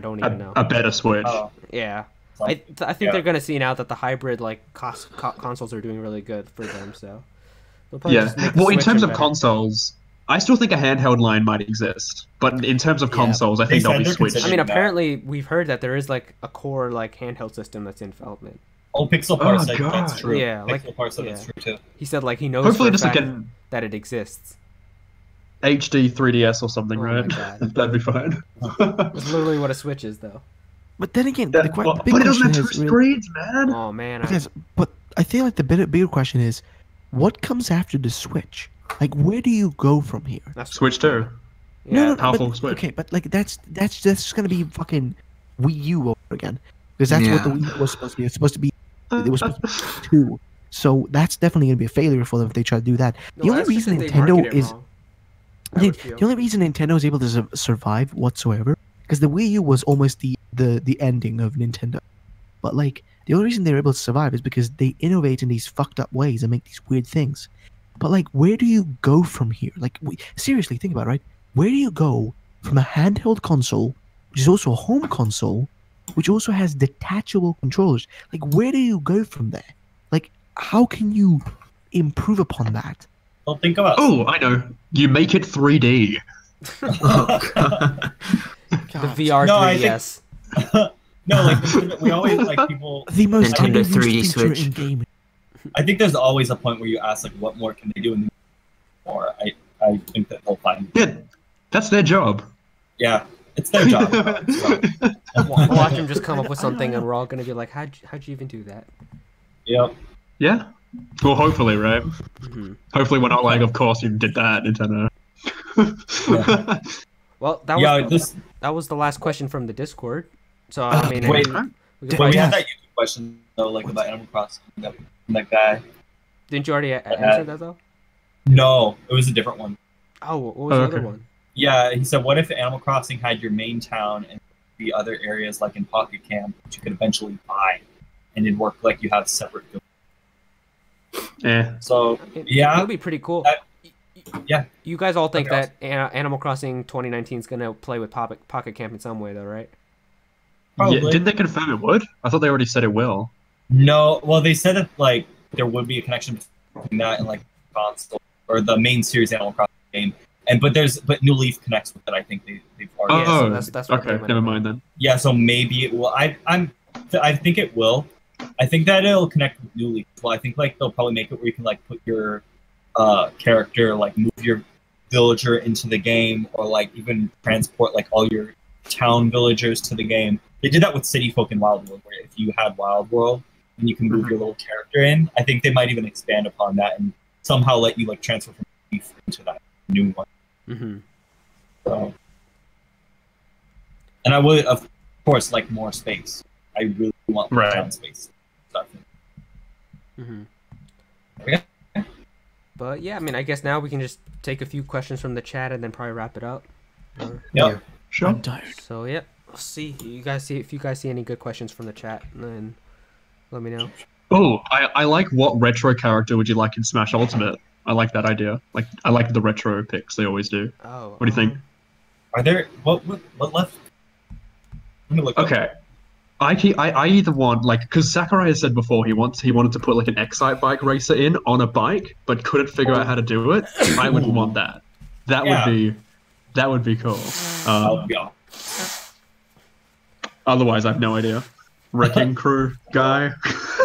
don't even know. A better Switch. Oh. Yeah. So- I think yeah. they're gonna see now that the hybrid consoles are doing really good for them. So they'll probably Yeah. just make the Well, in Switch terms of better. consoles, I still think a handheld line might exist. But in terms of Yeah. consoles, I They think they'll said be they're Switch. considering- I mean, that. apparently we've heard that there is like a core like handheld system that's in development. Oh, Pixel Park Oh, said God. that's true. Yeah, like- Pixel Park said that's yeah. true too. He said like he knows Hopefully for a just like fact an that it exists. HD 3DS or something, Oh right? my God. That'd be fine. That's literally what a Switch is, though. But then again, the big but it doesn't question have two is really, screens, man. Oh man, because, but I feel like the bigger question is, what comes after the Switch? Like, where do you go from here? That's Switch 2. yeah. No, Powerful but, Switch. okay, but like that's just gonna be fucking Wii U over again, because that's what the Yeah. Wii U was supposed to be. It's supposed to be. It was supposed to be 2. So that's definitely gonna be a failure for them if they try to do that. No, The only that's just reason that they market Nintendo it is wrong, I would the feel. only reason Nintendo is able to survive whatsoever, because the Wii U was almost the ending of Nintendo. But like the only reason they're able to survive is because they innovate in these fucked up ways and make these weird things. But like, where do you go from here? Like, seriously, think about it, right? Where do you go from a handheld console, which is also a home console, which also has detachable controllers? Like, where do you go from there? Like, how can you improve upon that? Don't think about. Oh, I know. You make it 3D. The VR No, I think- 3DS. No, like we always like people. The most Nintendo underused 3D feature Switch. in gaming. I think there's always a point where you ask like, what more can they do? And more. I think that they'll find. Yeah, that's their job. Yeah, it's their job. So, Watch them just come up with something, and we're all gonna be like, "How'd you even do that?" yep. Yeah. Well, hopefully, right? Mhm. Hopefully, we're not like, of course you did that, Nintendo. Well, that Yeah, was that was the last question from the Discord. So Oh, I mean, wait. we could But probably we had yeah. that YouTube question though, like about Animal Crossing. That guy. didn't you already answer that though? No, it was a different one. Oh, what was the other Okay. one? Yeah, he said, what if Animal Crossing had your main town and the other areas like in Pocket Camp, which you could eventually buy, and it'd work like you have separate. Yeah. So It yeah, would be pretty cool. That- yeah. You guys all think That'd that Animal Crossing 2019 is gonna play with Pocket Camp in some way, though, right? probably. Yeah, did they confirm it would? I thought they already said it will. No, well, they said that like there would be a connection between that and like console or the main series Animal Crossing game, but New Leaf connects with it. I think they've already. Yeah, so Oh, that's what okay. they Never mind then. Yeah, so maybe it will. I think it will. I think that it'll connect with New Leaf. Well, I think like they'll probably make it where you can like put your character, like move your villager into the game, or like even transport like all your town villagers to the game. They did that with City Folk in Wild World, where if you had Wild World and you can move your little character in, I think they might even expand upon that and somehow let you like transfer from Leaf into that new one. Mm-hmm. So, and I would, of course, like more space. I really want more Right. town space. Stuff. Mm-hmm. Okay. But yeah, I mean, I guess now we can just take a few questions from the chat and then probably wrap it up. Or- Yep. Sure. I'm tired. So yeah, we'll see. If you guys see any good questions from the chat, then let me know. Oh, I like what retro character would you like in Smash Ultimate? I like that idea. Like I like the retro picks they always do. Oh, What do you think? Are there what left? Let me look. up. Okay. I either want like because Sakurai has said before he wanted to put like an Excite bike racer in on a bike but couldn't figure out how to do it. I would want that. That Yeah. would be cool. I'll be off. Otherwise, I have no idea. Wrecking Crew guy.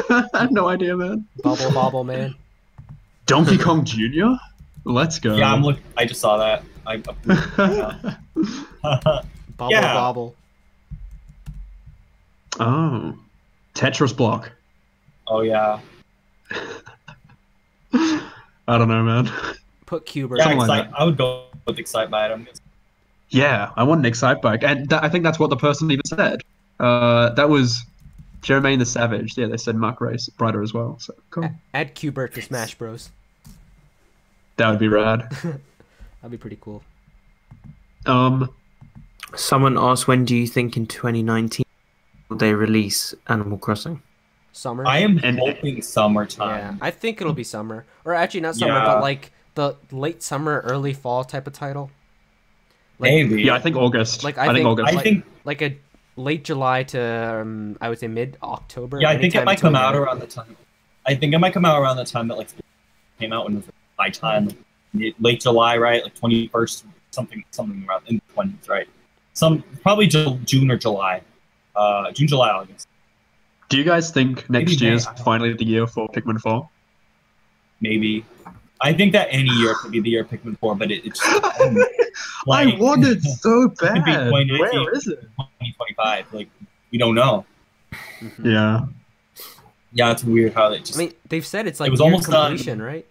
I have no idea, man. Bobble, man. Donkey Kong Jr. Let's go. Yeah, I'm looking. I just saw that. Bobble, Yeah. bobble. Oh, Tetris block. Oh yeah. I don't know, man. Put Cuber. Yeah, Something like Excite, I would go with Excite by Item. Yeah, I want an Excite bike, and I think that's what the person even said. That was Jermaine the Savage. Yeah, they said Mark Race Brighter as well. So cool. Add Cuber to Smash Bros. That would be rad. That'd be pretty cool. Someone asked, when do you think in 2019 will they release Animal Crossing? Summer. I am And- hoping Yeah, summertime. I think it'll be summer, or actually not summer, Yeah. but like the late summer, early fall type of title. Like, Maybe. Yeah, I think August. Like, I I think think- August. I think. like a late July to I would say mid October. Yeah, I think it anytime might come between out there. around the time. I think it might come out around the time that like came out when it was my time, like, late July, right? Like 21st, something around in the 20s, right? Probably June or July. July, August. Do you guys think next Maybe May, year's I don't- finally the year for Pikmin 4? Maybe. I think that any year could be the year Pikmin 4, but it's I like, want it so could be bad. 2019. Where is it? 2025. Like we don't know. Mhm. Yeah. Yeah, it's weird how they just. I mean, they've said it's like It was near almost done. completion, right?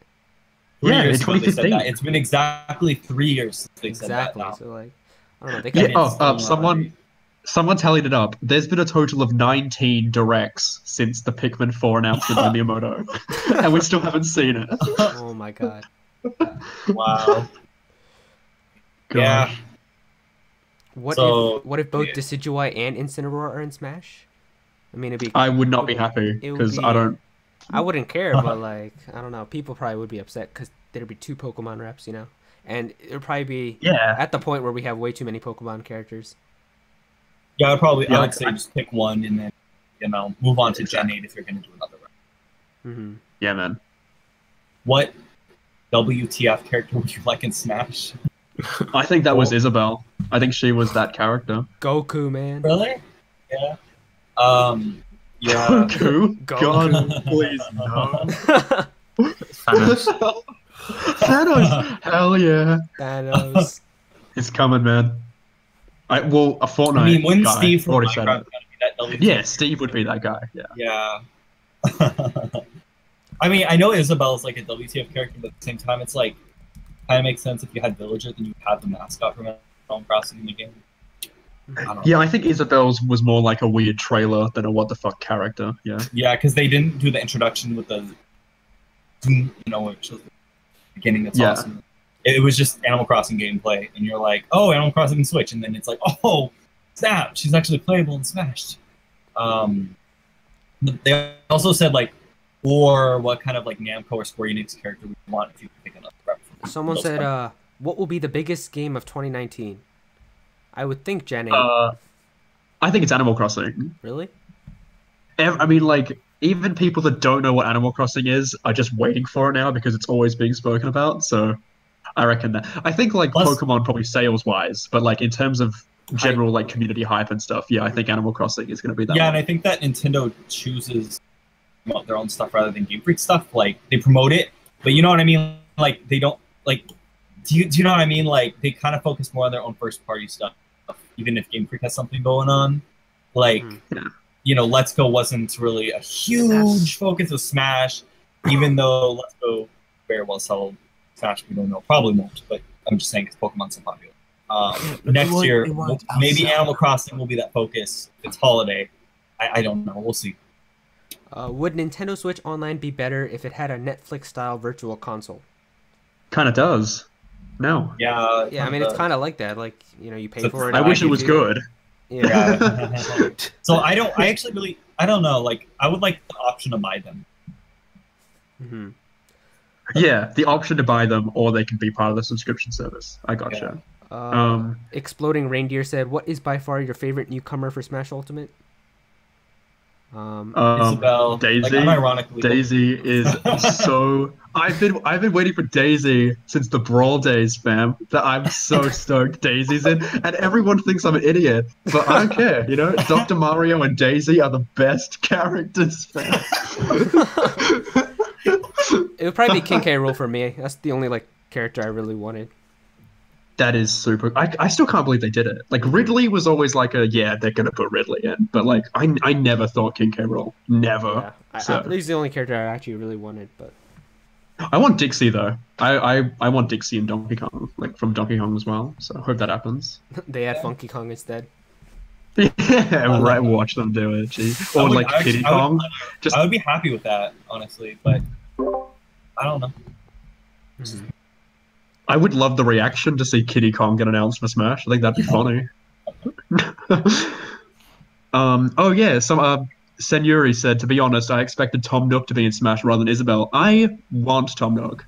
3 Yeah, years in ago they said 2015. that. It's been exactly 3 years since they Exactly. said that. So like, I don't know. They Yeah. could. it's still Someone tallied it up. There's been a total of 19 directs since the Pikmin 4 announcement by Miyamoto, and we still haven't seen it. Oh my god. Wow. Yeah. What So, if both yeah. Decidueye and Incineroar are in Smash? I mean, it'd be. I would not be happy It would because be- I don't. I wouldn't care, but like, I don't know. People probably would be upset because there'd be 2 Pokemon reps, you know, and it would probably be Yeah. at the point where we have way too many Pokemon characters. Yeah, I would say I- just pick one and then, move on to Gen 8 if you're going to do another round. Mm-hmm. Yeah, man. What WTF character would you like in Smash? I think that was Isabelle. I think she was that character. Goku, man. Really? Yeah. Yeah. Goku? Goku. God, please no. Thanos. Thanos. Hell yeah. Thanos. It's coming, man. A Fortnite I mean, wouldn't guy Steve from already Minecraft said kind it. of be that WTF? Yeah, Steve would be that guy. Yeah. Yeah. I mean, I know Isabelle's like a WTF character, but at the same time, it's like kind of makes sense if you had Villager, then you have the mascot from Animal Crossing in the game. I don't know. Yeah, I think Isabelle's was more like a weird trailer than a what the fuck character. Yeah. Yeah, because they didn't do the introduction with the, which was the beginning. That's Yeah. awesome. It was just Animal Crossing gameplay, and you're like, oh, Animal Crossing Switch, and then it's like, oh, snap, she's actually playable in Smash. They also said like, or what kind of like Namco or Square Enix character would you want if you could pick another rep from Someone those said, companies? what will be the biggest game of 2019? I would think Gen 8. I think it's Animal Crossing. Really? I mean, like, even people that don't know what Animal Crossing is are just waiting for it now because it's always being spoken about. So I reckon that. I think, like, Plus- Pokemon probably sales-wise, but, like, in terms of general, like, community hype and stuff, yeah, I think Animal Crossing is going to be that Yeah, one. and I think that Nintendo chooses their own stuff rather than Game Freak stuff. Like they promote it, but you know what I mean. Like they don't like. Do you know what I mean? Like they kind of focus more on their own first party stuff, even if Game Freak has something going on. Like Let's Go wasn't really a huge focus of Smash, even though Let's Go very well sell Smash. We don't know, probably won't, but I'm just saying it's Pokemon's so popular. Next year, maybe Animal Crossing will be that focus. It's holiday. I don't know. We'll see. Would Nintendo Switch Online be better if it had a Netflix-style virtual console? Kind of does. No. Yeah. Yeah, I mean, it's kind of like that. Like, you pay So for it. I wish it was good. Yeah. Yeah. So I don't know. Like, I would like the option to buy them. Mm-hmm. Yeah, the option to buy them, or they can be part of the subscription service. I gotcha. Exploding Reindeer said, "What is by far your favorite newcomer for Smash Ultimate?" Isabelle, Daisy. like, unironically, Daisy is so. I've been waiting for Daisy since the Brawl days, fam. That I'm so stoked Daisy's in, and everyone thinks I'm an idiot, but I don't care. Dr. Mario and Daisy are the best characters, fam. It would probably be King K. Rool for me. That's the only character I really wanted. That is super. I still can't believe they did it. Like Ridley was always like they're gonna put Ridley in, but I never thought King K. Rool. Never. Yeah, he's the only character I actually really wanted, but I want Dixie though. I want Dixie and Donkey Kong, from Donkey Kong as well. So I hope that happens. they had Funky Kong instead. Yeah, right. Watch them do it. Geez. Or Kiddy Kong. I would be happy with that, honestly, but I don't know. Mm-hmm. I would love the reaction to see Kiddy Kong get announced for Smash. I think that'd be funny. Oh yeah, some Senuri said, to be honest, I expected Tom Nook to be in Smash rather than Isabelle. I want Tom Nook.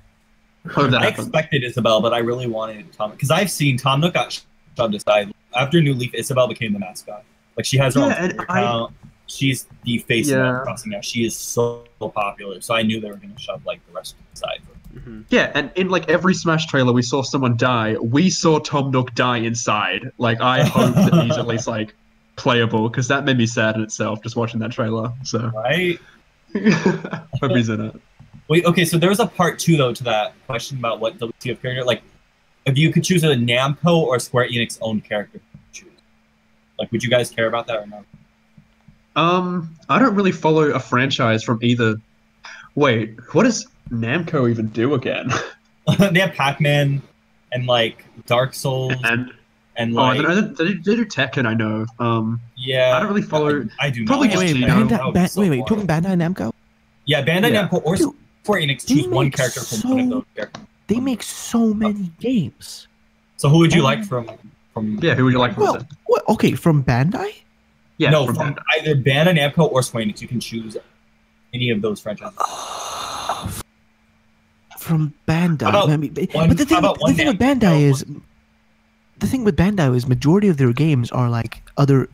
Hope that I happens. expected Isabelle, but I really wanted Tom because I've seen Tom Nook got shoved aside after New Leaf. Isabelle became the mascot. Like she has her own Twitter account. She's the face of Animal Crossing now. She is so popular, so I knew they were going to shove the rest of the side. Mm-hmm. Yeah, and in every Smash trailer, we saw someone die. We saw Tom Nook die inside. I hope that he's at least playable because that made me sad in itself just watching that trailer. So Right. hope he's in it. Wait, okay, so there was a part 2 though to that question about what WTF character. If you could choose a Namco or Square Enix owned character, choose. Would you guys care about that or no? I don't really follow a franchise from either. Wait, what does Namco even do again? They have Pac-Man and like Dark Souls And like they do Tekken. I know. yeah. I don't really follow. I do Probably not. just Wait, Gino. That would be so wait, boring. talking Bandai Namco? Yeah, Bandai Yeah. Namco or Dude, Square Enix they choose one make character from one of those characters. They make so many games. So who would you like from? Yeah, who would you like from Well, it? what? Okay, from Bandai? Yeah, no, from from Bandai. either Bandai Namco or Square Enix. You can choose any of those franchises. From Bandai. How about I mean, one- but the thing, how about one the thing with Namco, Bandai is, the thing with Bandai is majority of their games are like other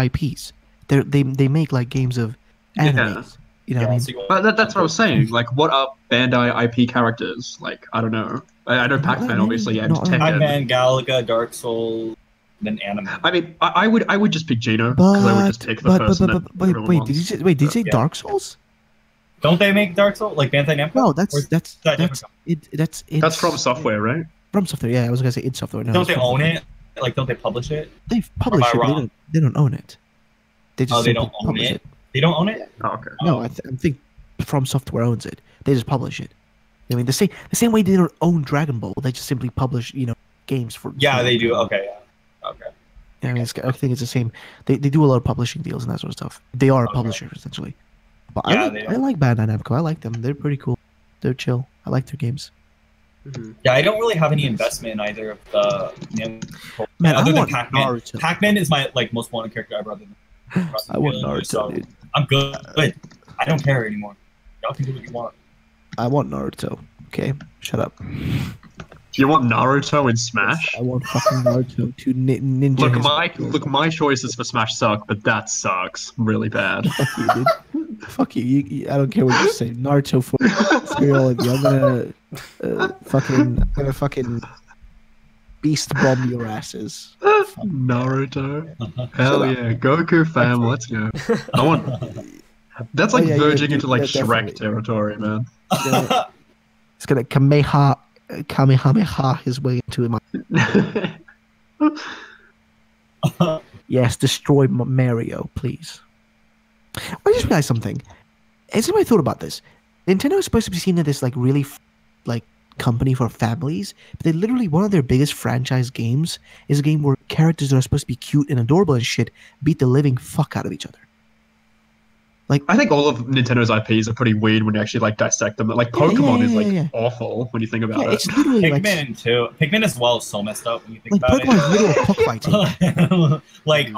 IPs. They make like games of animes. You know what I mean? so you want- But that's what I was saying. Like, what are Bandai IP characters? Like, I don't know. I know Not Pac-Man, many. obviously, and Not many. Tekken. Pac-Man, Galaga, Dark Souls, then anime. I mean, I would just pick Gino because I would just pick the person that everyone wait, wants. did you say Yeah. Dark Souls? Don't they make Dark Souls like Bandai Namco? No, Or that's is that different company? that's That's from software, right? From software. Yeah, I was gonna say id Software. No, Don't it's they from own Software. it? Like, don't they publish it? They publish Am I it. But wrong? they don't own it. They just Oh, they simply don't own publish it? They don't own it? Oh, okay. No, I think From Software owns it. They just publish it. I mean, the same way they don't own Dragon Ball. They just simply publish, games for. Yeah, for- they do. Okay, yeah. Okay. I mean, I think it's the same. They do a lot of publishing deals and that sort of stuff. They are a Okay. publisher essentially. But Yeah, they I are. like Bandai Namco. I like them. They're pretty cool. They're chill. I like their games. Yeah, I don't really have any investment in either of the Namco. Man, I other than want Pac-Man. Naruto. Pac-Man is my like most wanted character ever. Other than I want Failure, Naruto, so dude. I'm good. I don't care anymore. Y'all can do what you want. I want Naruto. Okay, shut up. Do you want Naruto in Smash? I want fucking Naruto to ninja. Look, my choices for Smash suck, but that sucks really bad. Fuck you, dude. Fuck you. I don't care what you say. Naruto for all of you. I'm gonna fucking beast bomb your asses. Naruto. Hell yeah, Goku fam, let's go. I want. That's like yeah, verging into like yeah, Shrek definitely. territory, man. It's gonna Kamehameha his way into my. Yes, destroy Mario, please. I just realized something. As I thought about this, Nintendo is supposed to be seen as this like really like company for families, but they literally one of their biggest franchise games is a game where characters that are supposed to be cute and adorable and shit beat the living fuck out of each other. I think all of Nintendo's IPs are pretty weird when you actually like dissect them. Like Pokemon is like yeah. awful when you think about Yeah, it. it's literally like Pikmin too. Pikmin as well is so messed up when you think about Pokemon is literal cockfighting. it. Like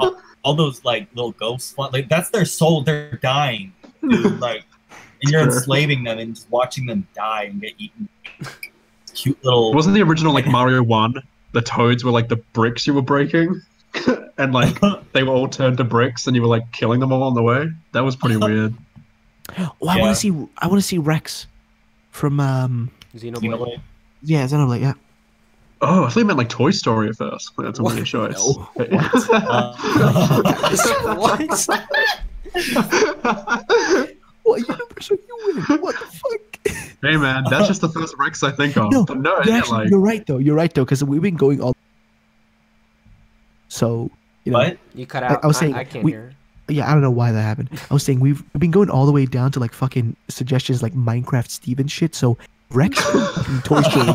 all those like little ghosts, like that's their soul. They're dying, dude. Like, and you're Sure. enslaving them and just watching them die and get eaten. Cute little. Wasn't the original like Mario 1? The toads were like the bricks you were breaking, and like they were all turned to bricks, and you were like killing them all on the way. That was pretty weird. Oh, I Yeah. want to see Rex from Xenoblade. Xenoblade. yeah, Xenoblade, yeah. Oh, I thought you meant like Toy Story at first. That's a weird choice. No. What? What universe are you in? What the fuck? Hey man, that's just the first Rex I think of. No, But no, you're, yeah, actually, like you're right though. You're right though, because we've been going all. So you know, What? You cut out. I was saying I can't we- hear. yeah, I don't know why that happened. I was saying we've been going all the way down to like fucking suggestions like Minecraft Steven shit. So Rex from fucking Toy Story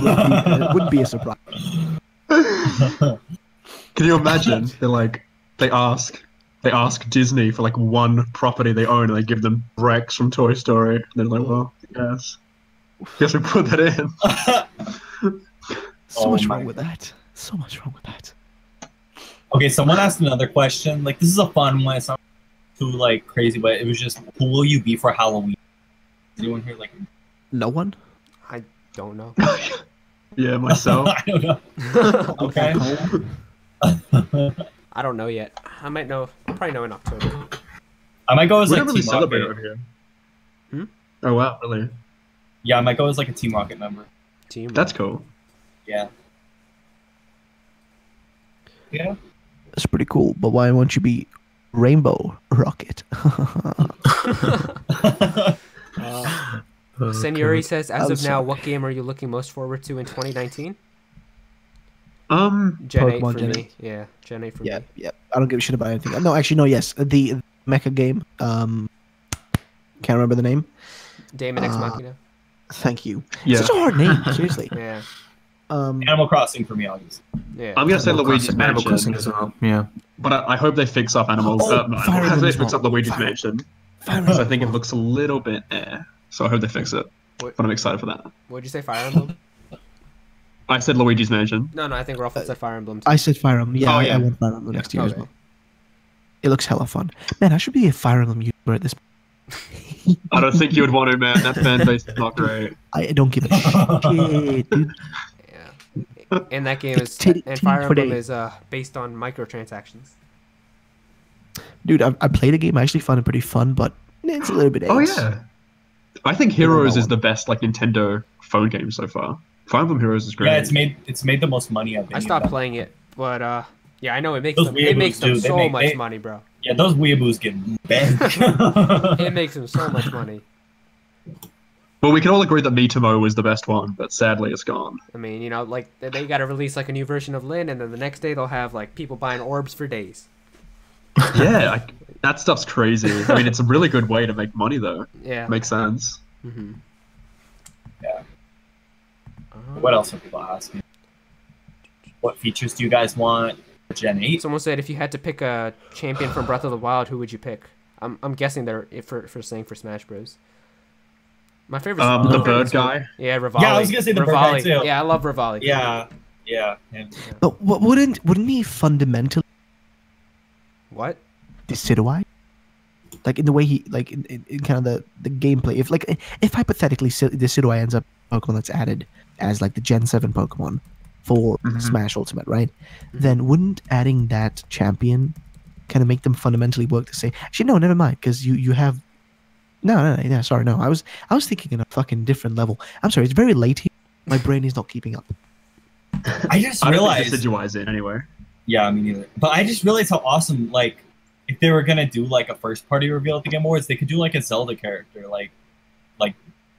wouldn't be a surprise. can you imagine? They ask Disney for like one property they own, and they give them Rex from Toy Story. And they're like, well, yes, guess we put that in. So Oh much my wrong with that. So much wrong with that. Okay, someone asked another question. Like, this is a fun one. It's not too like crazy, but it was just, who will you be for Halloween? Is anyone here like? No one. I don't know. Yeah, myself. I don't know. Okay. I don't know yet. I might know. I'll probably know in October. I might go as We like don't really Team celebrate Rocket. over here. Hmm? Oh wow, really? Yeah, I might go as like a Team Rocket member. Team. That's cool. Yeah. Yeah. That's pretty cool. But why won't you be Rainbow Rocket? Senori says, as I'm of now, sorry. what game are you looking most forward to in 2019? Um, Gen 8 Pokemon for Gen me. Yeah, Gen 8 for me. Yeah. I don't give a shit about anything. No, actually, no. Yes, the mecha game. Can't remember the name. Damon Ex Machina. Thank you. Yeah. Such a hard name, seriously. Yeah. Animal Crossing for me, obviously. Yeah. I'm gonna say Luigi's Animal Crossing Mansion, as well. Yeah. but I hope they fix up Animal. Oh, I Fire hope Emblem they as fix well. up Luigi's Fire- Mansion Fire because I Emblem. think it looks a little bit So I hope they fix it. What- But I'm excited for that. What'd you say, Fire Emblem? I said Luigi's Mansion. No, I think Ruffle said Fire Emblem. Too. I said Fire Emblem. Yeah, Oh, I yeah. want Fire Emblem next year as okay. well. It looks hella fun. Man, I should be a Fire Emblem YouTuber at this point. I don't think you would want to, man. That fan base is not great. I don't give a shit, dude. Yeah. And that game is Titty- and titty Fire for Emblem days. is based on microtransactions. Dude, I played the game. I actually found it pretty fun, but it's a little bit. Oh AIDS. yeah. I think Heroes is the best like Nintendo phone game so far. Fire Emblem Heroes is great. Yeah, it's made the most money of any I of stopped them. playing it, but yeah, I know it makes Those them, it weeaboos makes them do. They so make- much they- money, bro. Yeah, those weeaboos get bent. It makes them so much money. Well, we can all agree that Miitomo was the best one, but sadly it's gone. I mean, you know, like they got to release like a new version of Lyn, and then the next day they'll have like people buying orbs for days. Yeah, that stuff's crazy. I mean, it's a really good way to make money, though. Yeah. Makes sense. Mm-hmm. Yeah. What else are people asking? What features do you guys want? Gen 8? Someone said if you had to pick a champion from Breath of the Wild, who would you pick? I'm guessing they're for saying for Smash Bros. My favorite. The bird guy. Yeah, Rivali. Yeah, I was gonna say the bird guy, too. Yeah, I love Rivali. Yeah. Him. But wouldn't he fundamentally What? Decidueye? Like in the way he like in kind of the gameplay. If hypothetically Decidueye ends up Pokemon that's added as like the Gen 7 Pokemon for Smash Ultimate, right? Then wouldn't adding that champion kind of make them fundamentally work to say, actually no, never mind, because you have no, sorry, no. I was thinking in a fucking different level. I'm sorry, it's very late here. My brain is not keeping up. I just I don't realized. think Decidueye's in anyway. Yeah, me neither. But I just realized how awesome, like, if they were gonna do like a first party reveal at the Game Awards, they could do like a Zelda character, like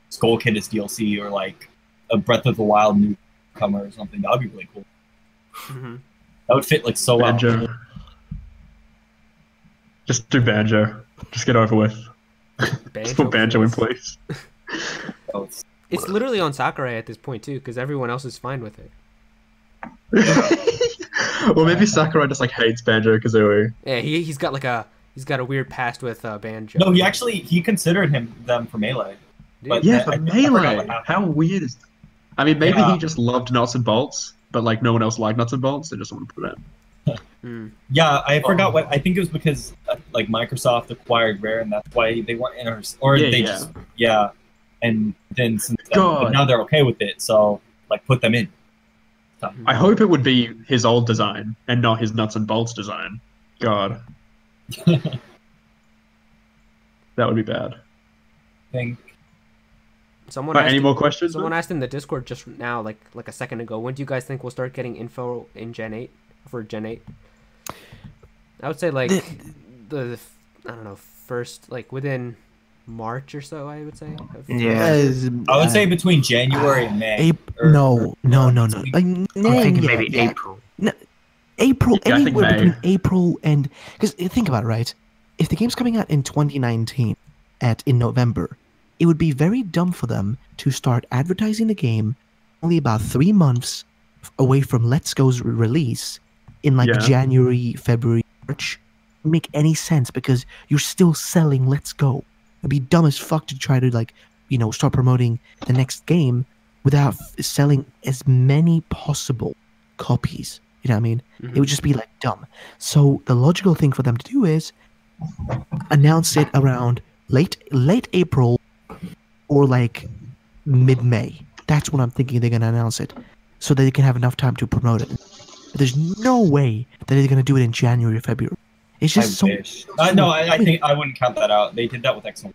Skull Kid as DLC, or like a Breath of the Wild newcomer or something. That would be really cool. Mm-hmm. That would fit like so well. Banjo. Just do Banjo. Just get over with. Just put Banjo in place. So It's literally on Sakurai at this point too, because everyone else is fine with it. Or maybe Sakurai just like hates Banjo Kazooie. Yeah, he's got a weird past with Banjo. No, he considered them for Melee. But Yeah, I but forgot what Melee. happened. How weird is that? I mean, maybe Yeah. he just loved nuts and bolts, but like no one else liked nuts and bolts. They just want to put it in. Mm. Yeah, I forgot what. I think it was because like Microsoft acquired Rare, and that's why they weren't in or Yeah, they yeah. just And then since then, God. but now they're okay with it, so like put them in. I hope it would be his old design and not his nuts and bolts design. God, that would be bad. Think Someone Any asked, more questions? someone asked in the Discord just now, like a second ago, when do you guys think we'll start getting info in Gen 8 for Gen 8? I would say like the I don't know, first like within March or so. I would say. Yeah. I would say between January and May. No. between- Like, I'm thinking maybe yeah. April. April, Yeah, I think anywhere May. between April and because think about it, right? If the game's coming out in 2019 in November, it would be very dumb for them to start advertising the game only about 3 months away from Let's Go's release in like Yeah. January, February, March. It make any sense because you're still selling Let's Go. It'd be dumb as fuck to try to start promoting the next game without selling as many possible copies. You know what I mean? It would just be like dumb. So the logical thing for them to do is announce it around late April or like mid-May. That's when I'm thinking they're gonna announce it, so that they can have enough time to promote it. But there's no way that they're gonna do it in January or February. It's just I wish. No, I think I wouldn't count that out. They did that with X1.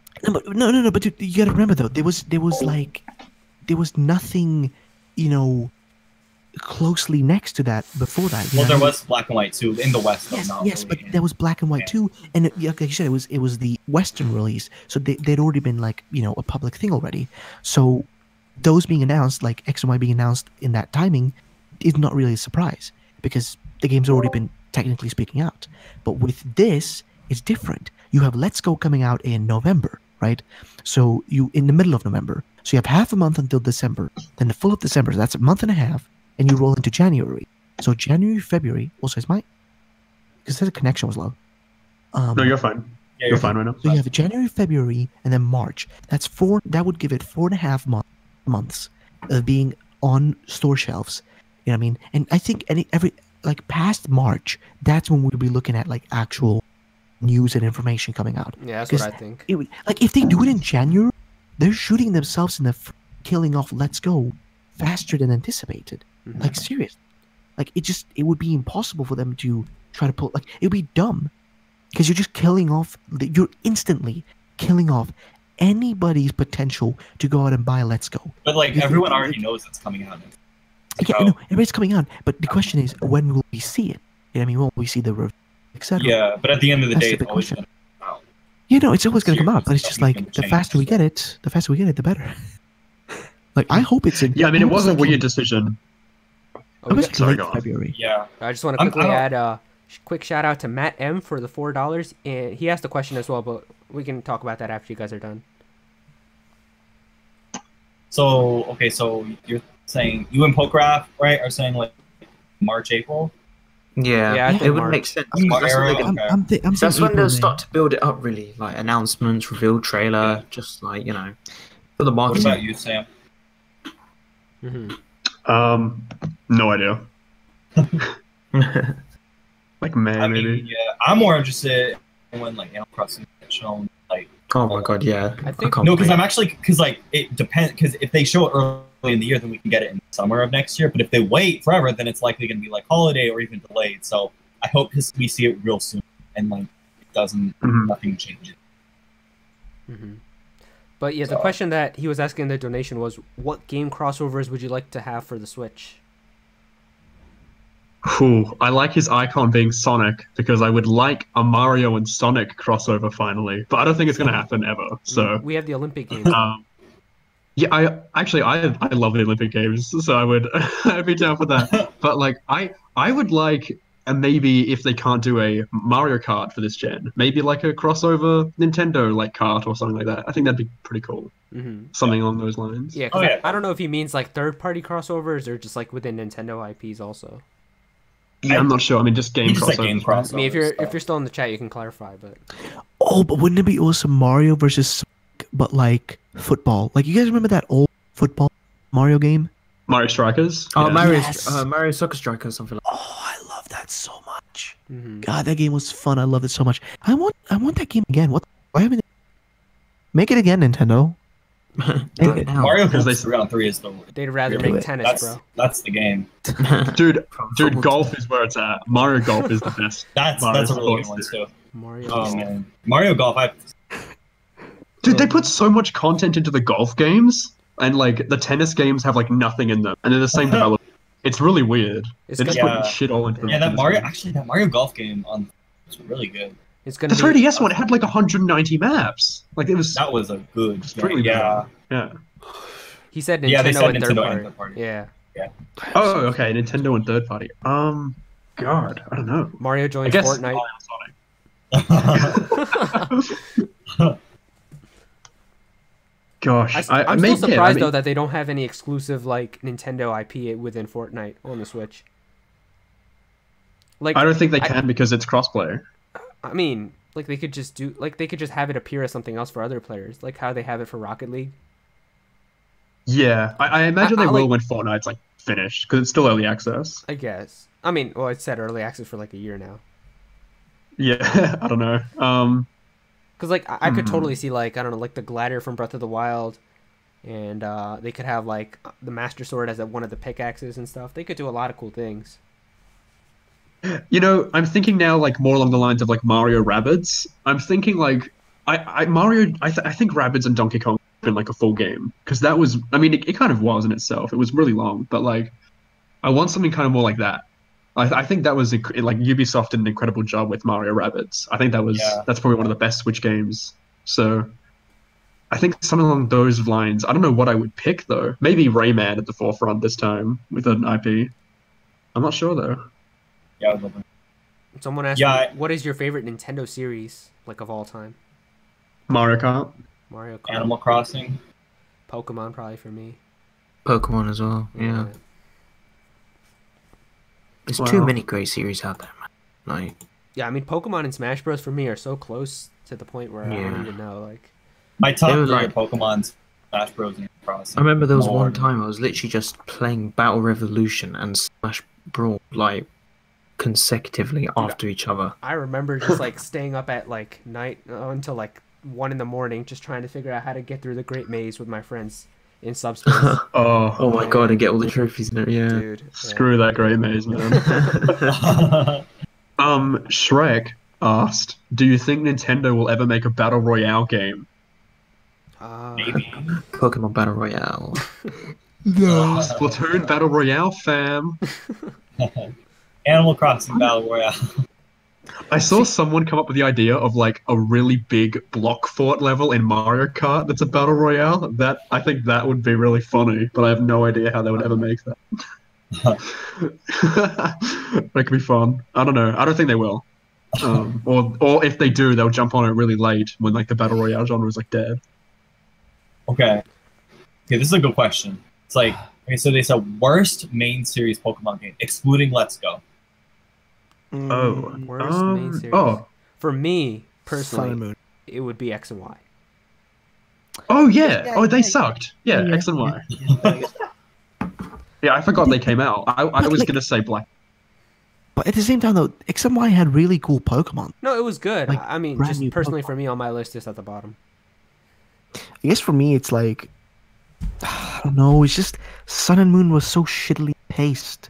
No. But you gotta remember though, there was nothing, closely next to that before that. Well, there was Black and White too in the West. Though, Yes, not but really there was Black and White too, and like you said, it was the Western release, so they'd already been a public thing already. So those being announced, like X and Y being announced in that timing, is not really a surprise because the game's already been technically speaking out. But with this, it's different. you have Let's Go coming out in November, right? So you in the middle of November. So you have half a month until December, then the full of December. So that's a month and a half, and you roll into January. So January, February. Also, is my because the connection was low. No, you're fine. Yeah, You're fine right now. So you have January, February, and then March. That's four. That would give it 4.5 months of being on store shelves. You know what I mean? And I think every like past March, that's when we'll be looking at like actual news and information coming out. Yeah, that's what I 'Cause think. It would, like if they do it in January, they're shooting themselves in the killing off Let's Go faster than anticipated. Mhm. Like serious. Like it would be impossible for them to try to pull. Like it would be dumb because you're just killing off. You're instantly killing off anybody's potential to go out and buy Let's Go. But like Because everyone it- already knows it's coming out. Yeah, So- no, everybody's coming out, but the question is, when will we see it? You know what I mean? When will we see the review, etc.? Yeah, but at the end of the That's day, the it's big always question. gonna come out. You know, it's always going to come out, but it's Serious just stuff like can the change, faster we so. get it, the better. Like I hope it's in. Yeah, I mean, it hope it's was a like weird in- decision. I was Sorry, late go on. February. Yeah. I just want to I'm- quickly I add a quick shout out to Matt M for the $4, and he asked a question as well, but we can talk about that after you guys are done. So okay, so you're saying you and Pokraft, right, are saying like March, April? Yeah, Yeah, I it think would March. make sense. I'm 'cause that's when, March. they're gonna- I'm that's saying when April, they'll man. start to build it up, really. Like announcements, reveal trailer, Yeah. just like, you know, for the What marketing. about you, Sam? Hmm. No idea. Like May, I mean, maybe. yeah, I'm more interested in when like Animal Crossing gets shown. Like, Oh my god, yeah. I think- can't no, because wait. I'm actually because like it depends. Because if they show it early in the year, then we can get it in the summer of next year. But if they wait forever, then it's likely going to be like holiday or even delayed. So I hope we see it real soon and like it doesn't Mhm. nothing changes. Hmm. But yeah, the So- question that he was asking in the donation was, what game crossovers would you like to have for the Switch? Cool. I like his icon being Sonic because I would like a Mario and Sonic crossover finally, but I don't think it's gonna happen ever. So, We have the Olympic Games. though. yeah, I love the Olympic Games, so I would I'd be down for that. But like, I would like, and maybe if they can't do a Mario Kart for this gen, maybe like a crossover Nintendo like kart or something like that. I think that'd be pretty cool. Hmm. Something along those lines. Yeah, 'cause Oh, yeah. I don't know if he means like third-party crossovers or just like within Nintendo IPs also. Yeah, I'm not sure. I mean, just game He just crossovers. said game right? crossovers. I mean, So- if you're still in the chat, you can clarify. But Oh, but wouldn't it be awesome Mario versus Sonic, but like football? Like you guys remember that old football Mario game? Mario Strikers. Oh, Yeah. Mario Soccer Striker or something like Oh, I love that so much. mhm. God, that game was fun. I loved it so much. I want that game again. What? Why haven't? Make it again, Nintendo. that. Do Do it it. now. Mario Because Golf they- 3-on-3 is the They'd rather Do make it. tennis, bro. that's the game. Dude, Football. golf is where it's at. Mario Golf is the best. That's Mario a really good one Sports too. Mario. Oh Golf. man, Mario Golf. Dude, they put so much content into the golf games, and like the tennis games have like nothing in them, and they're the same developer. It's really weird. It's They're just gonna, Yeah. putting shit all into Yeah, them. that Mario Golf game on was really good. it's gonna The be 3DS one had like 190 maps. Like it was. That was a good It's game. really Yeah. Yeah. He said Nintendo Yeah, they said and third Nintendo party. and third party. Yeah. Oh, okay. Nintendo and third party. God, I don't know. Mario I joins guess Fortnite. Mario Sonic. Gosh, I'm may- still yeah, surprised I mean, though that they don't have any exclusive like Nintendo IP within Fortnite on the Switch. Like I don't think they I- can because it's crossplay. I mean, like they could just have it appear as something else for other players, like how they have it for Rocket League. Yeah, I imagine I they will like- when Fortnite's like finished because it's still early access. I guess. I mean, well, it's said early access for like a year now. Yeah, I don't know. Because like I could Hmm. totally see like I don't know like the glider from Breath of the Wild, and they could have like the Master Sword as one of the pickaxes and stuff. They could do a lot of cool things. You know, I'm thinking now like more along the lines of like Mario Rabbids. I'm thinking like I think Rabbids and Donkey Kong have been like a full game because that was I mean it kind of was in itself. It was really long, but like I want something kind of more like that. I think that was like Ubisoft did an incredible job with Mario Rabbids. I think that's probably one of the best Switch games. So I think something along those lines. I don't know what I would pick though. Maybe Rayman at the forefront this time with an IP. I'm not sure though. Yeah, I would love it. Someone asked Yeah, me, what is your favorite Nintendo series, like, of all time? Mario Kart. Mario Kart. Animal Crossing. Pokemon, probably for me. Pokemon as well. Yeah. There's too many great series out there, man. Like, Yeah, I mean, Pokemon and Smash Bros. For me are so close to the point where I don't even know, like... My top They were three are like- Pokemon, Smash Bros. And Crossing. I remember there was Lord. one time I was literally just playing Battle Revolution and Smash Brawl like consecutively after each other. I remember just, like, staying up at, like, night until, like, 1 in the morning just trying to figure out how to get through the Great Maze with my friends in Subspace. Oh my god, and get all the trophies in it, yeah. Dude. screw that great maze, man. Shrek asked, "Do you think Nintendo will ever make a battle royale game?" Maybe. Pokemon Battle Royale. No. Splatoon battle royale, fam. Animal Crossing Battle Royale. I saw someone come up with the idea of like a really big block fort level in Mario Kart that's a battle royale. That I think that would be really funny, but I have no idea how they would ever make that. That could be fun. I don't know. I don't think they will. Or if they do, they'll jump on it really late when like the battle royale genre is like dead. Okay, this is a good question. It's like, okay, so they said worst main series Pokemon game, excluding Let's Go. Oh. Worst main series. Oh. For me, Sun and personally, Moon. it would be X and Y. Oh yeah. Yeah, Oh, they yeah, sucked. Yeah, yeah. X and Y. Yeah, I forgot they came out. I was like- gonna say Black. But at the same time, though, X and Y had really cool Pokemon. No, it was good. Like, I mean, brand just new personally Pokemon. for me on my list, it's at the bottom. I guess for me, it's like, I don't know. It's just Sun and Moon was so shittily paced.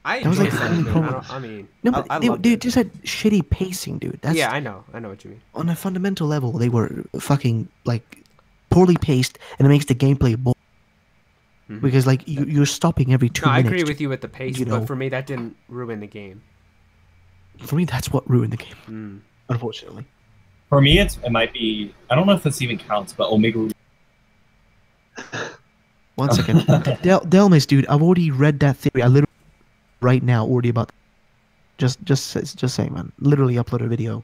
I That was, enjoyed like, Sun the and only Moon. problem. I mean, No, but I they loved they it. just had shitty pacing, dude. That's Yeah, I know what you mean. on a fundamental level. They were fucking like poorly paced, and it makes the gameplay boring. Mhm. Because like you're stopping every 2 No, I minutes. agree with you with the pace, you know. but for me, that didn't ruin the game. For me, that's what ruined the game. Mm. Unfortunately. For me, it might be, I don't know if this even counts, but Omega Ruby. One second, Delmas, dude. I've already read that theory. I literally right now already about. Just saying, man. Literally uploaded a video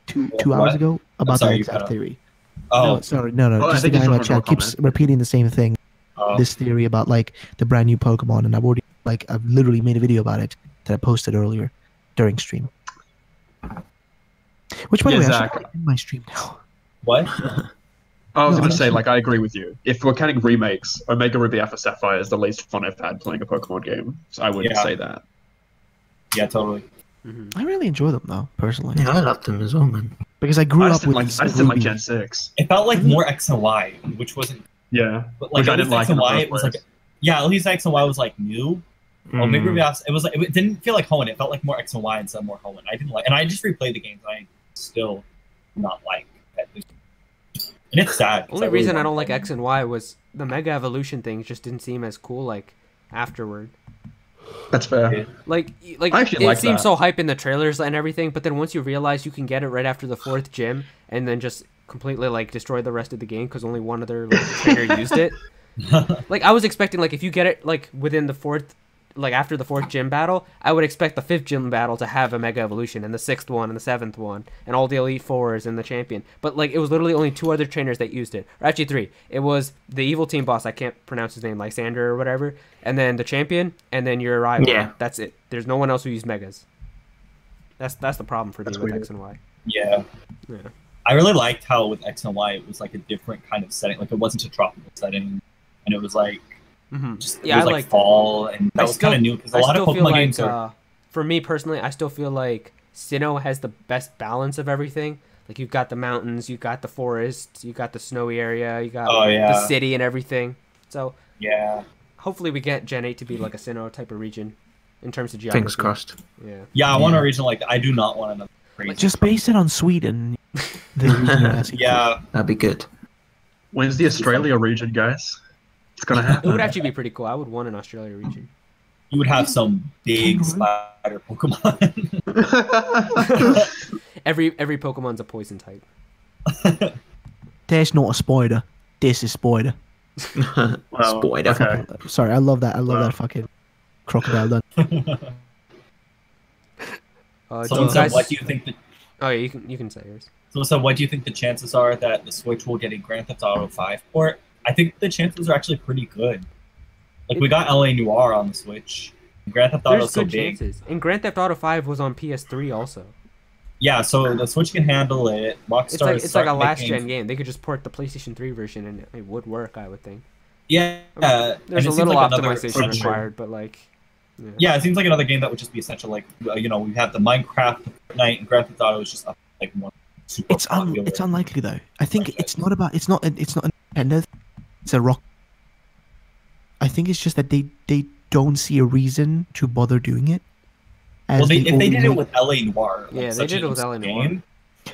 two What? hours ago about sorry, that you cut exact out. theory. Oh, No, sorry, no. Oh, I Just the think guy in it's my on your chat keeps comment. repeating the same thing. oh. This theory about like the brand new Pokemon, and I've literally made a video about it that I posted earlier during stream. Which by the Yeah, way, I Zach. should put it in my stream now. What? I was No, gonna I- say, like, I agree with you. If we're counting remakes, Omega Ruby Alpha Sapphire is the least fun I've had playing a Pokemon game. So I would Yeah. say that. Yeah, totally. Mhm. I really enjoy them though, personally, Yeah, I loved them as well, man. because I grew I up just didn't with like, I just didn't like Ruby. Gen 6. It felt like more X and Y, which wasn't, Yeah. but like Which I at didn't least like X in and the Y, first it was like, place. yeah, at least X and Y was like new. Omega Mm. Ruby Alpha, it was like, it didn't feel like Hoenn. It felt like more X and Y instead of more Hoenn. I didn't like, and I just replayed the games. And I still not like that. And it's sad. 'cause Only really reason I wanted don't like Hoenn. X and Y was the Mega Evolution things just didn't seem as cool like afterward. That's fair. Yeah. Like I actually it like seems that. so hype in the trailers and everything, but then once you realize you can get it right after the 4th gym and then just completely like destroy the rest of the game because only one other like, trainer used it. Like I was expecting like if you get it like within the 4th, like after the 4th gym battle, I would expect the 5th gym battle to have a Mega Evolution and the 6th one and the 7th one and all the Elite Fours and the champion. But like it was literally only 2 other trainers that used it, or actually 3. It was the evil team boss, I can't pronounce his name, Lysander or whatever, and then the champion, and then your rival. Yeah. That's it. There's no one else who used Megas. That's the problem for me That's with weird. X and Y. Yeah. Yeah. I really liked how with X and Y it was like a different kind of setting. Like it wasn't a tropical setting, and it was like Mm-hmm. just Yeah, it was I like liked it. fall, and that I was still- kind of new because a I lot of still feel Pokemon like, games are. for me personally, I still feel like Sinnoh has the best balance of everything. Like you've got the mountains, you've got the forests, you got the snowy area, you got Oh, yeah. the city and everything. So Yeah. hopefully we get Gen 8 to be like a Sinnoh type of region in terms of geography. Fingers crossed. Yeah. Yeah, I want a region like I do not want another crazy. Just base it on Sweden. The reason you're asking for. yeah, That'd be good. When's the Australia region, guys? It's gonna It happen. would actually be pretty cool. I would want an Australia region. you would have some big Kangaroo? spider Pokemon. Every Pokemon's a poison type. There's not a spider. This is spider. Well, Spoiler. okay. Sorry, I love that. I love Wow. that fucking crocodile. Done. Someone you said, guys... "What do you think?" Oh yeah, you can say yours. So what do you think the chances are that the Switch will get a Grand Theft Auto 5 port? I think the chances are actually pretty good. Like we got LA Noire on the Switch. Grand Theft Auto There's is so good big. chances. And Grand Theft Auto 5 was on PS3 also. Yeah, so the Switch can handle it. Rockstar It's like a last gen game. They could just port the PlayStation 3 version and it would work, I would think. Yeah, There's a little optimization required, but like. Yeah, it seems like another game that would just be essential. Like we have the Minecraft, Fortnite, and Grand Theft Auto is just like one super. It's unlikely though. I think it's not a Nintendo. It's a Rock. I think it's just that they don't see a reason to bother doing it. Well, if they did it with LA Noire, yeah, they did it with LA Noire.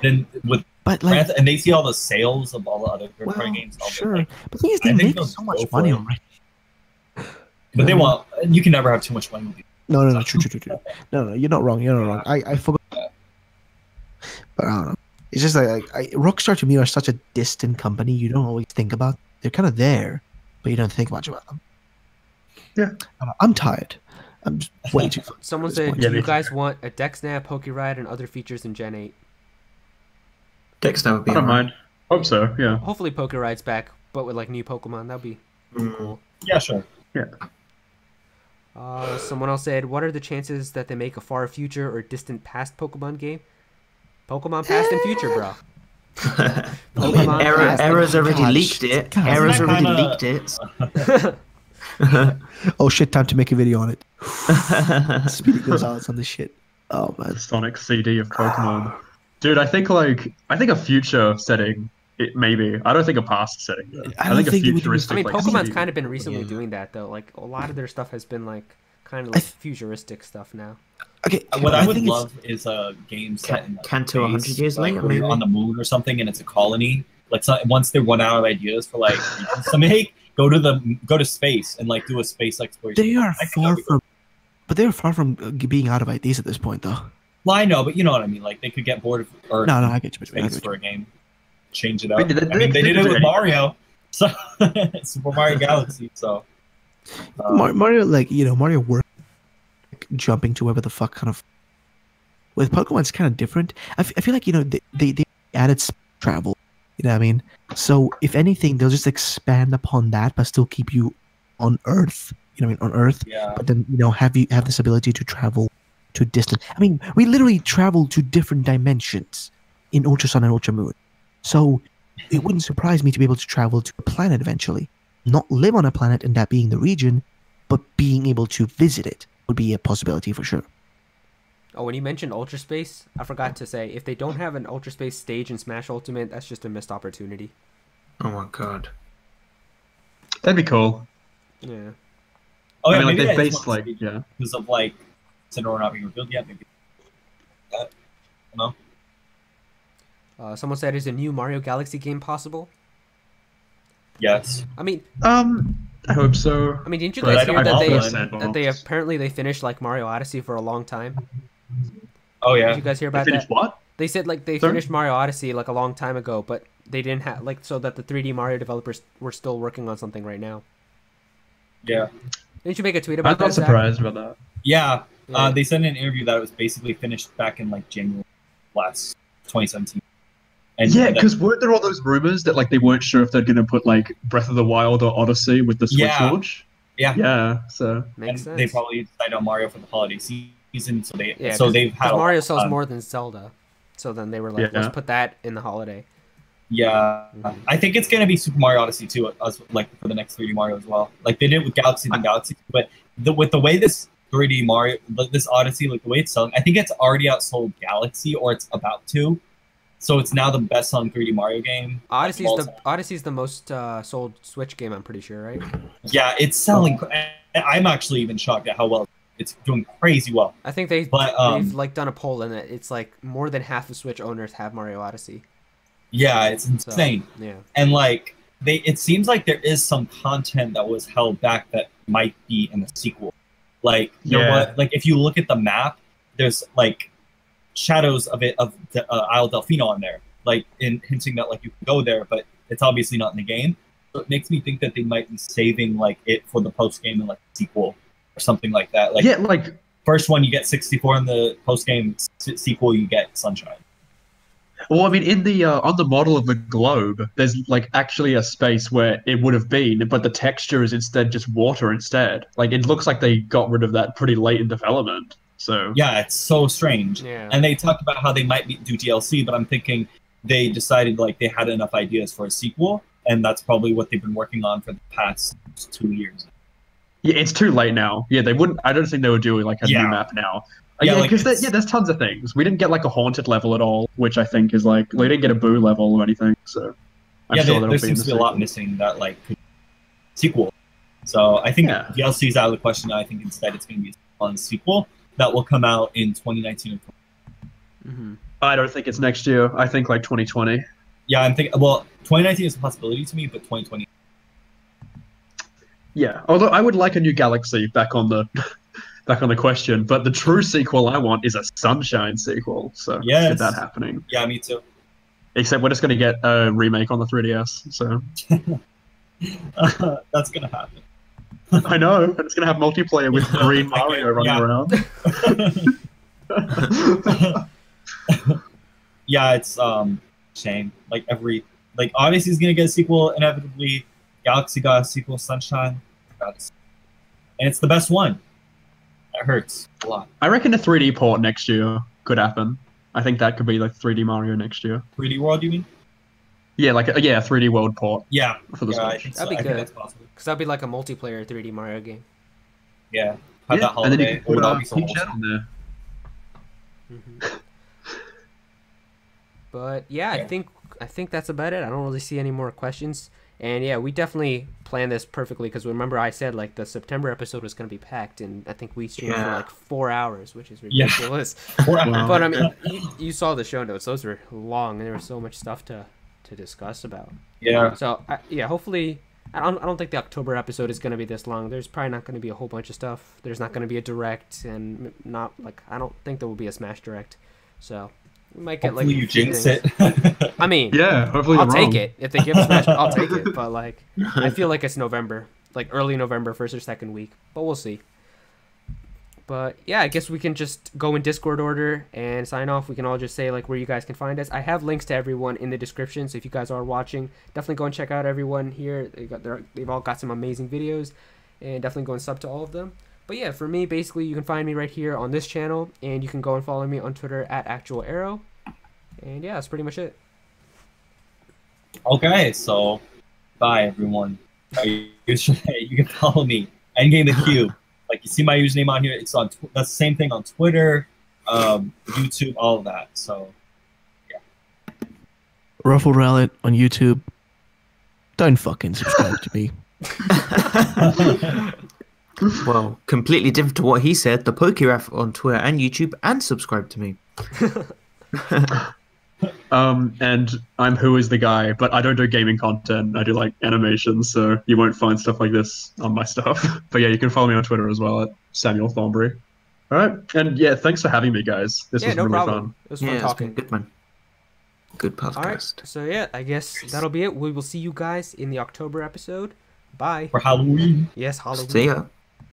Then with and they see all the sales of all the other third-party games. Sure, but the thing is, they make so much money already. But they want. You can never have too much money. No, true. No, you're not wrong. I forgot. But I don't know. It's just like Rockstar to me are such a distant company. You don't always think about. They're kind of there, but you don't think much about them. Yeah, I'm tired. I'm just way too. Someone said, "Do you guys want a deck snap, Pokéride, and other features in Gen 8?" Deck snap would be. I don't mind. Hope so. Yeah. Hopefully, Pokéride's back, but with like new Pokemon. That'd be cool. Yeah, sure. Yeah. Someone else said, "What are the chances that they make a far future or distant past Pokemon game?" Pokemon Past and Future, bro. Error's already leaked it. Error's already leaked it. Oh shit! Time to make a video on it. Speedy Gonzalez on this shit. Oh man. The Sonic CD of Pokemon. Dude, I think a future setting. It maybe. I don't think a past setting. Though. I think a futuristic. I mean, like, Pokemon's CD. kind of been recently doing that though. Like a lot of their stuff has been like kind of like futuristic stuff now. Okay, what I would love is a game set in Kanto 100 years later, maybe on the moon or something, and it's a colony. Like once they run out of ideas for like to make, go to space and like do a space exploration. They are far from being out of ideas at this point, though. Well, I know, but you know what I mean. Like they could get bored of Earth. No, I get you. Space for a game, change it up. They did it with Mario, so Super Mario Galaxy. So Mario, Mario worked jumping to wherever the fuck kind of. With Pokemon, it's kind of different. I feel like they added travel. You know what I mean? So if anything, they'll just expand upon that, but still keep you on Earth. You know what I mean? On Earth. Yeah. But then have this ability to travel to distant. I mean, we literally travel to different dimensions in Ultra Sun and Ultra Moon. So it wouldn't surprise me to be able to travel to a planet eventually. Not live on a planet and that being the region, but being able to visit it would be a possibility for sure. Oh, when you mentioned Ultra Space, I forgot to say, if they don't have an Ultra Space stage in Smash Ultimate, that's just a missed opportunity. Oh my god. That'd be cool. Yeah. Oh, yeah, I mean, maybe they based because of like Cinderella not being revealed yet. Maybe that. I don't know. Someone said, "Is a new Mario Galaxy game possible?" Yes. I mean, I hope so. I mean, didn't you guys hear that they sandbox. apparently finished like Mario Odyssey for a long time? Oh yeah. Did you guys hear about They that? finished what? They said like they finished Mario Odyssey like a long time ago, but they didn't have like so that the 3D Mario developers were still working on something right now. Yeah. Didn't you make a tweet about I'm that? not surprised about that. Yeah. Yeah. They said in an interview that it was basically finished back in like January last 2017. And Yeah, because weren't there all those rumors that like they weren't sure if they're gonna put like Breath of the Wild or Odyssey with the Switch launch? Yeah. Yeah. So Makes sense. They probably decided on Mario for the holiday season, so they've had Mario sells more than Zelda, so then they were like, let's put that in the holiday. Yeah, I think it's gonna be Super Mario Odyssey too, like for the next 3D Mario as well. Like they did with Galaxy and Galaxy, but with the way this 3D Mario, this Odyssey, like the way it's selling, I think it's already outsold Galaxy, or it's about to. So it's now the best selling 3D Mario game. Odyssey's the most sold Switch game, I'm pretty sure, right? Yeah, it's selling. I'm actually even shocked at how well it's doing. Crazy well. I think they've like done a poll and it's like more than half of Switch owners have Mario Odyssey. Yeah, it's insane. So, yeah, and like it seems like there is some content that was held back that might be in the sequel. Like like if you look at the map, there's like shadows of Isle Delfino on there, like hinting that like you can go there, but it's obviously not in the game. So it makes me think that they might be saving like it for the post game and like the sequel or something like that. Like first one you get 64, and the post game sequel you get Sunshine. Well, I mean, in the on the model of the globe, there's like actually a space where it would have been, but the texture is instead just water instead. Like it looks like they got rid of that pretty late in development. So yeah, it's so strange. Yeah. And they talked about how they might do DLC, but I'm thinking they decided like they had enough ideas for a sequel, and that's probably what they've been working on for the past 2 years. yeah, it's too late now. Yeah, they wouldn't. I don't think they would do like a new map now. Yeah, Yeah, like, because there's tons of things. We didn't get like a haunted level at all, which I think is like we didn't get a boo level or anything. So I'm yeah, sure there that'll be in seems the to be a lot sequel. missing that like sequel. So I think Yeah. DLC is out of the question. I think instead it's going to be a fun sequel that will come out in 2019 or Mm-hmm. I don't think it's next year. I think like 2020. yeah, I'm thinking. Well, 2019 is a possibility to me, but 2020. Yeah, although I would like a new Galaxy back on the back on the question, but the true sequel I want is a Sunshine sequel. So let's Yes. get that happening. Yeah, me too. Except we're just going to get a remake on the 3DS. So That's gonna happen. I know, and it's going to have multiplayer with Green Mario running Yeah. around. Yeah, it's shame. Like Odyssey's gonna get a sequel inevitably. Galaxy got a sequel, Sunshine, and it's the best one. That hurts a lot. I reckon a 3D port next year could happen. I think that could be like 3D Mario next year. 3D World, you mean? Yeah, like a 3D World port Yeah, for the yeah, I Switch. think That'd be I think good. that's possible. Because that'd be like a multiplayer 3D Mario game. Yeah, have that and then you holiday. can put That'd be so Peach awesome. on there. Mm-hmm. But yeah, Yeah. I think that's about it. I don't really see any more questions. And yeah, we definitely planned this perfectly because remember I said like the September episode was going to be packed, and I think we streamed for Yeah. like 4 hours, which is Yeah. ridiculous. Wow. But I mean, you saw the show notes; those were long, and there was so much stuff to discuss about. Yeah, So yeah, hopefully, I don't think the October episode is going to be this long. There's probably not going to be a whole bunch of stuff. There's not going to be a direct, and not like I don't think there will be a Smash direct. So we might get hopefully like you a few jinx things. it. I mean, Yeah, hopefully I'll you're take wrong. it if they give Smash. I'll take it, but like I feel like it's November, like early November, first or second week, but we'll see. But yeah, I guess we can just go in Discord order and sign off. We can all just say like where you guys can find us. I have links to everyone in the description, so if you guys are watching, definitely go and check out everyone here. They've all got some amazing videos, and definitely go and sub to all of them. But yeah, for me, basically, you can find me right here on this channel, and you can go and follow me on Twitter at @ActualArrow. And yeah, that's pretty much it. Okay, so bye everyone. You can follow me Endgame the Cube. Like you see my username on here. It's on. That's the same thing on Twitter, YouTube, all of that. So Ruffle Rallet on YouTube. Don't fucking subscribe to me. Well, completely different to what he said. The Pokéref on Twitter and YouTube, and subscribe to me. And I'm Who Is the Guy, but I don't do gaming content. I do like animations, so you won't find stuff like this on my stuff. But yeah, you can follow me on Twitter as well at Samuel Thornbury. All right, and yeah, thanks for having me, guys. This Yeah, was no really problem. fun. It was fun Yeah, it's talking. been good, man. Good podcast. All right, so yeah, I guess that'll be it. We will see you guys in the October episode. Bye. for Halloween. Yes, Halloween. See ya.